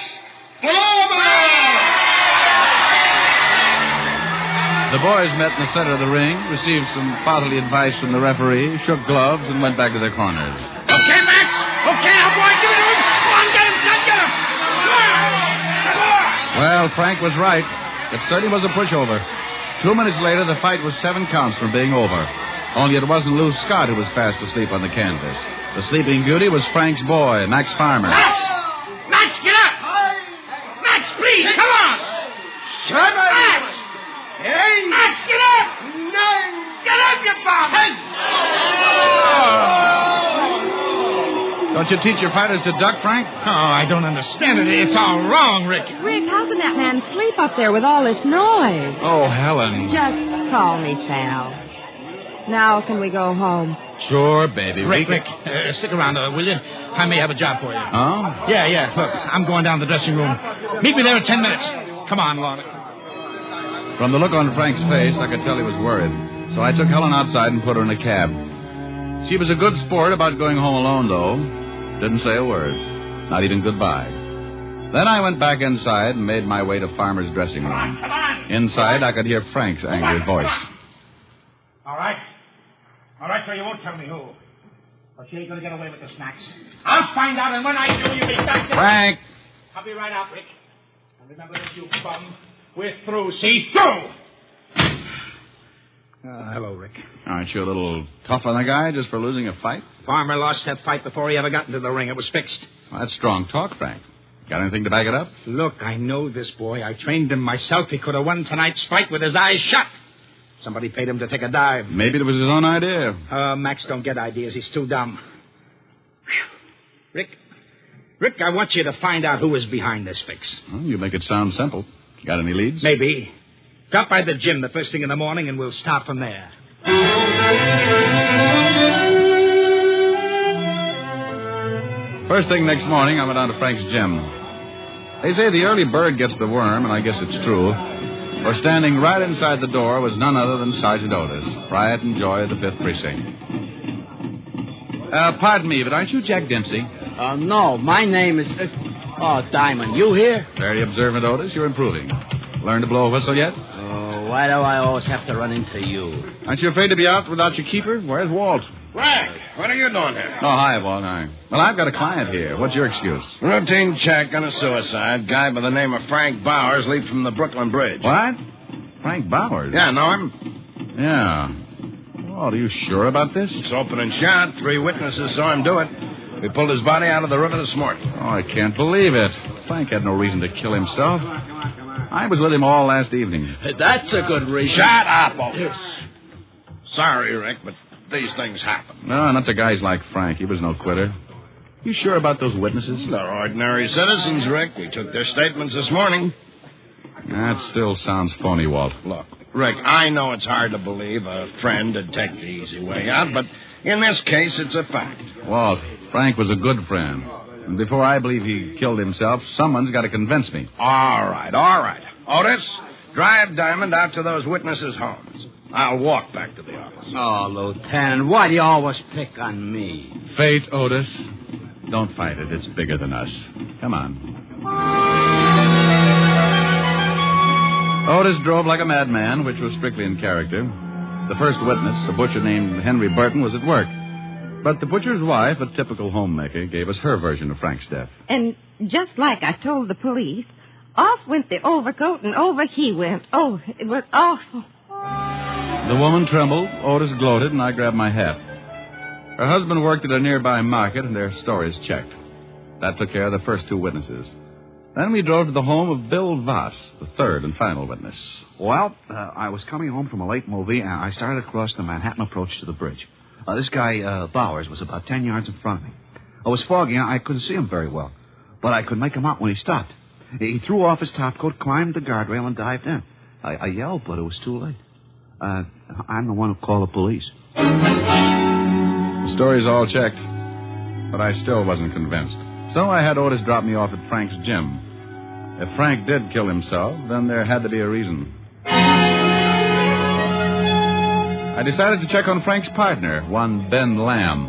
Farmer. The boys met in the center of the ring, received some fatherly advice from the referee, shook gloves, and went back to their corners. Okay, Max. Okay, our boy, give it to him. Come on, get him, son, get him. Come on. Well, Frank was right. It certainly was a pushover. 2 minutes later, the fight was 7 counts from being over. Only it wasn't Lou Scott who was fast asleep on the canvas. The sleeping beauty was Frank's boy, Max Farmer. Max, Don't you teach your fighters to duck, Frank? Oh, I don't understand it. It's all wrong, Rick. Rick, how can that man sleep up there with all this noise? Oh, Helen. Just call me Sal. Now can we go home? Sure, baby. Rick, stick around, will you? I may have a job for you. Oh? Yeah. Look, I'm going down to the dressing room. Meet me there in 10 minutes. Come on, Lorna. From the look on Frank's face, I could tell he was worried. So I took Helen outside and put her in a cab. She was a good sport about going home alone, though. Didn't say a word. Not even goodbye. Then I went back inside and made my way to Farmer's dressing room. Inside, I could hear Frank's angry voice. All right, so you won't tell me who. But she ain't going to get away with the snacks. I'll find out, and when I do, you'll be back to... Frank! I'll be right out, Rick. And remember this, you bum. We're through, see? Through! Hello, Rick. Aren't you a little tough on the guy just for losing a fight? Farmer lost that fight before he ever got into the ring. It was fixed. Well, that's strong talk, Frank. Got anything to back it up? Look, I know this boy. I trained him myself. He could have won tonight's fight with his eyes shut. Somebody paid him to take a dive. Maybe it was his own idea. Max don't get ideas. He's too dumb. Whew. Rick, I want you to find out who is behind this fix. Well, you make it sound simple. You got any leads? Maybe. Drop by the gym the first thing in the morning, and we'll start from there. First thing next morning, I went down to Frank's gym. They say the early bird gets the worm, and I guess it's true. For standing right inside the door was none other than Sergeant Otis, pride and joy of the 5th Precinct. Pardon me, but aren't you Jack Dempsey? No, my name is... Diamond. You here? Very observant, Otis. You're improving. Learned to blow a whistle yet? Why do I always have to run into you? Aren't you afraid to be out without your keeper? Where's Walt? Frank, what are you doing here? Oh, hi, Walt. Hi. Well, I've got a client here. What's your excuse? Routine check on a suicide. Guy by the name of Frank Bowers leaped from the Brooklyn Bridge. What? Frank Bowers? Yeah, know him? Yeah. Oh, are you sure about this? It's open and shut. 3 witnesses saw him do it. We pulled his body out of the river this morning. Oh, I can't believe it. Frank had no reason to kill himself. I was with him all last evening. That's a good reason. Shut up, Otis. Sorry, Rick, but these things happen. No, not to guys like Frank. He was no quitter. You sure about those witnesses? They're ordinary citizens, Rick. We took their statements this morning. That still sounds phony, Walt. Look, Rick, I know it's hard to believe a friend would take the easy way out, but in this case, it's a fact. Walt, Frank was a good friend. And before I believe he killed himself, someone's got to convince me. All right. Otis, drive Diamond out to those witnesses' homes. I'll walk back to the office. Oh, Lieutenant, why do you always pick on me? Fate, Otis. Don't fight it. It's bigger than us. Come on. Otis drove like a madman, which was strictly in character. The first witness, a butcher named Henry Burton, was at work. But the butcher's wife, a typical homemaker, gave us her version of Frank's death. And just like I told the police, off went the overcoat and over he went. Oh, it was awful. The woman trembled, Otis gloated, and I grabbed my hat. Her husband worked at a nearby market, and their stories checked. That took care of the first 2 witnesses. Then we drove to the home of Bill Voss, the third and final witness. Well, I was coming home from a late movie, and I started across the Manhattan approach to the bridge. This guy, Bowers, was about 10 yards in front of me. It was foggy, and I couldn't see him very well. But I could make him out when he stopped. He threw off his topcoat, climbed the guardrail, and dived in. I yelled, but it was too late. I'm the one who called the police. The stories all checked, but I still wasn't convinced. So I had Otis drop me off at Frank's gym. If Frank did kill himself, then there had to be a reason. I decided to check on Frank's partner, one Ben Lamb.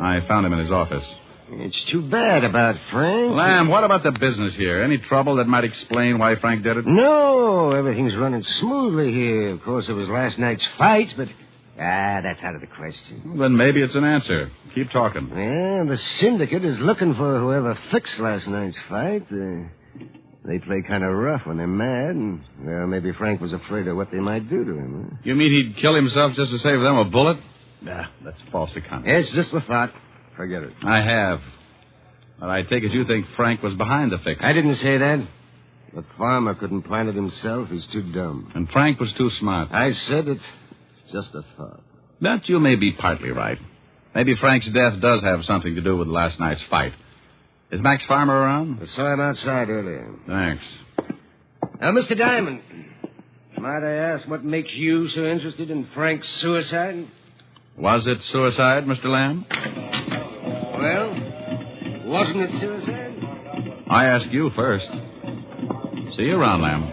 I found him in his office. It's too bad about Frank. Lamb, what about the business here? Any trouble that might explain why Frank did it? No, everything's running smoothly here. Of course, it was last night's fight, but... that's out of the question. Well, then maybe it's an answer. Keep talking. Yeah, the syndicate is looking for whoever fixed last night's fight. They play kind of rough when they're mad, and maybe Frank was afraid of what they might do to him. Huh? You mean he'd kill himself just to save them a bullet? Nah, that's false economy. It's just a thought. Forget it. I have. But I take it you think Frank was behind the fix. I didn't say that. The farmer couldn't plan it himself. He's too dumb. And Frank was too smart. I said it's just a thought. But you may be partly right. Maybe Frank's death does have something to do with last night's fight. Is Max Farmer around? I saw him outside earlier. Thanks. Now, Mr. Diamond, might I ask what makes you so interested in Frank's suicide? Was it suicide, Mr. Lamb? Well, wasn't it suicide? I ask you first. See you around, Lamb.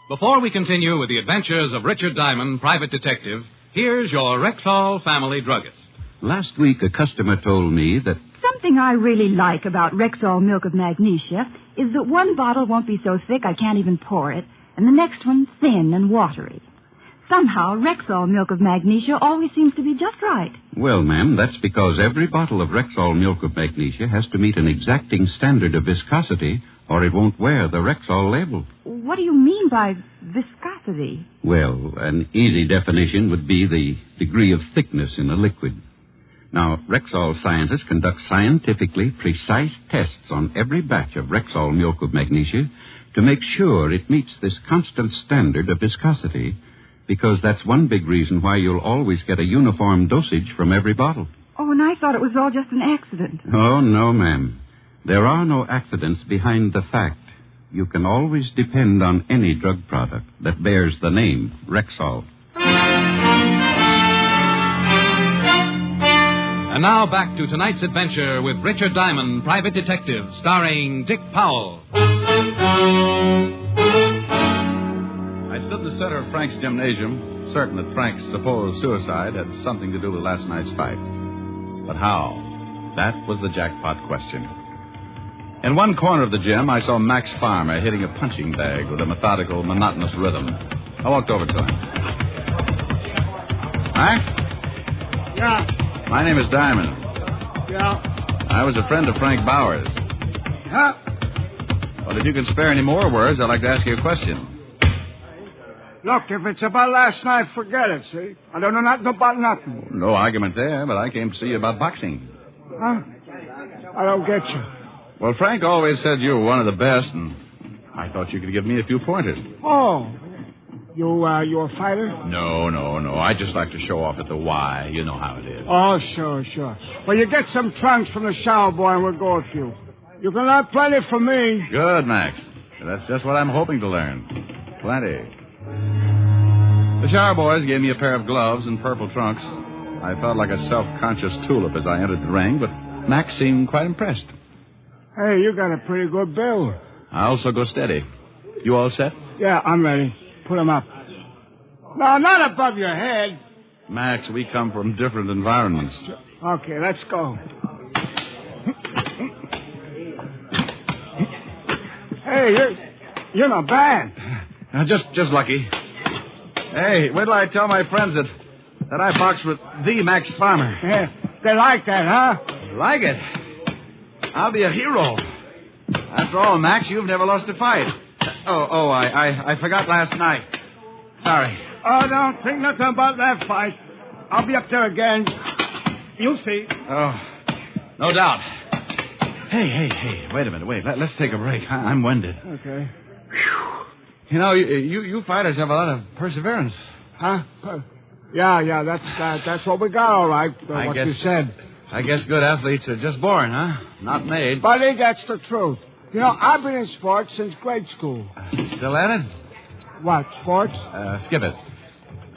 Before we continue with the adventures of Richard Diamond, private detective, here's your Rexall family druggist. Last week, a customer told me that... Something I really like about Rexall Milk of Magnesia is that one bottle won't be so thick I can't even pour it, and the next one thin and watery. Somehow, Rexall Milk of Magnesia always seems to be just right. Well, ma'am, that's because every bottle of Rexall Milk of Magnesia has to meet an exacting standard of viscosity, or it won't wear the Rexall label. What do you mean by viscosity? Well, an easy definition would be the degree of thickness in a liquid. Now, Rexall scientists conduct scientifically precise tests on every batch of Rexall Milk of Magnesia to make sure it meets this constant standard of viscosity, because that's one big reason why you'll always get a uniform dosage from every bottle. Oh, and I thought it was all just an accident. Oh, no, ma'am. There are no accidents behind the fact. You can always depend on any drug product that bears the name Rexall. And now back to tonight's adventure with Richard Diamond, private detective, starring Dick Powell. I stood in the center of Frank's gymnasium, certain that Frank's supposed suicide had something to do with last night's fight. But how? That was the jackpot question. In one corner of the gym, I saw Max Farmer hitting a punching bag with a methodical, monotonous rhythm. I walked over to him. Max? Yeah. My name is Diamond. Yeah. I was a friend of Frank Bowers. Huh? Well, if you can spare any more words, I'd like to ask you a question. Look, if it's about last night, forget it, see? I don't know nothing about nothing. No argument there, but I came to see you about boxing. Huh? I don't get you. Well, Frank always said you were one of the best, and I thought you could give me a few pointers. Oh. You a fighter? No. I just like to show off at the Y. You know how it is. Oh, sure. Well, you get some trunks from the shower boy, and we'll go with you. You can learn plenty from me. Good, Max. That's just what I'm hoping to learn. Plenty. The shower boys gave me a pair of gloves and purple trunks. I felt like a self-conscious tulip as I entered the ring, but Max seemed quite impressed. Hey, you got a pretty good build. I also go steady. You all set? Yeah, I'm ready. Put him up. No, not above your head. Max, we come from different environments. Okay, let's go. Hey, you're not bad. Just lucky. Hey, wait till I tell my friends that I boxed with the Max Farmer. Yeah, they like that, huh? Like it? I'll be a hero. After all, Max, you've never lost a fight. I forgot last night. Sorry. Oh, don't think nothing about that fight. I'll be up there again. You'll see. Oh, no doubt. Hey, wait a minute. Let's take a break. I'm winded. Okay. Whew. You know, you fighters have a lot of perseverance. Huh? Yeah, that's what we got, all right. You said. I guess good athletes are just born, huh? Not made. Buddy, that's the truth. You know, I've been in sports since grade school. Still at it? What, sports? Skip it.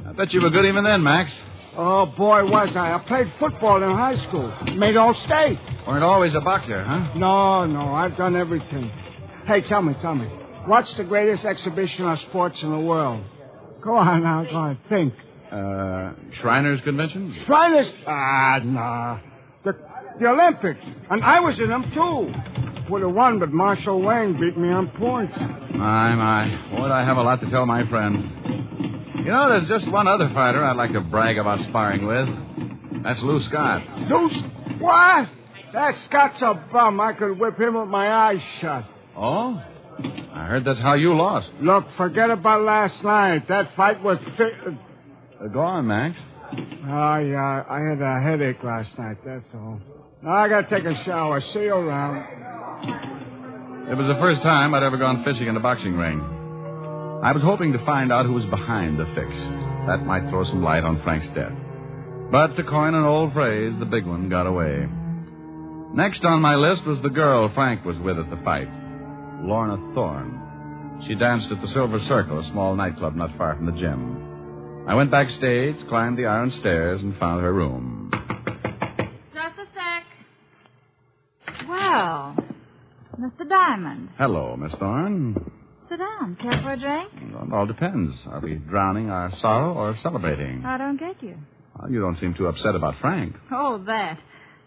I bet you were good even then, Max. Oh, boy, was I. I played football in high school. Made all state. Weren't always a boxer, huh? No, I've done everything. Hey, tell me. What's the greatest exhibition of sports in the world? Go on now, think. Shriners Convention? Shriners? Nah. The Olympics. And I was in them, too. Would have won, but Marshall Wayne beat me on points. My. Boy, I have a lot to tell my friends. You know, there's just one other fighter I'd like to brag about sparring with. That's Lou Scott. What? That Scott's a bum. I could whip him with my eyes shut. Oh? I heard that's how you lost. Look, forget about last night. That fight was... Go on, Max. I had a headache last night, that's all. Now I gotta take a shower. See you around. It was the first time I'd ever gone fishing in a boxing ring. I was hoping to find out who was behind the fix. That might throw some light on Frank's death. But to coin an old phrase, the big one got away. Next on my list was the girl Frank was with at the fight, Lorna Thorne. She danced at the Silver Circle, a small nightclub not far from the gym. I went backstage, climbed the iron stairs, and found her room. Just a sec. Well, Mr. Diamond. Hello, Miss Thorne. Sit down. Care for a drink? Well, it all depends. Are we drowning our sorrow or celebrating? I don't get you. Well, you don't seem too upset about Frank. Oh, that.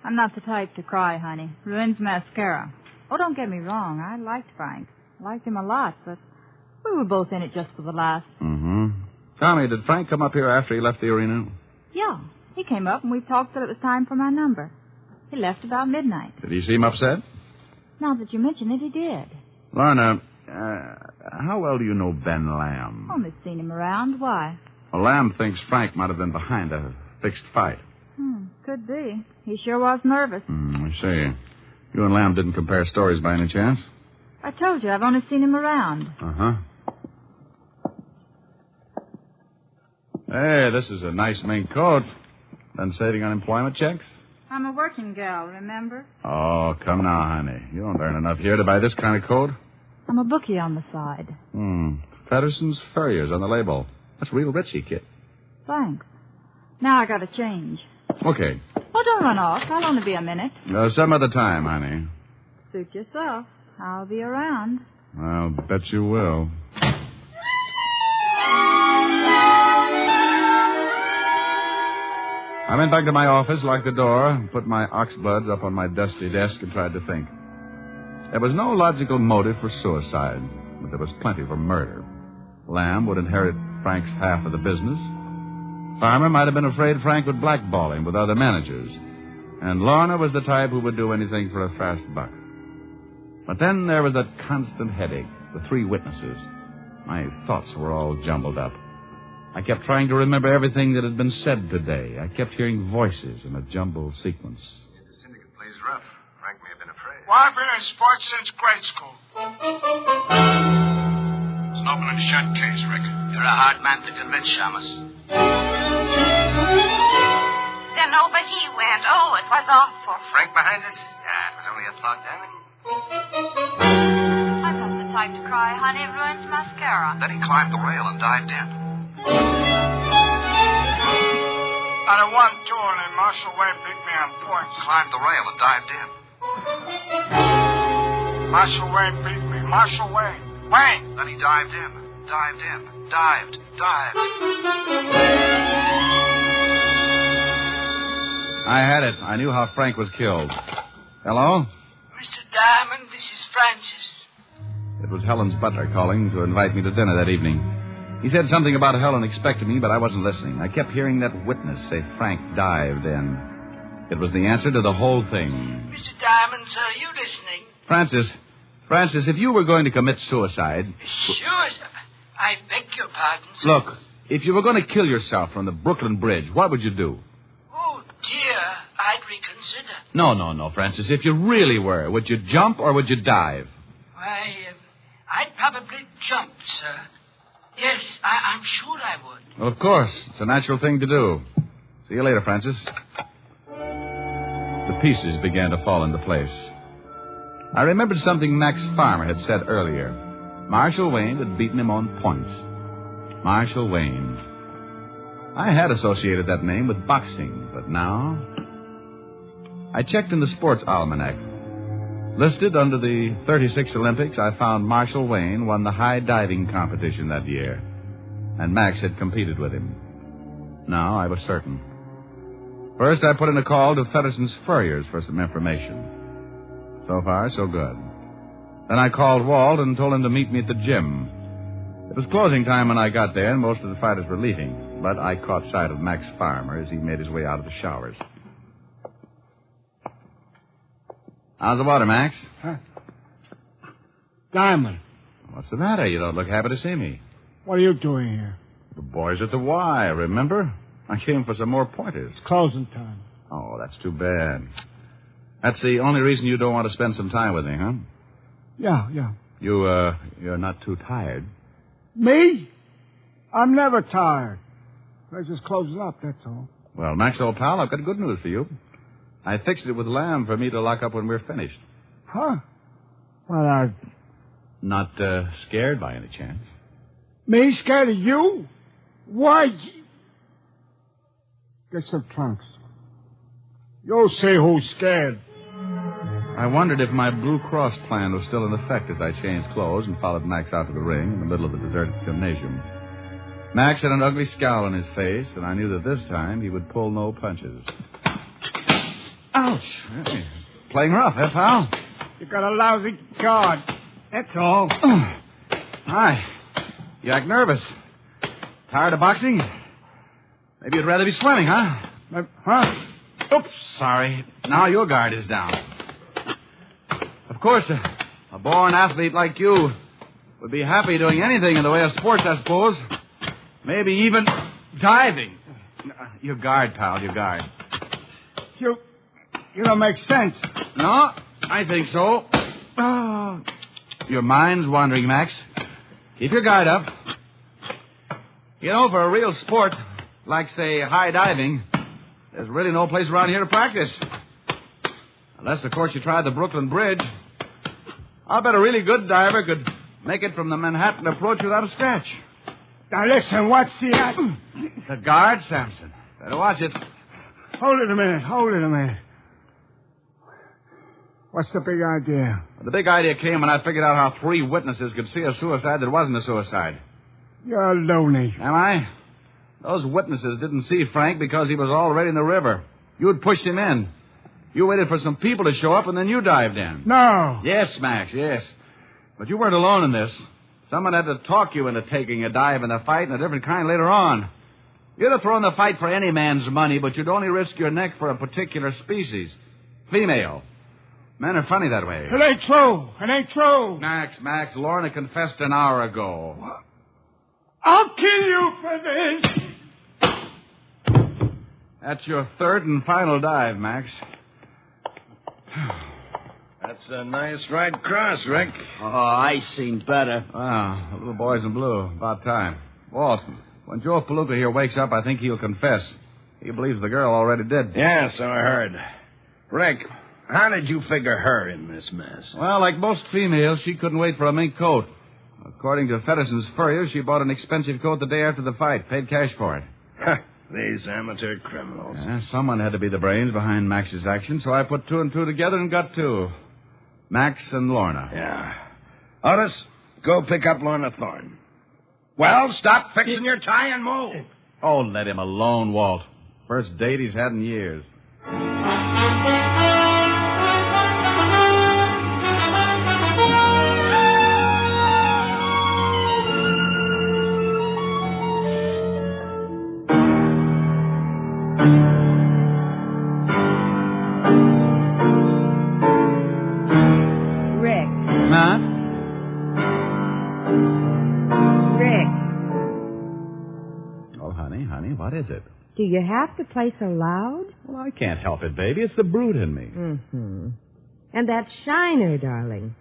I'm not the type to cry, honey. Ruins mascara. Oh, don't get me wrong. I liked Frank. Liked him a lot, but we were both in it just for the laughs. Mm-hmm. Tell me, did Frank come up here after he left the arena? Yeah. He came up and we talked till it was time for my number. He left about midnight. Did he seem upset? Now that you mention it, he did. Lorna, how well do you know Ben Lamb? Only seen him around. Why? Well, Lamb thinks Frank might have been behind a fixed fight. Could be. He sure was nervous. I see. You and Lamb didn't compare stories by any chance? I told you, I've only seen him around. Uh-huh. Hey, this is a nice mink coat. Been saving unemployment checks? I'm a working gal, remember? Oh, come now, honey. You don't earn enough here to buy this kind of coat. I'm a bookie on the side. Pedersen's Furriers on the label. That's real Richie, kid. Thanks. Now I gotta change. Okay. Oh, don't run off. I'll only be a minute. Some other time, honey. Suit yourself. I'll be around. I'll bet you will. I went back to my office, locked the door, put my oxbloods up on my dusty desk, and tried to think. There was no logical motive for suicide, but there was plenty for murder. Lamb would inherit Frank's half of the business. Farmer might have been afraid Frank would blackball him with other managers. And Lorna was the type who would do anything for a fast buck. But then there was that constant headache, the three witnesses. My thoughts were all jumbled up. I kept trying to remember everything that had been said today. I kept hearing voices in a jumbled sequence. The syndicate plays rough. Frank may have been afraid. Well, I've been in sports since grade school. It's an open and shut case, Rick. You're a hard man to convince, Shamus. Then over he went. Oh, it was awful. Frank behind it? Yeah, it was only a thought, Diamond. I'm not the type to cry, honey. It ruins mascara. Then he climbed the rail and dived in. Out of 1-2, and then Marshall Wayne beat me on points. Climbed the rail and dived in. Marshall Wayne beat me. Marshall Wayne. Wayne! Then he dived in. Dived in. Dived. I had it. I knew how Frank was killed. Hello? Mr. Diamond, this is Francis. It was Helen's butler calling to invite me to dinner that evening. He said something about Helen expecting me, but I wasn't listening. I kept hearing that witness say Frank dived in. It was the answer to the whole thing. Mr. Diamond, sir, are you listening? Francis, if you were going to commit suicide... Sure, sir. I beg your pardon, sir. Look, if you were going to kill yourself from the Brooklyn Bridge, what would you do? Oh, dear. I'd reconsider. No, Francis. If you really were, would you jump or would you dive? Why, I'd probably jump, sir. Yes, I'm sure I would. Well, of course. It's a natural thing to do. See you later, Francis. The pieces began to fall into place. I remembered something Max Farmer had said earlier. Marshall Wayne had beaten him on points. Marshall Wayne. I had associated that name with boxing, but now... I checked in the sports almanac. Listed under the 36 Olympics, I found Marshall Wayne won the high diving competition that year. And Max had competed with him. Now I was certain. First, I put in a call to Pedersen's Furriers for some information. So far, so good. Then I called Walt and told him to meet me at the gym. It was closing time when I got there, and most of the fighters were leaving. But I caught sight of Max Farmer as he made his way out of the showers. How's the water, Max? Huh? Diamond. What's the matter? You don't look happy to see me. What are you doing here? The boys at the Y, remember? I came for some more pointers. It's closing time. Oh, that's too bad. That's the only reason you don't want to spend some time with me, huh? Yeah. You're not too tired. Me? I'm never tired. Place is closing up, that's all. Well, Max, old pal, I've got good news for you. I fixed it with Lamb for me to lock up when we're finished. Huh? Well, Not scared by any chance? Me scared of you? Why? Get some trunks. You'll see who's scared. I wondered if my Blue Cross plan was still in effect as I changed clothes and followed Max out to the ring in the middle of the deserted gymnasium. Max had an ugly scowl on his face, and I knew that this time he would pull no punches. Ouch! Hey, playing rough, eh, pal? You got a lousy guard. That's all. Hi. You act nervous. Tired of boxing? Maybe you'd rather be swimming, huh? Huh? Oops, sorry. Now your guard is down. Of course, a born athlete like you would be happy doing anything in the way of sports, I suppose. Maybe even diving. Your guard, pal, your guard. You don't make sense. No, I think so. Your mind's wandering, Max. Keep your guard up. You know, for a real sport, like, say, high diving, there's really no place around here to practice. Unless, of course, you tried the Brooklyn Bridge. I'll bet a really good diver could make it from the Manhattan approach without a scratch. Now, listen, what's the... The guard, Samson. Better watch it. Hold it a minute. What's the big idea? The big idea came when I figured out how 3 witnesses could see a suicide that wasn't a suicide. You're loony. Am I? Those witnesses didn't see Frank because he was already in the river. You had pushed him in. You waited for some people to show up, and then you dived in. No. Yes, Max, yes. But you weren't alone in this. Someone had to talk you into taking a dive in a fight, and a different kind later on. You'd have thrown the fight for any man's money, but you'd only risk your neck for a particular species. Female. Men are funny that way. It ain't true. Max, Lorna confessed an hour ago. I'll kill you for this. That's your 3rd and final dive, Max. That's a nice right cross, Rick. Oh, I seen better. Ah, the little boy's in blue. About time. Walt, when Joe Palooka here wakes up, I think he'll confess. He believes the girl already did. Yeah, so I heard. Rick, how did you figure her in this mess? Well, like most females, she couldn't wait for a mink coat. According to Fedderson's furrier, she bought an expensive coat the day after the fight, paid cash for it. These amateur criminals. Yeah, someone had to be the brains behind Max's action, so I put 2 and 2 together and got 2. Max and Lorna. Yeah. Otis, go pick up Lorna Thorne. Well, stop fixing your tie and move. Oh, let him alone, Walt. First date he's had in years. What is it? Do you have to play so loud? Well, I can't help it, baby. It's the brute in me. Mm-hmm. And that shiner, darling.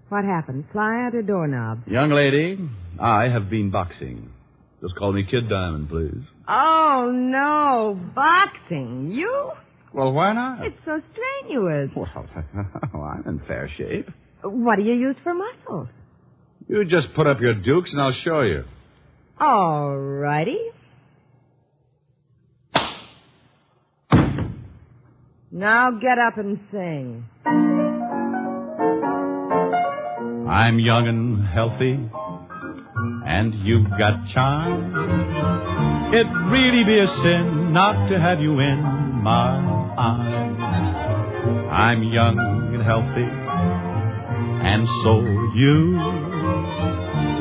What happened? Fly out a doorknob. Young lady, I have been boxing. Just call me Kid Diamond, please. Oh, no. Boxing? You? Well, why not? It's so strenuous. Well, I'm in fair shape. What do you use for muscles? You just put up your dukes and I'll show you. All righty. Now get up and sing. I'm young and healthy, and you've got charm. It'd really be a sin not to have you in my arms. I'm young and healthy, and so are you.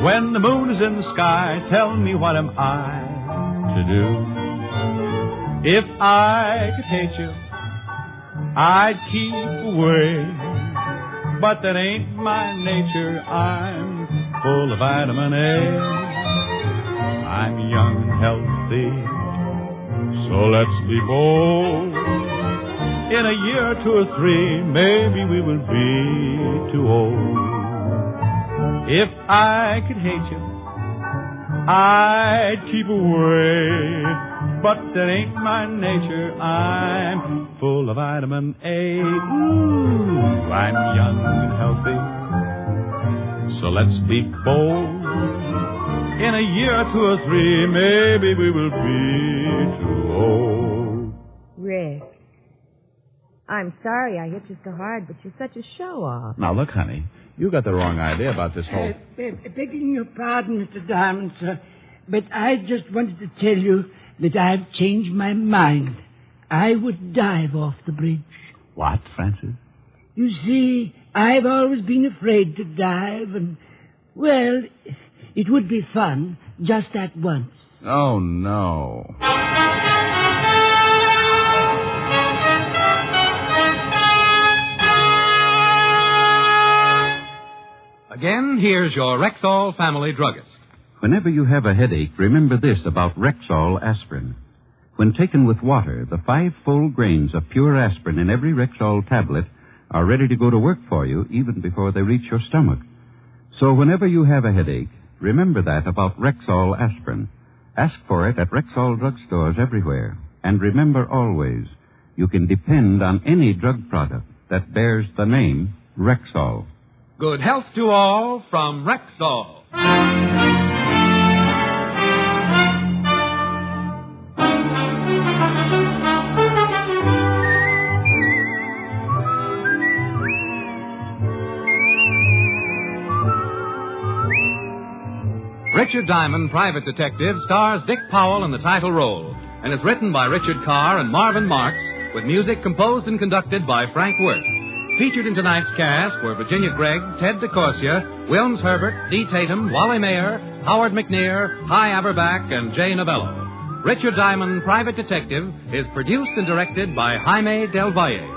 When the moon is in the sky, tell me what am I to do? If I could hate you, I'd keep away, but that ain't my nature. I'm full of vitamin A. I'm young and healthy, So let's be bold. In a year or 2 or 3, maybe we will be too old. If I could hate you, I'd keep away. But that ain't my nature. I'm full of vitamin A. Ooh, I'm young and healthy. So let's be bold. In a year or 2 or 3, maybe we will be too old. Rick, I'm sorry I hit you so hard, but you're such a show-off. Now, look, honey, you got the wrong idea about this whole... Begging your pardon, Mr. Diamond, sir, but I just wanted to tell you that I've changed my mind. I would dive off the bridge. What, Francis? You see, I've always been afraid to dive, and, well, it would be fun just that once. Oh, no. Again, here's your Rexall family druggist. Whenever you have a headache, remember this about Rexall aspirin. When taken with water, the 5 full grains of pure aspirin in every Rexall tablet are ready to go to work for you even before they reach your stomach. So whenever you have a headache, remember that about Rexall aspirin. Ask for it at Rexall drugstores everywhere. And remember always, you can depend on any drug product that bears the name Rexall. Good health to all from Rexall. Richard Diamond, Private Detective, stars Dick Powell in the title role and is written by Richard Carr and Marvin Marks with music composed and conducted by Frank Worth. Featured in tonight's cast were Virginia Gregg, Ted DeCorsia, Wilms Herbert, Dee Tatum, Wally Mayer, Howard McNear, Hy Aberback, and Jay Novello. Richard Diamond, Private Detective, is produced and directed by Jaime Del Valle.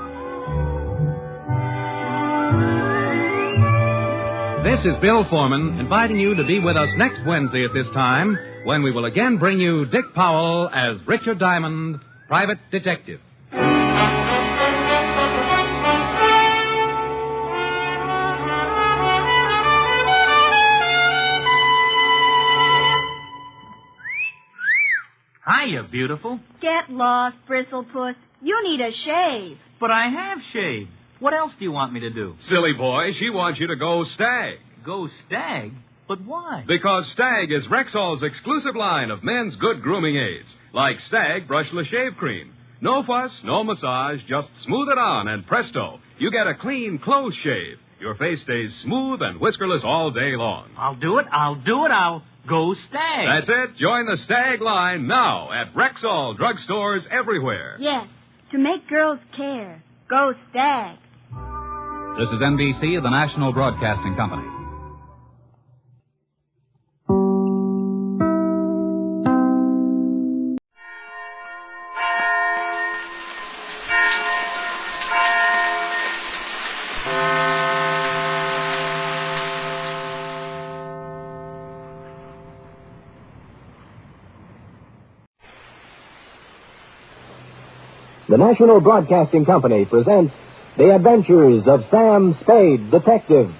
This is Bill Foreman inviting you to be with us next Wednesday at this time when we will again bring you Dick Powell as Richard Diamond, Private Detective. Hiya, beautiful. Get lost, Bristlepuss. You need a shave. But I have shaved. What else do you want me to do? Silly boy, she wants you to go Stag. Go Stag? But why? Because Stag is Rexall's exclusive line of men's good grooming aids, like Stag Brushless Shave Cream. No fuss, no massage, just smooth it on, and presto, you get a clean, close shave. Your face stays smooth and whiskerless all day long. I'll do it. I'll go Stag. That's it. Join the Stag line now at Rexall drugstores everywhere. Yes, to make girls care. Go Stag. This is NBC, the National Broadcasting Company. The National Broadcasting Company presents The Adventures of Sam Spade, Detective.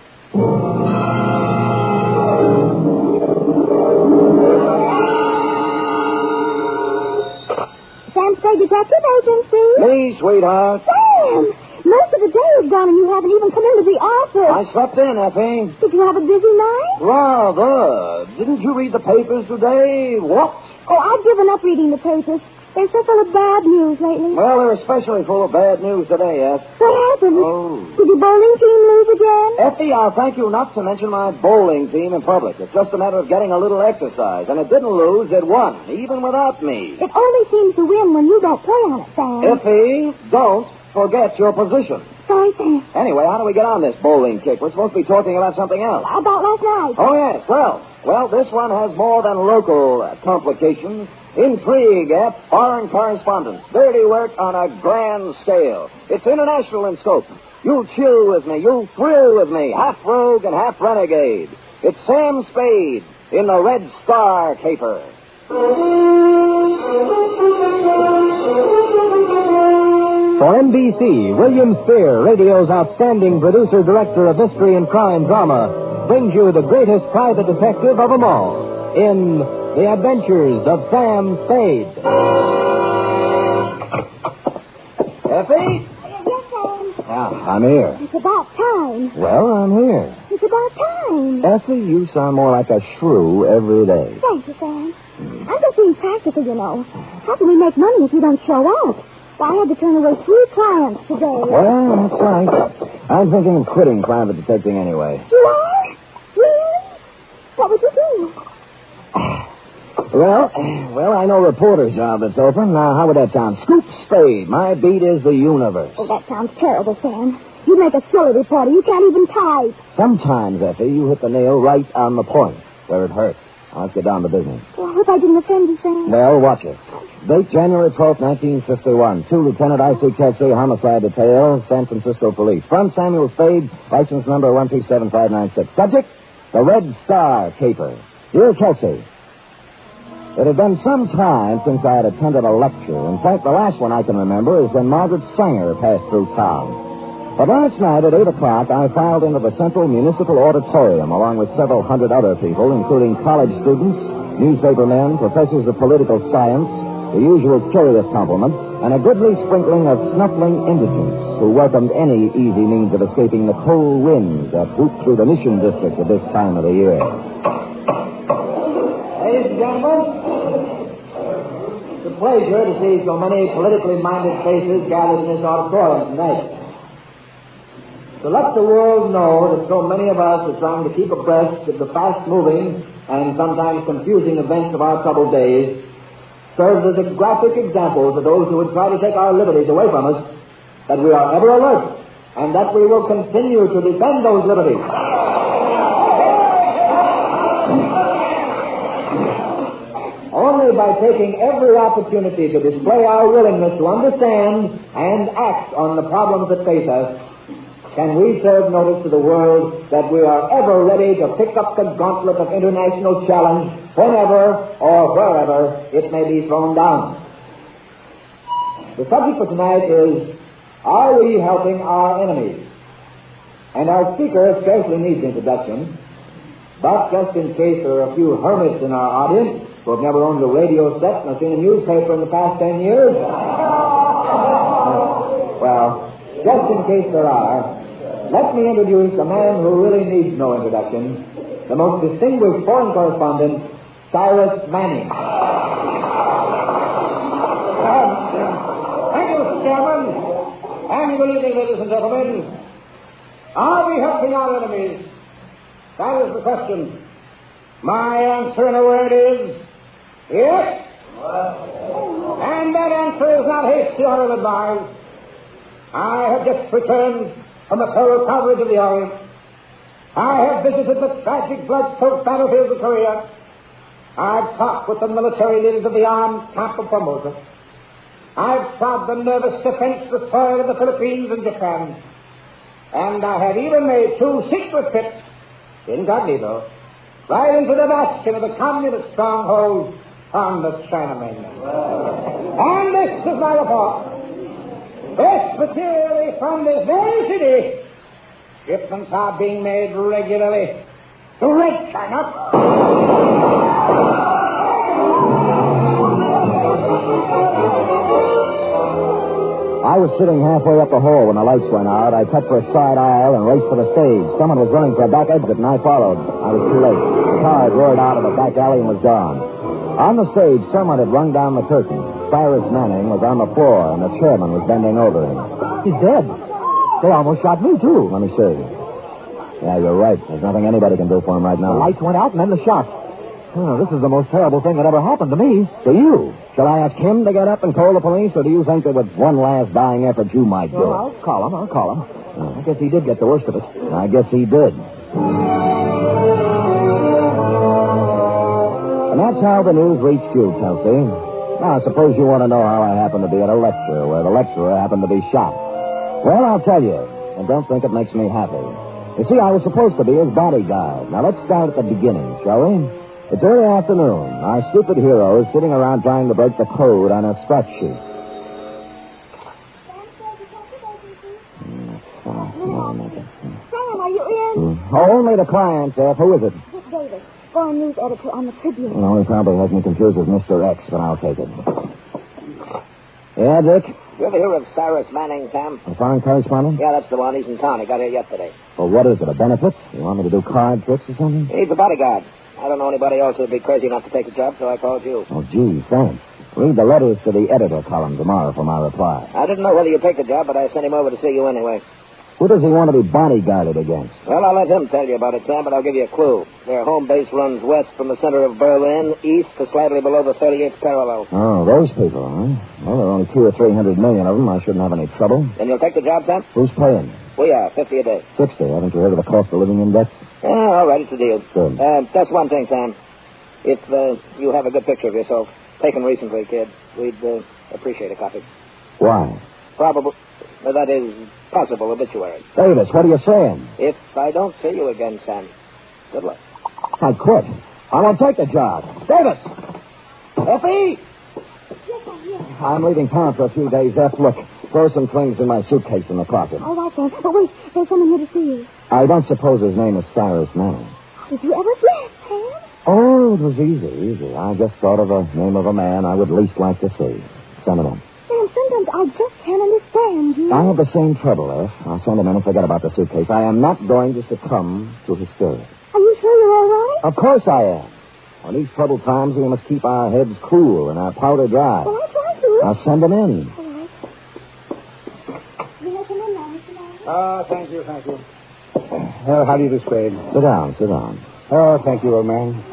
Sam Spade Detective Agency. Me, sweetheart. Sam! Most of the day is gone and you haven't even come into the office. I slept in, Effie. Did you have a busy night? Rather. Didn't you read the papers today? What? Oh, I've given up reading the papers. They're so full of bad news lately. Well, they're especially full of bad news today, Effie. What happened? Oh. Did your bowling team lose again? Effie, I'll thank you not to mention my bowling team in public. It's just a matter of getting a little exercise. And it didn't lose, it won, even without me. It only seems to win when you don't play on it, Sam. Effie, don't forget your position. Sorry, Sam. Anyway, how do we get on this bowling kick? We're supposed to be talking about something else. About last night. Oh, yes. Well, this one has more than local complications. Intrigue at foreign correspondence. Dirty work on a grand scale. It's international in scope. You'll chill with me. You'll thrill with me. Half rogue and half renegade. It's Sam Spade in the Red Star caper. For NBC, William Spear, radio's outstanding producer-director of mystery and crime drama, brings you the greatest private detective of them all in The Adventures of Sam Spade. Effie? Yes, Sam. I'm here. It's about time. Well, I'm here. It's about time. Effie, you sound more like a shrew every day. Thank you, Sam. I'm just being practical, you know. How can we make money if you don't show up? I had to turn away 3 clients today. Well, that's right. I'm thinking of quitting private detecting anyway. You are? Really? What would you do? Well, I know a reporter's job that's open. Now, how would that sound? Scoop Spade. My beat is the universe. Oh, that sounds terrible, Sam. You make a silly reporter. You can't even type. Sometimes, Effie, you hit the nail right on the point, where it hurts. Now, let's get down to business. Well, I hope I didn't offend you, Sam. Well, watch it. Date January 12th, 1951. To Lieutenant I.C. Kelsey, homicide detail, San Francisco Police. From Samuel Spade, license number 137,596. Subject, the Red Star Caper. Dear Kelsey, it had been some time since I had attended a lecture. In fact, the last one I can remember is when Margaret Sanger passed through town. But last night at 8 o'clock, I filed into the Central Municipal Auditorium along with several hundred other people, including college students, newspaper men, professors of political science, the usual curious complement, and a goodly sprinkling of snuffling indigents who welcomed any easy means of escaping the cold winds that whoop through the Mission District at this time of the year. Ladies and gentlemen, it's a pleasure to see so many politically minded faces gathered in this auditorium tonight. To let the world know that so many of us are trying to keep abreast of the fast-moving and sometimes confusing events of our troubled days serves as a graphic example to those who would try to take our liberties away from us, that we are ever alert and that we will continue to defend those liberties. Only by taking every opportunity to display our willingness to understand and act on the problems that face us can we serve notice to the world that we are ever ready to pick up the gauntlet of international challenge whenever or wherever it may be thrown down. The subject for tonight is, are we helping our enemies? And our speaker scarcely needs introduction, but just in case there are a few hermits in our audience who have never owned a radio set nor seen a newspaper in the past 10 years, well, just in case there are, let me introduce a man who really needs no introduction, the most distinguished foreign correspondent, Cyrus Manning. Thank you, Mr. Chairman. And good evening, ladies and gentlemen. Are we helping our enemies? That is the question. My answer in a word is yes. And that answer is not hasty or ill-advised. I have just returned from the thorough coverage of the Orient. I have visited the tragic blood-soaked battlefields of Korea. I've talked with the military leaders of the armed camp of Formosa. I've trod the nervous, defenseless soil of the Philippines and Japan. And I have even made 2 secret trips, incognito, right into the bastion of the communist stronghold on the China mainland. And this is my report. This materially from this very city, shipments are being made regularly to Red China. I was sitting halfway up the hall when the lights went out. I cut for a side aisle and raced for the stage. Someone was running for a back exit, and I followed. I was too late. The car had roared out of a back alley and was gone. On the stage, someone had rung down the curtain. Cyrus Manning was on the floor, and the chairman was bending over him. He's dead. They almost shot me, too. Let me see. Yeah, you're right. There's nothing anybody can do for him right now. The lights went out, and then the shot. Oh, this is the most terrible thing that ever happened to me. To you? Shall I ask him to get up and call the police, or do you think that with one last dying effort you might do it? I'll call him. I guess he did get the worst of it. I guess he did. And that's how the news reached you, Kelsey. Now, suppose you want to know how I happened to be at a lecture where the lecturer happened to be shot. Well, I'll tell you, and don't think it makes me happy. You see, I was supposed to be his bodyguard. Now, let's start at the beginning, shall we? It's early afternoon. Our stupid hero is sitting around trying to break the code on a scratch sheet. Sam, are you in? Only the client, Seth. Who is it? Dick Davis, foreign news editor on the Tribune. Well, he probably has me confused with Mr. X, but I'll take it. Yeah, Dick? You ever hear of Cyrus Manning, Sam? A foreign correspondent? Yeah, that's the one. He's in town. He got here yesterday. Well, what is it, a benefit? You want me to do card tricks or something? He needs a bodyguard. I don't know anybody else who'd be crazy enough to take the job, so I called you. Oh, gee, thanks. Read the letters to the editor column tomorrow for my reply. I didn't know whether you'd take the job, but I sent him over to see you anyway. Who does he want to be bodyguarded against? Well, I'll let him tell you about it, Sam, but I'll give you a clue. Their home base runs west from the center of Berlin, east to slightly below the 38th parallel. Oh, those people, huh? Well, there are only 200 or 300 million of them. I shouldn't have any trouble. Then you'll take the job, Sam? Who's paying? We are, 50 a day. 60. Haven't you heard of the cost of living index? Yeah, all right, it's a deal. Good. That's one thing, Sam. If you have a good picture of yourself, taken recently, kid, we'd appreciate a copy. Why? Probable. That is, possible obituary. Davis, what are you saying? If I don't see you again, Sam, good luck. I quit. I won't take the job. Davis! Effie! Yes, I'm here. I'm leaving town for a few days, F. Look, throw some things in my suitcase in the closet. All right, then. But wait, there's someone here to see you. I don't suppose his name is Cyrus Manning. Did you ever guess, Sam? Oh, it was easy. I just thought of the name of a man I would least like to see. Send him in. Sam, sometimes I just can't understand you. I have the same trouble, F. I'll send him in and forget about the suitcase. I am not going to succumb to hysteria. Are you sure you're all right? Of course I am. On these troubled times, we must keep our heads cool and our powder dry. Well, I try to. I'll send him in. All right. May I come in now, Mr. Manning? Thank you. How do you do, Spade? Sit down. Oh, thank you, old man.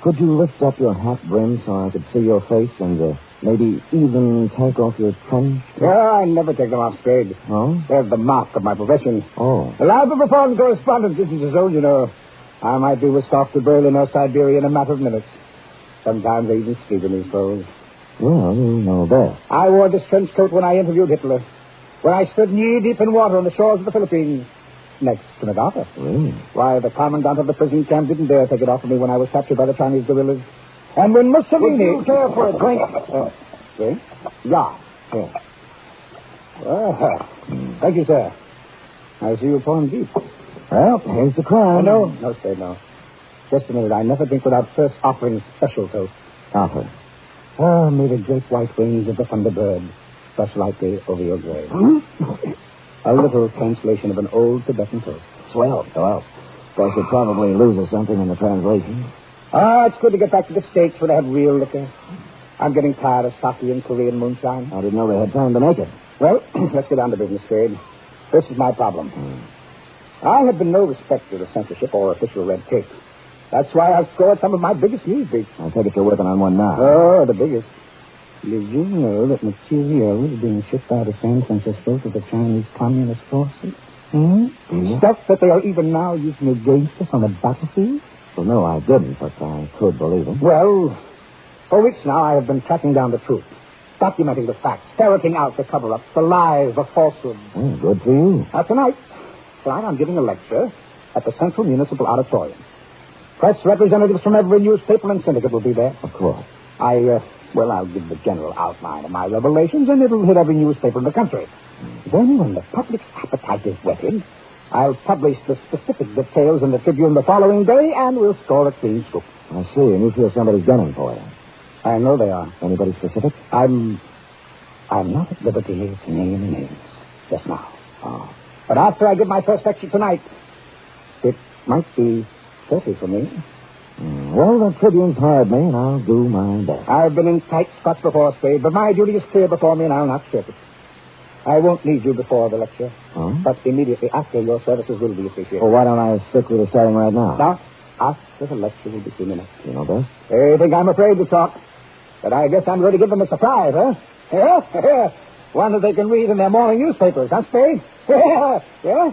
Could you lift up your hat brim so I could see your face and maybe even take off your trench? Well, I never take them off, Spade. Oh? They're the mark of my profession. Oh. The life of a foreign correspondent isn't so, you know. I might be whisked off to Berlin or Siberia in a matter of minutes. Sometimes I even sleep in these clothes. Well, you know best. I wore this trench coat when I interviewed Hitler. When I stood knee-deep in water on the shores of the Philippines. Next to MacArthur. Really? Why, the commandant of the prison camp didn't dare take it off of me when I was captured by the Chinese guerrillas. And when Mussolini... Would you care for a drink? Drink? Yeah. Thank you, sir. I see you pouring deep. Well, here's the crime. No, Spade, no. Just a minute. I never drink without first offering special toast. Offer. Oh, may the great white wings of the thunderbird brush lightly over your grave. A little translation of an old Tibetan toast. Swell. Well, guess it probably loses something in the translation. It's good to get back to the States where they have real liquor. I'm getting tired of sake and Korean moonshine. I didn't know they had time to make it. Well, let's get down to business, Spade. This is my problem. I have been no respecter of censorship or official red tape. That's why I've scored some of my biggest news beats. I take it you're working on one now. Oh, the biggest. Did you know that material is being shipped out of San Francisco to the Chinese Communist forces? Stuff that they are even now using against us on the battlefield? Well, no, I didn't, but I could believe it. Well, for weeks now I have been tracking down the truth, documenting the facts, ferreting out the cover-ups, the lies, the falsehoods. Oh, good for you. Tonight I'm giving a lecture at the Central Municipal Auditorium. Press representatives from every newspaper and syndicate will be there. Of course. I'll give the general outline of my revelations, and it'll hit every newspaper in the country. Then, when the public's appetite is whetted, I'll publish the specific details in the Tribune the following day, and we'll score a clean scoop. I see, and you feel somebody's gunning for you. I know they are. Anybody specific? I'm not at liberty here to name any names just now. Oh. But after I give my first lecture tonight, it might be 30 for me. Well, the Tribune's hired me, and I'll do my best. I've been in tight spots before, Spade, but my duty is clear before me, and I'll not shirk it. I won't need you before the lecture, but immediately after your services will be appreciated. Well, why don't I stick with the starting right now? Now, after the lecture will be 2 minutes. You know best? They think I'm afraid to talk, but I guess I'm going to give them a surprise, huh? Yeah? One that they can read in their morning newspapers, huh, Spade? Yeah? Yeah?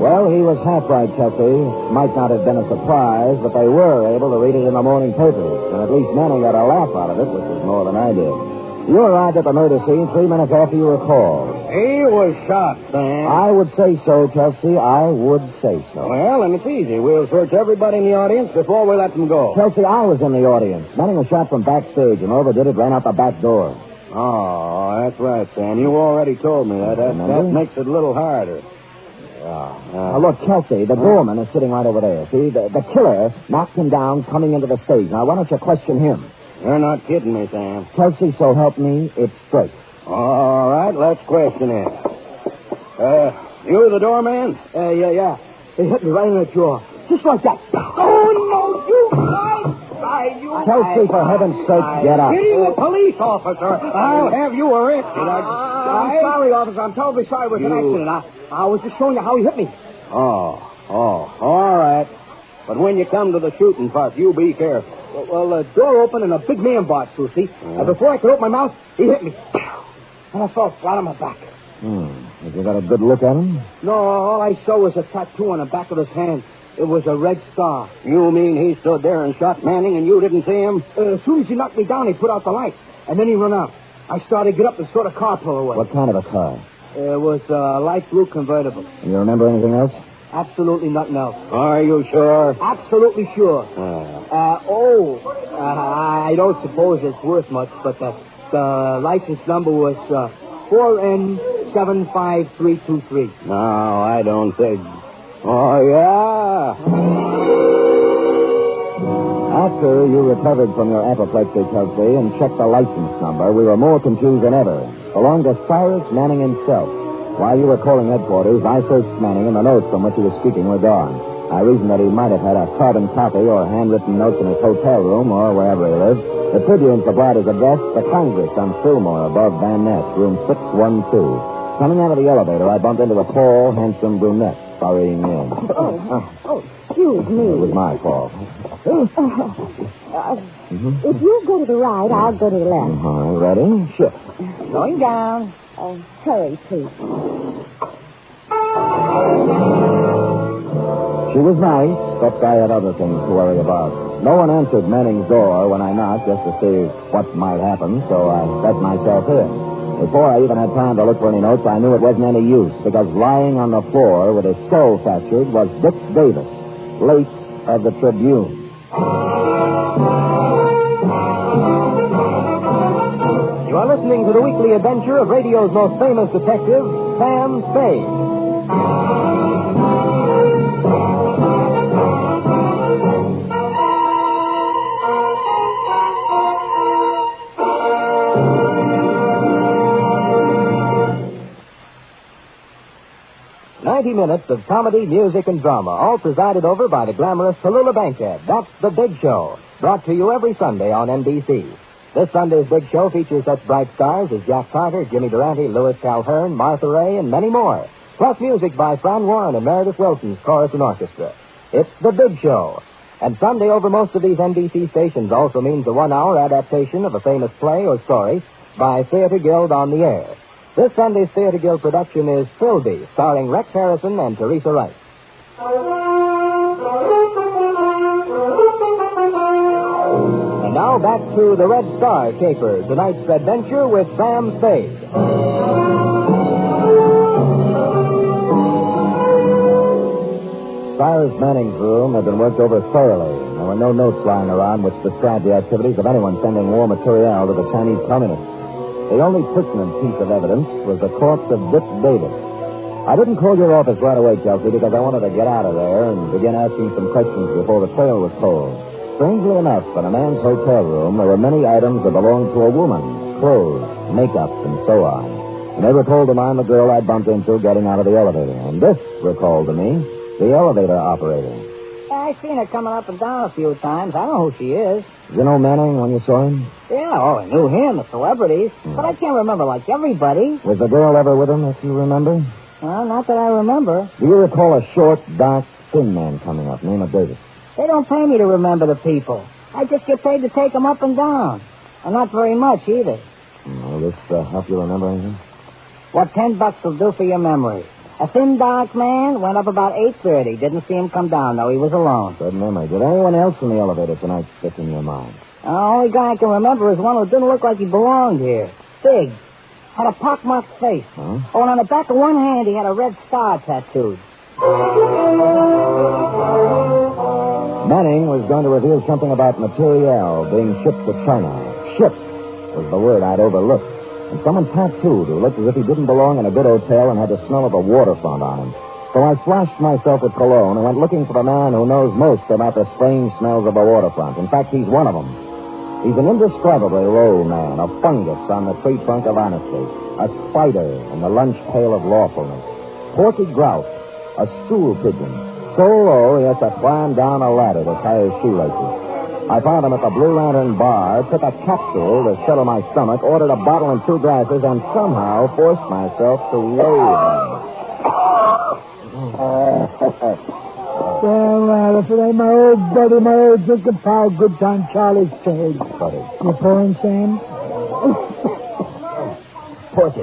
Well, he was half right, Chelsea. Might not have been a surprise, but they were able to read it in the morning papers. And at least Manning got a laugh out of it, which is more than I did. You arrived at the murder scene 3 minutes after you were called. He was shot, Sam. I would say so, Kelsey. I would say so. Well, then it's easy. We'll search everybody in the audience before we let them go. Kelsey, I was in the audience. Manning was shot from backstage and overdid it, ran out the back door. Oh, that's right, Sam. You already told me that. That makes it a little harder. Now, look, Kelsey, the doorman is sitting right over there. See, the killer knocked him down coming into the stage. Now, why don't you question him? You're not kidding me, Sam. Kelsey, so help me, it's straight. All right, let's question him. You the doorman? Yeah. He hit me right in the jaw. Just like that. Oh, no, you guys! Kelsey, for heaven's sake, get up. You're a police officer. I'll have you arrested. I'm sorry, officer. I'm terribly sorry it was an accident. I was just showing you how he hit me. Oh, all right. But when you come to the shooting part, you be careful. Well, the door opened and a big man barked through, see? And before I could open my mouth, he hit me. And I fell flat on my back. Have you got a good look at him? No, all I saw was a tattoo on the back of his hand. It was a red star. You mean he stood there and shot Manning and you didn't see him? As soon as he knocked me down, he put out the lights. And then he ran out. I started to get up and saw the car pull away. What kind of a car? It was a light blue convertible. You remember anything else? Absolutely nothing else. Are you sure? Absolutely sure. I don't suppose it's worth much, but the license number was 4N75323. No, I don't think. Oh, yeah. After you recovered from your apoplexy, Kelsey, and checked the license number, we were more confused than ever. Belonged to Cyrus Manning himself. While you were calling headquarters, I searched Manning, and the notes from which he was speaking were gone. I reasoned that he might have had a carbon copy or handwritten notes in his hotel room or wherever he lived. The Tribune supplied his address, the Congress on Fillmore, above Van Ness, room 612. Coming out of the elevator, I bumped into a tall, handsome brunette hurrying in. Excuse me. It was my fault. If you go to the right, I'll go to the left. Ready? Shift. Going down. Hurry, please. She was nice, but I had other things to worry about. No one answered Manning's door when I knocked just to see what might happen, so I let myself in. Before I even had time to look for any notes, I knew it wasn't any use, because lying on the floor with his skull fractured was Dick Davis, late of the Tribune. You are listening to the weekly adventure of radio's most famous detective, Sam Spade. 90 minutes of comedy, music, and drama, all presided over by the glamorous Tallulah Bankhead. That's The Big Show, brought to you every Sunday on NBC. This Sunday's Big Show features such bright stars as Jack Carter, Jimmy Durante, Louis Calhern, Martha Ray, and many more. Plus music by Fran Warren and Meredith Wilson's chorus and orchestra. It's The Big Show. And Sunday over most of these NBC stations also means a one-hour adaptation of a famous play or story by Theater Guild on the air. This Sunday's Theater Guild production is Philby, starring Rex Harrison and Teresa Wright. And now back to the Red Star caper, tonight's adventure with Sam Spade. Cyrus Manning's room had been worked over thoroughly. There were no notes lying around which described the activities of anyone sending war material to the Chinese communists. The only pertinent piece of evidence was the corpse of Dick Davis. I didn't call your office right away, Kelsey, because I wanted to get out of there and begin asking some questions before the trail was cold. Strangely enough, in a man's hotel room, there were many items that belonged to a woman. Clothes, makeup, and so on. And they recalled to mind the girl I'd bumped into getting out of the elevator. And this recalled to me the elevator operator. I seen her coming up and down a few times. I know who she is. You know Manning when you saw him? Yeah, I knew him, the celebrities. But I can't remember like everybody. Was the girl ever with him, if you remember? Well, not that I remember. Do you recall a short, dark, thin man coming up, name of Davis? They don't pay me to remember the people. I just get paid to take them up and down. And not very much, either. Will this help you remember anything? What $10 will do for your memory. A thin, dark man went up about 8:30. Didn't see him come down, though. He was alone. Good memory. Did anyone else in the elevator tonight stick in your mind? The only guy I can remember is one who didn't look like he belonged here. Big. Had a pockmarked face. Huh? Oh, and on the back of one hand, he had a red star tattooed. Manning was going to reveal something about materiel being shipped to China. Shipped was the word I'd overlooked. And someone tattooed who looked as if he didn't belong in a good hotel and had the smell of a waterfront on him. So I splashed myself with cologne and went looking for the man who knows most about the strange smells of a waterfront. In fact, he's one of them. He's an indescribably low man, a fungus on the tree trunk of honesty, a spider in the lunch pail of lawfulness. Porky grouse, a stool pigeon, so low he has to climb down a ladder to tie his shoelaces. I found him at the Blue Lantern bar, took a capsule to settle my stomach, ordered a bottle and 2 glasses, and somehow forced myself to wave him. Well, if it ain't my old buddy, my old drinking pal, good time Charlie Spade. Buddy. You pouring, Sam? Porky,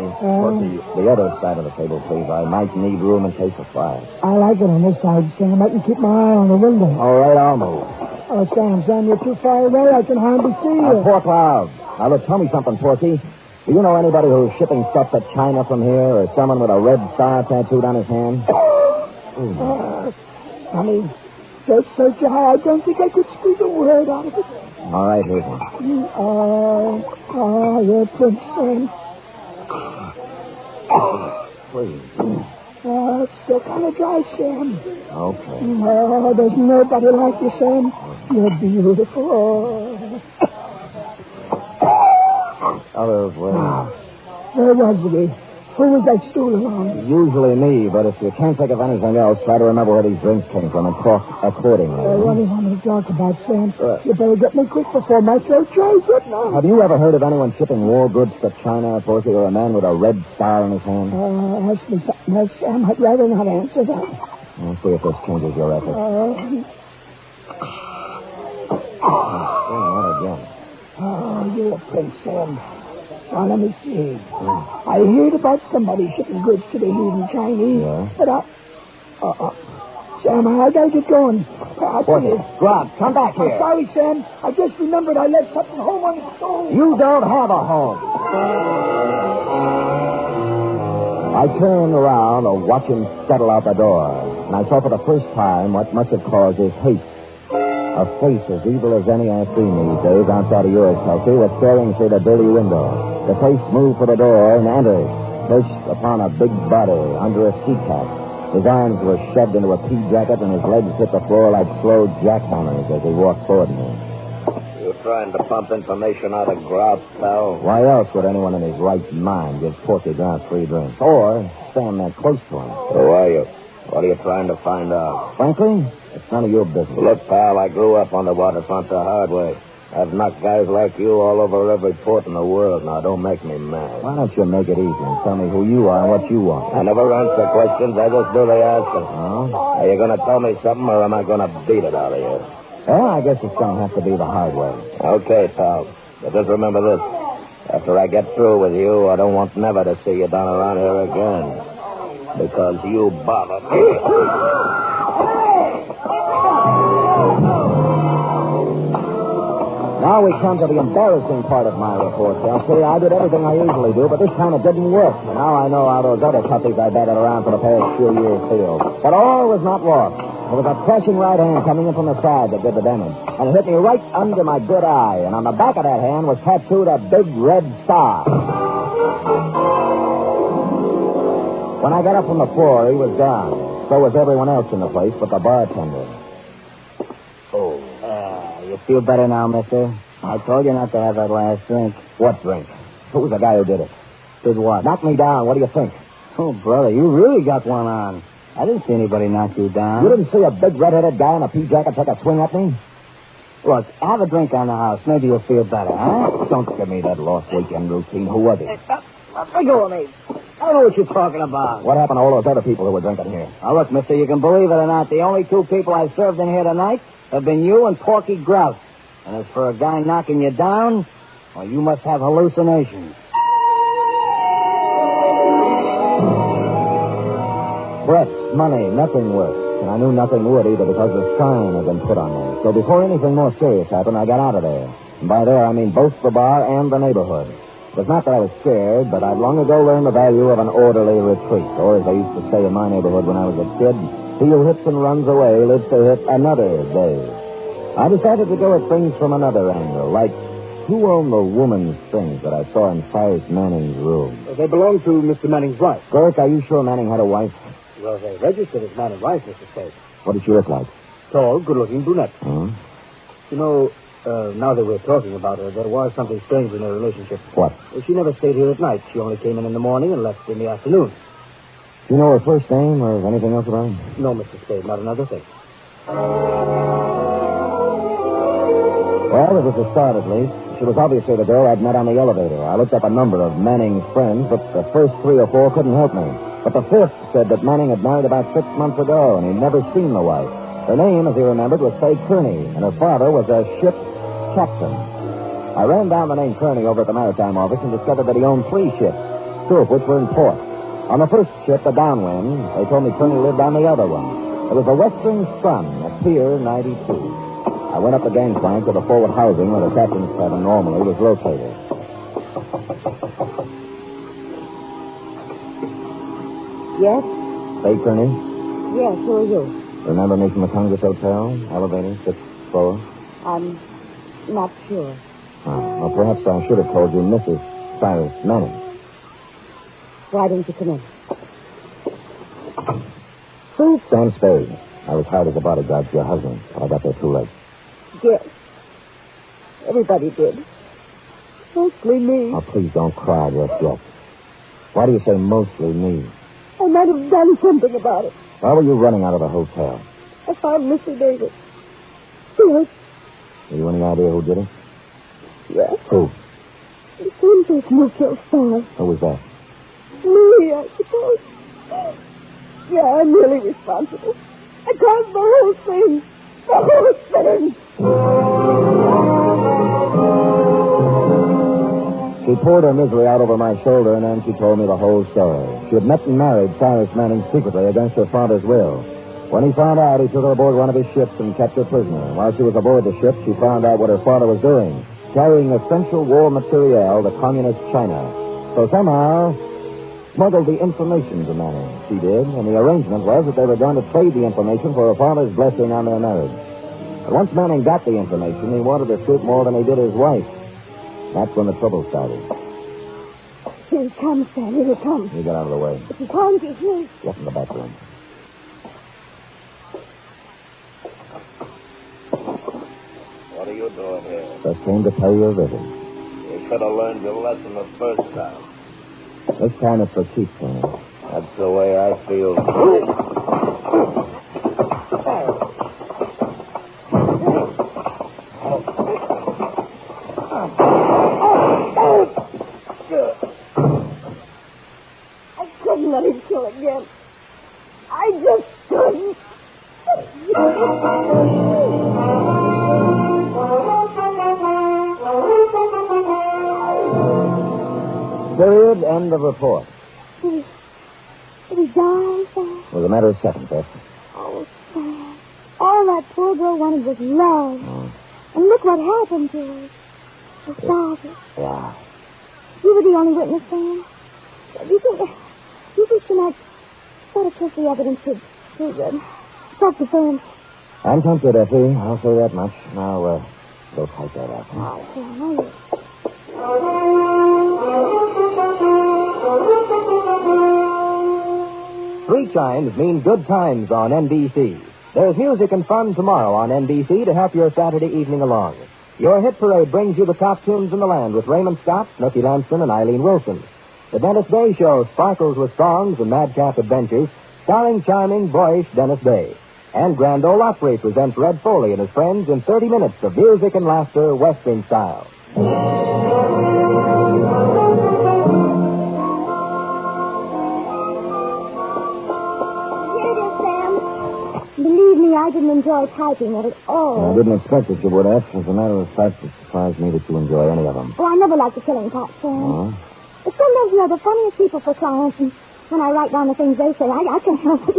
the other side of the table, please. I might need room in case of fire. I like it on this side, Sam. I can keep my eye on the window. All right, I'll move. Oh, Sam, you're too far away. I can hardly see you. Poor cloud. Now, look, tell me something, Porky. Do you know anybody who's shipping stuff to China from here, or someone with a red star tattooed on his hand? I mean, just so high, I don't think I could squeeze a word out of it. All right, here's one. You're Prince Sam. Please. It's still kind of dry, Sam. Okay. Oh, there's nobody like you, Sam. You're beautiful. Other way. Where was we? Who was that stool around? Usually me, but if you can't think of anything else, try to remember where these drinks came from and talk accordingly. What do you want me to talk about, Sam? You better get me quick before my throat dries up now. Have you ever heard of anyone shipping war goods to China, Porky, or a man with a red star in his hand? Ask me something else, Sam. I'd rather not answer that. I'll see if this changes your effort. Not again. You're a prince, Sam. Now, let me see. I heard about somebody shipping goods to the heathen Chinese. Yeah? But Sam, I gotta get going. Porky, Rob, come back here. I'm sorry, Sam. I just remembered I left something home on the stove. You don't have a home. I turned around to watch him settle out the door, and I saw for the first time what must have caused his haste. A face as evil as any I've seen these days outside of yours, Kelsey, was staring through the dirty window. The face moved for the door and entered, perched upon a big body under a sea cap. His arms were shoved into a pea jacket, and his legs hit the floor like slow jackhammers as he walked toward me. You trying to pump information out of Grout, pal? Why else would anyone in his right mind give Porky Grout free drinks? Or stand that close to him? Who are you? What are you trying to find out? Frankly, it's none of your business. Look, pal, I grew up on the waterfront the hard way. I've knocked guys like you all over every port in the world. Now, don't make me mad. Why don't you make it easy and tell me who you are and what you want? I never answer questions. I just do the asking. Oh? Are you going to tell me something, or am I going to beat it out of you? Well, I guess it's going to have to be the hard way. Okay, pal. But just remember this. After I get through with you, I don't want never to see you down around here again. Because you bother me. Now we come to the embarrassing part of my report, Kelsey. I did everything I usually do, but this time it didn't work. Now I know how those other puppies I batted around for the past few years feel. But all was not lost. There was a crashing right hand coming in from the side that did the damage. And it hit me right under my good eye. And on the back of that hand was tattooed a big red star. When I got up from the floor, he was gone. So was everyone else in the place but the bartender. You feel better now, mister? I told you not to have that last drink. What drink? Who was the guy who did it? Did what? Knock me down. What do you think? Oh, brother, you really got one on. I didn't see anybody knock you down. You didn't see a big red-headed guy in a pea jacket take a swing at me? Look, have a drink on the house. Maybe you'll feel better, huh? Don't give me that lost weekend routine. Who was it? Let go of me. I don't know what you're talking about. What happened to all those other people who were drinking here? Now, look, mister, you can believe it or not, the only two people I served in here tonight have been you and Porky Grout. And as for a guy knocking you down, well, you must have hallucinations. Threats, money, nothing worked. And I knew nothing would either because the sign had been put on me. So before anything more serious happened, I got out of there. And by there, I mean both the bar and the neighborhood. It was not that I was scared, but I'd long ago learned the value of an orderly retreat. Or, as they used to say in my neighborhood when I was a kid, he who hits and runs away lives to hit another day. I decided to go at things from another angle, like who owned the woman's things that I saw in Cyrus Manning's room? They belonged to Mr. Manning's wife. Burke, are you sure Manning had a wife? Well, they registered as man and wife, Mr. Spade. What did she look like? Tall, good-looking brunette. Huh? You know, now that we're talking about her, there was something strange in their relationship. What? She never stayed here at night. She only came in the morning and left in the afternoon. Do you know her first name or anything else about her? No, Mr. Spade, not another thing. Well, it was a start, at least. She was obviously the girl I'd met on the elevator. I looked up a number of Manning's friends, but the first 3 or 4 couldn't help me. But the 5th said that Manning had married about 6 months ago, and he'd never seen the wife. Her name, as he remembered, was Faye Kearney, and her father was a ship's captain. I ran down the name Kearney over at the maritime office and discovered that he owned 3 ships, 2 of which were in port. On the first ship, the Downwind, they told me Kearney lived on the other one. It was the Western Sun at Pier 92. I went up the gangplank to the forward housing where the captain's cabin normally was located. Yes? Faye Kearney? Yes, who are you? Remember me from the Congress Hotel? Elevator, 6th floor? I'm not sure. Well, perhaps I should have told you Mrs. Cyrus Manning. Why didn't you come in? Who? Sam Spade. I was hired as a bodyguard for your husband, but I got there too late. Yes. Everybody did. Mostly me. Oh, please don't cry just yet. Why do you say mostly me? I might have done something about it. Why were you running out of the hotel? I found Mr. Davis. Yes. Have you any idea who did it? Yes. Who? The same person who killed Star. Who was that? Me, I suppose. Yeah, I'm really responsible. I caused the whole thing. The whole thing. She poured her misery out over my shoulder, and then she told me the whole story. She had met and married Cyrus Manning secretly against her father's will. When he found out, he took her aboard one of his ships and kept her prisoner. While she was aboard the ship, she found out what her father was doing, carrying essential war materiel to communist China. So somehow, smuggled the information to Manning. She did, and the arrangement was that they were going to trade the information for her father's blessing on their marriage. But once Manning got the information, he wanted to shoot more than he did his wife. That's when the trouble started. Here he comes, Sam. Here he comes. You get out of the way. If he finds you here. Get in the back room. What are you doing here? Just came to pay you a visit. You should have learned your lesson the first time. This time it's for keeps, Tony. That's the way I feel. I couldn't let him kill again. I just couldn't. Period. End of report. Did he die, Sam? It was a matter of seconds, Beth. Oh, Sam. All that poor girl wanted was love. Oh. And look what happened to her. Her father. Yeah. You were the only witness, Sam. Do you think tonight better take the evidence to self-defense? I'm tempted, Effie. I'll say that much. Now, go type that up. Oh, Sam, Three chimes mean good times on NBC. There's music and fun tomorrow on NBC to help your Saturday evening along. Your hit parade brings you the top tunes in the land with Raymond Scott, Snooky Lanston, and Eileen Wilson. The Dennis Day Show sparkles with songs and madcap adventures, starring charming, boyish Dennis Day. And Grand Ole Opry presents Red Foley and his friends in 30 minutes of music and laughter, Western style. Believe me, I didn't enjoy typing it at all. I didn't expect that you would, F. As a matter of fact, it surprised me that you enjoy any of them. Well, I never liked the killing part, Sam. Oh? But sometimes, you know, the funniest people for clients, and when I write down the things they say, I can't help it.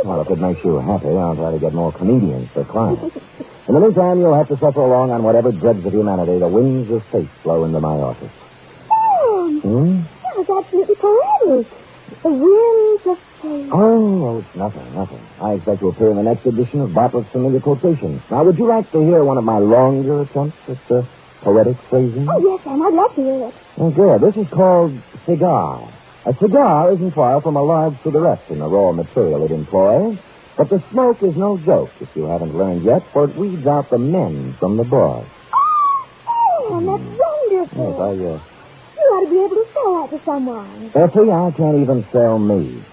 Well, if it makes you happy, I'll try to get more comedians for clients. In the meantime, you'll have to suffer along on whatever dregs of humanity the winds of fate blow into my office. Sam! That was absolutely poetic. The winds of fate. Oh, it's nothing. I expect to appear in the next edition of Bartlett's Familiar Quotations. Now, would you like to hear one of my longer attempts at poetic phrasing? Oh, yes, Sam. I'd love to hear it. Oh, good. This is called cigar. A cigar isn't far from a large cigarette in the raw material it employs, but the smoke is no joke, if you haven't learned yet, for it weeds out the men from the boys. Sam, that's wonderful. Yes, You ought to be able to sell that to someone. Effie, I can't even sell me.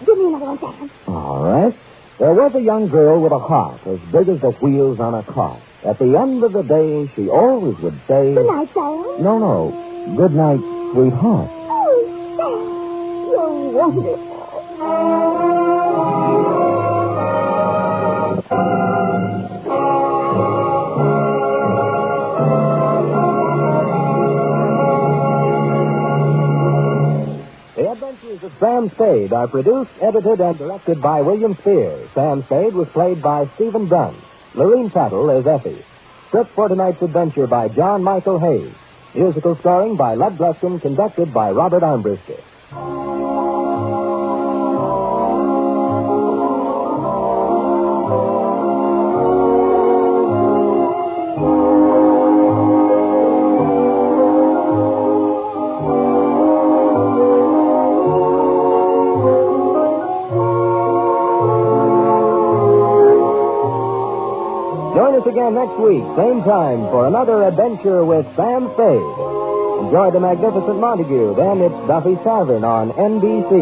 Give me another one, Sam. All right. There was a young girl with a heart as big as the wheels on a cart. At the end of the day, she always would say... Good night, Sam. No. Good night, sweetheart. Oh, Sam, you're wonderful. The Adventures of Sam Spade are produced, edited, and directed by William Spears. Sam Spade was played by Stephen Dunn. Lorene Tattle is Effie. Script for tonight's adventure by John Michael Hayes. Musical scoring by Lud Gluskin, conducted by Robert Armbruster. Join us again next week, same time, for another adventure with Sam Spade. Enjoy the magnificent Montague. Then it's Duffy's Tavern on NBC.